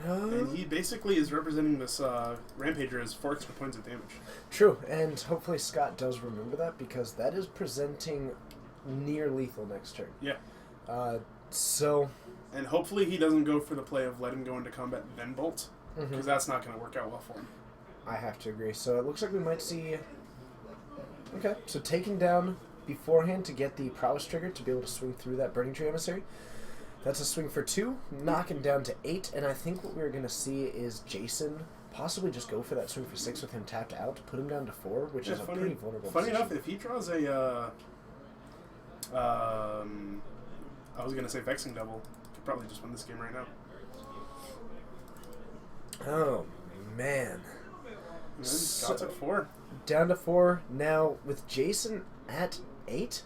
And he basically is representing this Rampager as 4 extra points of damage. True, and hopefully Scott does remember that because that is presenting near lethal next turn. Yeah. So. And hopefully he doesn't go for the play of let him go into combat then bolt, because that's not going to work out well for him. I have to agree. So it looks like we might see... Okay, so taking down beforehand to get the prowess trigger to be able to swing through that Burning Tree Emissary. That's a swing for 2, knocking down to 8, and I think what we're going to see is Jason possibly just go for that swing for 6 with him tapped out, put him down to 4, which is a pretty vulnerable Funny position. enough, if he draws a... I was going to say Vexing Devil, could probably just win this game right now. Oh, man. And then Scott's at 4. Down to 4 now with Jason at 8.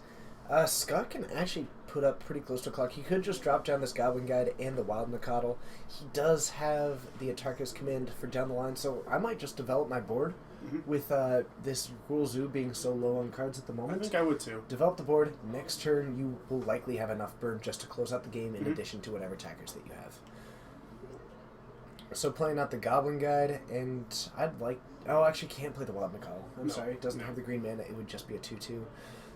Scott can actually put up pretty close to clock. He could just drop down this Goblin Guide and the Wild Mikado. He does have the Atarkus Command for down the line, so I might just develop my board with this Gruul Zoo being so low on cards at the I moment. think I would too. Develop the board. Next turn, you will likely have enough burn just to close out the game in addition to whatever attackers that you have. So playing out the Goblin Guide, and I'd like... Oh, actually can't play the Wild Mikado. I'm sorry, it doesn't have the green mana. It would just be a 2/2.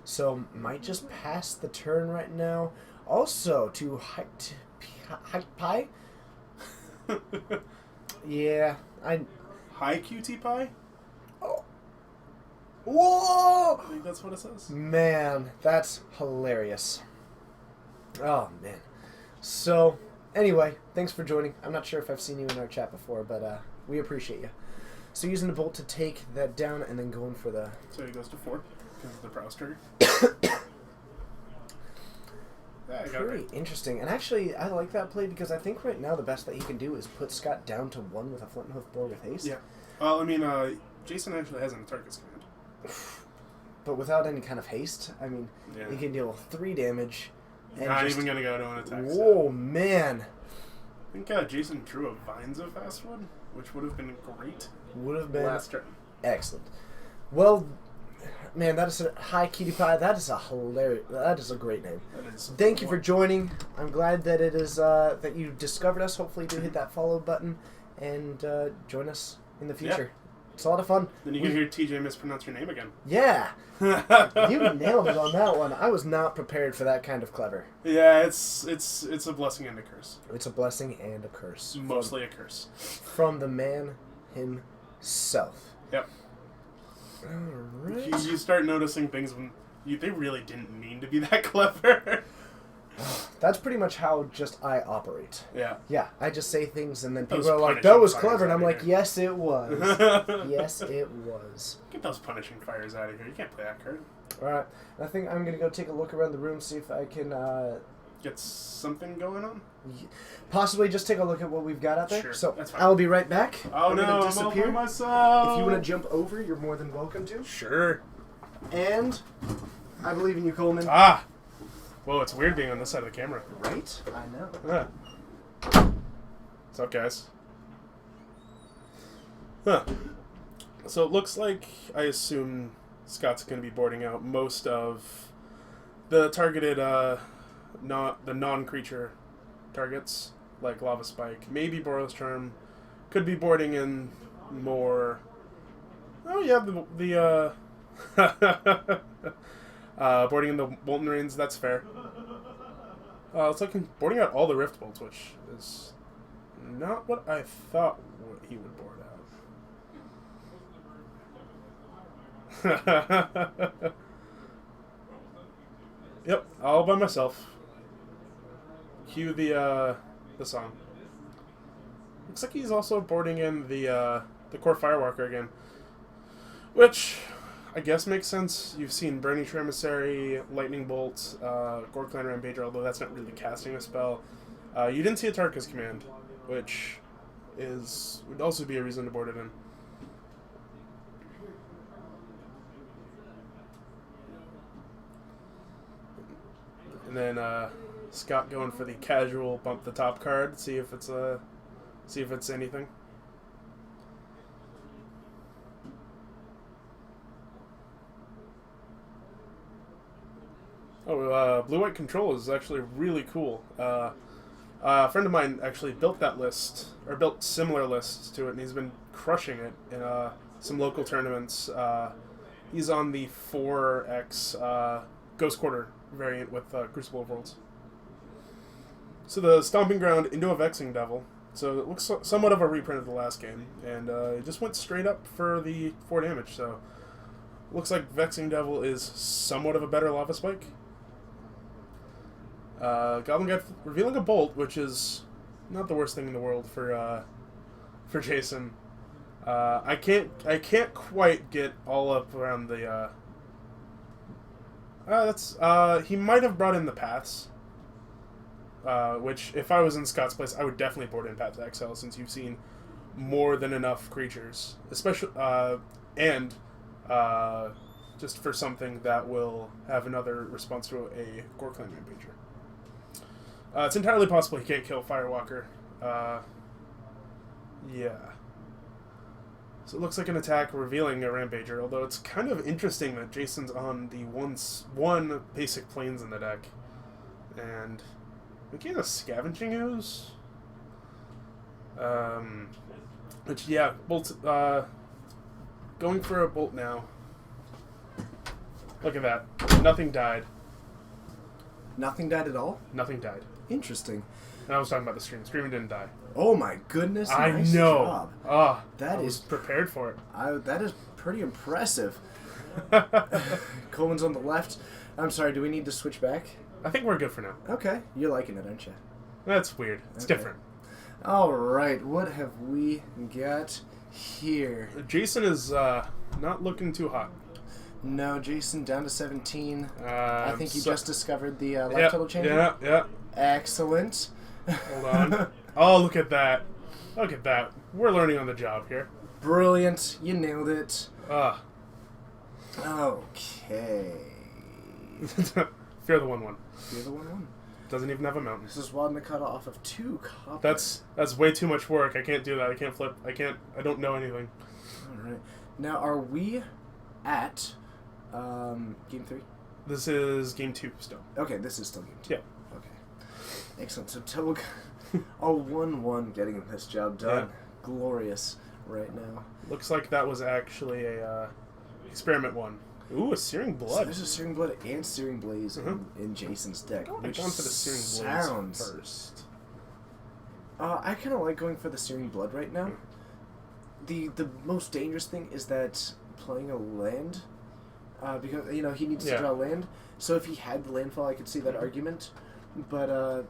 So might just pass the turn right now. Also, to Hike Pie? Yeah, High QT Pie? Whoa! I think that's what it says. Man, that's hilarious. Oh, man. So, anyway, thanks for joining. I'm not sure if I've seen you in our chat before, but we appreciate you. So using the bolt to take that down and then going for the... So he goes to 4. because of the Prowess trigger. Yeah, I got it Pretty right. interesting. And actually, I like that play because I think right now the best that he can do is put Scott down to 1 with a Flint and Hoof Boar with haste. Yeah. Well, I mean, Jason actually has an Atarkus command. But without any kind of haste, I mean, Yeah. he can deal 3 damage. And Not just, even going to go to an attack. whoa, man. I think Jason drew a Vines of Fastwood, which would have been great Would have been last turn. excellent. Well, man, that is a Hi Kitty Pie. That is a hilarious. That is a great name. That is Thank you for joining. I'm glad that it is that you discovered us. Hopefully, do hit that follow button and join us in the future. It's a lot of fun. Then you can hear TJ mispronounce your name again. Yeah, Yeah, you nailed it on that one. I was not prepared for that kind of clever. it's a blessing and a curse. It's a blessing and a curse. Mostly a curse. From the man himself. Yep. Alright. You start noticing things when they really didn't mean to be that clever. That's pretty much how just I operate. Yeah. Yeah, I just say things and then Those people are like, punishing that was fires clever. And I'm outta like, here. yes, it was. Yes, it was. Get those punishing fires out of here. You can't play that card. Alright, I think I'm going to go take a look around the room, see if I can Get something going on? possibly just take a look at what we've got out there. Sure, So that's fine. I'll be right back. Oh I'm no, gonna I'm all disappear. by myself. If you want to jump over, you're more than welcome to. Sure. And I believe in you, Coleman. Ah! Whoa, it's weird being on this side of the camera. Right? I know. Ah. What's up, guys? Huh. So it looks like, I assume Scott's going to be boarding out most of the targeted, the non-creature targets, like Lava Spike. Maybe Boros Charm. Could be boarding in more... Oh, yeah, boarding in the Molten Rains, that's fair. It's like boarding out all the Rift Bolts, which is not what I thought he would board out. Yep, all by myself. Cue the song. Looks like he's also boarding in the Core Firewalker again, which I guess makes sense. You've seen Burning Emissary, Lightning Bolt, Gore-Clan Rampager, although that's not really casting a spell. You didn't see a Tarkus command, which would also be a reason to board it in. And then Scott going for the casual bump the top card, see if it's anything. Oh, Blue-White Control is actually really cool. A friend of mine actually built that list, or built similar lists to it, and he's been crushing it in some local tournaments. He's on the 4X Ghost Quarter variant with Crucible of Worlds. So the Stomping Ground into a Vexing Devil. So it looks somewhat of a reprint of the last game, and it just went straight up for the 4 damage. So looks like Vexing Devil is somewhat of a better Lava Spike. Goblin Guide revealing a Bolt, which is not the worst thing in the world for Jason. I can't quite get all up around the. He might have brought in the Paths, which if I was in Scott's place, I would definitely board in Path to Exile, since you've seen more than enough creatures, especially and just for something that will have another response to a Gore-Clan Rampager. It's entirely possible he can't kill Firewalker. Yeah. So it looks like an attack revealing a Rampager, although it's kind of interesting that Jason's on the one basic planes in the deck. And I think he has a Scavenging Ooze. Which, yeah, Bolt, going for a Bolt now. Look at that. Nothing died. Nothing died at all? Nothing died. Interesting. And I was talking about the stream. Stream didn't die. Oh my goodness. I nice know. Job. Ah, That I is- was prepared for it. That is pretty impressive. Coleman's on the left. I'm sorry, do we need to switch back? I think we're good for now. Okay. You're liking it, aren't you? That's weird. It's Okay. different. Alright, what have we got here? Jason is not looking too hot. No, Jason down to 17. I think you so- just discovered the life Yeah, total change. yeah. Excellent. Hold on. Oh, look at that. Look at that. We're learning on the job here. Brilliant. You nailed it. Ah. Okay. Fear the 1/1. You're the 1-1. Doesn't even have a mountain. This is Wadnakata off of 2 copper. That's way too much work. I can't do that. I can't flip. I don't know anything. Alright. Now, are we at game 3? This is game 2 still. Okay, this is still game 2. Yeah. Okay. Excellent. So Toga, a 1-1 getting this job done. Yeah. Glorious right now. Looks like that was actually a experiment 1. Ooh, a Searing So Blood. there's a Searing Blood and Searing Blaze Mhm. in Jason's deck. I would have Which gone for the Searing Blaze sounds... first. I kind of like going for the Searing Blood right now. The most dangerous thing is that playing a land, because he needs to Yeah. draw land. So if he had the landfall, I could see that argument. But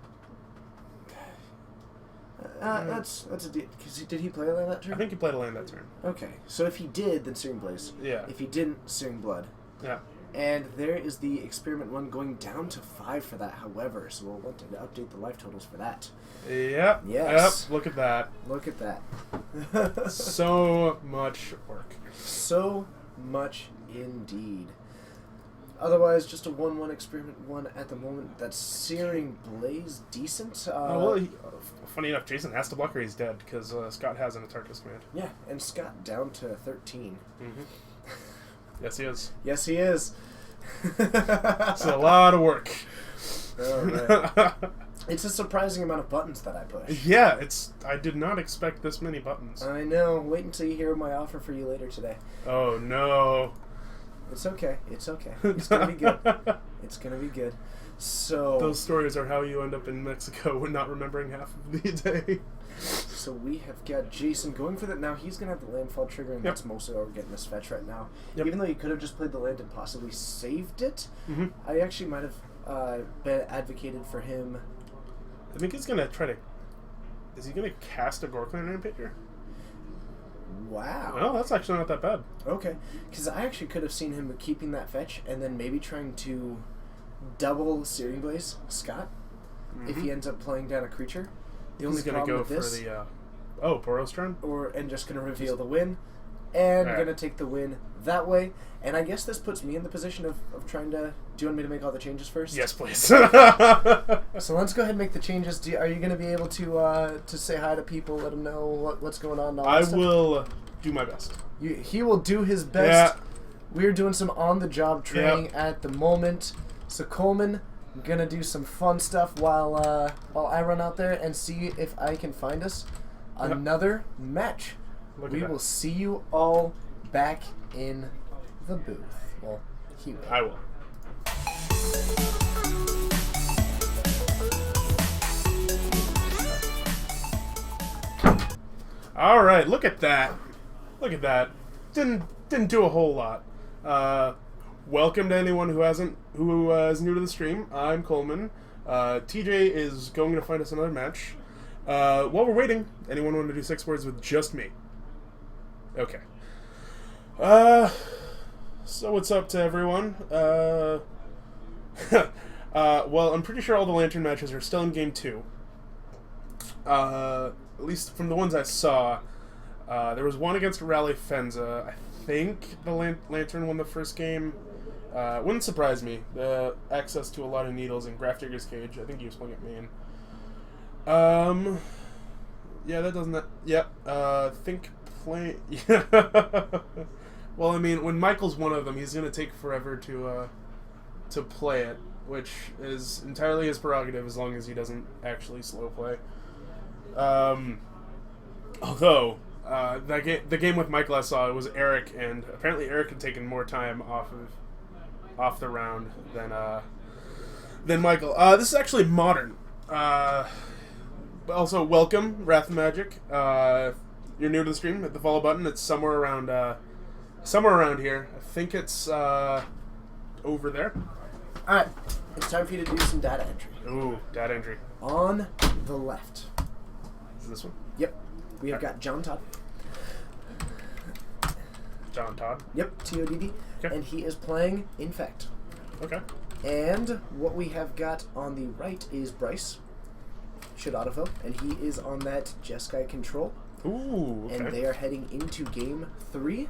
that's a because did he play a land that turn? I think he played a land that turn. Okay, so if he did, then Searing Blaze. Yeah. If he didn't, Searing Blood. Yeah. And there is the Experiment 1 going down to 5 for that, however, so we'll want to update the life totals for that. Yep. Yes. Yep. Look at that. Look at that. So much work. So much indeed. Otherwise, just a 1-1 Experiment 1 at the moment. That's Searing Blaze decent. Funny enough, Jason has to block or he's dead because Scott has an Atarkus command. Yeah, and Scott down to 13. Mm-hmm. Yes, he is. Yes, he is. It's a lot of work. Oh, man. It's a surprising amount of buttons that I push. Yeah, I did not expect this many buttons. I know. Wait until you hear my offer for you later today. Oh no. It's okay. It's okay. It's gonna be good. It's gonna be good. So Those stories are how you end up in Mexico when not remembering half of the day. So we have got Jason going for that. Now he's going to have the landfall trigger, and Yep. that's mostly why we're getting this fetch right now. Yep. Even though he could have just played the land and possibly saved it, Mm-hmm. I actually might have been advocated for him. I think he's gonna try to. Is he gonna cast a Gorkland Rampager? Wow. Well, that's actually not that bad. Okay. Because I actually could have seen him keeping that fetch and then maybe trying to double Searing Blaze Scott if he ends up playing down a creature. The only He's gonna problem go with for this, the. Boros turn? and just going to reveal the win, and Alright. going to take the win that way. And I guess this puts me in the position of trying to... Do you want me to make all the changes first? Yes, please. So let's go ahead and make the changes. Are you going to be able to say hi to people, let them know what's going on? And all that I stuff? will do my best. He will do his best. Yeah. We're doing some on-the-job training at the moment. So Coleman, I'm going to do some fun stuff while I run out there and see if I can find us another match. Look at We that. will see you all back in the booth. Well, he will. I will. All right, look at that. Look at that. Didn't do a whole lot. Welcome to anyone who is new to the stream. I'm Coleman. TJ is going to find us another match. While we're waiting, anyone want to do 6 words with just me? Okay. So what's up to everyone? Well, I'm pretty sure all the Lantern matches are still in Game 2. At least from the ones I saw. There was one against Rally Fenza. I think the Lantern won the first game. Wouldn't surprise me. Access to a lot of needles in Grafdigger's Cage. I think he was playing at main. Yeah, that doesn't... Yep. Think play... Well, I mean, when Michael's one of them, he's going to take forever to play it, which is entirely his prerogative as long as he doesn't actually slow play. Although, the game with Michael I saw, it was Eric, and apparently Eric had taken more time off the round than Michael. This is actually modern. Also, welcome, Wrath of Magic. You're new to the stream, hit the follow button. It's somewhere around here. I think it's over there. Alright, it's time for you to do some data entry. Ooh, data entry. On the left. Is this one? Yep. We have got John Todd. John Todd. Yep, TODD. Okay. And he is playing Infect. Okay. And what we have got on the right is Bryce Shadotavo, and he is on that Jeskai control. Ooh. Okay. And they are heading into game 3.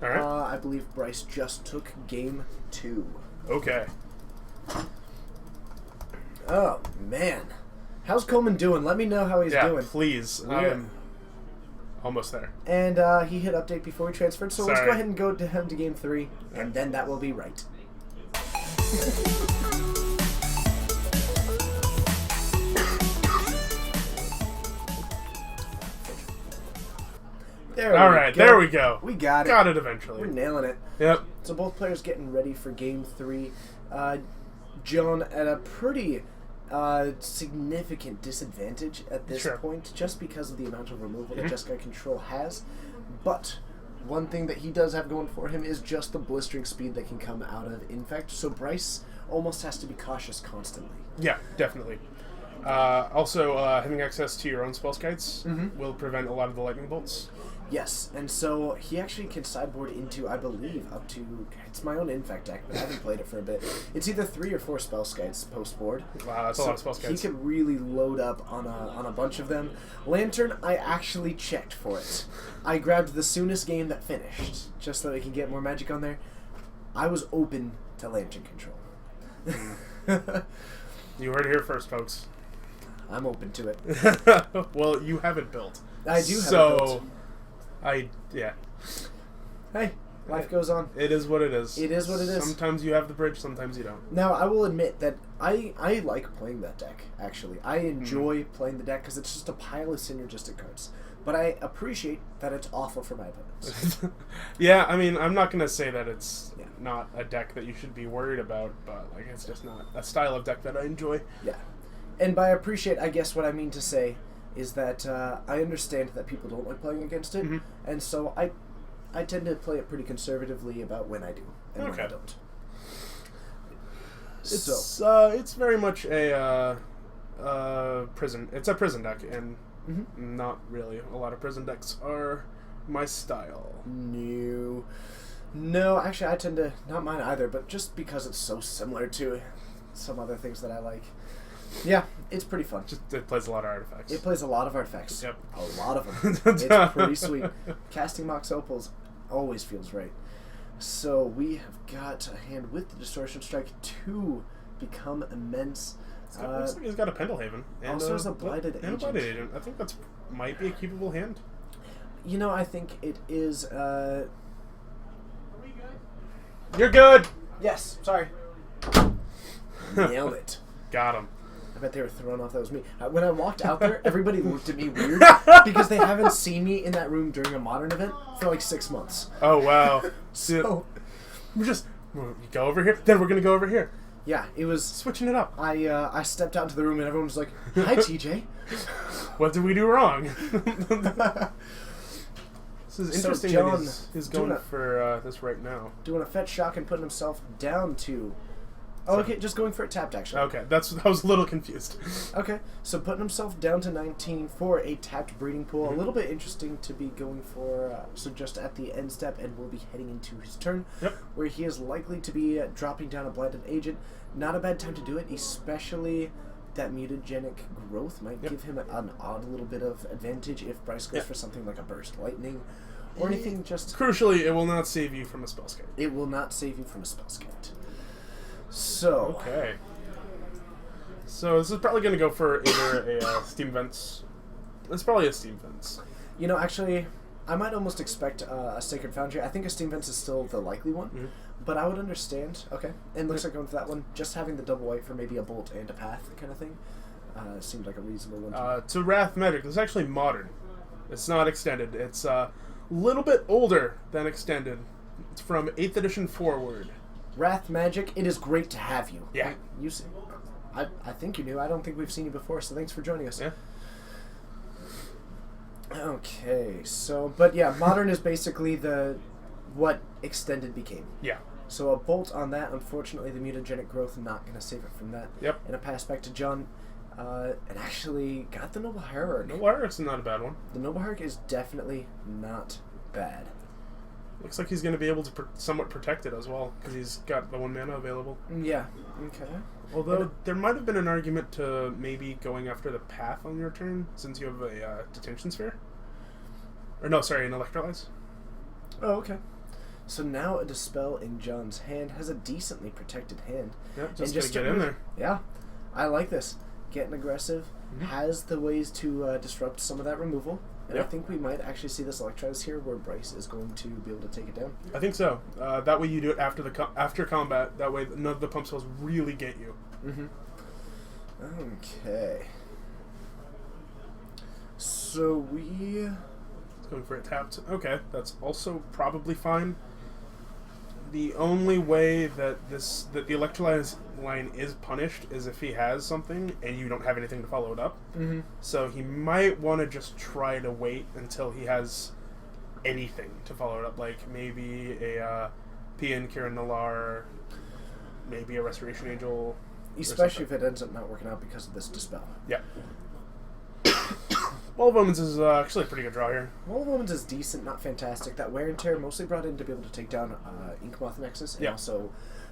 All right. I believe Bryce just took game 2. Okay. Oh, man. How's Coleman doing? Let me know how he's Yeah, doing. please. We're- I'm almost there. And he hit update before we transferred, so let's Sorry. go ahead and go to him to game 3, and then that will be right. There All we right, go. there we go. We got it. Got it We're eventually. nailing it. Yep. So both players getting ready for game 3. John at a pretty significant disadvantage at this Sure. point, just because of the amount of removal that Jeskai Control has. But one thing that he does have going for him is just the blistering speed that can come out of Infect. So Bryce almost has to be cautious constantly. Yeah, definitely. Also, having access to your own spell skites will prevent a lot of the lightning bolts. Yes, and so he actually can sideboard into, I believe, up to... It's my own Infect deck, but I haven't played it for a bit. It's either 3 or 4 spell skites post-board. Wow, that's a lot of spell skites. He could really load up on a bunch of them. Lantern, I actually checked for it. I grabbed the soonest game that finished, just so I can get more magic on there. I was open to Lantern control. You heard it here first, folks. I'm open to it. Well, you have it built. I do have so, it built. Yeah. Hey, life goes on. It is what it is. It is what it is. Sometimes you have the bridge, sometimes you don't. Now, I will admit that I like playing that deck, actually. I enjoy playing the deck because it's just a pile of synergistic cards. But I appreciate that it's awful for my opponents. Yeah, I mean, I'm not going to say that it's Yeah. not a deck that you should be worried about, but like it's just not a style of deck that I enjoy. Yeah. And by appreciate, I guess what I mean to say is that I understand that people don't like playing against it, and so I tend to play it pretty conservatively about when I do and when I Okay. don't. It's very much a prison. It's a prison deck, and not really a lot of prison decks are my style. No, actually, I tend to not mine either, but just because it's so similar to some other things that I like. Yeah, it's pretty fun. Just it plays a lot of artifacts. It plays a lot of artifacts. Yep. A lot of them. It's pretty sweet. Casting Mox Opals always feels right. So we have got a hand with the Distortion Strike to become immense. Looks like he's got a Pendlehaven. And Also has a Blighted and a Agent. Blighted Agent. I think that's might be a keepable hand. You know, I think it is... You're good! Yes, sorry. Nailed it. Got him. I bet they were thrown off that was me. When I walked out there, everybody looked at me weird because they haven't seen me in that room during a Modern event for like 6 months. Oh, wow. So, You go over here, then we're going to go over here. yeah, it was... Switching it up. I stepped out into the room and everyone was like, "Hi, TJ." What did we do wrong? This is So interesting John, that he's doing going a- for this right now. Doing a fetch shock and putting himself down to... Oh, okay, just going for it tapped, actually. Okay, I was a little confused. Okay, so putting himself down to 19 for a tapped breeding pool. A little bit interesting to be going for, so just at the end step, and we'll be heading into his turn, Yep. where he is likely to be dropping down a Blighted Agent. Not a bad time to do it, especially that mutagenic growth might Yep. give him an odd little bit of advantage if Bryce goes Yep. for something like a Burst Lightning, or anything just... Crucially, it will not save you from a spell skate. It will not save you from a spell scat. So... Okay. So this is probably going to go for either a Steam Vents. It's probably a Steam Vents. You know, actually, I might almost expect a Sacred Foundry. I think a Steam Vents is still the likely one, but I would understand. Okay, and looks like going for that one. Just having the double white for maybe a Bolt and a Path kind of thing seemed like a reasonable one. To Wrath Magic, this is actually modern. It's not extended. It's a little bit older than extended. It's from 8th edition forward. Wrath Magic, it is great to have you. Yeah. You see, I think you knew. I don't think we've seen you before, so thanks for joining us. Yeah. Okay, so, but yeah, modern is basically what extended became. Yeah. So a bolt on that, unfortunately the mutagenic growth not going to save it from that. Yep. And a pass back to John, and actually got the Noble Hierarch. No Wire, it's not a bad one. The Noble Hierarch is definitely not bad. Looks like he's going to be able to somewhat protect it as well, because he's got the 1 mana available. Yeah. Okay. Although, there might have been an argument to maybe going after the path on your turn, since you have a detention sphere. Or no, sorry, an electrolyze. Oh, okay. So now a Dispel in John's hand has a decently protected hand. Yeah, And just to get in there. Yeah. I like this. Getting aggressive, Mhm. has the ways to disrupt some of that removal. And I Yep. think we might actually see this Electrize here where Bryce is going to be able to take it down. I think so. That way you do it after after combat. That way none of the pump spells really get you. Mm-hmm. Okay. So we... Going for it tapped. Okay, that's also probably fine. The only way that the electrolyze line is punished is if he has something and you don't have anything to follow it up. Mm-hmm. So he might want to just try to wait until he has anything to follow it up, like maybe a PN Kieran Nalaar, maybe a Restoration Angel. Especially if it ends up not working out because of this Dispel. Yeah. Wall of Omens is actually a pretty good draw here. Wall of Omens is decent, not fantastic. That Wear and Tear mostly brought in to be able to take down Inkmoth Nexus and Yeah. also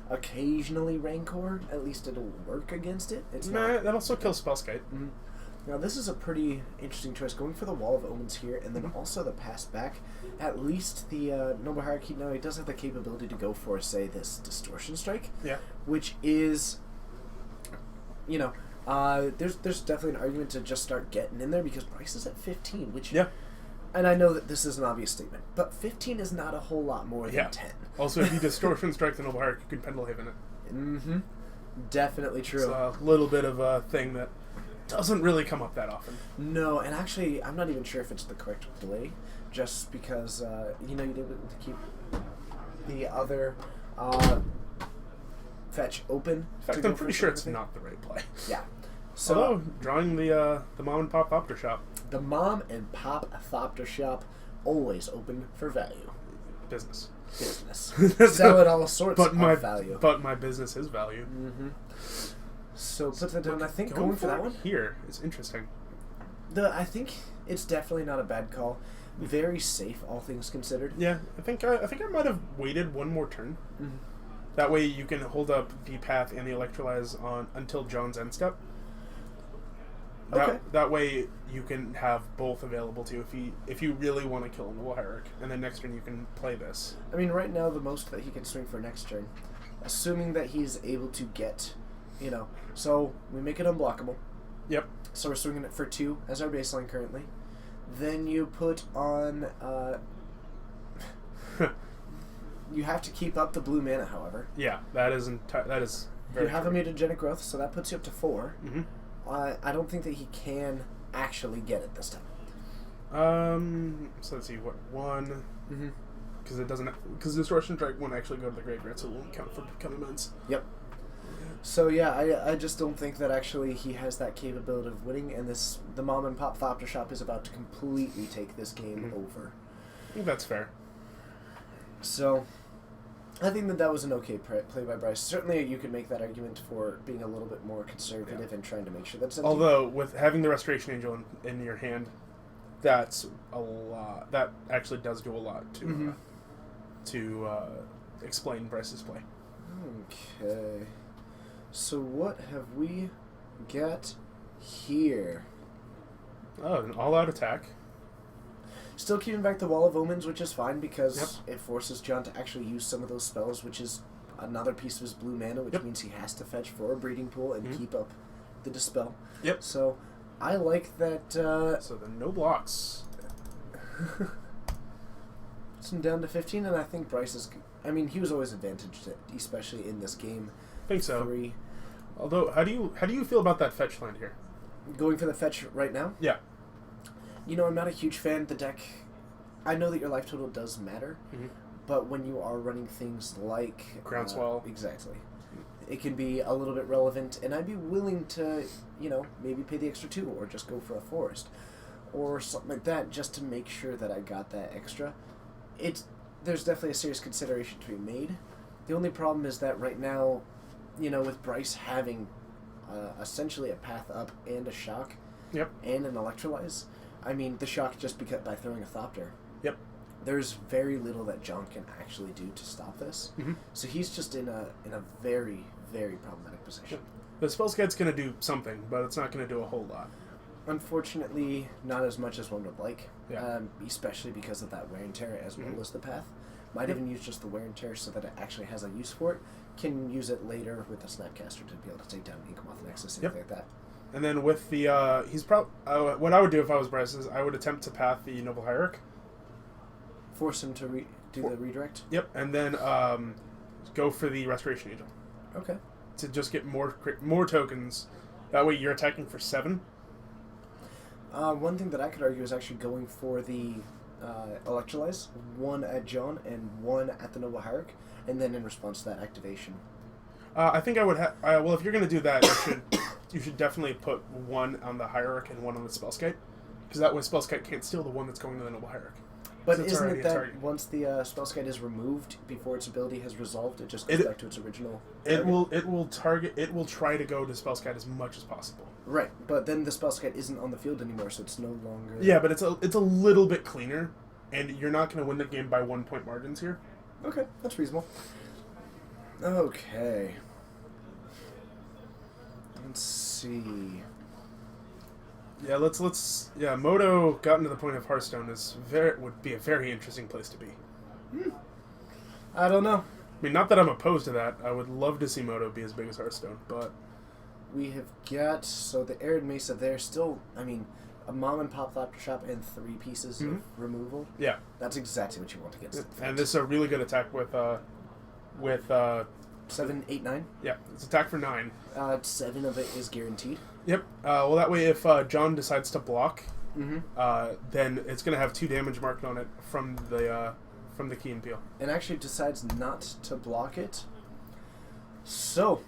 occasionally Rancor. At least it'll work against it. It's Nah, not. that also kills Spellskite. Mhm. Now this is a pretty interesting choice, going for the Wall of Omens here, and then also the pass back. At least the Noble Hierarchy, now he does have the capability to go for, say, this Distortion Strike, Yeah. which is, you know, there's definitely an argument to just start getting in there because Bryce is at 15, which, Yeah. and I know that this is an obvious statement, but 15 is not a whole lot more than Yeah. 10. Also, if you Distortion Strike the Noble Hierarchy, you can Pendlehaven it. Mm-hmm. Definitely true. It's a little bit of a thing that doesn't really come up that often. No, and actually, I'm not even sure if it's the correct play, just because, you know, you're able to keep the other fetch open. In fact, to go I'm for pretty sure it's something. not the right play. Yeah. So, Although, drawing the mom and pop opter shop the Mom and Pop Thopter Shop, always open for value. business. Business. Selling all sorts of value. But my business is value. Mm-hmm. So put that down. Look, I think going for that it one, here is interesting. I think it's definitely not a bad call. Very safe, all things considered. Yeah, I think I might have waited one more turn. Mhm. That way you can hold up the path and the electrolyze on until John's end step. Okay. That way you can have both available to you if you really want to kill a Noble Hierarch, and then next turn you can play this. I mean, right now the most that he can swing for next turn, assuming that he's able to get, you know, so we make it unblockable. Yep. So we're swinging it for 2 as our baseline currently. Then you put on. You have to keep up the blue mana, however. Yeah, that is very You have true. a mutagenic growth, so that puts you up to 4. Mhm. I don't think that he can actually get it this time. So let's see, what, 1, Mm-hmm. because it doesn't, because Distortion Strike won't actually go to the graveyard, so it won't count for becoming immense. Yep. So yeah, I just don't think that actually he has that capability of winning, and the Mom and Pop Thopter Shop is about to completely take this game Mhm. over. I think that's fair. So I think that was an okay play by Bryce. Certainly you could make that argument for being a little bit more conservative and trying to make sure that's empty. Although, with having the Restoration Angel in your hand, that's a lot. That actually does do a lot to Mhm. Explain Bryce's play. Okay. So what have we got here? Oh, an all-out attack. Still keeping back the Wall of Omens, which is fine because it forces John to actually use some of those spells, which is another piece of his blue mana, which means he has to fetch for a breeding pool and keep up the Dispel. Yep. So I like that. So the no blocks. It's him down to 15, and I think Bryce is. I mean, he was always advantaged, especially in this game. I think so. 3. Although, how do you feel about that fetch land here? Going for the fetch right now? Yeah. You know, I'm not a huge fan of the deck. I know that your life total does matter, Mhm. but when you are running things like Groundswell. exactly, it can be a little bit relevant, and I'd be willing to, you know, maybe pay the extra 2 or just go for a forest or something like that just to make sure that I got that extra. There's definitely a serious consideration to be made. The only problem is that right now, you know, with Bryce having essentially a path up and a shock Yep. and an electrolyze, I mean, the shock just by throwing a Thopter. Yep. there's very little that John can actually do to stop this. Mhm. So he's just in a very, very problematic position. The spell guide's going to do something, but it's not going to do a whole lot. Unfortunately, not as much as one would like, Yeah. especially because of that wear and tear as well Mhm. as the path. Might Yep. even use just the wear and tear so that it actually has a use for it. Can use it later with the Snapcaster to be able to take down Inkmoth Nexus and Yep. anything like that. And then with the, what I would do if I was Bryce is I would attempt to path the Noble Hierarch. Force him to do the redirect. Yep, and then go for the Restoration Angel Okay. to just get more tokens. That way you're attacking for 7. One thing that I could argue is actually going for the Electrolyze, 1 at John and 1 at the Noble Hierarch, and then in response to that activation. I think I would have. Well, if you're going to do that, you should definitely put 1 on the Hierarch and 1 on the Spellskite, because that way Spellskite can't steal the one that's going to the Noble Hierarch. But So it's isn't already it a that target. once the Spellskite is removed, before its ability has resolved, it just goes back to its original It target? will try to go to Spellskite as much as possible. Right, but then the Spellskite isn't on the field anymore, so it's no longer... Yeah, but it's a little bit cleaner, and you're not going to win the game by 1 point margins here. Okay, that's reasonable. Okay. Let's see... Yeah, yeah, Moto gotten to the point of Hearthstone would be a very interesting place to be. I don't know. I mean, not that I'm opposed to that. I would love to see Moto be as big as Hearthstone, but We have got, so the Arid Mesa there, still, I mean, a mom and pop laptop shop and 3 pieces of removal. yeah. That's exactly what you want against the And this is a really good attack with 7, 8, 9. yeah, it's attack for 9. 7 of it is guaranteed. Yep. Well, that way, if John decides to block, Mm-hmm. then it's gonna have 2 damage marked on it from the Key and Peel. And actually decides not to block it. So,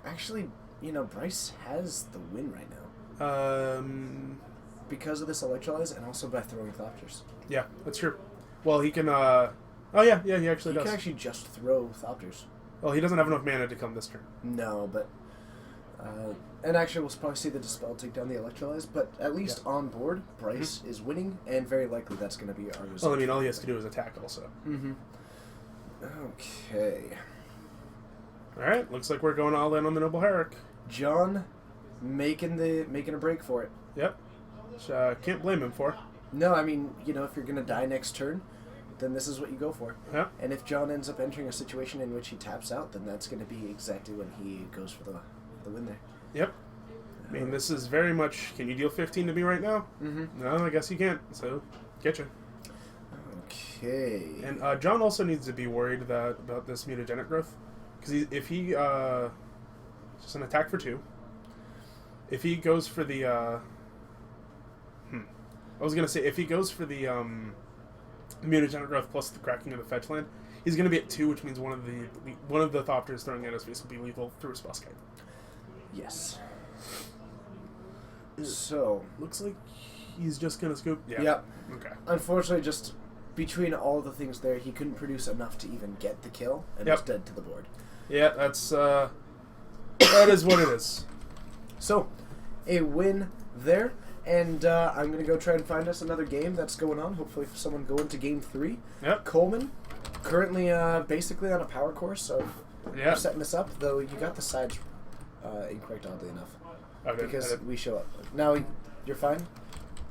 actually, Bryce has the win right now. Because of this Electrolyze and also by throwing Thopters. Yeah, that's true. Well, he can. Oh yeah, he actually He does. can actually just throw Thopters. Well, he doesn't have enough mana to come this turn. No, but... and actually, we'll probably see the Dispel take down the Electrolyze, but at least on board, Bryce is winning, and very likely that's going to be our result. Well, I mean, all he has to do is attack also. Mm-hmm. Okay. All right, looks like we're going all in on the Noble Hierarch. John making a break for it. Yep. Which, can't blame him for. No, I mean, if you're going to die next turn, then this is what you go for. Yeah. And if John ends up entering a situation in which he taps out, then that's going to be exactly when he goes for the win there. Yep. I mean, this is very much. Can you deal 15 to me right now? Mm-hmm. No, I guess you can't. So, get you. Okay. And John also needs to be worried about this mutagenic growth, because if he just an attack for 2. If he goes for the I was gonna say if he goes for the mutagenic growth plus the cracking of the fetch land, he's gonna be at 2, which means one of the Thopters throwing at his face will be lethal through a Spellskite. Yes. So, Looks like he's just gonna scoop. Yeah. Yep. Okay. Unfortunately, just between all the things there, he couldn't produce enough to even get the kill, and was dead to the board. Yeah, that's that is what it is. So, a win there, and I'm going to go try and find us another game that's going on. Hopefully, for someone going to game 3. Yep. Coleman, currently basically on a power course of Yeah. setting us up, though you got the sides incorrect, oddly enough, Okay. because we show up. Now, you're fine.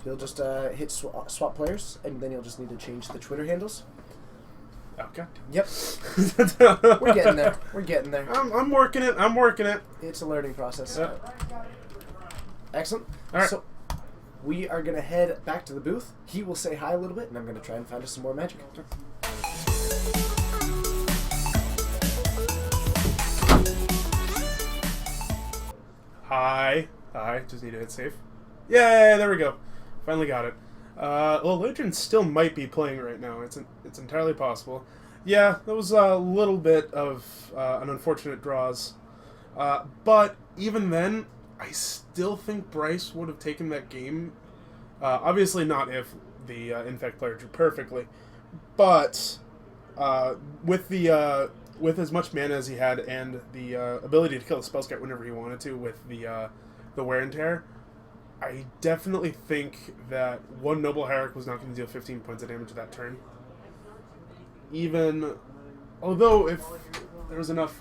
You'll just hit swap players, and then you'll just need to change the Twitter handles. Okay. Yep. We're getting there. We're getting there. I'm working it. I'm working it. It's a learning process. Yep. Excellent. All right. So we are going to head back to the booth. He will say hi a little bit, and I'm going to try and find us some more magic. Hi. Just need to hit save. Yay! There we go. Finally got it. Well, Legend still might be playing right now. It's entirely possible. Yeah, that was a little bit of an unfortunate draws. But even then, I still think Bryce would have taken that game. Obviously not if the Infect player drew perfectly. But with as much mana as he had and the ability to kill the Spellskite whenever he wanted to with the wear and tear, I definitely think that one Noble Herrick was not going to deal 15 points of damage that turn. Even, although if there was enough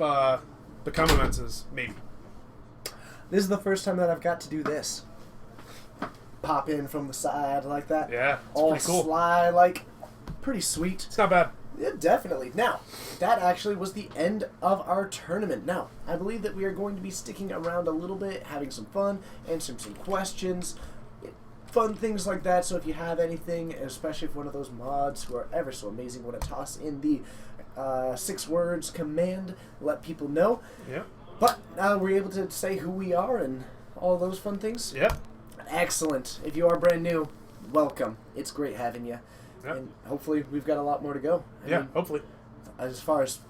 Becomamenses, maybe. This is the first time that I've got to do this. Pop in from the side like that. Yeah, it's all pretty cool. sly, like, pretty sweet. It's not bad. Yeah, definitely. Now, that actually was the end of our tournament. Now, I believe that we are going to be sticking around a little bit, having some fun, answering some questions, fun things like that. So if you have anything, especially if one of those mods who are ever so amazing want to toss in the 6 words command, let people know. Yeah. But we're able to say who we are and all those fun things. Yeah. Excellent. If you are brand new, welcome. It's great having you. Yep. And hopefully we've got a lot more to go. I Yeah, mean, hopefully. as far as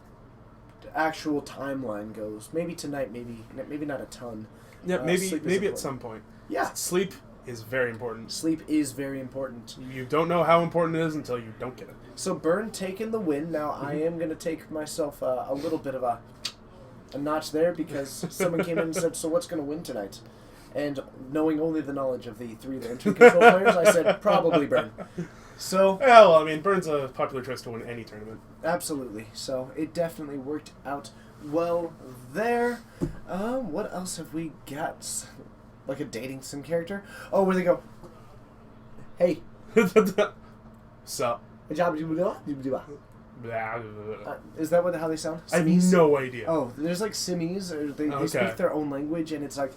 the actual timeline goes, maybe tonight, maybe not a ton. Yeah, maybe sleep is maybe at important. some point. Yeah, Sleep is very important. sleep is very important. You don't know how important it is until you don't get it. So Burn taking the win. Now I am going to take myself a little bit of a notch there because someone came in and said, so what's going to win tonight? And knowing only the knowledge of the 3 Lantern Control players, I said probably Burn. So Yeah, well, I mean, Burn's a popular choice to win any tournament. absolutely. So it definitely worked out well there. What else have we got? Like a dating sim character? Oh, where they go? Hey, So, is that how they sound? I have Simis? no idea. Oh, there's like Simis, or they Okay. speak their own language, and it's like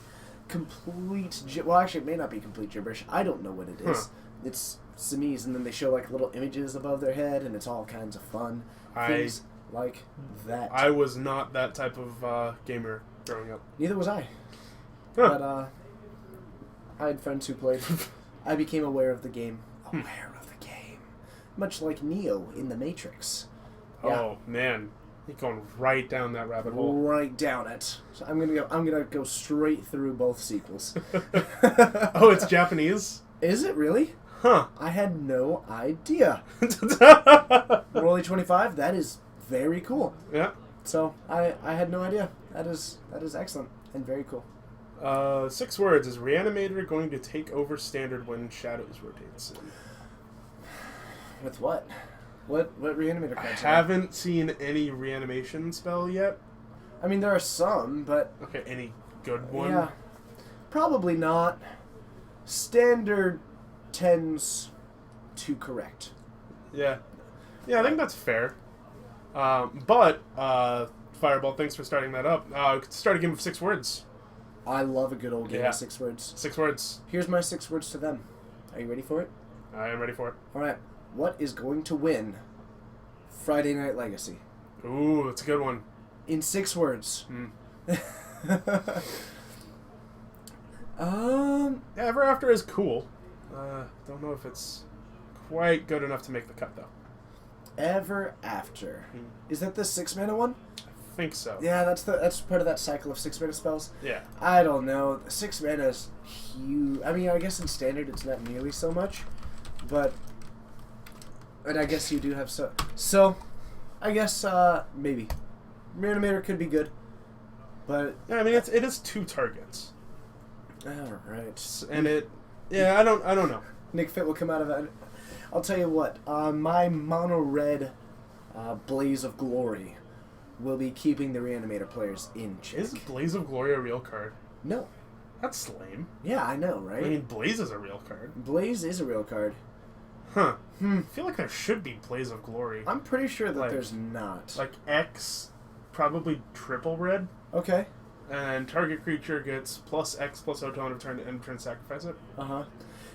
well, actually, it may not be complete gibberish. I don't know what it is. Huh. It's Simis, and then they show like little images above their head, and it's all kinds of fun things like that. I was not that type of gamer growing up. Neither was I. Huh. But I had friends who played. I became aware of the game. Aware of the game. Much like Neo in The Matrix. Yeah. Oh, man. You're going right down that rabbit hole. Right down it. So I'm gonna go straight through both sequels. Oh, it's Japanese? Is it really? Huh. I had no idea. Rolly 25, that is very cool. Yeah. So I had no idea. That is excellent and very cool. 6 words. Is Reanimator going to take over standard when Shadows rotates? With what? What reanimator I cards? haven't seen any reanimation spell yet. I mean, there are some, but Okay, any good one? yeah, probably not. Standard tends to correct. Yeah. Yeah, I think that's fair. But, Fireball, thanks for starting that up. Start a game of 6 words. I love a good old game Yeah. of 6 words. 6 words. Here's my 6 words to them. Are you ready for it? I am ready for it. All right. What is going to win Friday Night Legacy? Ooh, that's a good one. In 6 words. Yeah, Ever After is cool. Don't know if it's quite good enough to make the cut, though. Ever After. Is that the 6-mana one? I think so. Yeah, that's part of that cycle of 6-mana spells. Yeah. I don't know. 6 mana is huge. I mean, I guess in standard it's not nearly so much, but and I guess you do have so. I guess maybe Reanimator could be good, but Yeah, I mean it is 2 targets, all right. and it. Yeah, I don't know. Nick Fit will come out of it. I'll tell you what. My mono red Blaze of Glory will be keeping the Reanimator players in check. Is Blaze of Glory a real card? No. That's lame. Yeah, I know, right? I mean, Blaze is a real card. Blaze is a real card. Huh. I feel like there should be Blaze of Glory. I'm pretty sure that Like- there's not. Like X, probably triple red, Okay. and target creature gets plus X plus O till end of turn to end of turn, sacrifice it. Uh-huh.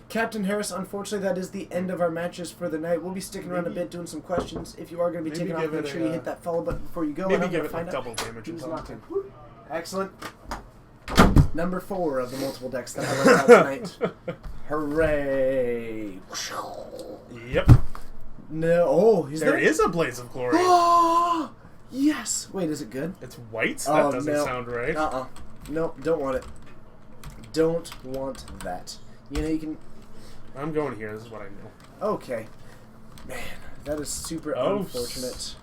Captain Harris, unfortunately, that is the end of our matches for the night. We'll be sticking around a bit doing some questions. If you are going to be Maybe taking off, give make it sure a, you hit that follow button before you go. and Maybe I'm give gonna it find like out double damage who's until not. then. Excellent. Number 4 of the multiple decks that I went out tonight. Hooray! Yep. No. Oh, is There there? is a Blaze of Glory. Oh, yes. Wait, is it good? It's white? That Oh, doesn't no. sound right. No, don't want it. Don't want that. You know, you can... I'm going here. This is what I know. Okay. Man, that is super Oh, unfortunate.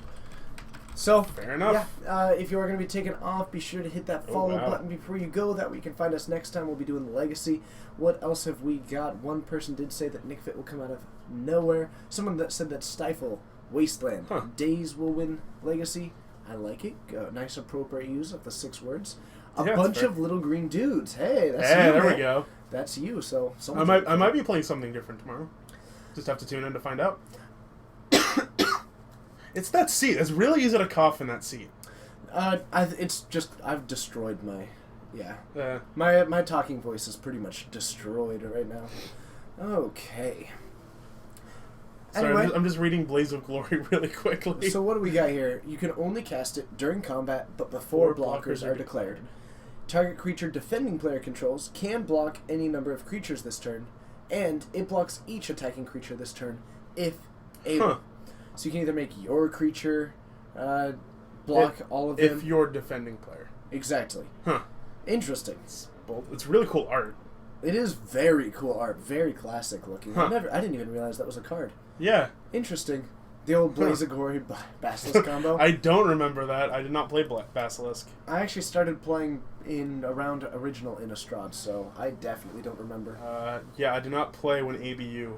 So, Fair enough. yeah, if you are going to be taking off, be sure to hit that follow wow. button before you go. That way you can find us next time. We'll be doing the Legacy. What else have we got? One person did say that Nick Fit will come out of nowhere. Someone that said that Stifle Wasteland. Huh. Days will win Legacy. I like it. Nice appropriate use of the 6 words. A Yeah, bunch fair. of little green dudes. Hey, that's Hey, you, there man. we go. That's you. So I might be playing something different tomorrow. Just have to tune in to find out. It's that seat. It's really easy to cough in that seat. It's just I've destroyed my, Yeah. my talking voice is pretty much destroyed right now. Okay. Sorry, Anyway, I'm just reading Blaze of Glory really quickly. so what do we got here? You can only cast it during combat, but before Before blockers are declared. Target creature defending player controls can block any number of creatures this turn, and it blocks each attacking creature this turn if able. Huh. So you can either make your creature block all of them. If you're defending player. Exactly. Huh. Interesting. It's really cool art. It is very cool art, very classic looking. Huh. I didn't even realize that was a card. Yeah. Interesting. The old Blazagori Basilisk combo. I don't remember that. I did not play Basilisk. I actually started playing in around original Innistrad, so I definitely don't remember. Yeah, I did not play when ABU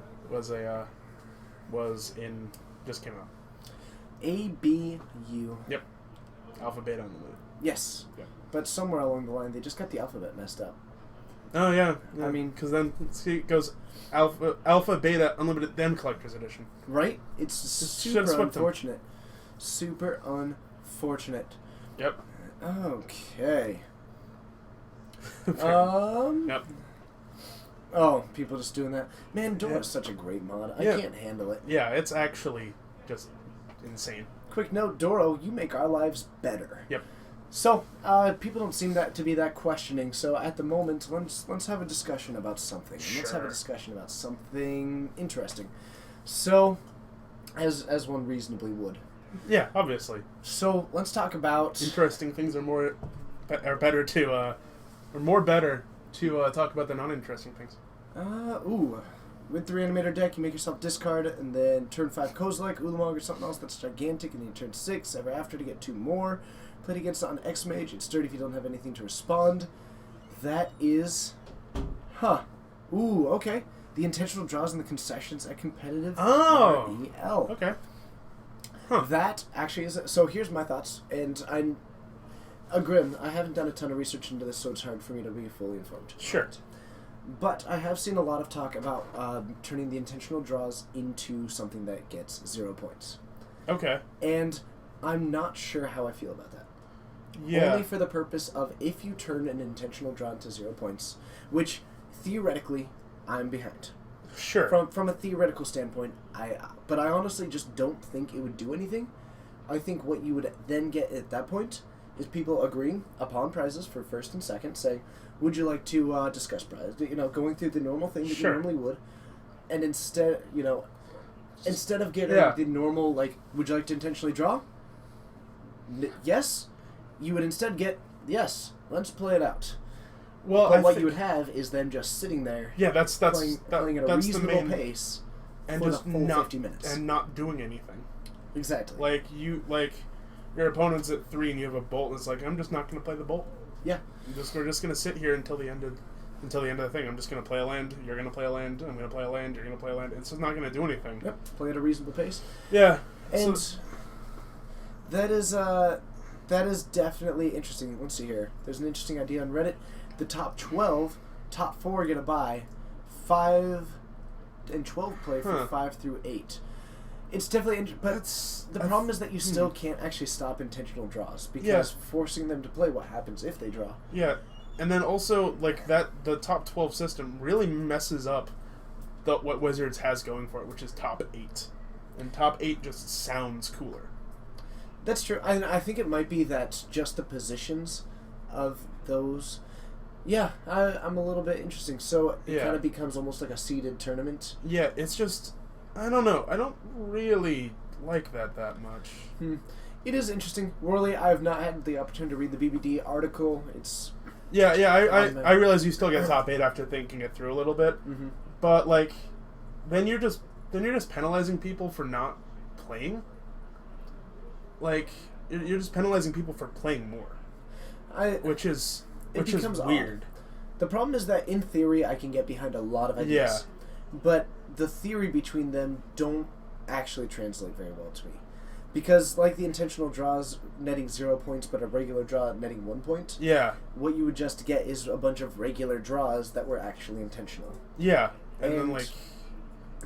just came out. ABU. Yep. Alpha Beta on the moon. Yes. Yeah. But somewhere along the line, they just got the alphabet messed up. Oh yeah. I mean- because then see, it goes Alpha Beta Unlimited then Collector's Edition. Right? It's Just super should've swept them. unfortunate. Super unfortunate. Yep. Okay. Yep. Oh, people just doing that. Man, Dora's such a great mod. I Yeah. can't handle it. Yeah, it's actually just insane. Quick note, Doro, you make our lives better. Yep. So, people don't seem to be that questioning. So at the moment, let's have a discussion about something. And let's have a Sure. discussion about something interesting. So, as one reasonably would. Yeah, obviously. So let's talk about. Interesting things are more better to talk about than uninteresting things. With the Reanimator deck, you make yourself discard, and then turn 5 Kozilek, Ulamog, or something else that's gigantic, and then you turn 6 ever after to get 2 more. Played against it on X-Mage. It's sturdy if you don't have anything to respond. That is... okay. The intentional draws in the concessions at competitive Oh! REL. Okay. That actually is... So here's my thoughts, and I'm... Grim, I haven't done a ton of research into this, so it's hard for me to be fully informed. Sure. But I have seen a lot of talk about turning the intentional draws into something that gets 0 points. Okay. And I'm not sure how I feel about that. Yeah. Only for the purpose of if you turn an intentional draw into 0 points, which theoretically I'm behind. Sure. From a theoretical standpoint, but I honestly just don't think it would do anything. I think what you would then get at that point is people agreeing upon prizes for first and second, saying, would you like to discuss prize? Going through the normal thing that Sure. you normally would. And instead of getting Yeah. the normal, would you like to intentionally draw? Yes. You would instead get, yes, let's play it out. Well, But I what think, you would have is them just sitting there yeah, that's playing at a that's the reasonable main pace and for just the full not 50 minutes. and not doing anything. Exactly. Your opponent's at 3 and you have a bolt. And it's like I'm just not going to play the bolt. Yeah. We're just going to sit here until the end of the thing. I'm just going to play a land. You're going to play a land. I'm going to play a land. You're going to play a land. It's just not going to do anything. Yep. Play at a reasonable pace. Yeah. And So- that is definitely interesting. Let's see here. There's an interesting idea on Reddit. The top 4 get a bye. 5 and 12 play for Huh. 5 through 8. It's definitely but the problem is that you still can't actually stop intentional draws because forcing them to play what happens if they draw. Yeah, and then also the top 12 system really messes up what Wizards has going for it, which is top 8, and top 8 just sounds cooler. That's true. I think it might be that just the positions of those. Yeah, I'm a little bit interesting. So it kind of becomes almost like a seeded tournament. Yeah, it's just I don't know. I don't really like that much. It is interesting. Worley, I have not had the opportunity to read the BBD article. It's Yeah. I realize you still get top 8 after thinking it through a little bit, but then you're just penalizing people for not playing. you're just penalizing people for playing more, which is becomes weird. The problem is that in theory I can get behind a lot of ideas, but the theory between them don't actually translate very well to me. Because, like the intentional draws netting 0 points, but a regular draw netting 1 point, Yeah, what you would just get is a bunch of regular draws that were actually intentional. yeah, and then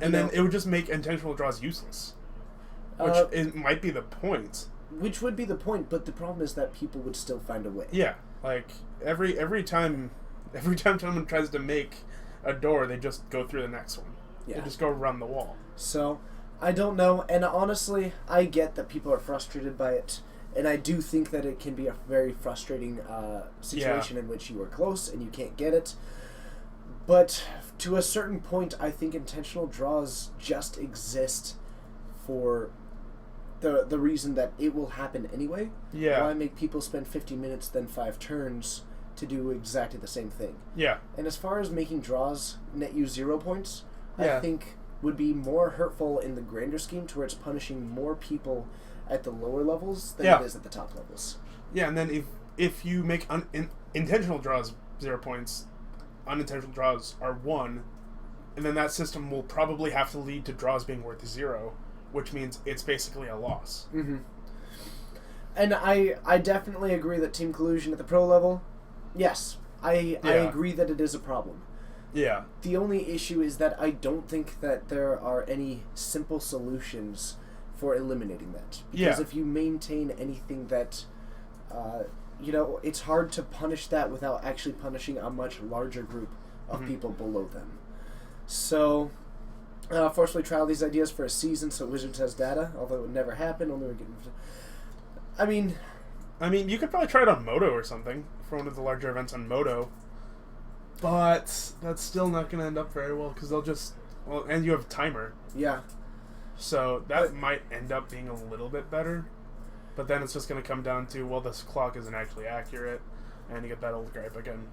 And, then it would just make intentional draws useless, which it might be the point. Which would be the point, but the problem is that people would still find a way. Yeah, like every time someone tries to make a door, they just go through the next one. Yeah. They just go around the wall. So, I don't know, and honestly, I get that people are frustrated by it, and I do think that it can be a very frustrating situation in which you are close and you can't get it. But to a certain point, I think intentional draws just exist for the reason that it will happen anyway. Yeah. Why make people spend 50 minutes then 5 turns to do exactly the same thing? Yeah. And as far as making draws net you 0 points, Yeah. I think would be more hurtful in the grander scheme to where it's punishing more people at the lower levels than Yeah. it is at the top levels. Yeah, and then if you make intentional draws 0 points, unintentional draws are 1, and then that system will probably have to lead to draws being worth 0, which means it's basically a loss. Mm-hmm. And I definitely agree that team collusion at the pro level, yes, I agree that it is a problem. Yeah. The only issue is that I don't think that there are any simple solutions for eliminating that. Because if you maintain anything that, it's hard to punish that without actually punishing a much larger group of people below them. So, forcefully trial these ideas for a season so Wizards has data, although it would never happen. I mean, you could probably try it on Moto or something for one of the larger events on Moto. But that's still not going to end up very well because they'll just... Well, and you have a timer. yeah. So that might end up being a little bit better. But then it's just going to come down to, well, this clock isn't actually accurate. And you get that old gripe again.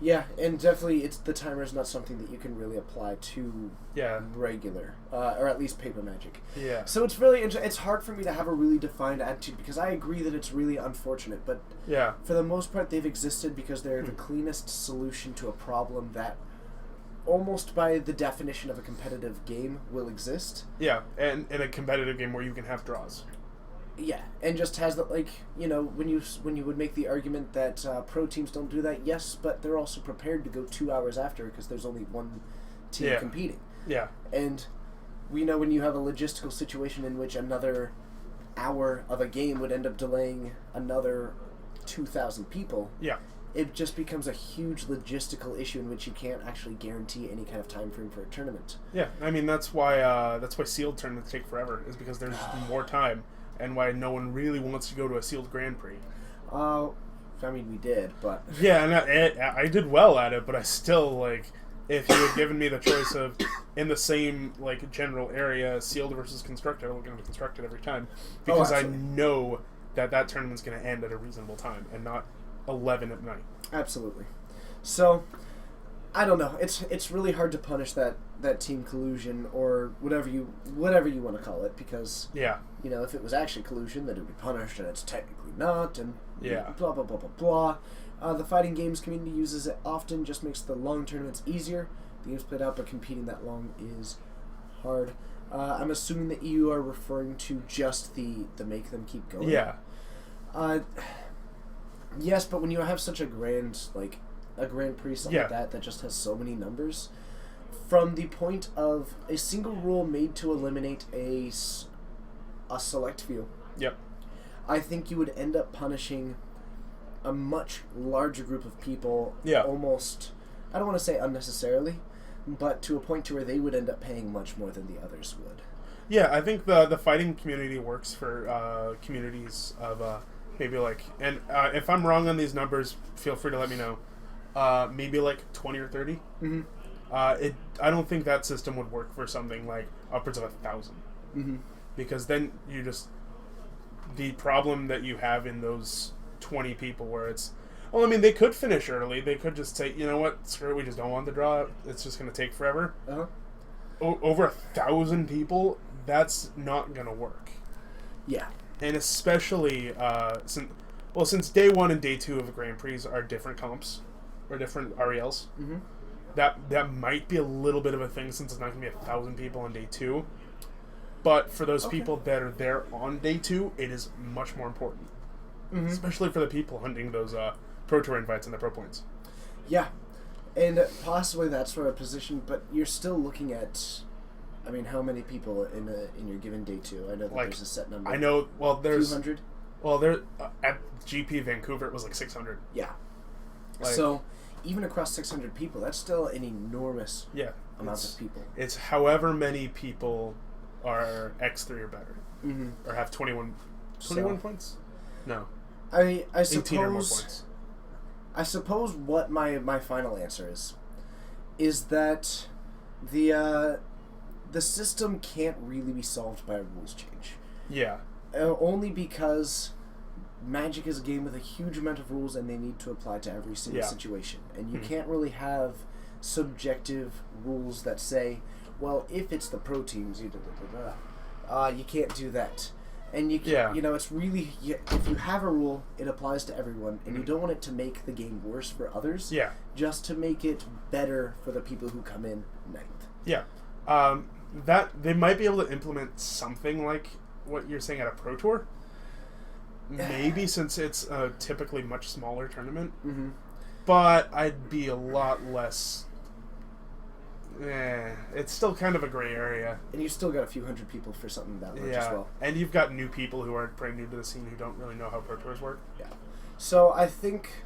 Yeah, and definitely the timer is not something that you can really apply to Yeah. regular, or at least paper Magic. Yeah. So it's really it's hard for me to have a really defined attitude because I agree that it's really unfortunate, but Yeah. for the most part they've existed because they're the cleanest solution to a problem that almost by the definition of a competitive game will exist. Yeah. And in a competitive game where you can have draws. Yeah, and just has that, like, when you would make the argument that pro teams don't do that, yes, but they're also prepared to go 2 hours after because there's only one team competing. Yeah. And we know when you have a logistical situation in which another hour of a game would end up delaying another 2,000 people, Yeah. it just becomes a huge logistical issue in which you can't actually guarantee any kind of time frame for a tournament. Yeah. I mean, that's why sealed tournaments take forever, is because there's more time. And why no one really wants to go to a sealed Grand Prix. I mean, we did, but... Yeah, and I did well at it, but I still, if you had given me the choice of, in the same, general area, sealed versus constructed, I would go to constructed every time. Because I know that tournament's going to end at a reasonable time, and not 11 at night. Absolutely. So, I don't know. It's really hard to punish that team collusion, or whatever you want to call it, because... Yeah. If it was actually collusion, then it would be punished, and it's technically not, and Yeah. blah, blah, blah, blah, blah. The fighting games community uses it often, just makes the long tournaments easier. The game's played out, but competing that long is hard. I'm assuming that you are referring to just the make them keep going. Yeah. Yes, but when you have such a grand prix, something Yeah. like that just has so many numbers, from the point of a single rule made to eliminate a select few, Yep. I think you would end up punishing a much larger group of people. Yeah. Almost, I don't want to say unnecessarily, but to a point to where they would end up paying much more than the others would. Yeah, I think the fighting community works for communities of maybe and if I'm wrong on these numbers, feel free to let me know. Maybe 20 or 30. Mm-hmm. I don't think that system would work for something like upwards of 1,000. Mm-hmm. Because then the problem that you have in those 20 people where it's, they could finish early. They could just say, you know what, screw it, we just don't want the draw. It's just going to take forever. Uh-huh. Over 1,000 people, that's not going to work. Yeah. And especially since day 1 and day 2 of the Grand Prix are different comps or different RELs, that might be a little bit of a thing since it's not going to be 1,000 people on day 2. But for those people that are there on day 2, it is much more important, especially for the people hunting those Pro Tour invites and the Pro Points. Yeah, and possibly that sort of position, but you're still looking at, I mean, how many people in your given day 2? I know that there's a set number. I know. Well, there's 200. Well, there at GP Vancouver it was like 600. Yeah. Like, So even across 600 people, that's still an enormous amount of people. It's however many people are X3 or better, or have 21 points. No, I 18 or more suppose. points. I suppose what my final answer is that the system can't really be solved by a rules change. Yeah. Only because Magic is a game with a huge amount of rules and they need to apply to every single situation. And you can't really have subjective rules that say, well, if it's the pro teams, you can't do that. And you can't, it's really, if you have a rule, it applies to everyone, and you don't want it to make the game worse for others, just to make it better for the people who come in ninth. Yeah. That they might be able to implement something like what you're saying at a Pro Tour. Maybe, since it's a typically much smaller tournament. But I'd be a lot less... it's still kind of a gray area. And you've still got a few hundred people for something that large as well. And you've got new people who are pretty new to the scene who don't really know how Pro Tours work. Yeah. So I think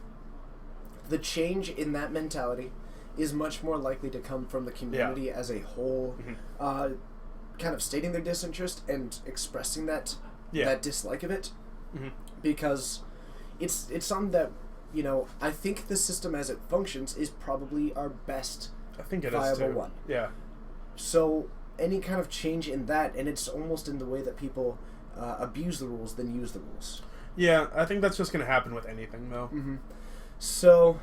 the change in that mentality is much more likely to come from the community as a whole, kind of stating their disinterest and expressing that dislike of it, because it's something that, I think the system as it functions is probably our best viable one. Yeah. So any kind of change in that, and it's almost in the way that people abuse the rules than use the rules. Yeah, I think that's just going to happen with anything, though. So...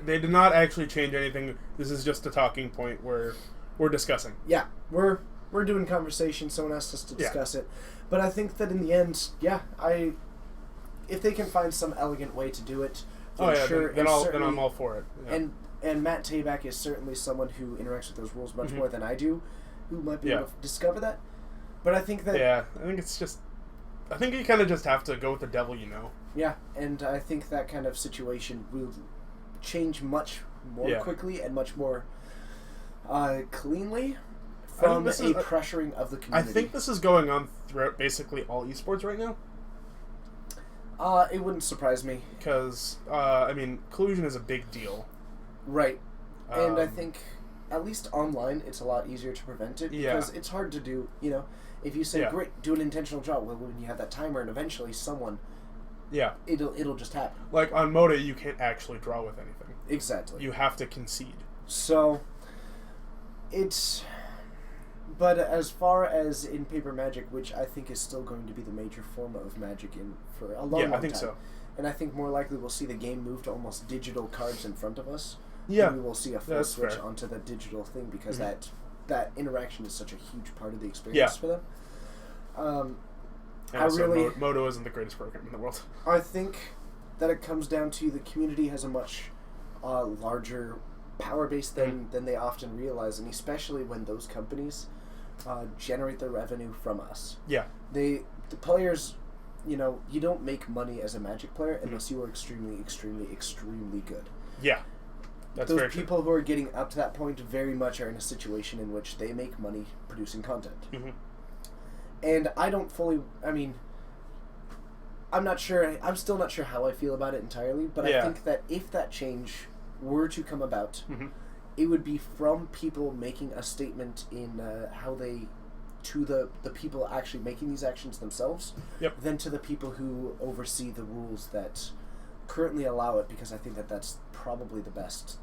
they did not actually change anything. This is just a talking point where we're discussing. Yeah, we're doing conversation. Someone asked us to discuss it. But I think that in the end, if they can find some elegant way to do it, sure. Then I'm all for it. Yeah. And Matt Tabak is certainly someone who interacts with those rules much more than I do, who might be able to discover that. But I think that... Yeah, I think you kind of just have to go with the devil you know. Yeah, and I think that kind of situation will change much more quickly and much more cleanly from pressuring of the community. I think this is going on throughout basically all esports right now. It wouldn't surprise me. Because, collusion is a big deal. Right. And I think, at least online, it's a lot easier to prevent it. Because it's hard to do, if you say, great, do an intentional draw, well, when you have that timer and eventually someone... Yeah. It'll just happen. Like, on Moda, you can't actually draw with anything. Exactly. You have to concede. So, but as far as in Paper Magic, which I think is still going to be the major form of Magic for a long time. Yeah, I think so. And I think more likely we'll see the game move to almost digital cards in front of us. Yeah. And we will see a full switch onto the digital thing because that interaction is such a huge part of the experience for them. And also, Modo isn't the greatest program in the world. I think that it comes down to the community has a much larger power base than they often realize, and especially when those companies generate their revenue from us. Yeah. The players, you don't make money as a Magic player unless you are extremely, extremely, extremely good. Yeah. That's those people who are getting up to that point very much are in a situation in which they make money producing content. And I don't fully... I'm not sure... I'm still not sure how I feel about it entirely, but I think that if that change were to come about, it would be from people making a statement in how they... to the people actually making these actions themselves, than to the people who oversee the rules that currently allow it, because I think that that's probably the best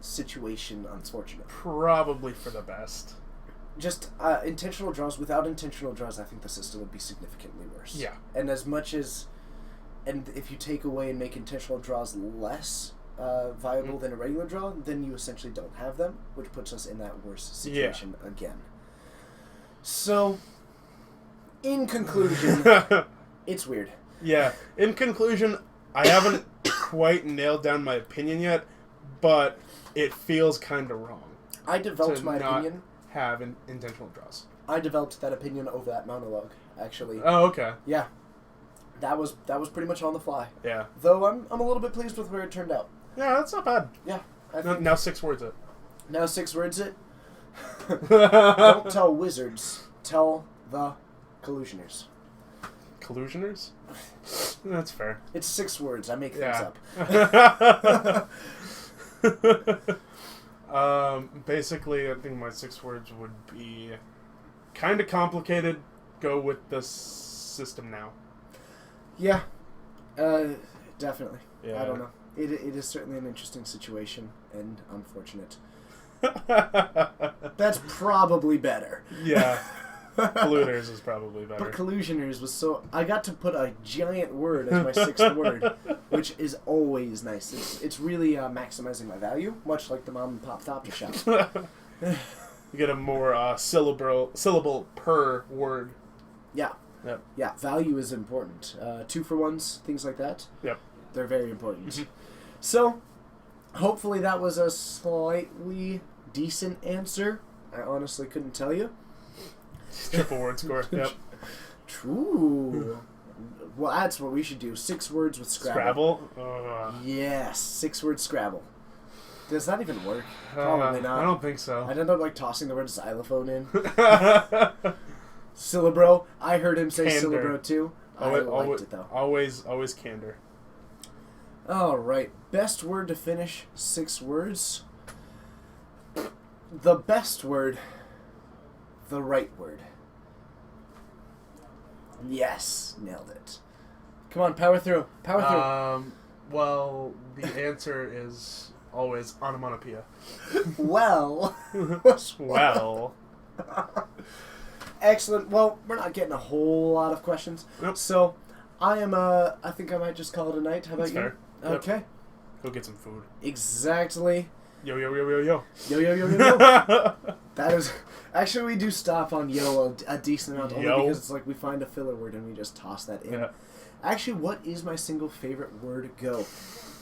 situation, unfortunately. Probably for the best. Just intentional draws. Without intentional draws, I think the system would be significantly worse. Yeah. And as much as... And if you take away and make intentional draws less viable than a regular draw, then you essentially don't have them, which puts us in that worse situation again. So, In conclusion, it's weird. Yeah. In conclusion, I haven't quite nailed down my opinion yet, but it feels kind of wrong I developed to my not opinion. have intentional draws. I developed that opinion over that monologue, actually. Oh, okay. Yeah. That was pretty much on the fly. Yeah. Though I'm a little bit pleased with where it turned out. Yeah, that's not bad. Yeah. I No, think now 6 words it. now 6 words it. Don't tell wizards. Tell the collusioners. Collusioners? That's fair. It's 6 words. I make things Yeah. up. Basically, I think my 6 words would be kind of complicated. Go with the system now. Yeah. Definitely. Yeah. I don't know. It is certainly an interesting situation and unfortunate. That's probably better. Yeah. Polluters is probably better. But collusioners was so... I got to put a giant word as my 6th word, which is always nice. It's really maximizing my value, much like the mom and pop Thopter shop. You get a more syllable per word. Yeah. Yep. Yeah, value is important. 2-for-1s, things like that. Yep. They're very important. Mhm. So, hopefully that was a slightly decent answer. I honestly couldn't tell you. Triple word score. Yep. True. Well, that's what we should do. 6 words with Scrabble. Scrabble? Yes, 6-word Scrabble. Does that even work? Probably not. I don't think so. I'd end up like tossing the word xylophone in. Syllabro. I heard him say Candor. syllabro too. I liked it though. Always candor. All right. Best word to finish 6 words. The best word. The right word. Yes, nailed it. Come on, power through. Power through. Well, the answer is always onomatopoeia. Well. Well. Excellent. Well, we're not getting a whole lot of questions. Nope. So, I am, I think I might just call it a night. How about That's you? fair. Yep. Okay. Go get some food. Exactly. Yo, yo, yo, yo, yo. Yo, yo, yo, yo, yo. That is... Actually, we do stop on yo a decent amount, only Yo. because it's like we find a filler word and we just toss that in. Yeah. Actually, what is my single favorite word? Go.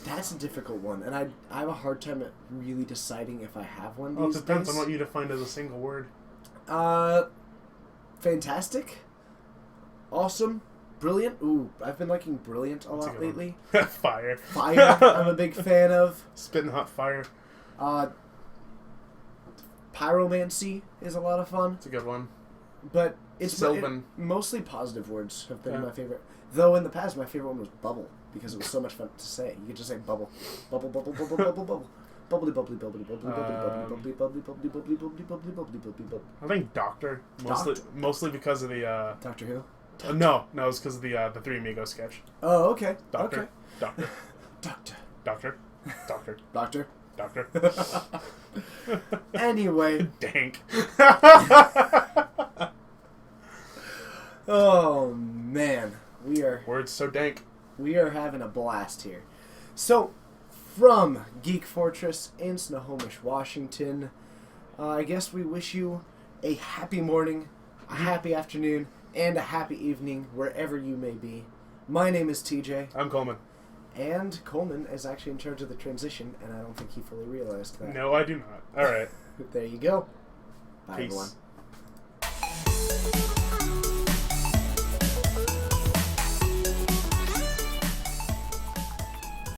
That's a difficult one, and I have a hard time at really deciding if I have one Well, it these depends days. on what you define as a single word. Fantastic. Awesome. Brilliant. Ooh, I've been liking brilliant a That's a lot good one. lately. Fire. Fire, I'm a big fan of. Spitting hot fire. Pyromancy is a lot of fun, It's a good one. but it's Sylvan. mostly positive words have been Yeah. my favorite. Though in the past, my favorite one was bubble because it was so much fun to say. You could just say bubble, bubble, bubble, bubble, bubble, bubble, bubbly, bubbly, bubbly, bubbly, bubbly, bubbly, bubbly, bubbly, bubbly, bubbly, bubbly, bubbly, bubbly, bubbly, bubbly. I think Doctor. Mostly because of the Doctor Who. no, it's because of the Three Amigos sketch. Oh, okay. Doctor. Okay. Doctor. Doctor. Doctor. Doctor. Doctor. Doctor. Anyway. Dank. Oh man, we Words so dank. are having a blast here. So, from Geek Fortress in Snohomish, Washington, I guess we wish you a happy morning, a happy afternoon, and a happy evening wherever you may be. My name is TJ, I'm Coleman. and Coleman is actually in charge of the transition, and I don't think he fully realized that. No, I do not. All right. There you go. Bye, Peace. everyone.